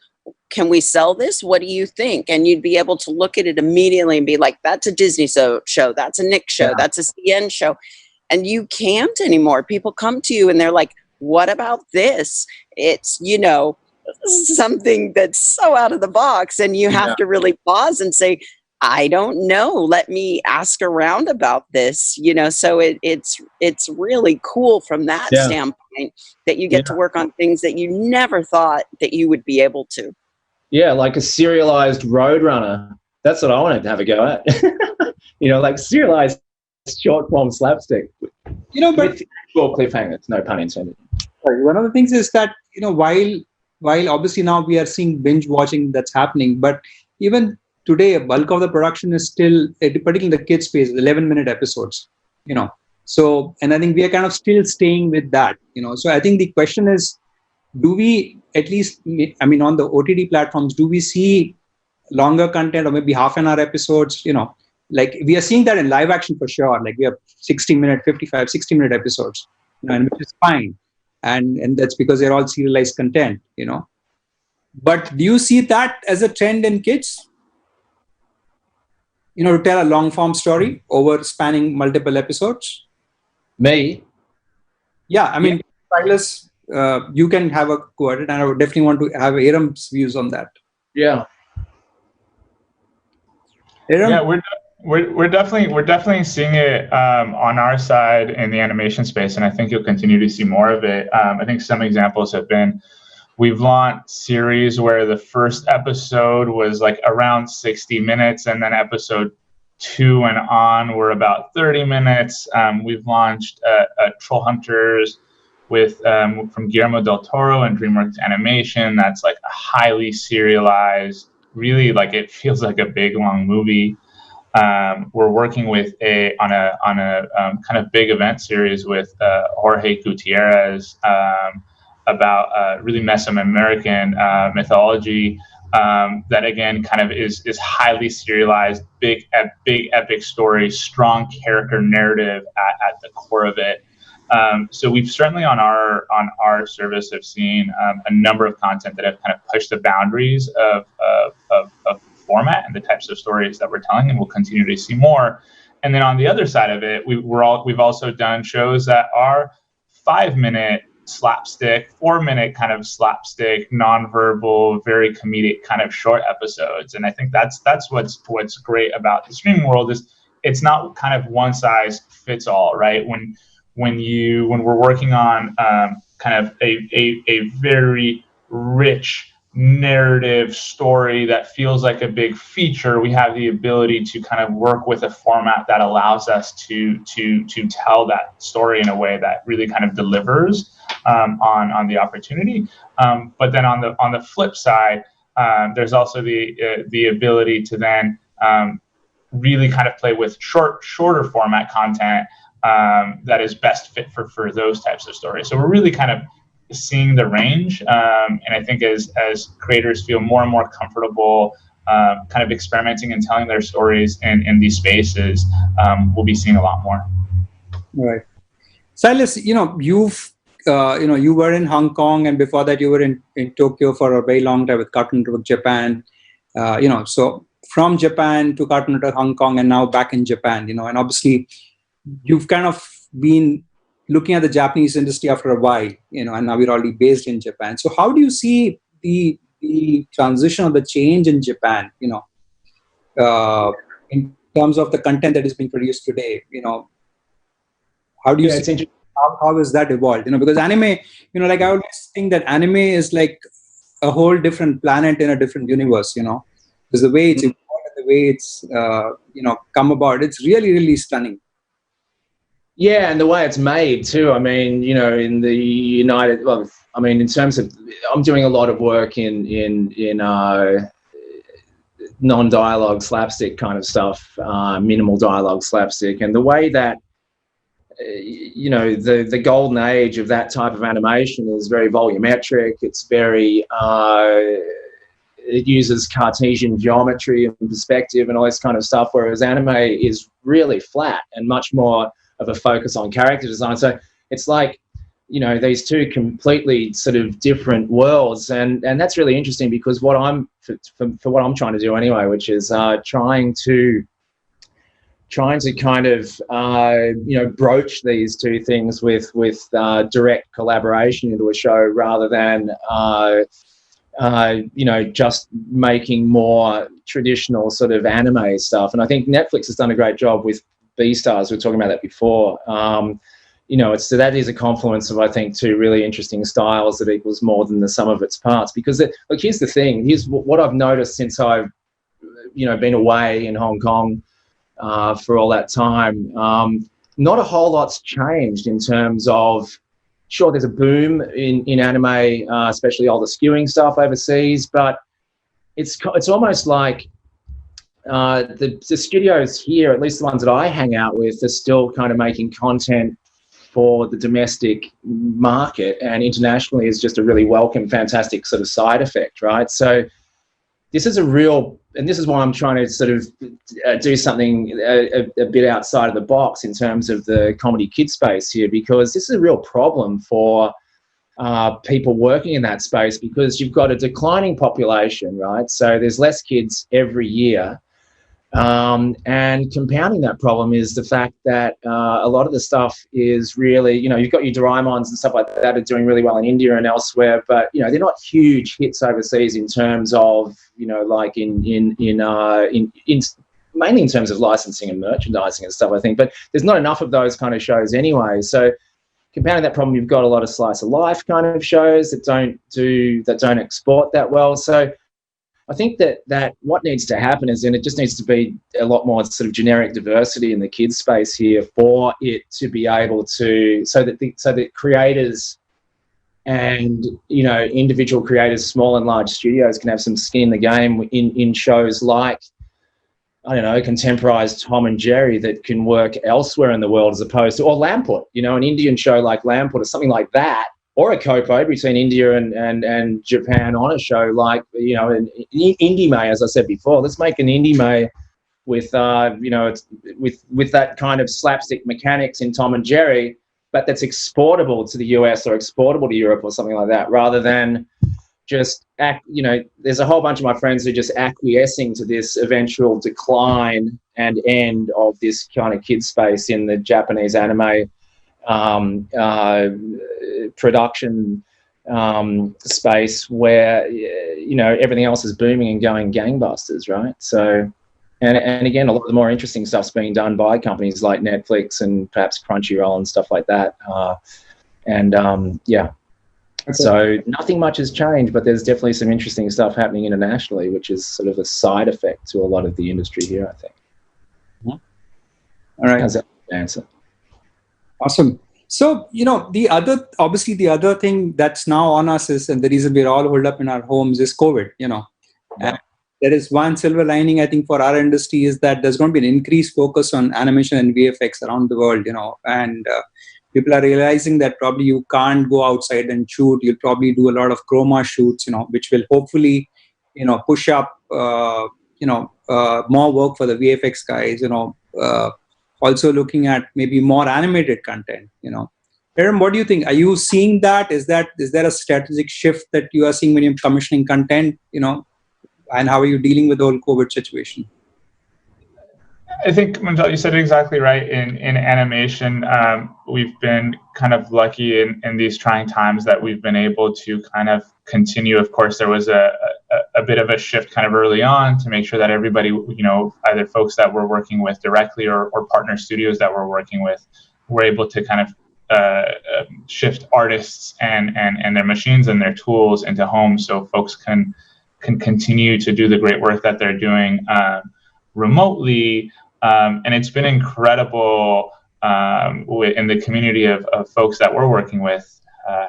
Speaker 23: can we sell this? What do you think? And you'd be able to look at it immediately and be like, that's a Disney show, that's a Nick show, that's a CN show. And you can't anymore. People come to you and they're like, what about this? It's, something that's so out of the box, and you have to really pause and say, I don't know, let me ask around about this, so it's really cool from that standpoint, that you get to work on things that you never thought that you would be able to.
Speaker 22: Yeah, like a serialized Roadrunner. That's what I wanted to have a go at. Like serialized short form slapstick.
Speaker 8: But
Speaker 22: with actual cliffhangers, no pun intended.
Speaker 8: One of the things is that, while obviously now we are seeing binge watching that's happening, but even today, a bulk of the production is still, particularly in the kids space, 11-minute episodes, So, and I think we are kind of still staying with that, So I think the question is, do we at least, on the OTT platforms, do we see longer content or maybe half-an-hour episodes, Like we are seeing that in live action for sure. Like we have 60-minute, 55, 60-minute episodes, and which is fine. And that's because they're all serialized content, But do you see that as a trend in kids? To tell a long form story over spanning multiple episodes?
Speaker 22: Me?
Speaker 8: Yeah, Silas, you can have a go at it, and I would definitely want to have Aram's views on that.
Speaker 22: Yeah.
Speaker 8: Aram?
Speaker 2: Yeah, we're definitely seeing it on our side in the animation space, and I think you'll continue to see more of it. I think some examples have been, we've launched series where the first episode was like around 60 minutes, and then episode 2 and on were about 30 minutes. We've launched Troll Hunters with from Guillermo del Toro and DreamWorks Animation. That's like a highly serialized, really like it feels like a big long movie. We're working with on a kind of big event series with Jorge Gutierrez about really Mesoamerican mythology that again kind of is highly serialized, big epic story, strong character narrative at the core of it. So we've certainly on our service have seen a number of content that have kind of pushed the boundaries of format and the types of stories that we're telling, and we'll continue to see more. And then on the other side of it, we've also done shows that are 5-minute slapstick, 4-minute kind of slapstick, nonverbal, very comedic kind of short episodes. And I think that's what's great about the streaming world is it's not kind of one size fits all, right? When we're working on kind of a very rich narrative story that feels like a big feature, we have the ability to kind of work with a format that allows us to tell that story in a way that really kind of delivers on the opportunity. But then on the flip side, there's also the ability to then really kind of play with shorter format content that is best fit for those types of stories. So we're really kind of seeing the range, and I think as creators feel more and more comfortable kind of experimenting and telling their stories in these spaces, we'll be seeing a lot more.
Speaker 8: Right. Silas, you were in Hong Kong, and before that you were in Tokyo for a very long time with Cartoon Network Japan. So from Japan to Cartoon Network Hong Kong, and now back in Japan, and obviously you've kind of been looking at the Japanese industry after a while, and now we're already based in Japan. So how do you see the the transition or the change in Japan, you know, in terms of the content that is being produced today, you know, how do you see how has that evolved? You know, because anime, you know, like I always think that anime is like a whole different planet in a different universe, you know, because the way it's evolved and the way it's, you know, come about, it's really, really stunning.
Speaker 22: Yeah, and the way it's made too. I mean, you know, in the United, well, I mean, in terms of, I'm doing a lot of work in non-dialogue slapstick kind of stuff, minimal dialogue slapstick, and the way that, you know, the golden age of that type of animation is very volumetric. It's very, it uses Cartesian geometry and perspective and all this kind of stuff, whereas anime is really flat and much more of a focus on character design. So it's like, you know, these two completely sort of different worlds, and that's really interesting because what I'm for what I'm trying to do anyway, which is trying to kind of you know, broach these two things with direct collaboration into a show rather than you know, just making more traditional sort of anime stuff. And I think Netflix has done a great job with Beastars. We were talking about that before. You know, that is a confluence of, I think, two really interesting styles that equals more than the sum of its parts. Because look, here's the thing. Here's what I've noticed since I've, you know, been away in Hong Kong for all that time. Not a whole lot's changed in terms of, sure, there's a boom in anime, especially all the skewing stuff overseas, but it's almost like the studios here, at least the ones that I hang out with, are still kind of making content for the domestic market, and internationally is just a really welcome, fantastic sort of side effect, right? So this is a real, and this is why I'm trying to sort of do something a bit outside of the box in terms of the comedy kid space here, because this is a real problem for people working in that space, because you've got a declining population, right? So there's less kids every year. And compounding that problem is the fact that a lot of the stuff is really, you know, you've got your Doraemons and stuff like that are doing really well in India and elsewhere, but, you know, they're not huge hits overseas in terms of, you know, like in mainly in terms of licensing and merchandising and stuff, I think, but there's not enough of those kind of shows anyway. So compounding that problem, you've got a lot of slice of life kind of shows that don't export that well. So I think that what needs to happen is, and it just needs to be a lot more sort of generic diversity in the kids space here for it to be able to, so that creators and, you know, individual creators, small and large studios, can have some skin in the game in shows like, I don't know, contemporized Tom and Jerry that can work elsewhere in the world, as opposed to, or Lamput, you know, an Indian show like Lamput or something like that, or a co-po between India and Japan on a show like, you know, an Indie May, as I said before. Let's make an Indie May with, you know, with that kind of slapstick mechanics in Tom and Jerry, but that's exportable to the US or exportable to Europe or something like that, rather than just you know, there's a whole bunch of my friends who are just acquiescing to this eventual decline and end of this kind of kid space in the Japanese anime production space, where, you know, everything else is booming and going gangbusters, right? So, and again, a lot of the more interesting stuff's being done by companies like Netflix and perhaps Crunchyroll and stuff like that. Yeah. Okay. So nothing much has changed, but there's definitely some interesting stuff happening internationally, which is sort of a side effect to a lot of the industry here, I think.
Speaker 8: All right.
Speaker 22: How's that answer?
Speaker 8: Awesome. So, you know, the other thing that's now on us is, and the reason we're all holed up in our homes, is COVID, you know. And there is one silver lining, I think, for our industry, is that there's going to be an increased focus on animation and VFX around the world, you know, and people are realizing that probably you can't go outside and shoot. You'll probably do a lot of chroma shoots, you know, which will hopefully, you know, push up, you know, more work for the VFX guys, you know, also looking at maybe more animated content, you know. Aaron, what do you think? Are you seeing that? Is there a strategic shift that you are seeing when you're commissioning content, you know, and how are you dealing with the whole COVID situation?
Speaker 2: I think, Manjal, you said it exactly right. In animation, we've been kind of lucky in these trying times that we've been able to kind of continue. Of course, there was a a bit of a shift kind of early on to make sure that everybody, either folks that we're working with directly or partner studios that we're working with, were able to kind of shift artists and their machines and their tools into homes, so folks can continue to do the great work that they're doing remotely. And it's been incredible in the community of folks that we're working with,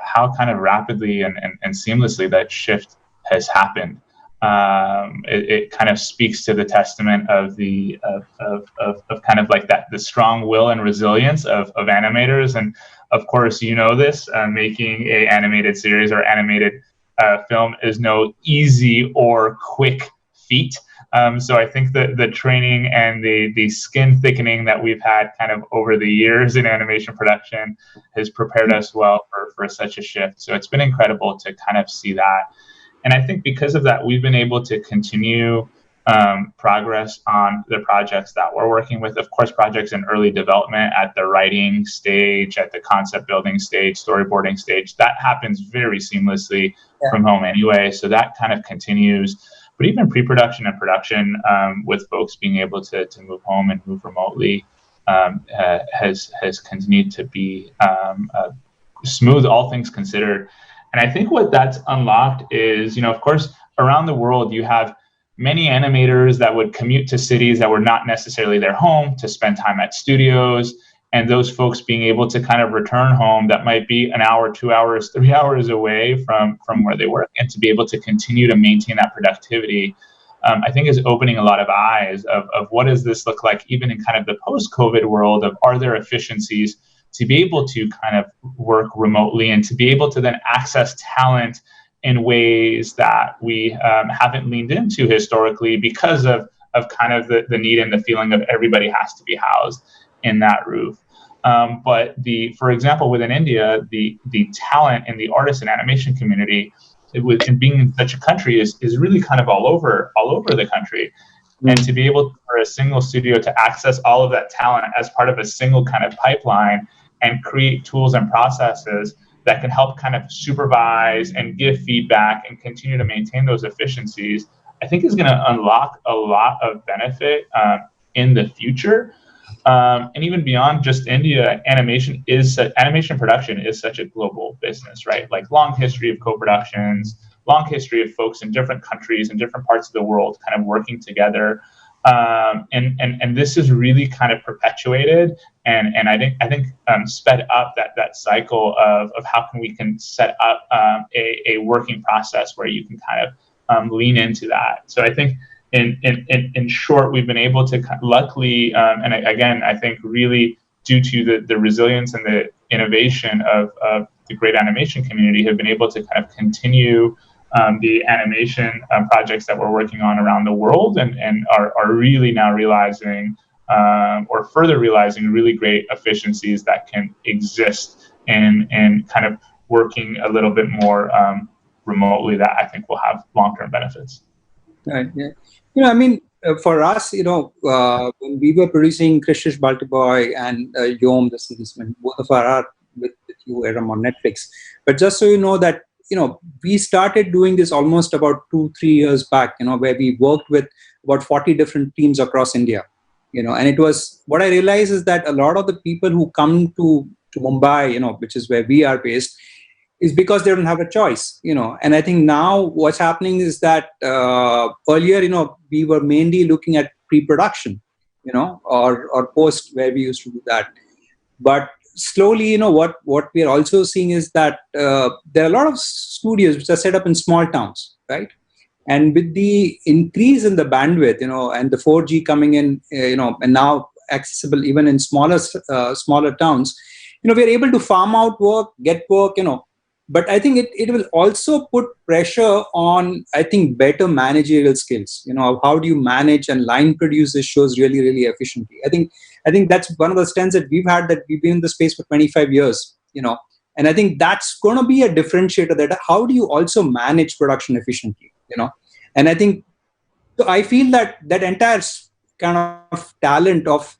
Speaker 2: how kind of rapidly and seamlessly that shift has happened. It kind of speaks to the testament of the of kind of like that, the strong will and resilience of animators. And of course, this making a animated series or animated film is no easy or quick feat. So I think that the training and the skin thickening that we've had kind of over the years in animation production has prepared us well for such a shift. So it's been incredible to kind of see that. And I think because of that, we've been able to continue progress on the projects that we're working with. Of course, projects in early development at the writing stage, at the concept building stage, storyboarding stage, that happens very seamlessly from home anyway. So that kind of continues. But even pre-production and production, with folks being able to move home and move remotely, has continued to be smooth, all things considered. And I think what that's unlocked is, of course, around the world, you have many animators that would commute to cities that were not necessarily their home to spend time at studios. And those folks being able to kind of return home that might be an hour, 2 hours, 3 hours away from where they work, and to be able to continue to maintain that productivity, I think is opening a lot of eyes of what does this look like even in kind of the post-COVID world of, are there efficiencies to be able to kind of work remotely and to be able to then access talent in ways that we haven't leaned into historically because of kind of the need and the feeling of everybody has to be housed in that roof. But for example, within India, the talent in the artist and animation community, and being in such a country is really kind of all over the country. And to be able for a single studio to access all of that talent as part of a single kind of pipeline and create tools and processes that can help kind of supervise and give feedback and continue to maintain those efficiencies, I think is going to unlock a lot of benefit in the future. And even beyond just India, animation production is such a global business, right? Like long history of co-productions, long history of folks in different countries and different parts of the world kind of working together. And this is really kind of perpetuated and I think sped up that cycle of how we can set up a working process where you can kind of lean into that. So I think in short, we've been able to luckily, and again, I think really due to the resilience and the innovation of the great animation community, have been able to kind of continue the animation projects that we're working on around the world and are really now realizing or further realizing really great efficiencies that can exist and kind of working a little bit more remotely that I think will have long-term benefits.
Speaker 8: Right. Yeah. I mean, for us, when we were producing Krishish Baltiboy and Yom, the series, both of our with you, Aram, on Netflix. But just so you know that, we started doing this almost about 2-3 years back, where we worked with about 40 different teams across India, and it was, what I realized is that a lot of the people who come to Mumbai, which is where we are based, is because they don't have a choice, and I think now what's happening is that earlier, we were mainly looking at pre-production, or post, where we used to do that. But slowly, what we are also seeing is that there are a lot of studios which are set up in small towns, right? And with the increase in the bandwidth, and the 4G coming in, and now accessible even in smaller towns, we are able to farm out work, get work, But I think it will also put pressure on, I think, better managerial skills. How do you manage and line produce these shows really, really efficiently? I think that's one of the strengths that we've had, that we've been in the space for 25 years, and I think that's going to be a differentiator, that how do you also manage production efficiently, and I think, so I feel that entire kind of talent of,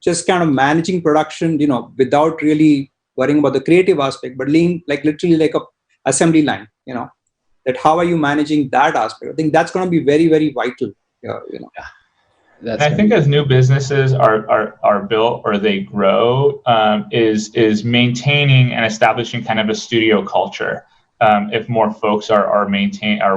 Speaker 8: just kind of managing production, without really worrying about the creative aspect, but literally like a assembly line, that how are you managing that aspect? I think that's going to be very, very vital.
Speaker 2: I think as new businesses are built or they grow, is maintaining and establishing kind of a studio culture. If more folks are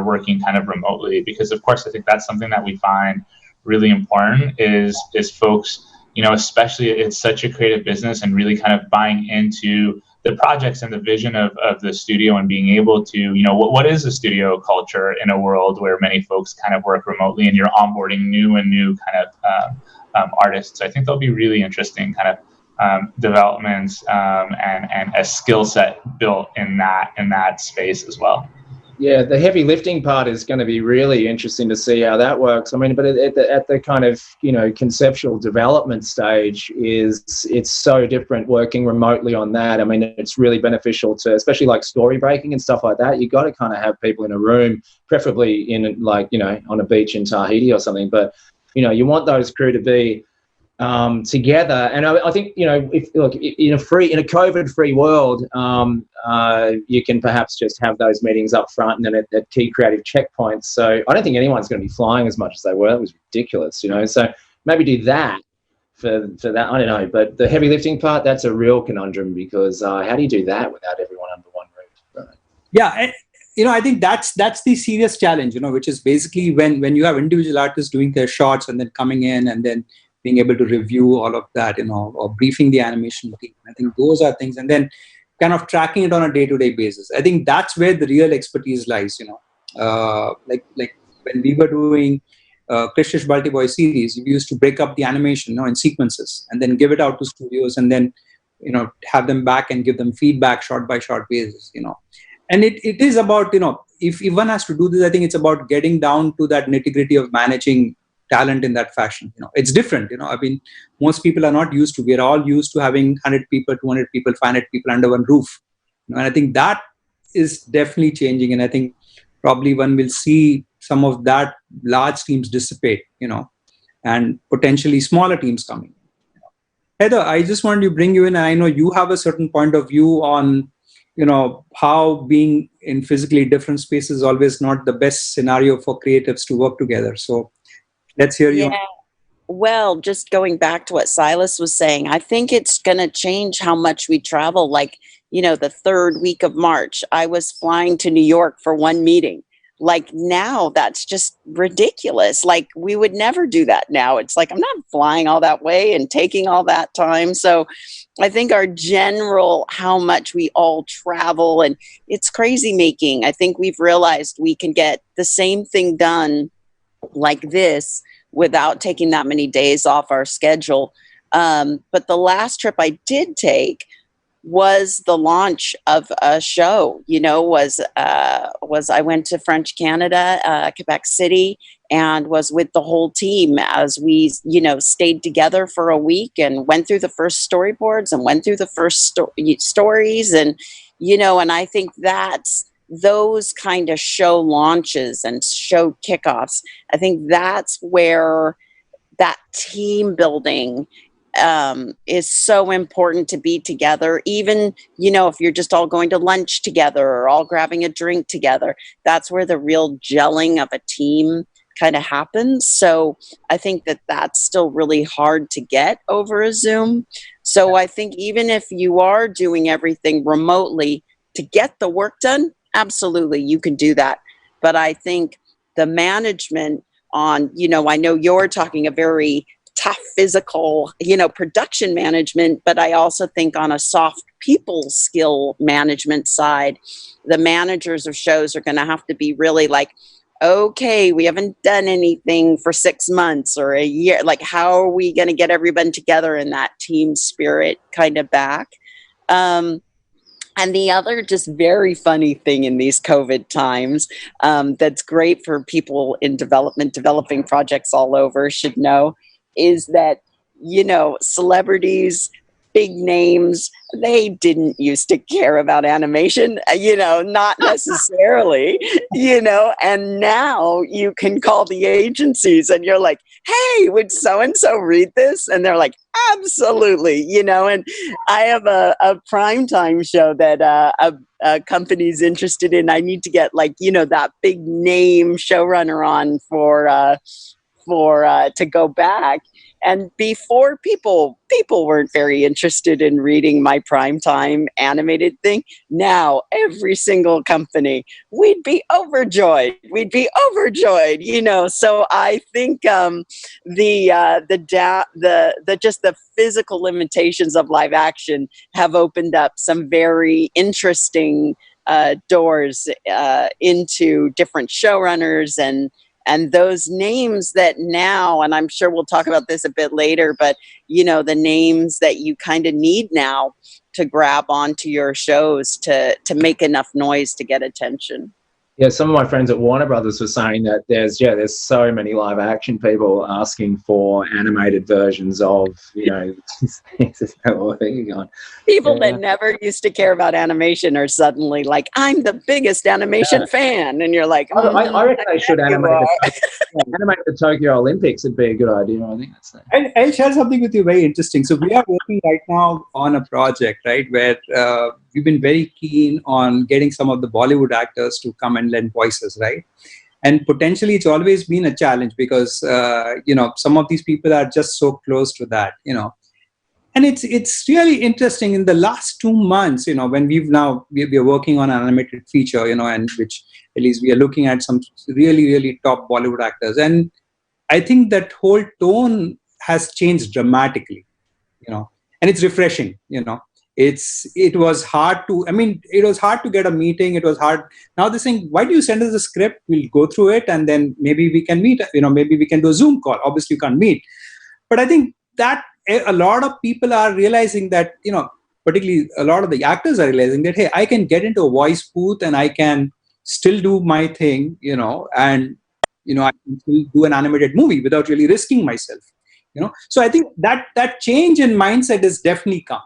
Speaker 2: working kind of remotely, because of course I think that's something that we find really important is folks, especially it's such a creative business, and really kind of buying into the projects and the vision of the studio, and being able to, what is a studio culture in a world where many folks kind of work remotely, and you're onboarding new kind of artists. I think there'll be really interesting kind of developments and a skill set built in that space as well.
Speaker 22: Yeah, the heavy lifting part is going to be really interesting to see how that works. I mean, but at the kind of, conceptual development stage it's so different working remotely on that. I mean, it's really beneficial to, especially like story breaking and stuff like that. You got to kind of have people in a room, preferably in on a beach in Tahiti or something. But, you want those crew to be together. And I think, if in a COVID-free world, you can perhaps just have those meetings up front and then at key creative checkpoints. So I don't think anyone's going to be flying as much as they were. It was ridiculous, So maybe do that for that. I don't know. But the heavy lifting part, that's a real conundrum, because how do you do that without everyone under one roof?
Speaker 8: Yeah. I think that's the serious challenge, which is basically when you have individual artists doing their shots and then coming in and then being able to review all of that, or briefing the animation team. I think those are things, and then kind of tracking it on a day-to-day basis. I think that's where the real expertise lies, like when we were doing Krishtish Balti Boy series, we used to break up the animation, in sequences, and then give it out to studios, and then, have them back and give them feedback shot by shot basis, And it is about, if one has to do this, I think it's about getting down to that nitty-gritty of managing talent in that fashion. It's different. I mean, most people are not used to. We're all used to having 100 people, 200 people, 500 people under one roof. And I think that is definitely changing. And I think probably one will see some of that large teams dissipate, and potentially smaller teams coming. Heather, I just wanted to bring you in, and I know you have a certain point of view on, how being in physically different spaces is always not the best scenario for creatives to work together. So let's hear you.
Speaker 23: Yeah. Well, just going back to what Silas was saying, I think it's going to change how much we travel. Like, the third week of March, I was flying to New York for one meeting. Like, now that's just ridiculous. Like, we would never do that now. It's like, I'm not flying all that way and taking all that time. So I think our general, how much we all travel, and it's crazy making. I think we've realized we can get the same thing done like this without taking that many days off our schedule. But the last trip I did take was the launch of a show, was I went to French Canada, Quebec City, and was with the whole team as we, stayed together for a week and went through the first storyboards and went through the first stories. And, and I think that's those kind of show launches and show kickoffs. I think that's where that team building is so important, to be together. Even, if you're just all going to lunch together or all grabbing a drink together, that's where the real gelling of a team kind of happens. So I think that that's still really hard to get over a Zoom. So I think even if you are doing everything remotely to get the work done, absolutely, you can do that. But I think the management on, I know you're talking a very tough physical, production management, but I also think on a soft people skill management side, the managers of shows are going to have to be really like, okay, we haven't done anything for 6 months or a year. Like, how are we going to get everyone together in that team spirit kind of back? And the other just very funny thing in these COVID times, that's great for people in developing projects all over should know, is that, celebrities, big names, they didn't used to care about animation, not necessarily, and now you can call the agencies and you're like, hey, would so-and-so read this? And they're like, absolutely, and I have a primetime show that a company's interested in. I need to get that big name showrunner on for to go back. And before people weren't very interested in reading my primetime animated thing. Now every single company, we'd be overjoyed. So I think the physical limitations of live action have opened up some very interesting doors into different showrunners and those names that now, and I'm sure we'll talk about this a bit later, but the names that you kind of need now to grab onto your shows to make enough noise to get attention.
Speaker 22: Yeah, some of my friends at Warner Brothers were saying that there's so many live action people asking for animated versions of, things on.
Speaker 23: People that never used to care about animation are suddenly like, I'm the biggest animation fan. And you're like,
Speaker 22: I reckon they should animate the Tokyo Olympics. Would be a good idea. I think that's that.
Speaker 8: I'll share something with you very interesting. So we are working right now on a project, right, where we've been very keen on getting some of the Bollywood actors to come and lend voices, right? And potentially it's always been a challenge because, some of these people are just so close to that, And it's really interesting in the last 2 months, when we are working on an animated feature, and which at least we are looking at some really, really top Bollywood actors. And I think that whole tone has changed dramatically, and it's refreshing, It was hard to get a meeting. It was hard. Now they're saying, why do you send us a script? We'll go through it and then maybe we can meet, maybe we can do a Zoom call. Obviously you can't meet. But I think that a lot of people are realizing that, particularly a lot of the actors are realizing that, hey, I can get into a voice booth and I can still do my thing, and, I can still do an animated movie without really risking myself, So I think that change in mindset is definitely come.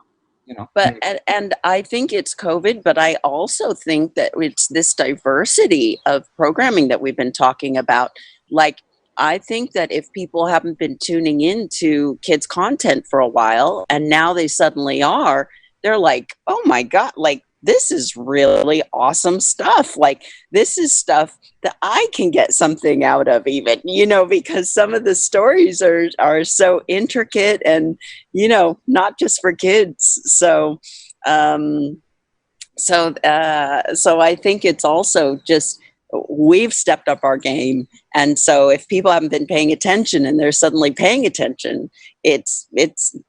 Speaker 23: But and I think it's COVID, but I also think that it's this diversity of programming that we've been talking about. Like, I think that if people haven't been tuning into kids' content for a while, and now they suddenly are, they're like, oh my God, like, this is really awesome stuff. Like, this is stuff that I can get something out of even, because some of the stories are so intricate and, not just for kids. So I think it's also just, we've stepped up our game. And so if people haven't been paying attention and they're suddenly paying attention, it's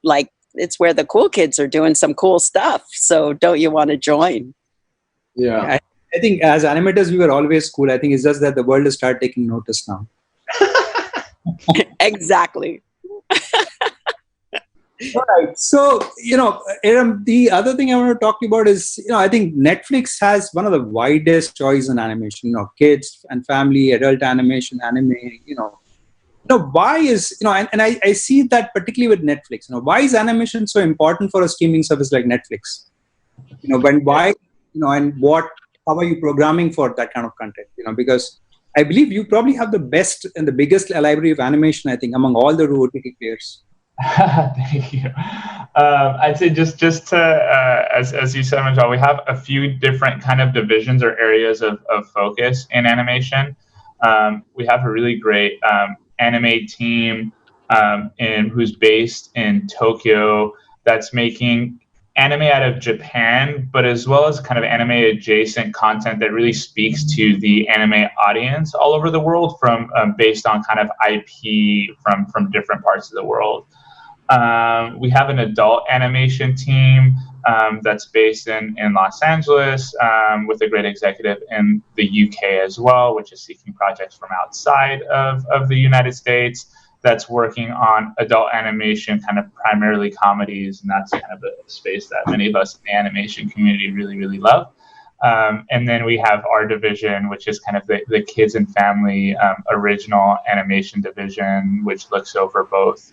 Speaker 23: like, it's where the cool kids are doing some cool stuff. So don't you want to join?
Speaker 22: Yeah.
Speaker 8: I think as animators, we were always cool. I think it's just that the world has started taking notice now.
Speaker 23: Exactly.
Speaker 8: All right. So, Aram, the other thing I want to talk to you about is, I think Netflix has one of the widest choice in animation, kids and family, adult animation, anime, why is, and I see that particularly with Netflix, why is animation so important for a streaming service like Netflix? And how are you programming for that kind of content? Because I believe you probably have the best and the biggest library of animation, I think, among all the OTT players.
Speaker 2: Thank you. I'd say just to, as you said, Manjal, we have a few different kind of divisions or areas of focus in animation. We have a really great anime team who's based in Tokyo that's making anime out of Japan, but as well as kind of anime adjacent content that really speaks to the anime audience all over the world from based on kind of IP from different parts of the world. We have an adult animation team that's based in Los Angeles with a great executive in the UK as well, which is seeking projects from outside of the United States that's working on adult animation, kind of primarily comedies, and that's kind of a space that many of us in the animation community really, really love. And then we have our division, which is kind of the kids and family original animation division, which looks over both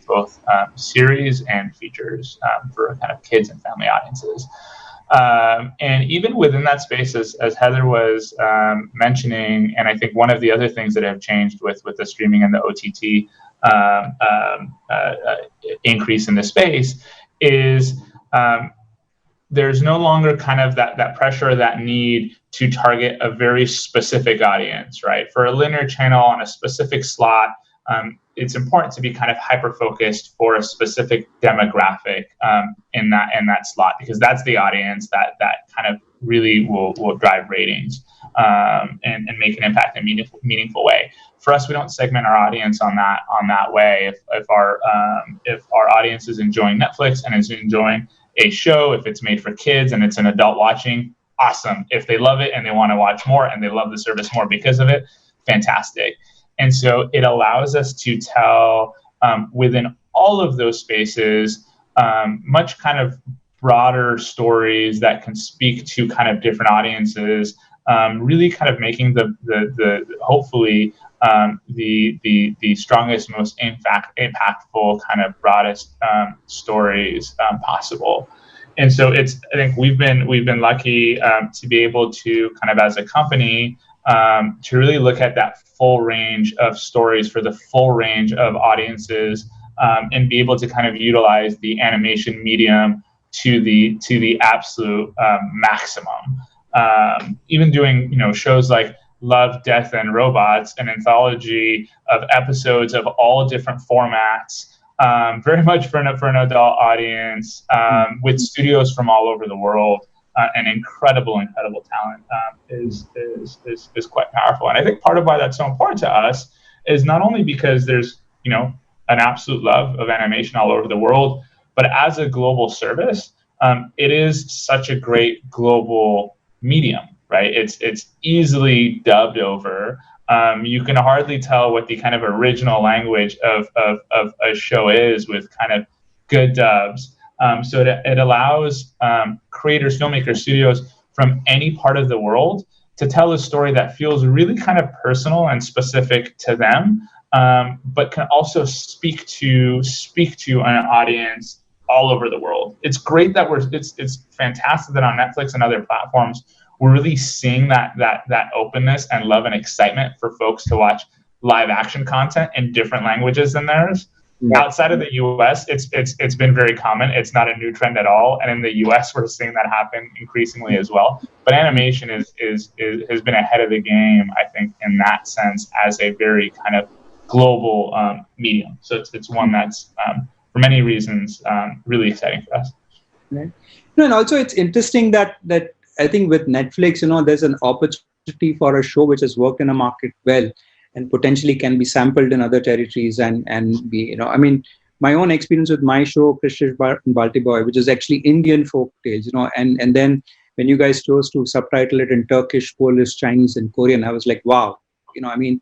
Speaker 2: series and features for kind of kids and family audiences. And even within that space, as Heather was mentioning, and I think one of the other things that have changed with the streaming and the OTT increase in the space is there's no longer kind of that pressure, that need to target a very specific audience, right? For a linear channel on a specific slot, it's important to be kind of hyper-focused for a specific demographic in that slot, because that's the audience that kind of really will drive ratings and make an impact in a meaningful way. For us, we don't segment our audience on that way. If our audience is enjoying Netflix and is enjoying a show, if it's made for kids and it's an adult watching, awesome. If they love it and they want to watch more and they love the service more because of it, fantastic. And so it allows us to tell within all of those spaces much kind of broader stories that can speak to kind of different audiences, really kind of making the hopefully the strongest, most impactful kind of broadest stories possible. And so I think we've been lucky to be able to kind of as a company to really look at that full range of stories for the full range of audiences and be able to kind of utilize the animation medium to the absolute maximum. Even doing shows like Love, Death, and Robots, an anthology of episodes of all different formats, very much for an adult audience, with studios from all over the world. And incredible talent is quite powerful. And I think part of why that's so important to us is not only because there's an absolute love of animation all over the world, but as a global service, it is such a great global medium, right? It's easily dubbed over. You can hardly tell what the kind of original language of a show is with kind of good dubs. So it allows creators, filmmakers, studios from any part of the world to tell a story that feels really kind of personal and specific to them, but can also speak to an audience all over the world. It's great that it's fantastic that on Netflix and other platforms we're really seeing that openness and love and excitement for folks to watch live action content in different languages than theirs. Yeah. Outside of the US, it's been very common. It's not a new trend at all. And in the US, we're seeing that happen increasingly as well. But animation has been ahead of the game, I think, in that sense, as a very kind of global medium. So it's one that's, for many reasons, really exciting for us.
Speaker 8: Right. And also it's interesting that I think with Netflix, there's an opportunity for a show which has worked in a market well and potentially can be sampled in other territories and be, I mean, my own experience with my show, Krishna Balti Boy, which is actually Indian folk tales, and then when you guys chose to subtitle it in Turkish, Polish, Chinese, and Korean, I was like, wow, I mean,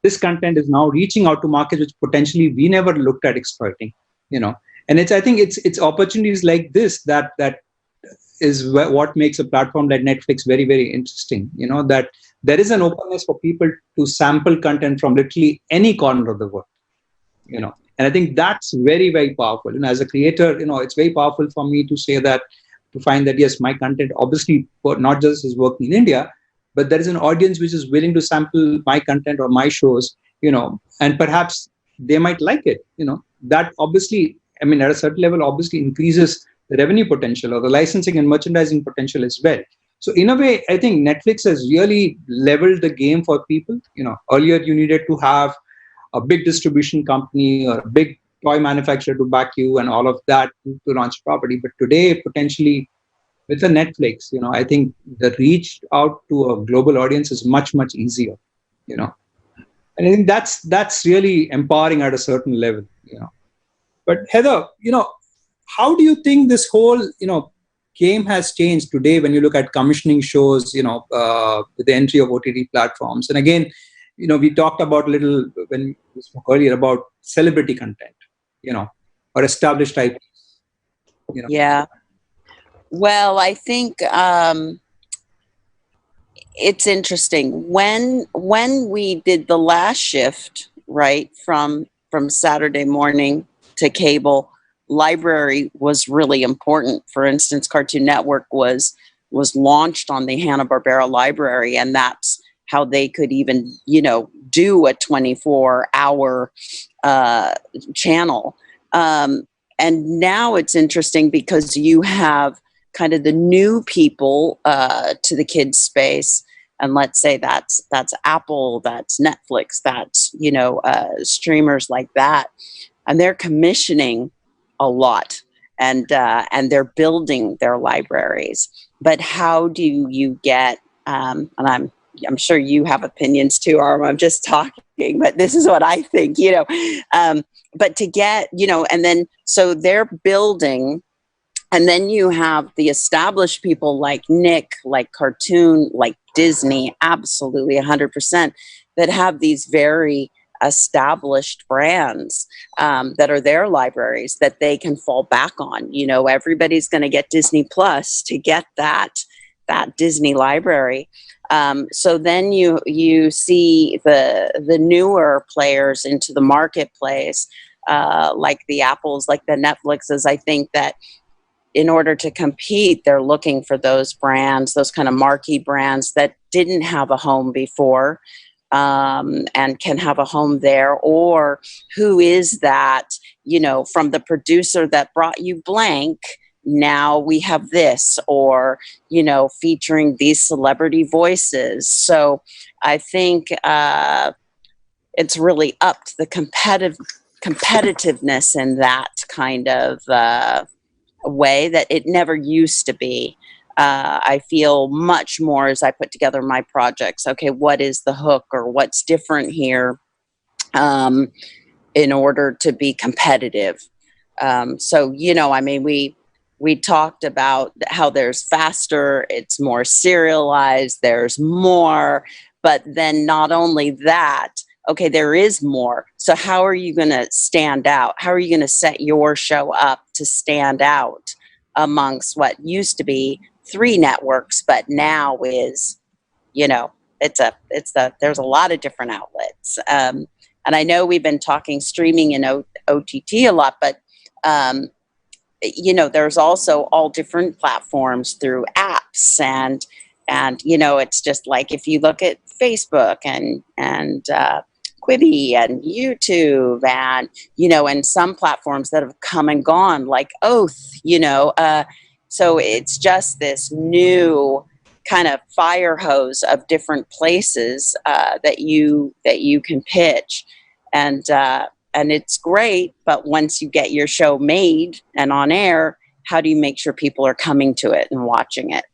Speaker 8: this content is now reaching out to markets which potentially we never looked at exploiting, and I think it's opportunities like this that is what makes a platform like Netflix very, very interesting, that there is an openness for people to sample content from literally any corner of the world, and I think that's very, very powerful. As a creator, it's very powerful for me to say that, to find that, yes, my content obviously not just is working in India, but there is an audience which is willing to sample my content or my shows, and perhaps they might like it, that obviously, I mean, at a certain level, obviously increases the revenue potential or the licensing and merchandising potential as well. So in a way, I think Netflix has really leveled the game for people. Earlier you needed to have a big distribution company or a big toy manufacturer to back you and all of that to launch property. But today, potentially with a Netflix, I think the reach out to a global audience is much, much easier, and I think that's really empowering at a certain level, But Heather, how do you think this whole, game has changed today when you look at commissioning shows, with the entry of OTT platforms? And again, we talked about a little when we spoke earlier about celebrity content, or established IPs.
Speaker 23: Yeah. Well, I think it's interesting when we did the last shift, right, from Saturday morning to cable. Library was really important. For instance, Cartoon Network was launched on the Hanna-Barbera library, and that's how they could even, do a 24-hour channel. And now it's interesting because you have kind of the new people to the kids space, and let's say that's Apple, that's Netflix, that's streamers like that, and they're commissioning a lot, and they're building their libraries. But how do you get? And I'm sure you have opinions too, or I'm just talking, but this is what I think. But to get and then so they're building. And then you have the established people like Nick, like Cartoon, like Disney, absolutely 100%, that have these very established brands that are their libraries that they can fall back on. Everybody's going to get Disney Plus to get that Disney library. So then you see the newer players into the marketplace, like the Apples, like the Netflixes. I think that in order to compete, they're looking for those brands, those kind of marquee brands that didn't have a home before, and can have a home there. Or who is that, from the producer that brought you blank, now we have this, or, featuring these celebrity voices. So I think it's really upped the competitiveness in that kind of way that it never used to be. I feel much more as I put together my projects. Okay, what is the hook, or what's different here in order to be competitive? So, we talked about how there's faster, it's more serialized, there's more, but then not only that, okay, there is more. So how are you going to stand out? How are you going to set your show up to stand out amongst what used to be 3 networks, but now is, there's a lot of different outlets. And I know we've been talking streaming and OTT a lot, but, there's also all different platforms through apps, and it's just like, if you look at Facebook and Quibi and YouTube and, and some platforms that have come and gone, like Oath, so it's just this new kind of fire hose of different places that you can pitch. And it's great, but once you get your show made and on air, how do you make sure people are coming to it and watching it?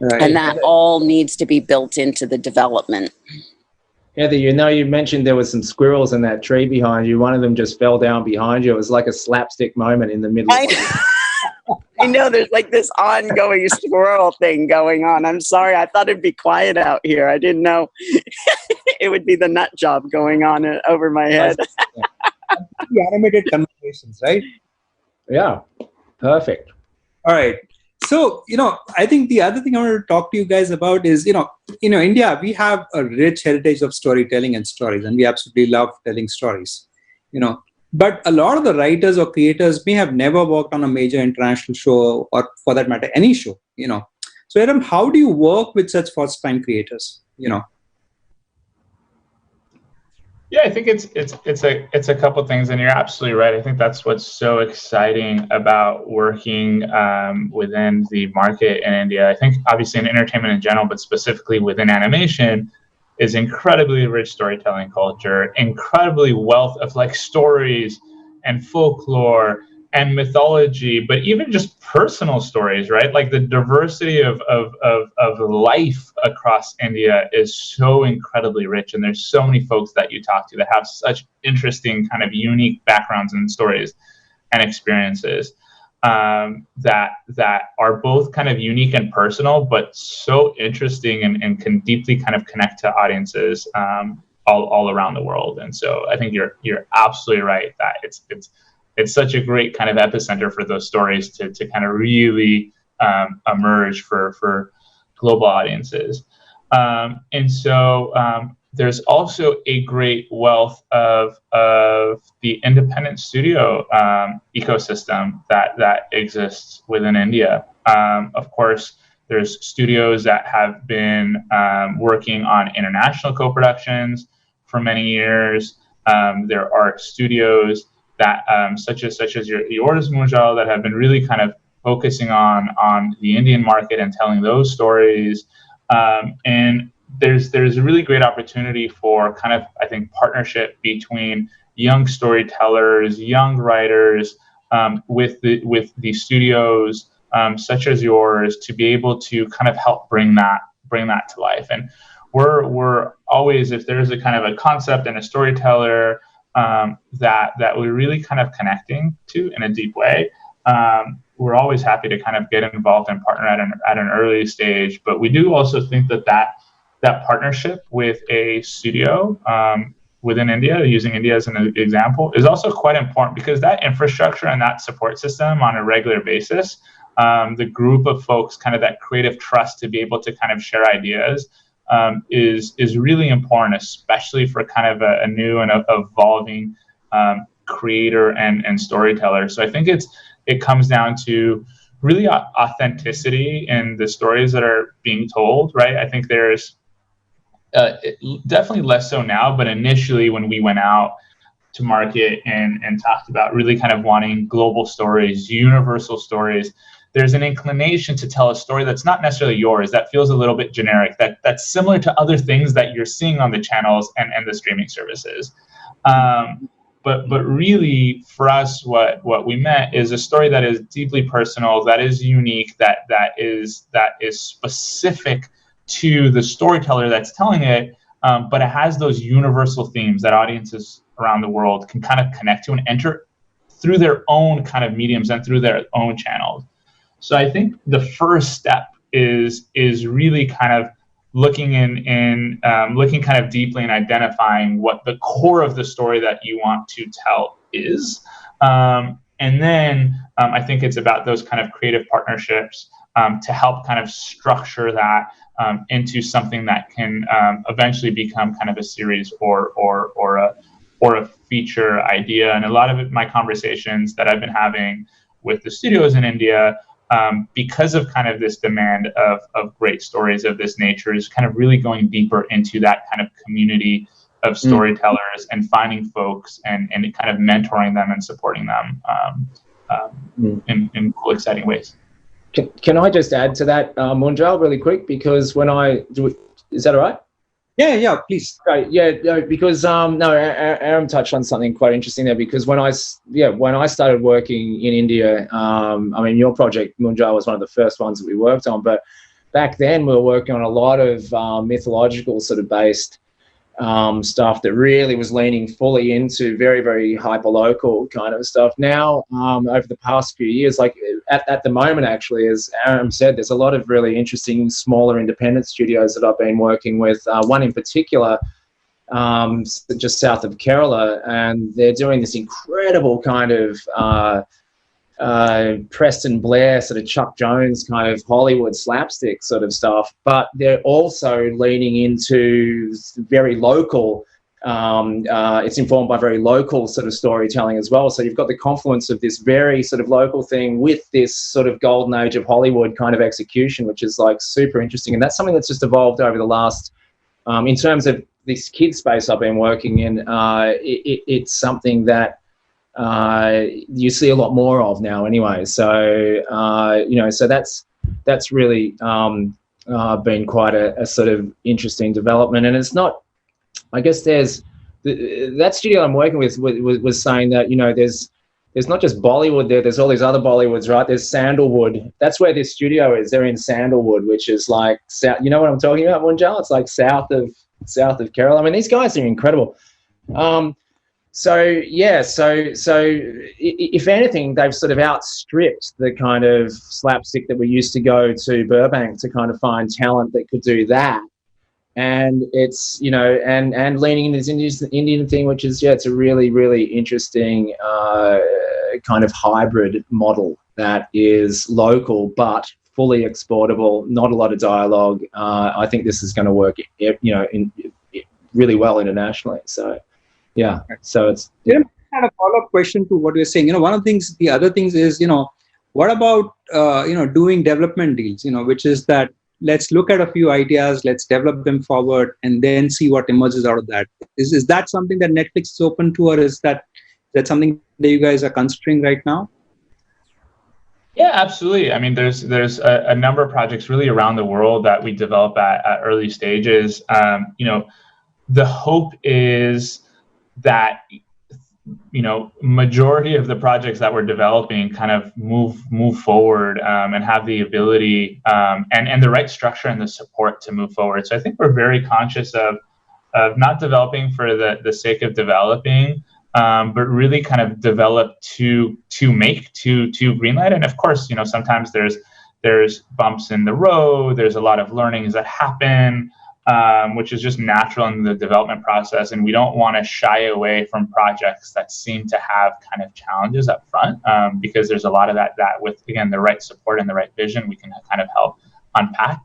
Speaker 23: Right. And that all needs to be built into the development.
Speaker 22: Heather, you mentioned there was some squirrels in that tree behind you. One of them just fell down behind you. It was like a slapstick moment in the middle.
Speaker 23: I know there's like this ongoing squirrel thing going on. I'm sorry. I thought it'd be quiet out here. I didn't know it would be the nut job going on over my head.
Speaker 8: The animated conversations, right?
Speaker 22: Yeah, perfect.
Speaker 8: All right. So, I think the other thing I want to talk to you guys about is, India, we have a rich heritage of storytelling and stories, and we absolutely love telling stories, But a lot of the writers or creators may have never worked on a major international show, or for that matter, any show, So, Adam, how do you work with such first-time creators,
Speaker 2: Yeah, I think it's a couple things, and you're absolutely right. I think that's what's so exciting about working within the market in India. I think obviously in entertainment in general, but specifically within animation, is incredibly rich storytelling culture, incredibly wealth of like stories and folklore and mythology, but even just personal stories, right? Like the diversity of life across India is so incredibly rich, and there's so many folks that you talk to that have such interesting kind of unique backgrounds and stories and experiences that are both kind of unique and personal, but so interesting and can deeply kind of connect to audiences all around the world. And so I think you're absolutely right that it's such a great kind of epicenter for those stories to kind of really emerge for global audiences. And so there's also a great wealth of the independent studio ecosystem that exists within India. Of course, there's studios that have been working on international co-productions for many years. There are studios that, such as yours, Munjal, that have been really kind of focusing on the Indian market and telling those stories. And there's a really great opportunity for kind of, I think, partnership between young storytellers, young writers, with the studios such as yours, to be able to kind of help bring that to life. And we're always, if there's a kind of a concept and a storyteller that we're really kind of connecting to in a deep way, we're always happy to kind of get involved and partner at an early stage. But we do also think that partnership with a studio within India, using India as an example, is also quite important, because that infrastructure and that support system on a regular basis, the group of folks, kind of that creative trust to be able to kind of share ideas, is really important, especially for kind of a new and evolving creator and storyteller. So I think it comes down to really authenticity in the stories that are being told, right? I think there's definitely less so now, but initially when we went out to market and talked about really kind of wanting global stories, universal stories, there's an inclination to tell a story that's not necessarily yours, that feels a little bit generic, that's similar to other things that you're seeing on the channels and the streaming services. But really, for us, what we meant is a story that is deeply personal, that is unique, that is specific to the storyteller that's telling it, but it has those universal themes that audiences around the world can kind of connect to and enter through their own kind of mediums and through their own channels. So I think the first step is really kind of looking looking kind of deeply and identifying what the core of the story that you want to tell is. And then I think it's about those kind of creative partnerships to help kind of structure that into something that can eventually become kind of a series or a feature idea. And a lot of my conversations that I've been having with the studios in India, because of kind of this demand of great stories of this nature, is kind of really going deeper into that kind of community of storytellers and finding folks and kind of mentoring them and supporting them in cool, exciting ways.
Speaker 22: Can I just add to that, Munjal, really quick? Because when I do it, is that all right?
Speaker 8: Yeah, please.
Speaker 22: Right, yeah, because Aaron touched on something quite interesting there. Because when I started working in India, I mean, your project, Munjal, was one of the first ones that we worked on. But back then, we were working on a lot of mythological sort of based stuff that really was leaning fully into very, very hyper-local kind of stuff. Now, over the past few years, like at the moment, actually, as Aaron said, there's a lot of really interesting, smaller independent studios that I've been working with. One in particular, just south of Kerala, and they're doing this incredible kind of Preston Blair, sort of Chuck Jones kind of Hollywood slapstick sort of stuff, but they're also leaning into very local, it's informed by very local sort of storytelling as well. So you've got the confluence of this very sort of local thing with this sort of golden age of Hollywood kind of execution, which is like super interesting. And that's something that's just evolved over the last, in terms of this kid space I've been working in, it's something that you see a lot more of now anyway. So, so that's really been quite a sort of interesting development. And it's not, I guess that studio I'm working with was saying that, there's not just Bollywood there's all these other Bollywoods, right? There's Sandalwood. That's where this studio is. They're in Sandalwood, which is like, you know what I'm talking about, Munjal? It's like south of Kerala. I mean, these guys are incredible. So if anything, they've sort of outstripped the kind of slapstick that we used to go to Burbank to kind of find talent that could do that. And it's, and leaning into this Indian thing, which is, it's a really, really interesting kind of hybrid model that is local, but fully exportable, not a lot of dialogue. I think this is going to work, really well internationally. So, yeah. So it's.
Speaker 8: Yeah. I had a follow-up question to what you're saying. One of the other things is, what about, doing development deals, which is that let's look at a few ideas, let's develop them forward, and then see what emerges out of that. Is that something that Netflix is open to, or is that something that you guys are considering right now?
Speaker 2: Yeah, absolutely. I mean, there's a number of projects really around the world that we develop at early stages. The hope is that majority of the projects that we're developing kind of move forward and have the ability and the right structure and the support to move forward. So I think we're very conscious of not developing for the sake of developing, but really kind of develop to greenlight. And of course, sometimes there's bumps in the road. There's a lot of learnings that happen, which is just natural in the development process. And we don't want to shy away from projects that seem to have kind of challenges up front, because there's a lot of that with, again, the right support and the right vision, we can kind of help unpack.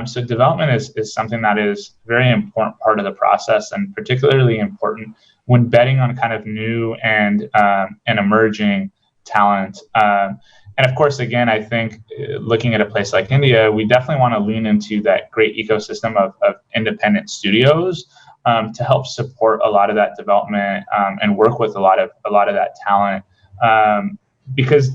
Speaker 2: So development is something that is a very important part of the process, and particularly important when betting on kind of new and emerging talent. And of course, again, I think looking at a place like India, we definitely want to lean into that great ecosystem of independent studios to help support a lot of that development and work with a lot of that talent, because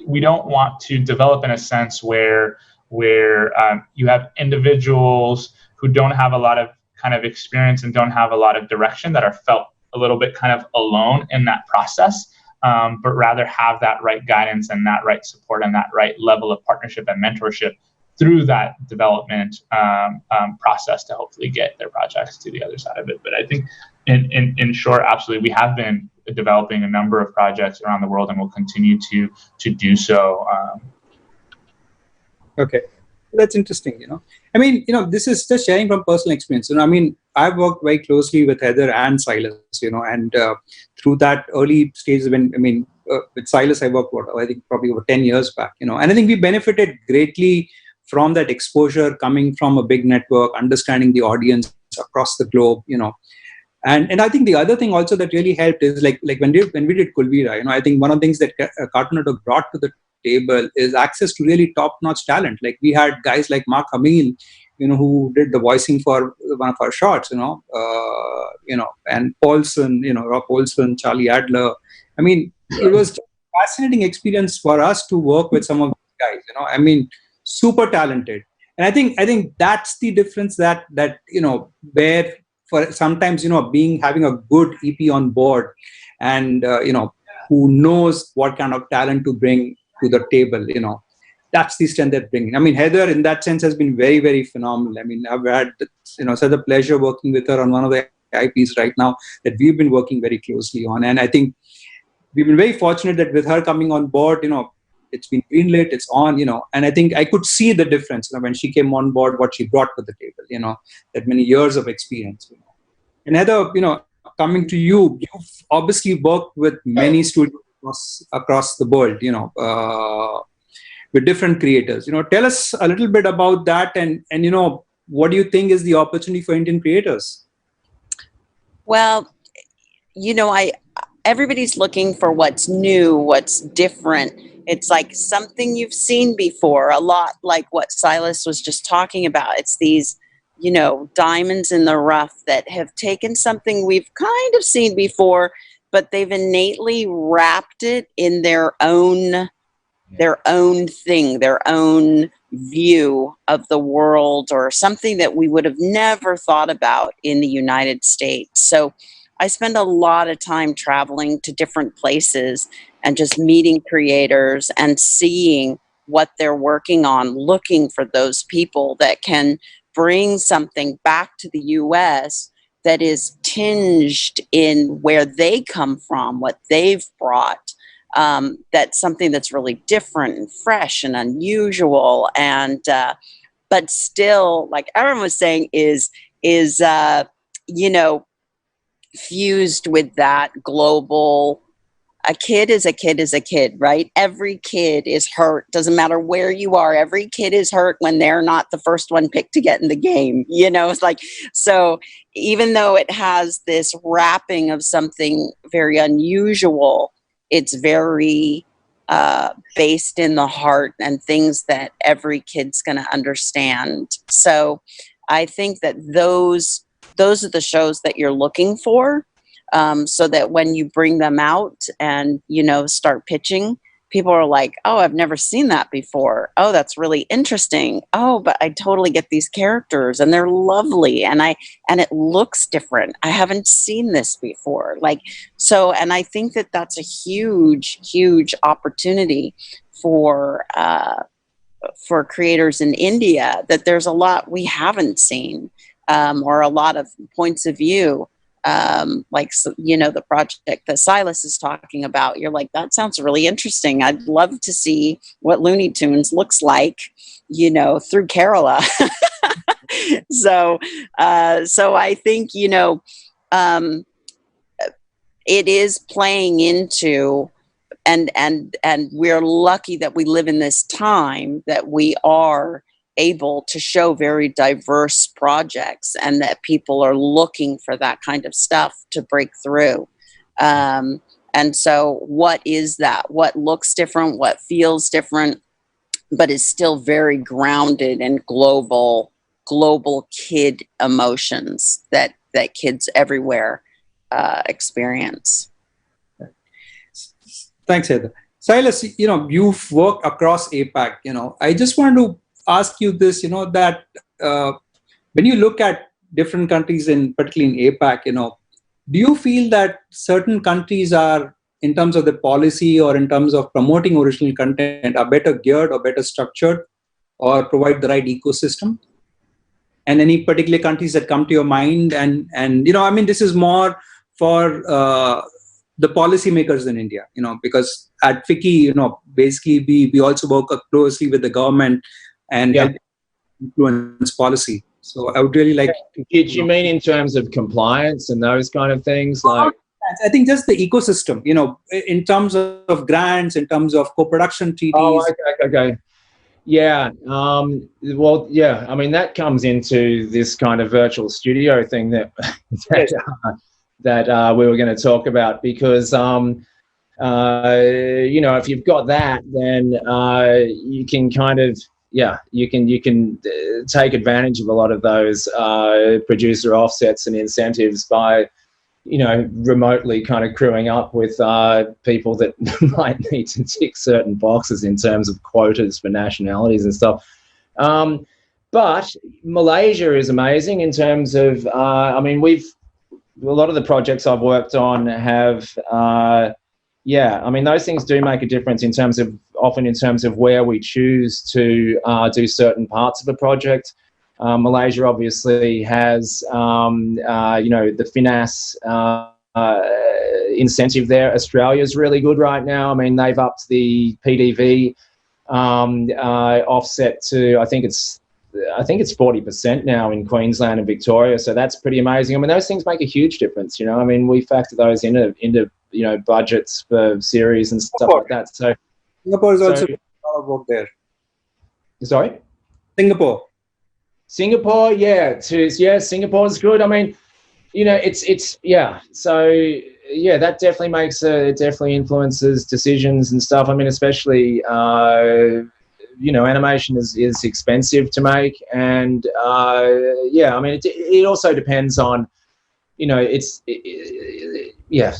Speaker 2: we don't want to develop in a sense where you have individuals who don't have a lot of kind of experience and don't have a lot of direction, that are felt a little bit kind of alone in that process. But rather have that right guidance and that right support and that right level of partnership and mentorship through that development process to hopefully get their projects to the other side of it. But I think in short, absolutely, we have been developing a number of projects around the world and will continue to do so.
Speaker 8: Okay. That's interesting, I mean, this is just sharing from personal experience. I mean, I've worked very closely with Heather and Silas, and through that early stages with Silas, I worked, I think probably over 10 years back, and I think we benefited greatly from that exposure coming from a big network, understanding the audience across the globe, And I think the other thing also that really helped is like when we did Kulveera, I think one of the things that Cartoon Network brought to the table is access to really top-notch talent. Like we had guys like Mark Hamill, who did the voicing for one of our shorts, and Paulson, Rob Paulson, Charlie Adler. I mean, it was a fascinating experience for us to work with some of these guys. I mean, super talented, and I think that's the difference that where for sometimes having a good EP on board, and who knows what kind of talent to bring to the table, that's the strength they're bringing. I mean, Heather in that sense has been very, very phenomenal. I mean, I've had such a pleasure working with her on one of the IPs right now that we've been working very closely on, and I think we've been very fortunate that with her coming on board, it's been greenlit, it's on, and I think I could see the difference when she came on board, what she brought to the table, that many years of experience. And Heather, coming to you, you've obviously worked with many studios across the world, with different creators. Tell us a little bit about that, and what do you think is the opportunity for Indian creators?
Speaker 23: Well, everybody's looking for what's new, what's different. It's like something you've seen before, a lot like what Silas was just talking about. It's these, diamonds in the rough that have taken something we've kind of seen before, but they've innately wrapped it in their own thing, their own view of the world, or something that we would have never thought about in the United States. So I spend a lot of time traveling to different places and just meeting creators and seeing what they're working on, looking for those people that can bring something back to the US that is tinged in where they come from, what they've brought. That's something that's really different and fresh and unusual, and but still, like Aaron was saying, is fused with that global a kid is a kid is a kid, right? Every kid is hurt. Doesn't matter where you are. Every kid is hurt when they're not the first one picked to get in the game. You know, it's like, so even though it has this wrapping of something very unusual, it's very based in the heart and things that every kid's going to understand. So I think that those are the shows that you're looking for. So that when you bring them out and, you know, start pitching, people are like, oh, I've never seen that before. Oh, that's really interesting. Oh, but I totally get these characters and they're lovely. And it looks different. I haven't seen this before. Like, so, and I think that that's a huge, huge opportunity for creators in India, that there's a lot we haven't seen, or a lot of points of view. Like, you know, the project that Silas is talking about, you're like, that sounds really interesting. I'd love to see what Looney Tunes looks like, you know, through Kerala. So I think, you know, it is playing into, and we're lucky that we live in this time that we are able to show very diverse projects and that people are looking for that kind of stuff to break through. And so what is that? What looks different, what feels different, but is still very grounded in global kid emotions that kids everywhere experience.
Speaker 8: Thanks, Heather. Silas, you know, you've worked across APAC, you know, I just want to ask you this, you know, that when you look at different countries, particularly in APAC, you know, do you feel that certain countries are, in terms of the policy or in terms of promoting original content, are better geared or better structured or provide the right ecosystem? And any particular countries that come to your mind? And you know, I mean, this is more for the policymakers in India, you know, because at FICCI, you know, basically we also work closely with the government and influence policy. So I would really like.
Speaker 22: Did you mean in terms of compliance and those kind of things? Like,
Speaker 8: I think just the ecosystem, you know, in terms of grants, in terms of co-production treaties.
Speaker 22: Oh, okay. Yeah. Well, yeah. I mean, that comes into this kind of virtual studio thing that we were going to talk about, because you know, if you've got that, then you can kind of, you can take advantage of a lot of those producer offsets and incentives by, you know, remotely kind of crewing up with people that might need to tick certain boxes in terms of quotas for nationalities and stuff. But Malaysia is amazing in terms of, I mean, a lot of the projects I've worked on have, I mean, those things do make a difference in terms of where we choose to do certain parts of a project. Malaysia obviously has, you know, the FINAS incentive there. Australia's really good right now. I mean, they've upped the PDV offset to, I think it's 40% now in Queensland and Victoria. So that's pretty amazing. I mean, those things make a huge difference. You know, I mean, we factor those into you know, budgets for series and stuff like that. So
Speaker 8: Singapore is also a lot of work there.
Speaker 22: Sorry?
Speaker 8: Singapore,
Speaker 22: yeah. Singapore's good. I mean, you know, it's so yeah, that definitely makes it definitely influences decisions and stuff. I mean, especially you know, animation is expensive to make, and I mean, it also depends on, you know,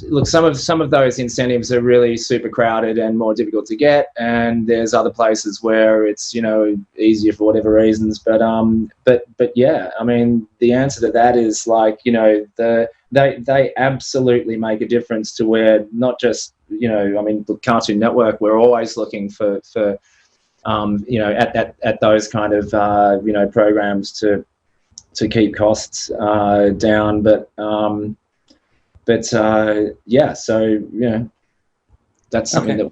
Speaker 22: look, some of those incentives are really super crowded and more difficult to get, and there's other places where it's, you know, easier for whatever reasons. But yeah, I mean, the answer to that is, like, you know, they absolutely make a difference to where, not just, you know, I mean, the Cartoon Network, we're always looking for you know, at those kind of you know, programs to keep costs down, but yeah, so, you know, that's something that we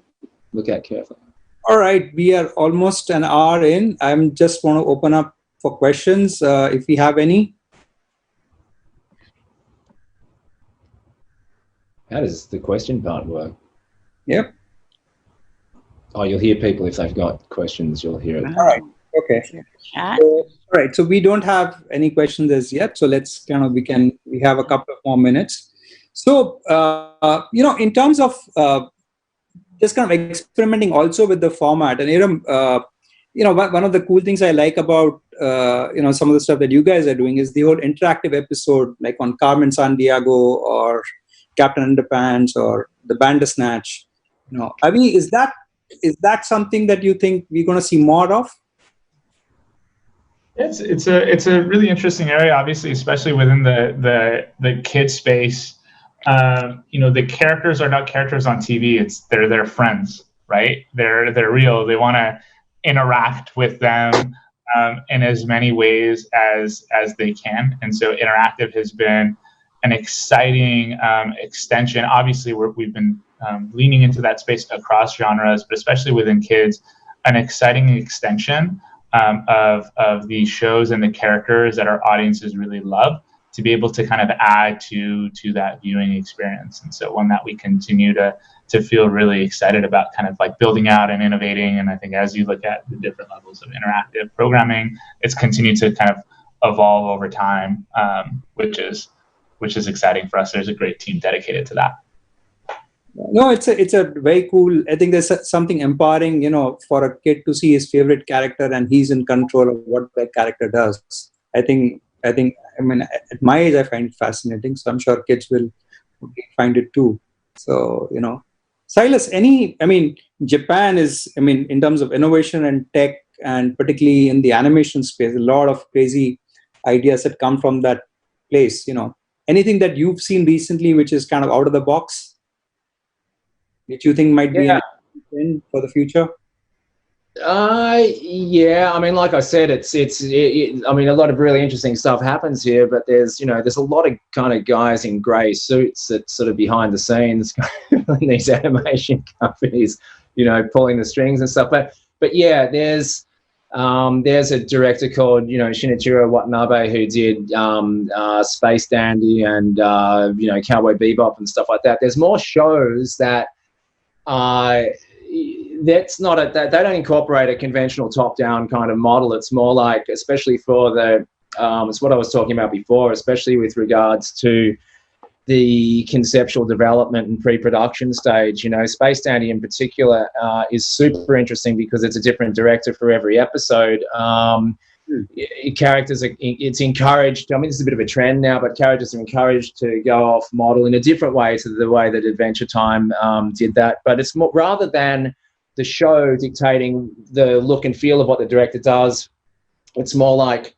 Speaker 22: look at carefully.
Speaker 8: All right, we are almost an hour in. I'm just want to open up for questions if we have any.
Speaker 22: How does the question part work?
Speaker 8: Yep.
Speaker 22: Oh, you'll hear people if they've got questions. You'll hear it.
Speaker 8: All right. Okay. All right. So we don't have any questions as yet. So let's we have a couple of more minutes. So, in terms of just kind of experimenting also with the format, and one of the cool things I like about some of the stuff that you guys are doing is the whole interactive episode, like on Carmen Sandiego or Captain Underpants or the Bandersnatch. Avi, is that something that you think we're going to see more of?
Speaker 2: It's a really interesting area, obviously, especially within the kid space. The characters are not characters on TV. They're their friends, right? They're real. They want to interact with them in as many ways as they can. And so interactive has been an exciting extension. Obviously, we've been leaning into that space across genres, but especially within kids, an exciting extension of these shows and the characters that our audiences really love, to be able to kind of add to that viewing experience. And so one that we continue to feel really excited about, kind of like building out and innovating. And I think as you look at the different levels of interactive programming, it's continued to kind of evolve over time, which is exciting for us. There's a great team dedicated to that.
Speaker 8: No, it's a very cool. I think there's something empowering, for a kid to see his favorite character and he's in control of what that character does. I mean, at my age, I find it fascinating. So I'm sure kids will find it too. So, Silas, Japan is, in terms of innovation and tech, and particularly in the animation space, a lot of crazy ideas that come from that place. Anything that you've seen recently which is kind of out of the box, which you think might be a trend for the future?
Speaker 22: Like I said, a lot of really interesting stuff happens here, but there's a lot of kind of guys in grey suits that sort of behind the scenes in these animation companies, pulling the strings and stuff. But yeah, there's a director called, Shinichiro Watanabe, who did Space Dandy and Cowboy Bebop and stuff like that. There's more shows that that's not they don't incorporate a conventional top-down kind of model. It's more like, especially for it's what I was talking about before, especially with regards to the conceptual development and pre-production stage. Space Dandy in particular is super interesting because it's a different director for every episode. Characters it's encouraged. This is a bit of a trend now, but characters are encouraged to go off model in a different way to the way that Adventure Time did that. But it's more, rather than the show dictating the look and feel of what the director does, it's more like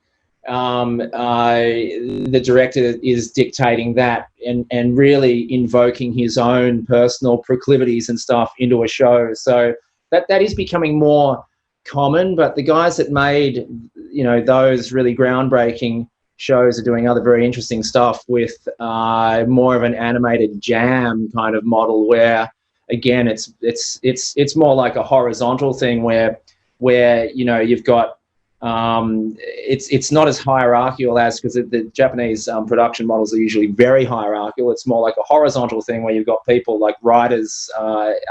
Speaker 22: the director is dictating that and really invoking his own personal proclivities and stuff into a show. So that is becoming more common, but the guys that made those really groundbreaking shows are doing other very interesting stuff with more of an animated jam kind of model, where again it's more like a horizontal thing where you've got it's not as hierarchical as, because the Japanese production models are usually very hierarchical. It's more like a horizontal thing where you've got people like writers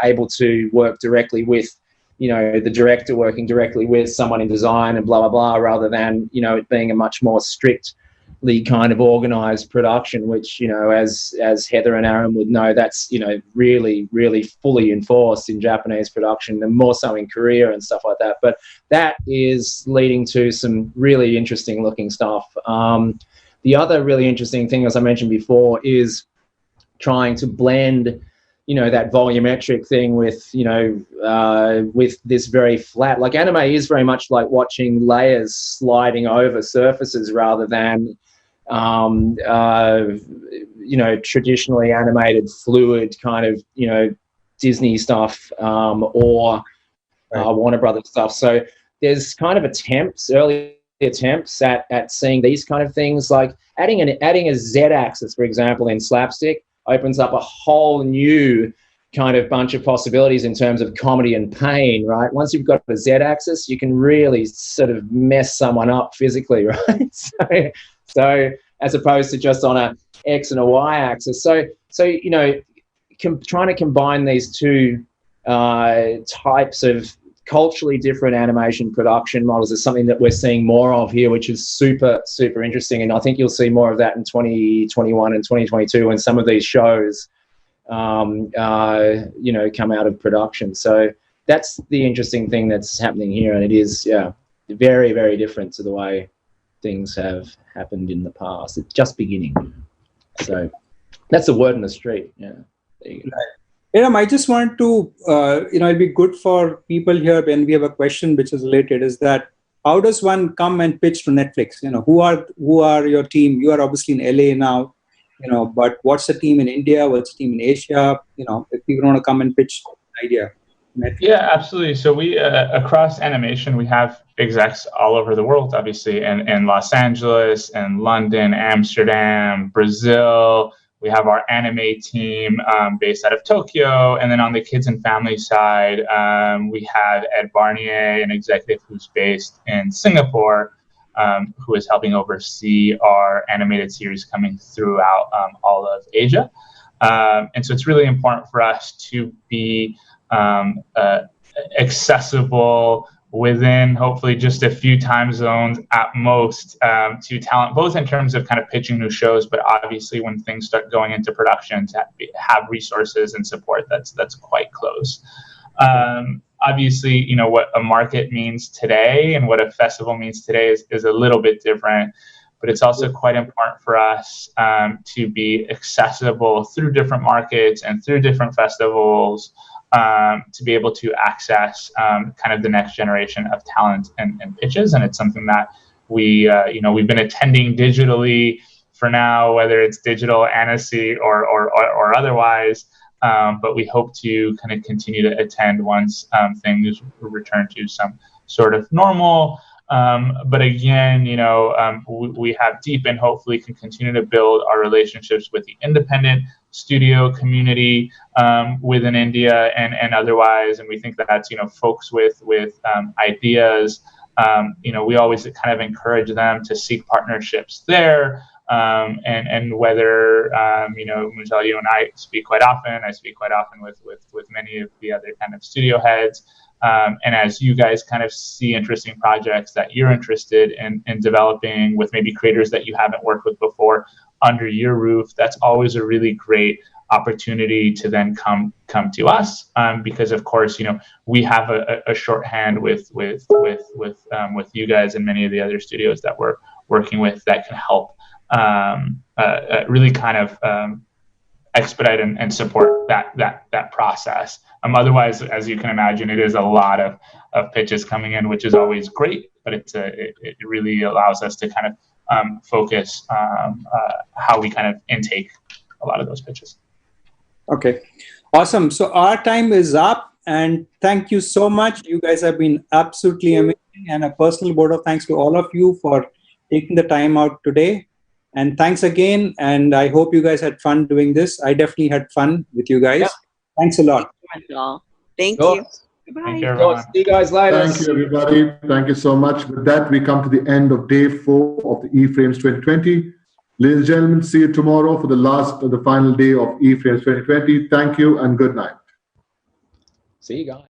Speaker 22: able to work directly with the director, working directly with someone in design and blah, blah, blah, rather than, it being a much more strictly kind of organized production, which, as Heather and Aaron would know, that's, really, really fully enforced in Japanese production, and more so in Korea and stuff like that. But that is leading to some really interesting looking stuff. The other really interesting thing, as I mentioned before, is trying to blend that volumetric thing with this very flat, like anime is very much like watching layers sliding over surfaces rather than, traditionally animated fluid kind of, Disney stuff or Warner Brothers stuff. So there's kind of early attempts at seeing these kind of things, like adding a Z-axis, for example, in slapstick, opens up a whole new kind of bunch of possibilities in terms of comedy and pain, right? Once you've got the Z-axis, you can really sort of mess someone up physically, right? So as opposed to just on a X and a Y axis. So trying to combine these two types of culturally different animation production models is something that we're seeing more of here, which is super, super interesting. And I think you'll see more of that in 2021 and 2022 when some of these shows, come out of production. So that's the interesting thing that's happening here. And it is, very, very different to the way things have happened in the past. It's just beginning. So that's the word in the street. Yeah. There you go.
Speaker 8: I just want to, it'll be good for people here when we have a question which is related, is that how does one come and pitch to Netflix? Who are your team? You are obviously in LA now, but what's the team in India? What's the team in Asia? If people want to come and pitch an idea. Netflix.
Speaker 2: Yeah, absolutely. So we, across animation, we have execs all over the world, obviously, in Los Angeles, and London, Amsterdam, Brazil. We have our anime team based out of Tokyo. And then on the kids and family side, we have Ed Barnier, an executive who's based in Singapore, who is helping oversee our animated series coming throughout all of Asia. And so it's really important for us to be accessible within hopefully just a few time zones at most to talent, both in terms of kind of pitching new shows, but obviously when things start going into production to have resources and support that's quite close. Obviously, what a market means today and what a festival means today is a little bit different, but it's also quite important for us to be accessible through different markets and through different festivals, to be able to access kind of the next generation of talent and pitches. And it's something that we've been attending digitally for now, whether it's digital Annecy or otherwise. But we hope to kind of continue to attend once things return to some sort of normal. But again, we have deep and hopefully can continue to build our relationships with the independent studio community within India and otherwise. And we think that that's, folks with ideas, we always kind of encourage them to seek partnerships there. And whether, Munjal, you and I speak quite often. I speak quite often with many of the other kind of studio heads. And as you guys kind of see interesting projects that you're interested in developing with maybe creators that you haven't worked with before under your roof, that's always a really great opportunity to then come to us, because of course, we have a shorthand with you guys and many of the other studios that we're working with that can help really kind of expedite and support that process. Otherwise, as you can imagine, it is a lot of pitches coming in, which is always great, but it really allows us to kind of focus how we kind of intake a lot of those pitches.
Speaker 8: Okay, awesome. So our time is up, and thank you so much. You guys have been absolutely amazing, and a personal vote of thanks to all of you for taking the time out today. And thanks again, and I hope you guys had fun doing this. I definitely had fun with you guys. Yeah. Thanks a lot.
Speaker 23: Thank you.
Speaker 2: Goodbye. Thank you, everyone.
Speaker 22: See you guys later.
Speaker 1: Thank you, everybody. Thank you so much. With that, we come to the end of day 4 of the eFrames 2020. Ladies and gentlemen, see you tomorrow for the final day of eFrames 2020. Thank you and good night.
Speaker 22: See you guys.